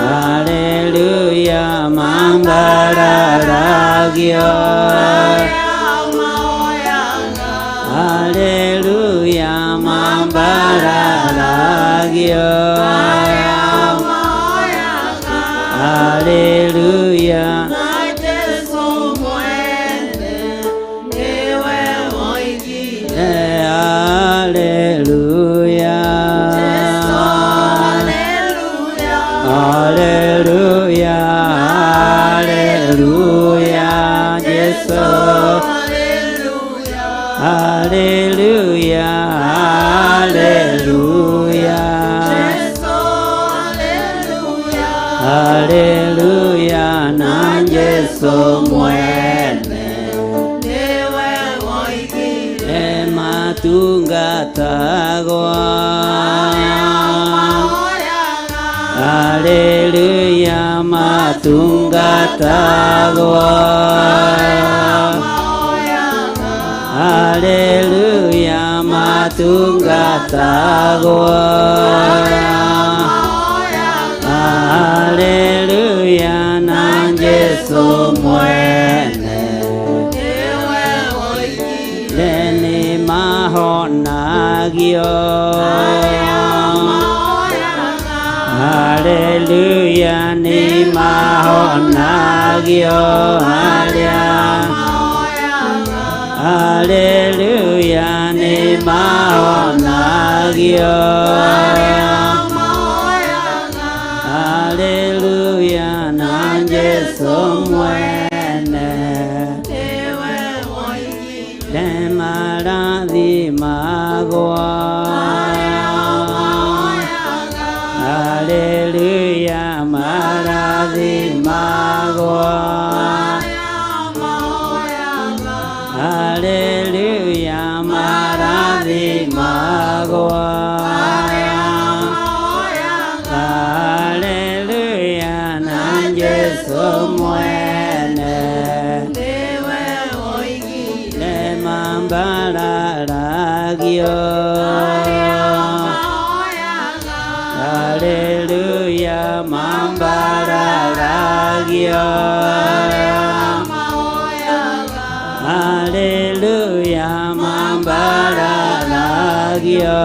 Hallelujah, mambararagio. Hallelujah, mambararagio. Hallelujah, hallelujah, hallelujah, Jesu. Hallelujah, hallelujah, hallelujah, na Jesu mwene ematungatagwo. Hallelujah, matungatagwo. Hallelujah, matungatagwo. Hallelujah, na Jesu mwene leni mahonagio. Hallelujah, ni mahonagio. Hallelujah, ni mahonagio. Hallelujah, na Jesu mwene le marathimagwo. Hallelujah, marathimagwo. Hallelujah, marathimagwo. Hallelujah, na Jesu mwene le mambararagio. Hallelujah, mambararagio. Hallelujah, mambararagio.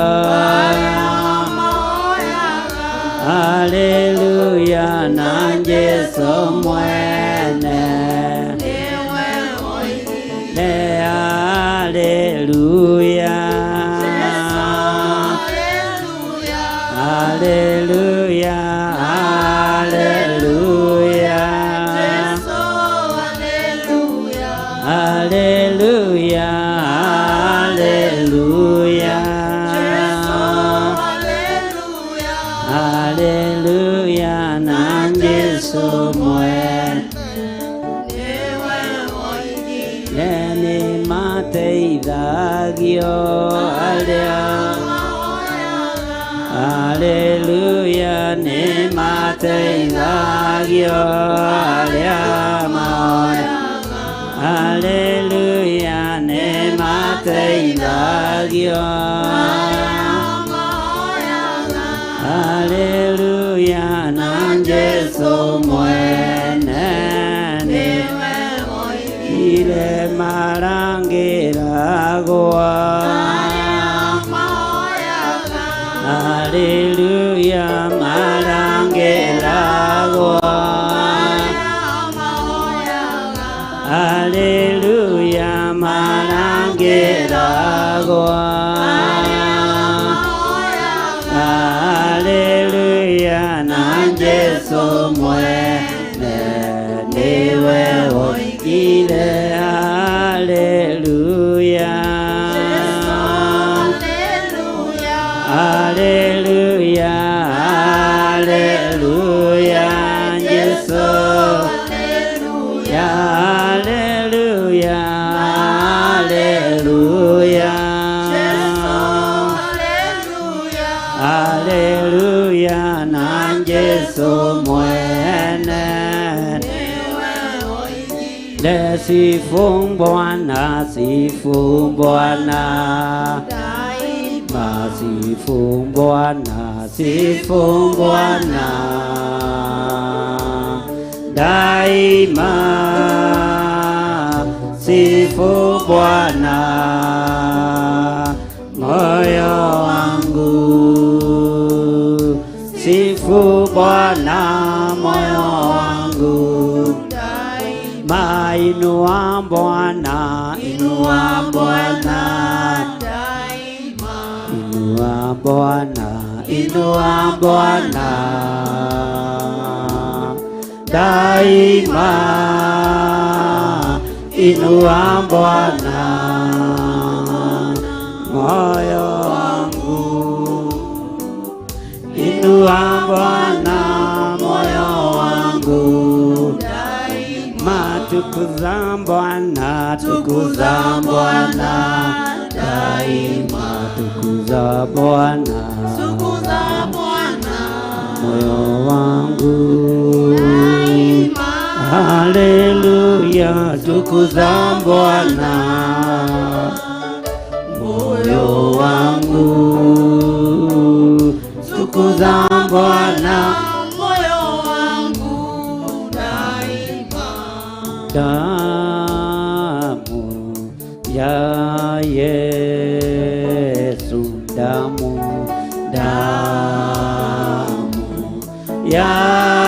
Hallelujah, na Jesu mwene le hallelujah. Hallelujah, hallelujah. Hallelujah, hallelujah. Hallelujah, na Jesu mwene leni mateithagio. Hallelujah, ni mateithagio. Hallelujah, ni mateithagio. Hallelujah, na Jesu mwene ile marangiragwa. Hallelujah, marangiragwa. Hallelujah, marangiragwa. mwene niwe woigire. Haleluya, haleluya, haleluya, Yesu. Haleluya, haleluya, haleluya, na Yesu mwene. Sifu Bwana, sifu Bwana, sifu Bwana, sifu Bwana daima, sifu Bwana moyo wangu, sifu Bwana moyo wangu daima. Inua Bwana, inua Bwana daima, inua Bwana, inua Bwana daima, inua Bwana moyo wangu, inua Bwana moyo wangu daima. Tukuza Bwana, tukuza Bwana daima, tukuza Bwana, tukuza Bwana moyo wangu daima. Haleluya, tukuza Bwana moyo wangu, tukuza Bwana moyo wangu daima. Damu ya Yesu, damu, damu ya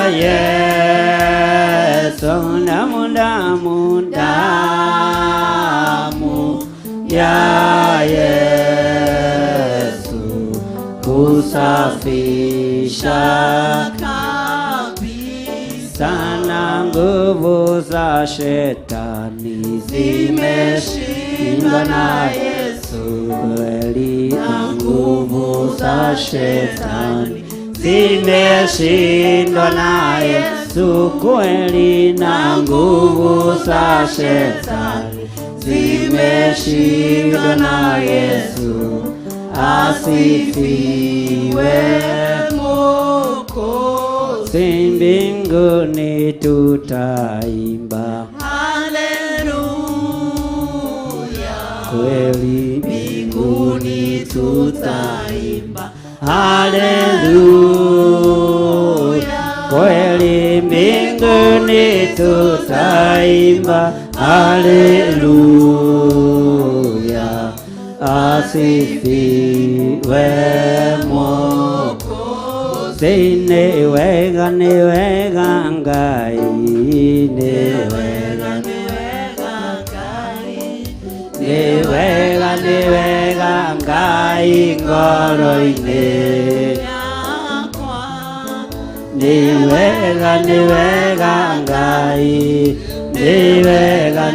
Yesu, damu, damu, damu ya Yesu kusafisha kabisa, na nguvu za shetani zimeshindwa na Yesu kweli, na nguvu za shetani zimeshindwa na Yesu kweli, na nguvu za shetani zimeshindwa na Yesu. Asifiwe Mwokozi, mbinguni tutaimba haleluya, kweli mbinguni tutaimba haleluya, kweli mbinguni tutaimba haleluya. Asifiwe Mwokozi, ni wega Ngai, ni wega Ngai, ni wega Ngai ngoro-inĩ yakwa, ni wega Ngai, ni wega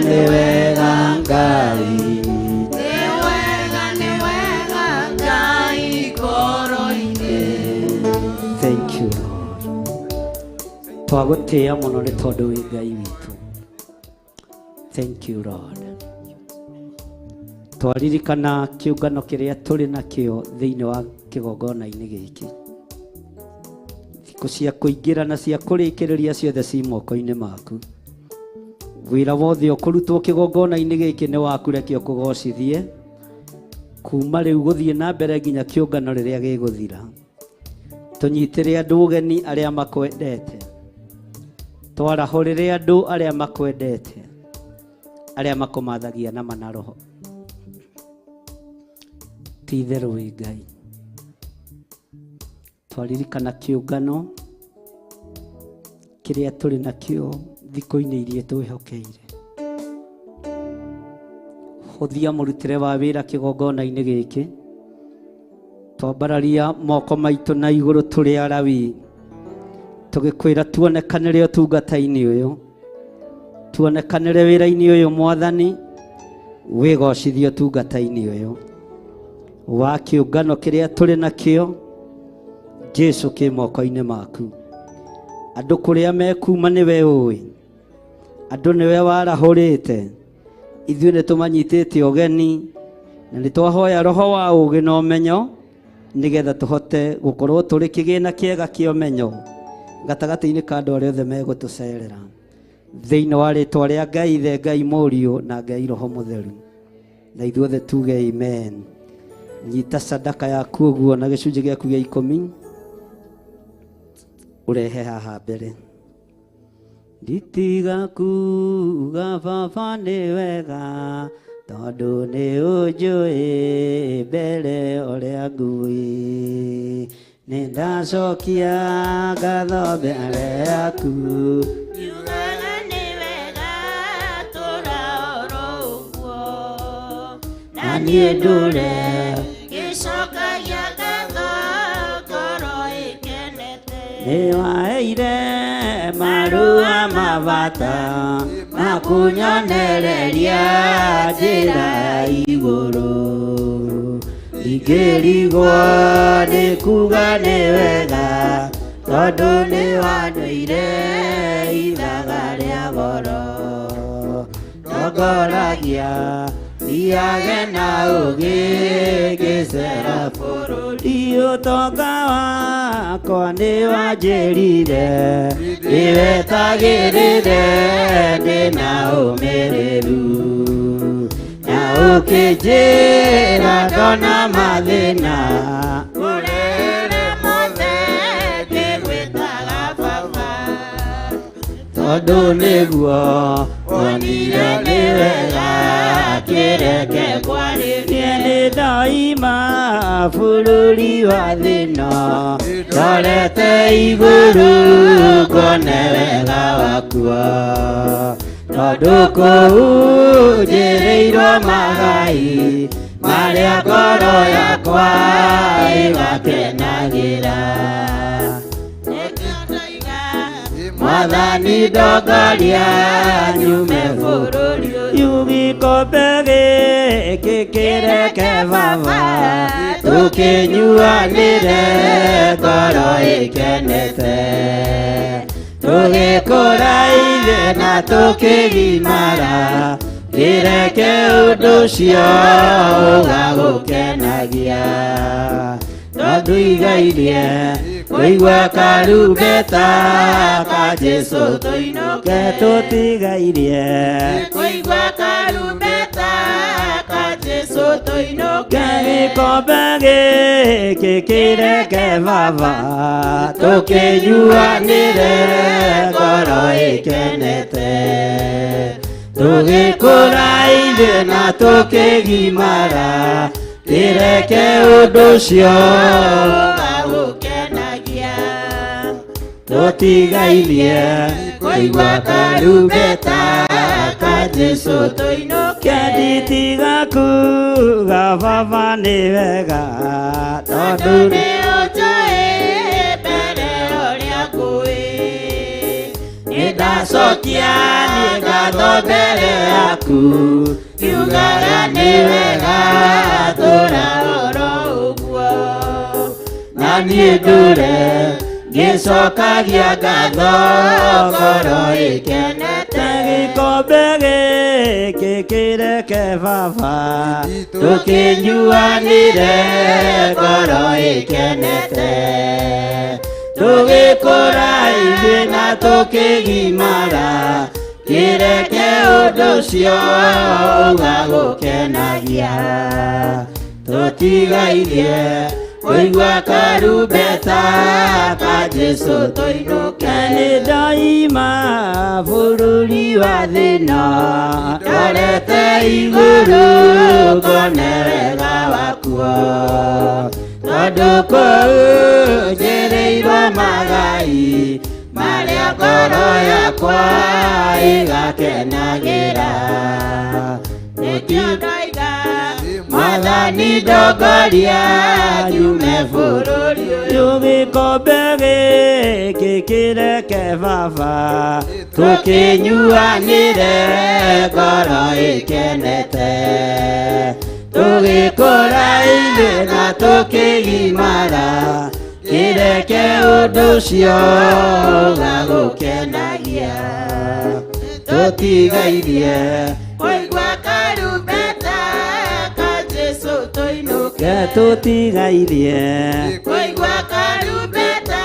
Ngai. Thank you Lord. Twagutia muno ni tondu wi Ngai witu. Thank you Lord. Twaririkana kiungano kiria turi nakio thiini wa kigongona-ini giki. Thiku cia kuingira na cia kurikiriria ciothe ci moko-ini maku. Wira wothe ukurutwo kigongona-ini giki ni waku, reke ukugocithie kuma riu guthie na mbere nginya kiungano riria giguthira. Tunyitire andu ugeni aria makwendete, twarahurire andu aria makwendete, aria makumathagia na manaroho. Titheru wi Ngai, twaririkana kiungano kiria turi nakio thiko-ini iria twihokeire. Huthia murutire wa wira kigongona-ini giki, twambararia moko maitu na iguru turi Alawi, tugikwira tuonekanire utungata-ini uyu, tuonekanire wira-ini uyu Mwathani, wigocithio tungata-ini uyu wa kiungano kiria turi nakio. Jesu ki moko-ini maku. Andu kuria mekuma niwe uwi, andu niwe warahurite, ithuĩ nĩ tũmanyitĩte ũgeni, na nĩ twahoya roho wa ũgĩ na ũmenyo nĩgetha tũhote gũkorwo tũrĩ kĩgĩna kĩega kĩa ũmenyo gatagatĩ-inĩ ka andũ arĩa othe megũtũcerera thĩinĩ wa rĩtwa rĩa Ngai Ithe, Ngai Mũriũ na Ngai Roho Mũtheru, na ithuothe tuge amen. Nyita sadaka yaku ũguo na gĩcunjĩ gĩaku gĩa 10 ũrehe haha mbere. Nditiga kuga Baba nĩ wega, tondũ nĩ ũnjũĩ mbere ũrĩa ngui. Nĩ ndacokia ngatho mbere yaku, Yugaga nĩ wega tũra oro ũguo, na niĩ ndũre gĩcokagia ngatho ngoro ĩkenete. nĩ waheire marũa mabata makunyonereria njĩra ya igũrũ. Ingĩrigwo nĩ kuga nĩ wega, tondũ nĩ wandũire ithaga rĩa goro. Ndongoragia thiage na ũgĩ ngĩcera bũrũri, ũtonga wakwa nĩ wanjĩrire, ndĩwetagĩrĩre ndĩna ũmĩrĩru, na ũkĩnjĩra ndona mathĩna, Ũrere mothe ngĩgwĩtaga Baba, tondũ nĩguo wonire nĩ wega kĩreke kwarĩrie. Nĩ ndaima bũrũri wa thĩna, ndorete igũrũ ngone wega wakuo, tondũ kũu njĩrĩirwo magai marĩa ngoro yakwa ĩgakenagĩra. Mwathani ndongoria nyume bũrũri ũyũ, gĩkombe gĩkĩ kĩreke Baba tũkĩnyuanĩre ngoro ĩkenete, tũgĩkũra ithe na tũkĩgimara, kĩreke ũndũ ũcio ũgagũkenagia, tondũ igairie kũigua karumbeta ka Jesũ tũinũke. Tũtigairie kũigua karumbeta ka Jesũ tũinũke. gĩkombe gĩkĩ kĩreke Baba tũkĩnyuanĩre ngoro ĩkenete, tũgĩkũra ithuĩ na tũkĩgimara, kĩreke ũndũ ũcio ũgagũkenagia. tũtigairie kũigua karumbeta ka Jesũ tũinũke. Nditiga kuga Baba nĩ wega, tondũ nĩ ũnjũĩ mbere ũrĩa ngũĩ. nĩ ndacokia niĩ ngatho mbere yaku, Yugaga nĩ wega tũra oro ũguo, na niĩ ndũre ngĩcokagia ngatho ngoro ĩkenete. Gĩkombe gĩkĩ kĩreke Baba tũkĩnyuanĩre ngoro ĩkenete, tũgĩkũra ithuĩ na tũkĩgimara, kĩreke ũndũ ũcio ũgagũkenagia, tũtigairie kũigua karumbeta ka Jesũ tũinũke. Nĩ ndaima bũrũri wa thĩna, ndorete igũrũ ngone wega wakuo, tondũ kũu njĩrĩirwo magai marĩa ngoro yakwa ĩgakenagĩra. nĩkĩo ndoiga mwathani ndongoria nyume bũrũri ũyũ gĩkombe gĩkĩ kĩreke baba tũkĩnyuanĩre ngoro ĩkenete tũgĩkũra-inĩ na tũkĩgimara kĩreke ũndũ ũcio ũgagũkenagia tũtigairie kũigua karumbeta ka Jesũ tũinũke tũtigairie kũigua karumbeta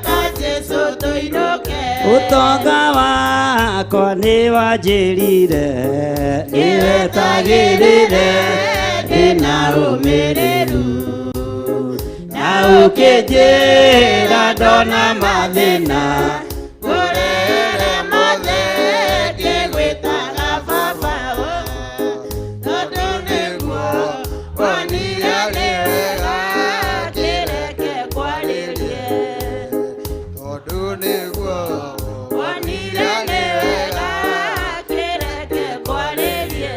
ka Jesũ tũinũke ũtonga wakwa nĩ wanjĩrire nĩwetagĩrĩre ndĩna ũmĩrĩru na ũkĩnjĩra ndona mathĩna ngũrĩre mothe ngĩgwĩtaga baba tondũ nĩguo wonire nĩ wega kĩreke kwarĩrie tondũ nĩguo wonire nĩ wega kĩreke kwarĩrie.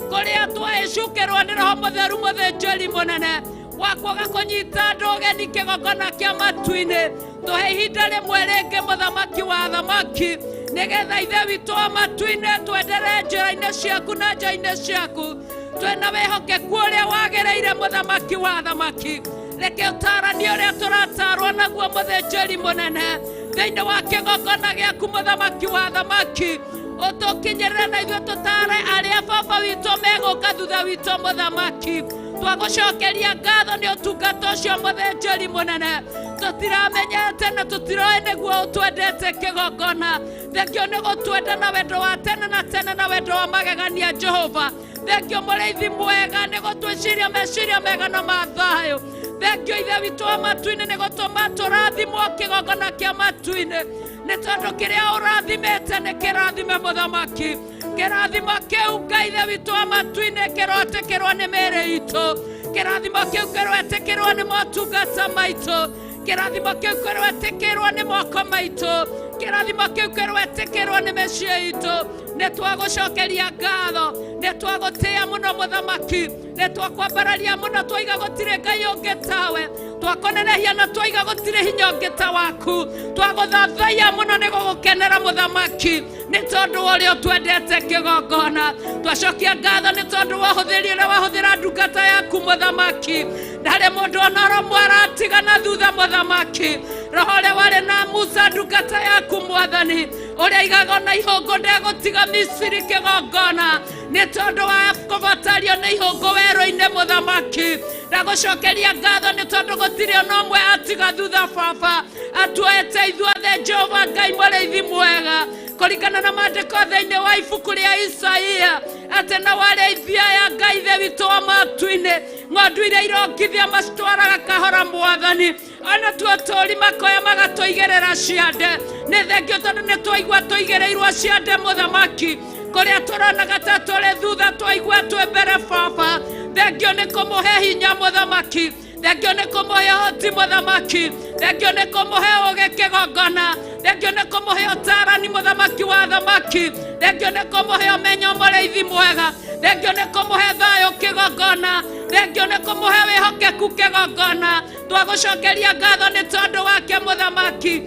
Korea twaĩcukerwo nĩ Roho Mũtheru mũthĩnjĩri mũnene wakwaga kũnyita ndũgeni kĩgongona kĩa matu-inĩ tũhe ihinda rĩmwe rĩngĩ mũthamaki wa thamaki nĩgetha ithe witũ wa matu-inĩ twendere njĩra-inĩ ciaku na nja-inĩ ciaku twĩna wĩhokeku ũrĩa wagĩrĩire mũthamaki wa thamaki reke ũtarani ũrĩa tũratarwo naguo mũthĩnjĩri mũnene thĩinĩ wa kĩgongona gĩaku mũthamaki wa thamaki ũtũkinyĩrĩre na ithuĩ tũtare arĩa baba witũ megũka thutha witũ mũthamaki twagũcokeria ngatho nĩ ũtungata ũcio mũthĩnjĩri mũnene tũtiramenyete na tũtiroĩ nĩguo ũtwendete kĩgongona thengio nĩ gũtwenda na wendo wa tene na tene na wendo wa magegania Jehova thengio mũrĩithi mwega nĩ gũtwĩciria meciria mega na ma thayũ thengio ithe witũ wa matu-inĩ nĩ gũtũma tũrathimwo kĩgongona kĩa matu-inĩ nĩ tondũ kĩrĩa ũrathimĩte nĩ kĩrathime mũthamaki kĩrathimo kĩu Ngai ithe witũ wa matu-inĩ kĩrotĩkĩrwo nĩ mĩĩrĩ itũ kĩrathimo kĩu kĩrotĩkĩrwo nĩ motungata maitũ kĩrathimo kĩu kĩrotĩkĩrwo nĩ moko maitũ kĩrathimo kĩu kĩrotĩkĩrwo nĩ mĩciĩ itũ nĩ twagũcokeria ngatho nĩ twagũtĩĩa mũno mũthamaki nĩ twakwambararia mũno twaiga gũtirĩ Ngai ũngĩ tawe twakũnenehia na twaiga gũtirĩ hinya ũngĩ ta waku twagũthathaiya mũno nĩ gũgũkenera mũthamaki nĩ tondũ ũrĩa ũtwendete kĩgongona twacokia ngatho nĩ tondũ wahũthĩri ũrĩa wahũthĩra ndungata yaku mũthamaki ndarĩ mũndũ ona ũrũmwe aratigana thutha mũthamaki roho ũrĩa warĩ na Musa ndungata yaku Mwathani uria igagona ihongo ndegutiga Misiri kigongona nĩ tondũ wa kũbatario nĩ ihongo werũ-inĩ Mũthamaki. Ndagucokeria ngatho nĩ tondũ gũtirĩ ona ũmwe atiga thutha Baba, atuoete ithuothe Jehova Ngai mũrĩithi mwega, kũringana na maandĩko thĩinĩ wa ibuku rĩa Isaia atĩ na warĩithia ya Ngai ithe witũ wa matu-inĩ, ng'ondu iria irongithia macitwaraga kahora Mwathani, ona tuo tũũri makoya magatũigĩrĩra ciande. Nĩ thengio tondũ nĩ twaigua tũigĩrĩirwo ciande Mũthamaki, kũrĩa tũronaga ta tũrĩ thutha twaigua twĩ mbere Baba. Thengio nĩ kũmũhe hinya Mũthamaki, thengio nĩ kũmũhe hoti Mũthamaki, thengio nĩ kũmũhe ũũgĩ kĩgongona, thengio nĩ kũmũhe ũtaarani Mũthamaki wa thamaki, thengio nĩ kũmũhe ũmenyo mũrĩithi mwega, thengio nĩ kũmũhe thayũ kĩgongona, thengio nĩ kũmũhe wĩhokeku kĩgongona. Twagũcokeria ngatho nĩ tondũ wake Mũthamaki,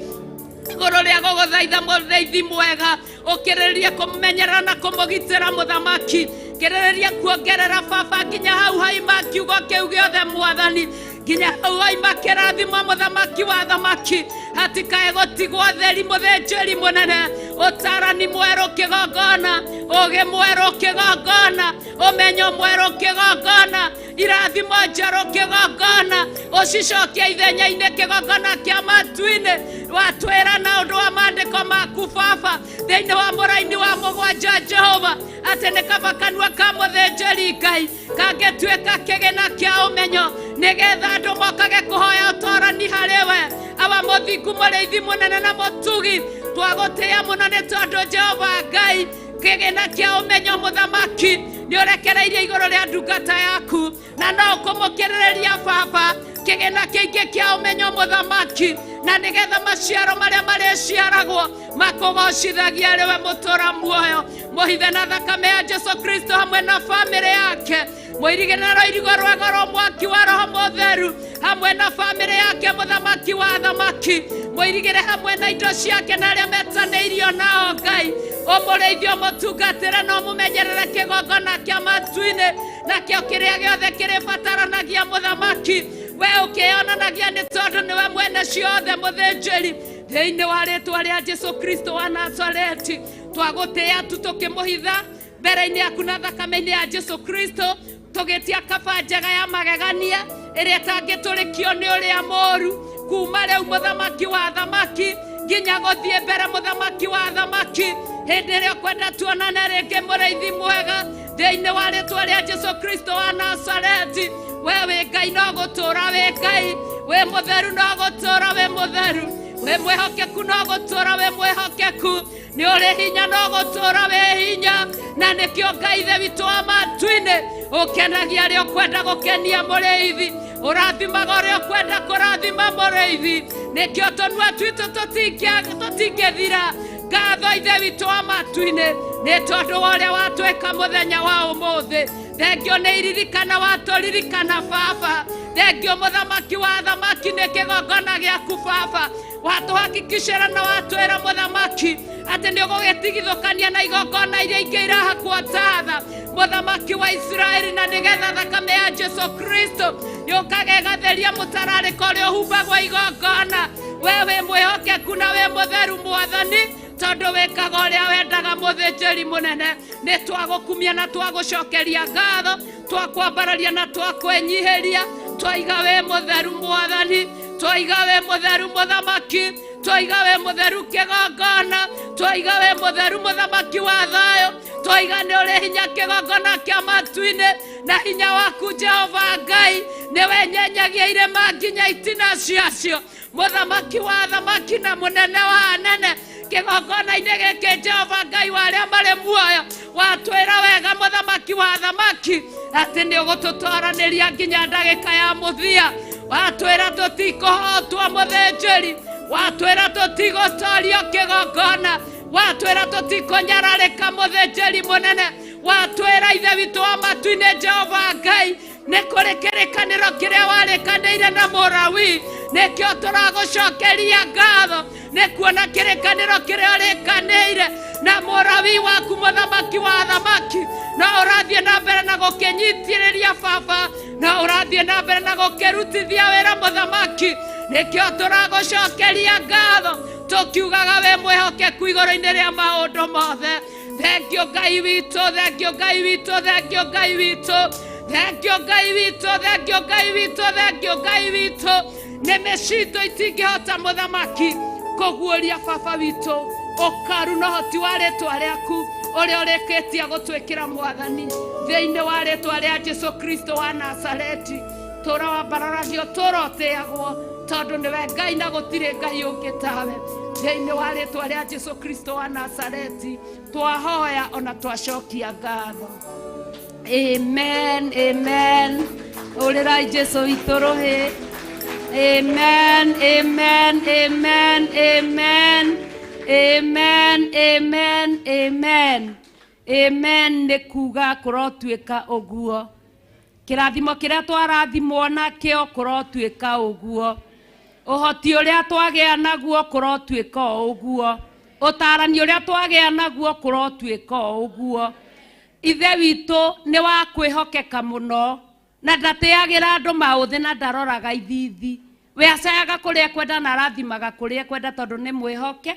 igũrũ rĩa gũgũthaitha mũrĩithi mwega, ũkĩrĩrĩrie kũmenyerera na kũmũgitĩra Mũthamaki, kĩrĩrĩria kuongerera Baba nginya hau haima kiugo kĩu gĩothe Mwathani, nginya hau haima kĩrathimo Mũthamaki wa thamaki, hatikae gũtigwo theri mũthĩnjĩri mũnene, ũtaarani mwerũ kĩgongona, ũũgĩ mwerũ kĩgongona, ũmenyo mwerũ kĩgongona, irathimo njerũ kĩgongona, ũcicokia ithenya-inĩ kĩgongona kĩa matu-inĩ. Watwĩra na ũndũ wa maandĩko maku Baba thĩinĩ wa mũraini wa mũgwanja Jehova atĩ nĩ kaba kanua ka mũthĩnjĩri Ngai kangĩtuĩka kĩgĩna kĩa ũmenyo, nĩgetha andũ mokage kũhoya ũtaarani harĩ we. Aba mũthingu mũrĩithi mũnene na mũtugi, twagũtĩĩa mũno nĩ tondũ Jehova Ngai kĩgĩna kĩa ũmenyo Mũthamaki nĩ ũrekereirie igũrũ rĩa ndungata yaku, na no ũkũmũkĩrĩrĩria Baba kĩgĩna kĩingĩ kĩa ũmenyo Mũthamaki, na nĩgetha maciaro marĩa marĩciaragwo makũgocithagia rĩwe mũtũra muoyo. Mũhithe na thakame ya Jesu Kristo hamwe na bamĩrĩ yake, mũirigĩre irigo rwa goro mwaki wa Roho Mũtheru hamwe na bamĩrĩ yake Mũthamaki wa thamaki, mũirigĩre hamwe na indo ciake na arĩa metanĩirio nao Ngai, ũmũrĩithie ũmũtungatĩre na ũmũmenyerere kĩgongona kĩa matu-inĩ, nakĩo kĩrĩa gĩothe kĩrĩbataranagia Mũthamaki, we ũkĩonanagia nĩ tondũ nĩwe mwene ciothe mũthĩnjĩri. Thĩinĩ wa rĩĩtwa rĩa Jesu Kristo wa Nazareti twagũtĩĩa tu tũkĩmũhitha mbere-inĩ yaku na thakame-inĩ ya Jesu Kristo, tũgĩtia kaba njega ya magegania ĩrĩa ĩtangĩtũrĩkio nĩ ũrĩa mũũru, kuma rĩu Mũthamaki wa thamaki nginya gũthiĩ mbere Mũthamaki wa thamaki, hĩndĩ ĩrĩa ũkwenda tuonane rĩngĩ mũrĩithi mwega. Thĩinĩ wa rĩĩtwa rĩa Jesu Kristo wa Nazareti, we wĩ Ngai no gũtũũra wĩ Ngai, wĩ mũtheru no gũtũũra wĩ mũtheru, wĩ mwĩhokeku no gũtũũra wĩ mwĩhokeku, nĩ ũrĩ hinya no gũtũũra wĩ hinya, na nĩkĩo Ngai ithe witũ wa matu-inĩ ũkenagia rĩo kwenda gũkenia mũrĩithi, ũrathimaga ũrĩa ũkwenda kũrathima mũrĩithi, nĩkĩo tũnua twitũ tũtingĩthira ngatho ithe witũ wa matu-inĩ nĩ tondũ wa ũrĩa watwĩka mũthenya wa ũmũthĩ. Thengio nĩ iririkana watũririkana Baba, thengio Mũthamaki wa thamaki nĩ kĩgongona gĩaku Baba, watũhakikicĩra na watwĩra Mũthamaki atĩ nĩ ũgũgĩtigithũkania na igongona iria ingĩ irahakwo tatha Mũthamaki wa Isiraeli, na nĩgetha thakame ya Jesu Kristo yũkage ĩgatheria mũtararĩko ũrĩa ũhumbagwo igongona. We wĩ mwĩhokeku na wĩ mũtheru Mwathani, tondũ wĩkaga ũrĩa wendaga mũthĩnjĩri mũnene. Nĩ twagũkumia na twagũcokeria ngatho, twakwambararia na twakwĩnyihĩria, twaiga wĩ mũtheru Mwathani, twaiga wĩ mũtheru Mũthamaki, twaiga wĩ mũtheru kĩgongona, twaiga wĩ mũtheru Mũthamaki wa thayũ, twaiga nĩ ũrĩ hinya kĩgongona kĩa matu-inĩ, na hinya waku Jehova Ngai nĩwe nyenyagia irĩma nginya itina ciacio. Mũthamaki wa thamaki na mũnene wa anene, kĩgongona-inĩ gĩkĩ Jehova Ngai wa arĩa marĩ muoyo, watwĩra wega Mũthamaki wa thamaki atĩ nĩ ũgũtũtwaranĩria nginya ndagĩka ya mũthia. Watwĩra tũtikũhotwo mũthĩnjĩri, watwĩra tũtigũtorio kĩgongona, watwĩra tũtikũnyararĩka mũthĩnjĩri mũnene, watwĩra ithe witũ wa matu-inĩ Jehova Ngai nĩ kũrĩ kĩrĩkanĩro kĩrĩa warĩkanĩire na Mũlawi, nĩkĩo tũragũcokeria ngatho nĩ kuona kĩrĩkanĩro kĩrĩa ũrĩkanĩire na Mũlawi waku Mũthamaki wa thamaki, na ũrathiĩ na mbere na gũkĩnyitĩrĩria Baba, na ũrathiĩ na mbere na gũkĩrutithia wĩra Mũthamaki, nĩkĩo tũragũcokeria ngatho tukiugaga we mwihokeku igoro-inĩ rĩa maũndũ mothe. Thengio Ngai witũ, thengio Ngai witũ, thengio Ngai witũ, thengio Ngai witũ, thengio Ngai witũ, thengio Ngai witũ. Nĩ mĩcitũ itingĩhota mũthamaki kũguũria baba witũ, ũkaru na ũhoti wa rĩĩtwa rĩaku ũrĩa ũrĩkĩtie gũtwĩkĩra mwathani thĩinĩ wa rĩĩtwa rĩa Jesũ Kristo wa Nazareti. Tũra wambararagio, tũra ũtĩagwo, tondũ nĩwe Ngai na gũtirĩ Ngai ũngĩ tawe. Thĩinĩ wa rĩĩtwa rĩa Jesũ Kristo wa Nazareti twahoya ona twacokia ngatho. Amen, amen. Ũrĩrai Jesũ witũ rũhĩ. Amen, amen, amen, amen, amen, amen, amen, amen. Nĩ kuga kũrotuĩka ũguo. Kĩrathimo kĩrĩa twarathimwo nakĩo kũrotuĩka ũguo. Ũhoti ũrĩa twagĩa naguo kũrotuĩka ũguo. Ũtaarani ũrĩa twagĩa naguo kũrotuĩka ũguo. Ithe witũ nĩ wa kwĩhokeka mũno na ndatĩagĩra andũ maũthĩ na ndaroraga ithithi. We acayaga kũrĩa kwenda na arathimaga kũrĩa kwenda tondũ nĩ mwĩhoke.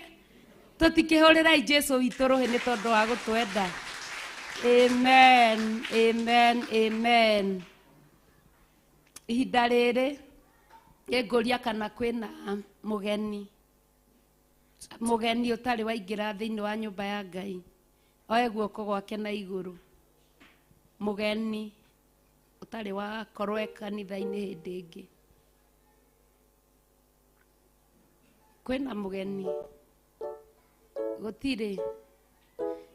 Tũtikĩhũrĩrai Jesũ witũ rũhĩ nĩ tondũ wa gũtwenda. Amen, amen, amen. Ihinda rĩrĩ ngũria kana kwĩna mũgeni ũtarĩ waingĩra thĩinĩ wa nyũmba ya Ngai. Oe guoko gwake na igũrũ. Mũgeni ũtarĩ wakorwo kanitha-inĩ hĩndĩ ĩngĩ. Kwĩna mũgeni? Gũtirĩ?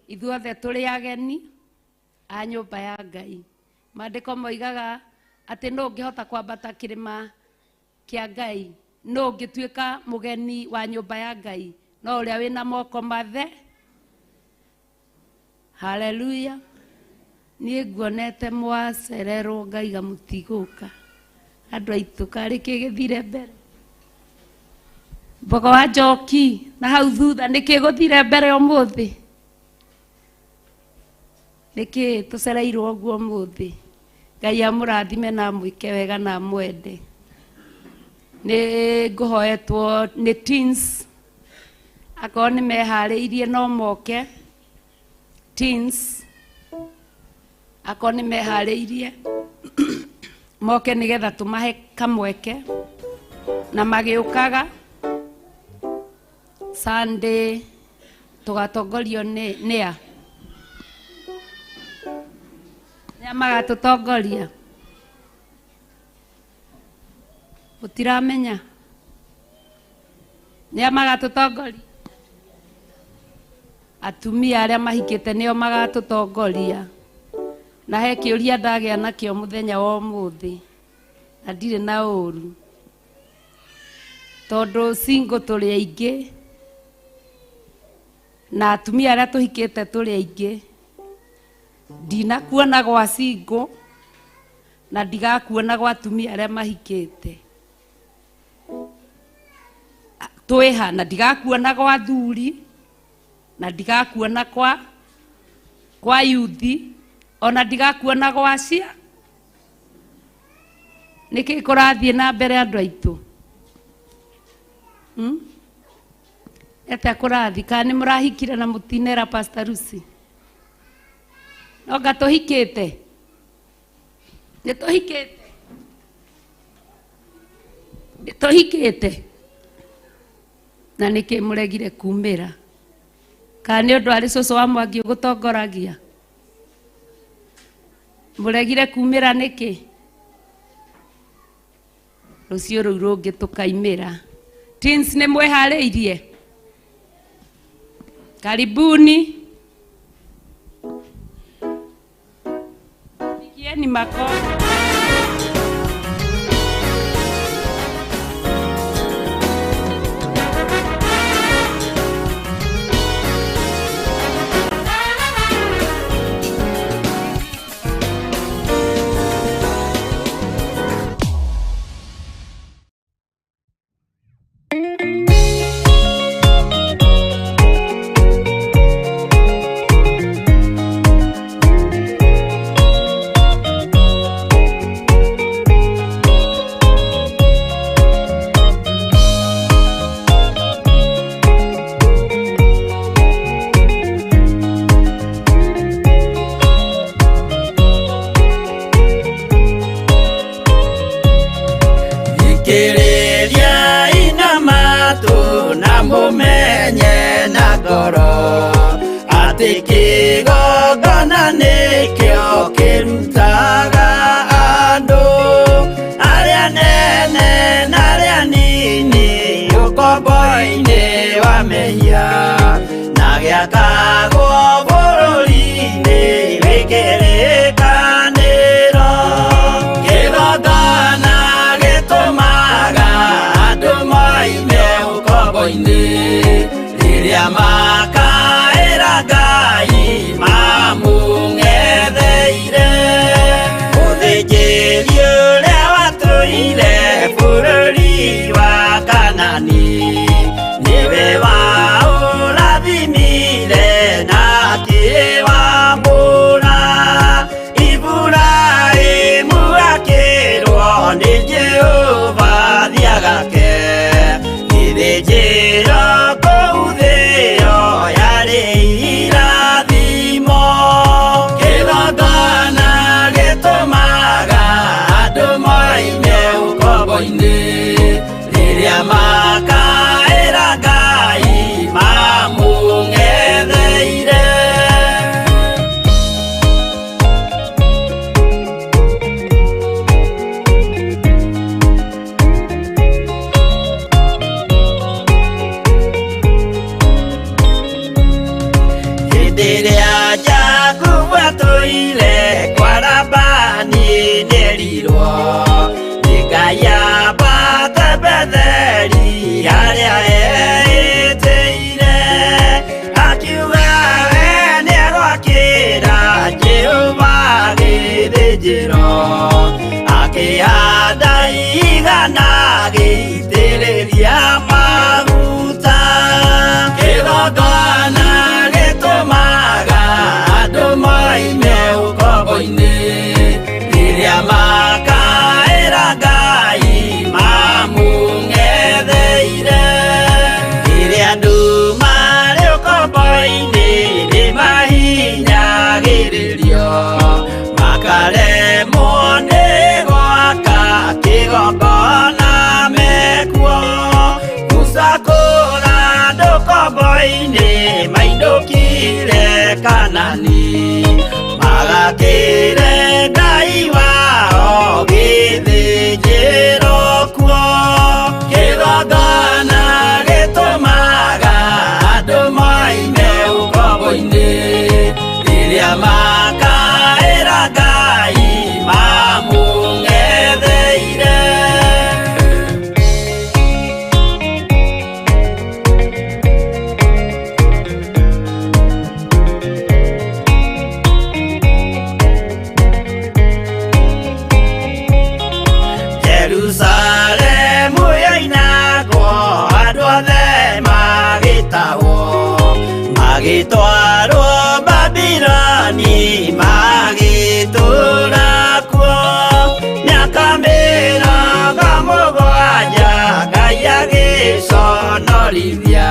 Ithuothe tũrĩ ageni a nyũmba ya Ngai. Maandĩko moigaga atĩ no ũngĩhota kwambata kĩrĩma kĩa Ngai, no ũngĩtuĩka mũgeni wa nyũmba ya Ngai, no ũrĩa wĩna moko mathe. Haleluya. Niĩ nguonete mwacererwo ngaiga mũtigũka. Andũ aitũ karĩ kĩgĩthire mbere. Mbogo wa Njoki na hau thutha nĩkĩ gũthire mbere ũmũthĩ? Nĩkĩ tũcereirwo ũguo ũmũthĩ? Ngai amũrathime na amwĩke wega na amwende. Nĩ ngũhoetwo nĩ teens akorwo nĩ meharĩirie no moke. Teens akorwo nĩ meharĩirie moke nĩgetha tũmahe kamweke na magĩũkaga Sunday tũgatongorio nĩa magatũtongoria. Ũtiramenya nĩa magatũtongoria? Atumia arĩa mahikĩte nĩo magatũtongoria. Na he kĩũria ndagĩa nakĩo mũthenya wa ũmũthĩ na ndirĩ na ũru, tondũ single tũrĩ aingĩ na atumia arĩa tũhikĩte tũrĩ aingĩ. Ndinakuona gwa single na ndigakuona gwa atumia arĩa mahikĩte. Twĩha na ndigakuona gwa athuri na ndigakuona kwa yuthi ona ndigakuona gwa cia. Nĩkĩ kũrathiĩ na mbere andũ aitũ? Eta kũrathi kana nĩ mũrahikire na mũtinera Pastor Lucy? No gatũhikĩte? Nĩtũhikĩte? Nĩtũhikĩte? Na nĩkĩ mũregire kumĩra? Kana nĩ ũndũ arĩ cũcũ wa Mwangi ũgũtongoragia? Mũregire kumĩra nĩkĩ? Rũciũ rũu rũngĩ tũkaimĩra. Teens nĩ mwĩharĩirie? Karibuni. Nikieni makofi. menye na ngoro atĩ kĩgongona nĩkĩo kĩrutaga andũ arĩa nene na arĩa nini ũkombo-inĩ wa mehia na gĩakagwo bũrũri-inĩ wĩkĩrĩkanĩro kĩgongona gĩtũmaga andũ moime ũkombo-inĩ rĩrĩa makaĩra Ngai mamũng'etheire mũthĩnjĩri ũrĩa watũire bũrũri wa Kanani nĩwe waũrathimire na akĩwambũra Iburahĩmu akĩrwo nĩ Jehova thiagake gĩthĩnjĩro kũu thĩ ĩyo yarĩ irathimo kĩgongona gĩtũmaga andũ moime ũkombo-inĩ rĩrĩa makaĩra Ngai mamũng'etheire hĩndĩ ĩrĩa Jakubu atũire kwa Labani nĩerirwo nĩ Ngai ambate Betheli harĩa eĩtĩire akiuga we nĩegwakĩra Jehova gĩthĩnjĩro akĩhanda igana gĩitĩrĩria maguta kĩgongona gĩtũmaga andũ moime ũkombo-inĩ rĩrĩa makaĩra Ngai mamũng'etheire rĩrĩa andũ marĩ ũkombo-inĩ nĩmahinyagĩrĩrio makaremwo nĩ gwaka kĩgongona mekuo gũcakũra andũ ũkombo-inĩ mainũkire Kanani magakĩre Ngai wao gĩthĩnjĩro kuo kĩgongona gĩtũmaga andũ moime ũkombo-inĩ rĩrĩa makaĩra Ngai mamũng'etheire Jerusalemu yainagwo andũ othe magĩtahwo magĩtwarwo Babironi magĩtũũra kuo mĩaka mĩrongo mũgwanja Ngai agĩconorithia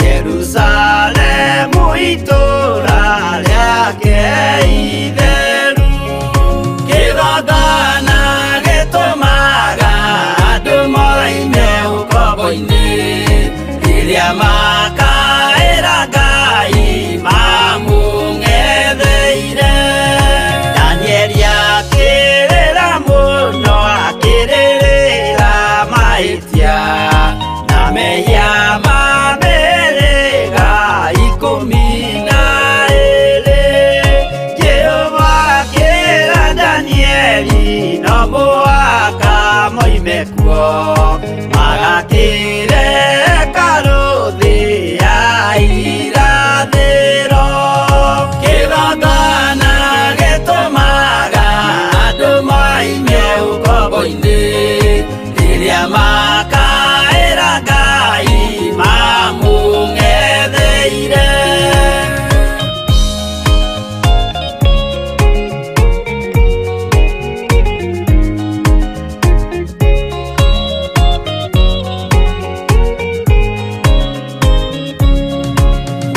Jerusalemu itũũra rĩake itheru kĩgongona gĩtũmaga andũ moime ũkombo-inĩ rĩrĩa makaĩra Ngai mamũng'etheire Danieli akĩrĩra mũno akĩrĩrĩra mahĩtia na mehia ma mĩhĩrĩga 12 Jehova akĩra Danieli no mũhaka moime kuo magakĩre karũthĩ ya irathĩro kĩgongona gĩtũmaga andũ moime ũkombo-inĩ rĩrĩa makaĩra Ngai mamũng'etheire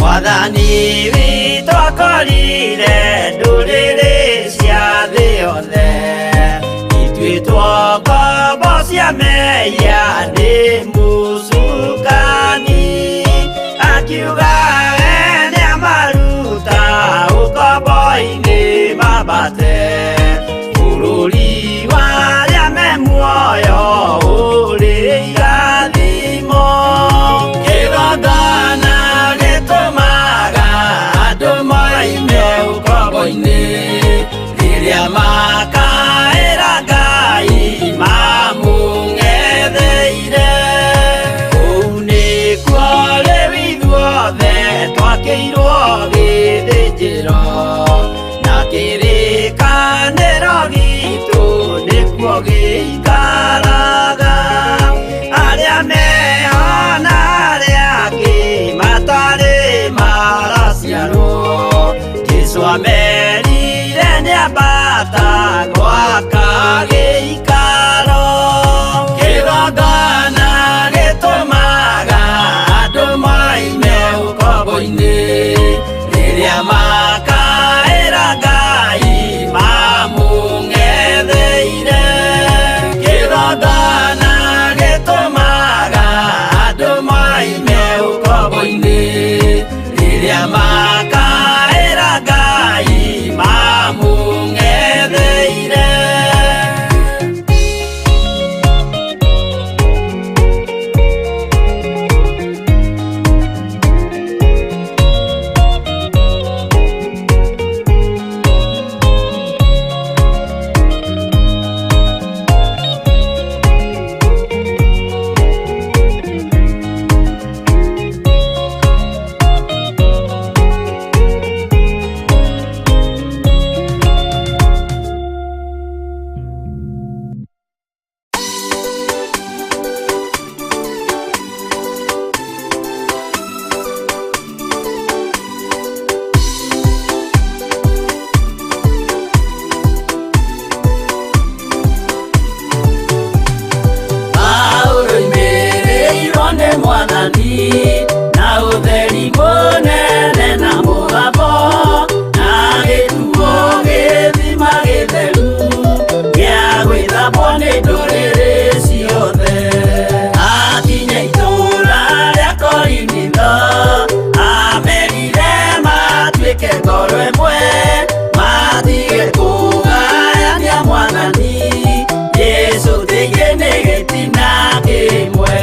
Mwathani witũ akorire ndũrĩrĩ cia thĩ yothe ituĩtwo ngombo cia mehia nĩ mũcukani twakĩirwo gĩthĩnjĩro na kĩrĩkanĩro gitũ nĩkuo gĩikaraga arĩa mehona arĩa angĩ matarĩ maraciarwo Jesũ amerire nĩambata gwaka gĩikaro kĩgongona gĩtũmaga andũ maime ũkombo-inĩ rĩrĩa makaĩra Ngai mamũng'etheire kĩgongona gĩtũmaga andũ maime ũkombo-inĩ rĩrĩa makaĩra Ngai mamũng'etheire na ũtheri mũnene na mũgambo na gĩkuo gĩthima gĩtheru gĩa gwĩthambwo nĩ ndũrĩrĩ ciothe akinya itũũra rĩa Korinitho amerire matuĩke ngoro ĩmwe matige kũgayania Mwathani Jesũ thĩinĩ nĩ gĩtina kĩmwe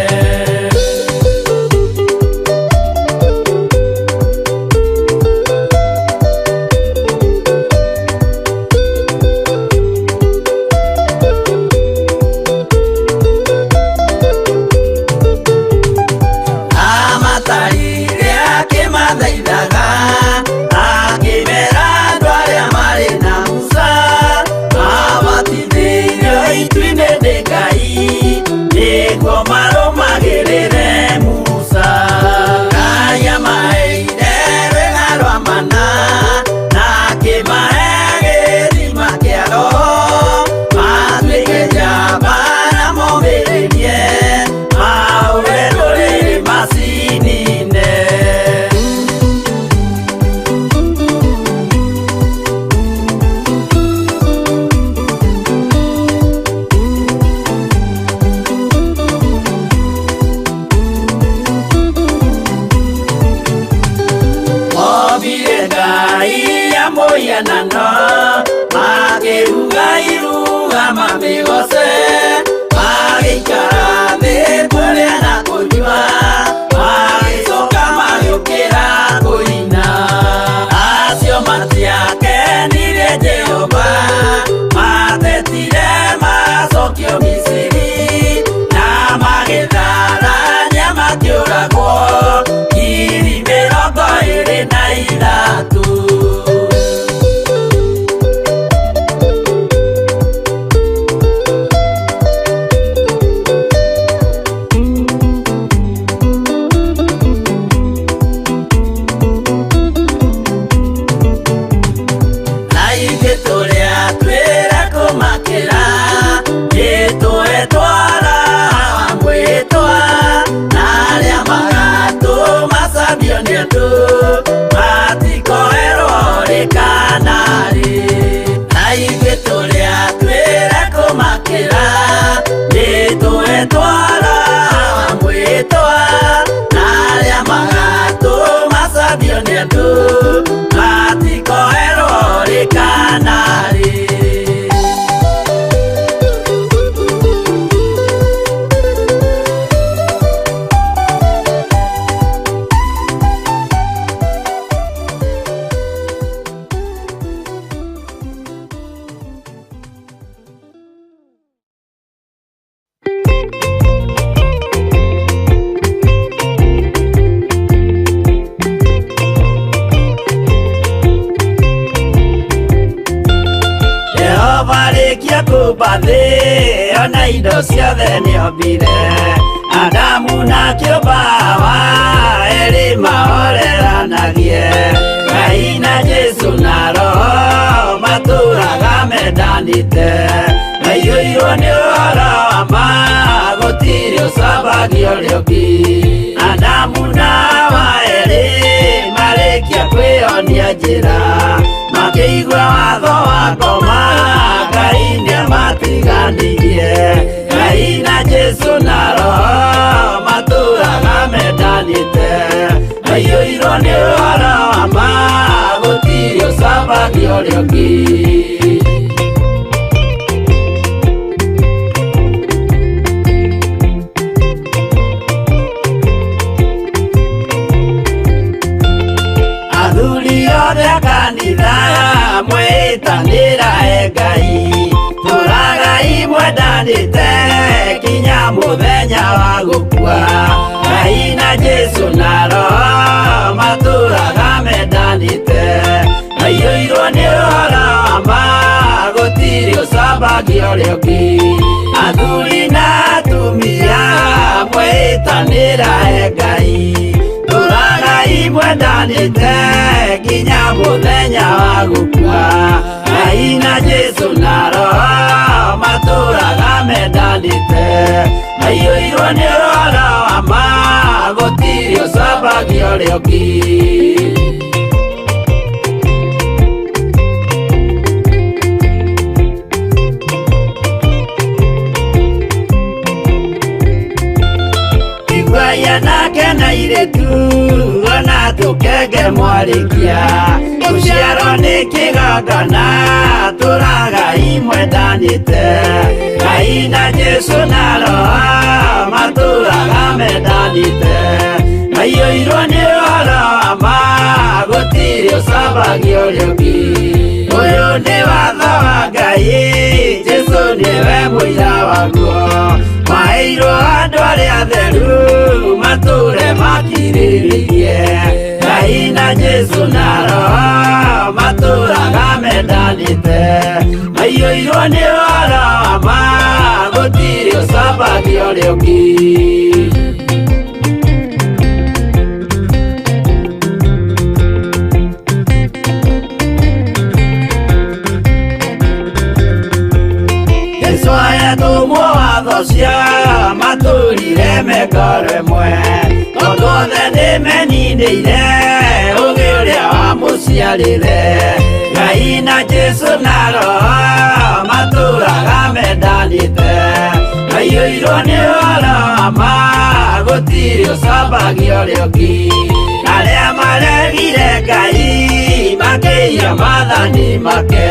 thĩ ona indo ciothe nĩombire Adamu na kĩũmba erĩ mahoreranagie Ngai na Jesu na Roho matũraga mendanĩte maiyũirwo nĩ ũhoro wa ma gũtirĩ ũcambagia ũrĩa ũngĩ Adamu na Hawa erĩ marĩkia kwĩonia njĩra makĩigua watho wa ngoma Ngai nĩamatiganirie Ngai na Jesu na Roho matũraga mendanĩte maiyũirwo nĩ ũhoro wa ma gũtirĩ ũcambagia ũrĩa ũngĩ mwĩtanĩra Ngai tũragai mwendanĩte kinya mũthenya wa gũkua Ngai na Jesu na Roho matũraga mendanĩte maiyũirwo nĩ ũhoro wa ma gũtirĩ ũcambagia ũrĩa ũngĩ athuri na atumia mwĩtanĩra Ngai tũragai mwendanĩte kinya mũthenya wa gũkua Ngai na Jesu na Roho matũraga mendanĩte maiyũirwo nĩ ũhoro wa ma gũtirĩ ũcambagia ũrĩa ũngĩ Igwaya nake na iretu ona tũkenge mwarĩkia gũciarwo nĩ kĩgongona tũragai mwendanĩte Ngai na Jesu na Roho matũraga mendanĩte maiyũirwo nĩ ũhoro wa ma gũtirĩ ũcambagia ũrĩa ũngĩ ũyũ nĩ watho wa Ngai Jesu nĩwe mũira waguo maheirwo andũ arĩa atheru matũre makirĩrĩirie Ngai na Jesu na Roho matũraga mendanĩte maiyũirwo nĩ ũhoro wa ma gũtirĩ ũcambagia ũrĩa ũngĩ cia matũrire mekoro ĩmwe tondũ othe nĩmeninĩire ũgĩ ũrĩa wa mũciarĩre Ngai na Jesu na Roho matũraga mendanĩte maiyũirwo nĩ ũhoro wa ma gũtirĩ ũcambagia ũrĩa ũngĩ arĩa maregire Ngai makĩiya maathani make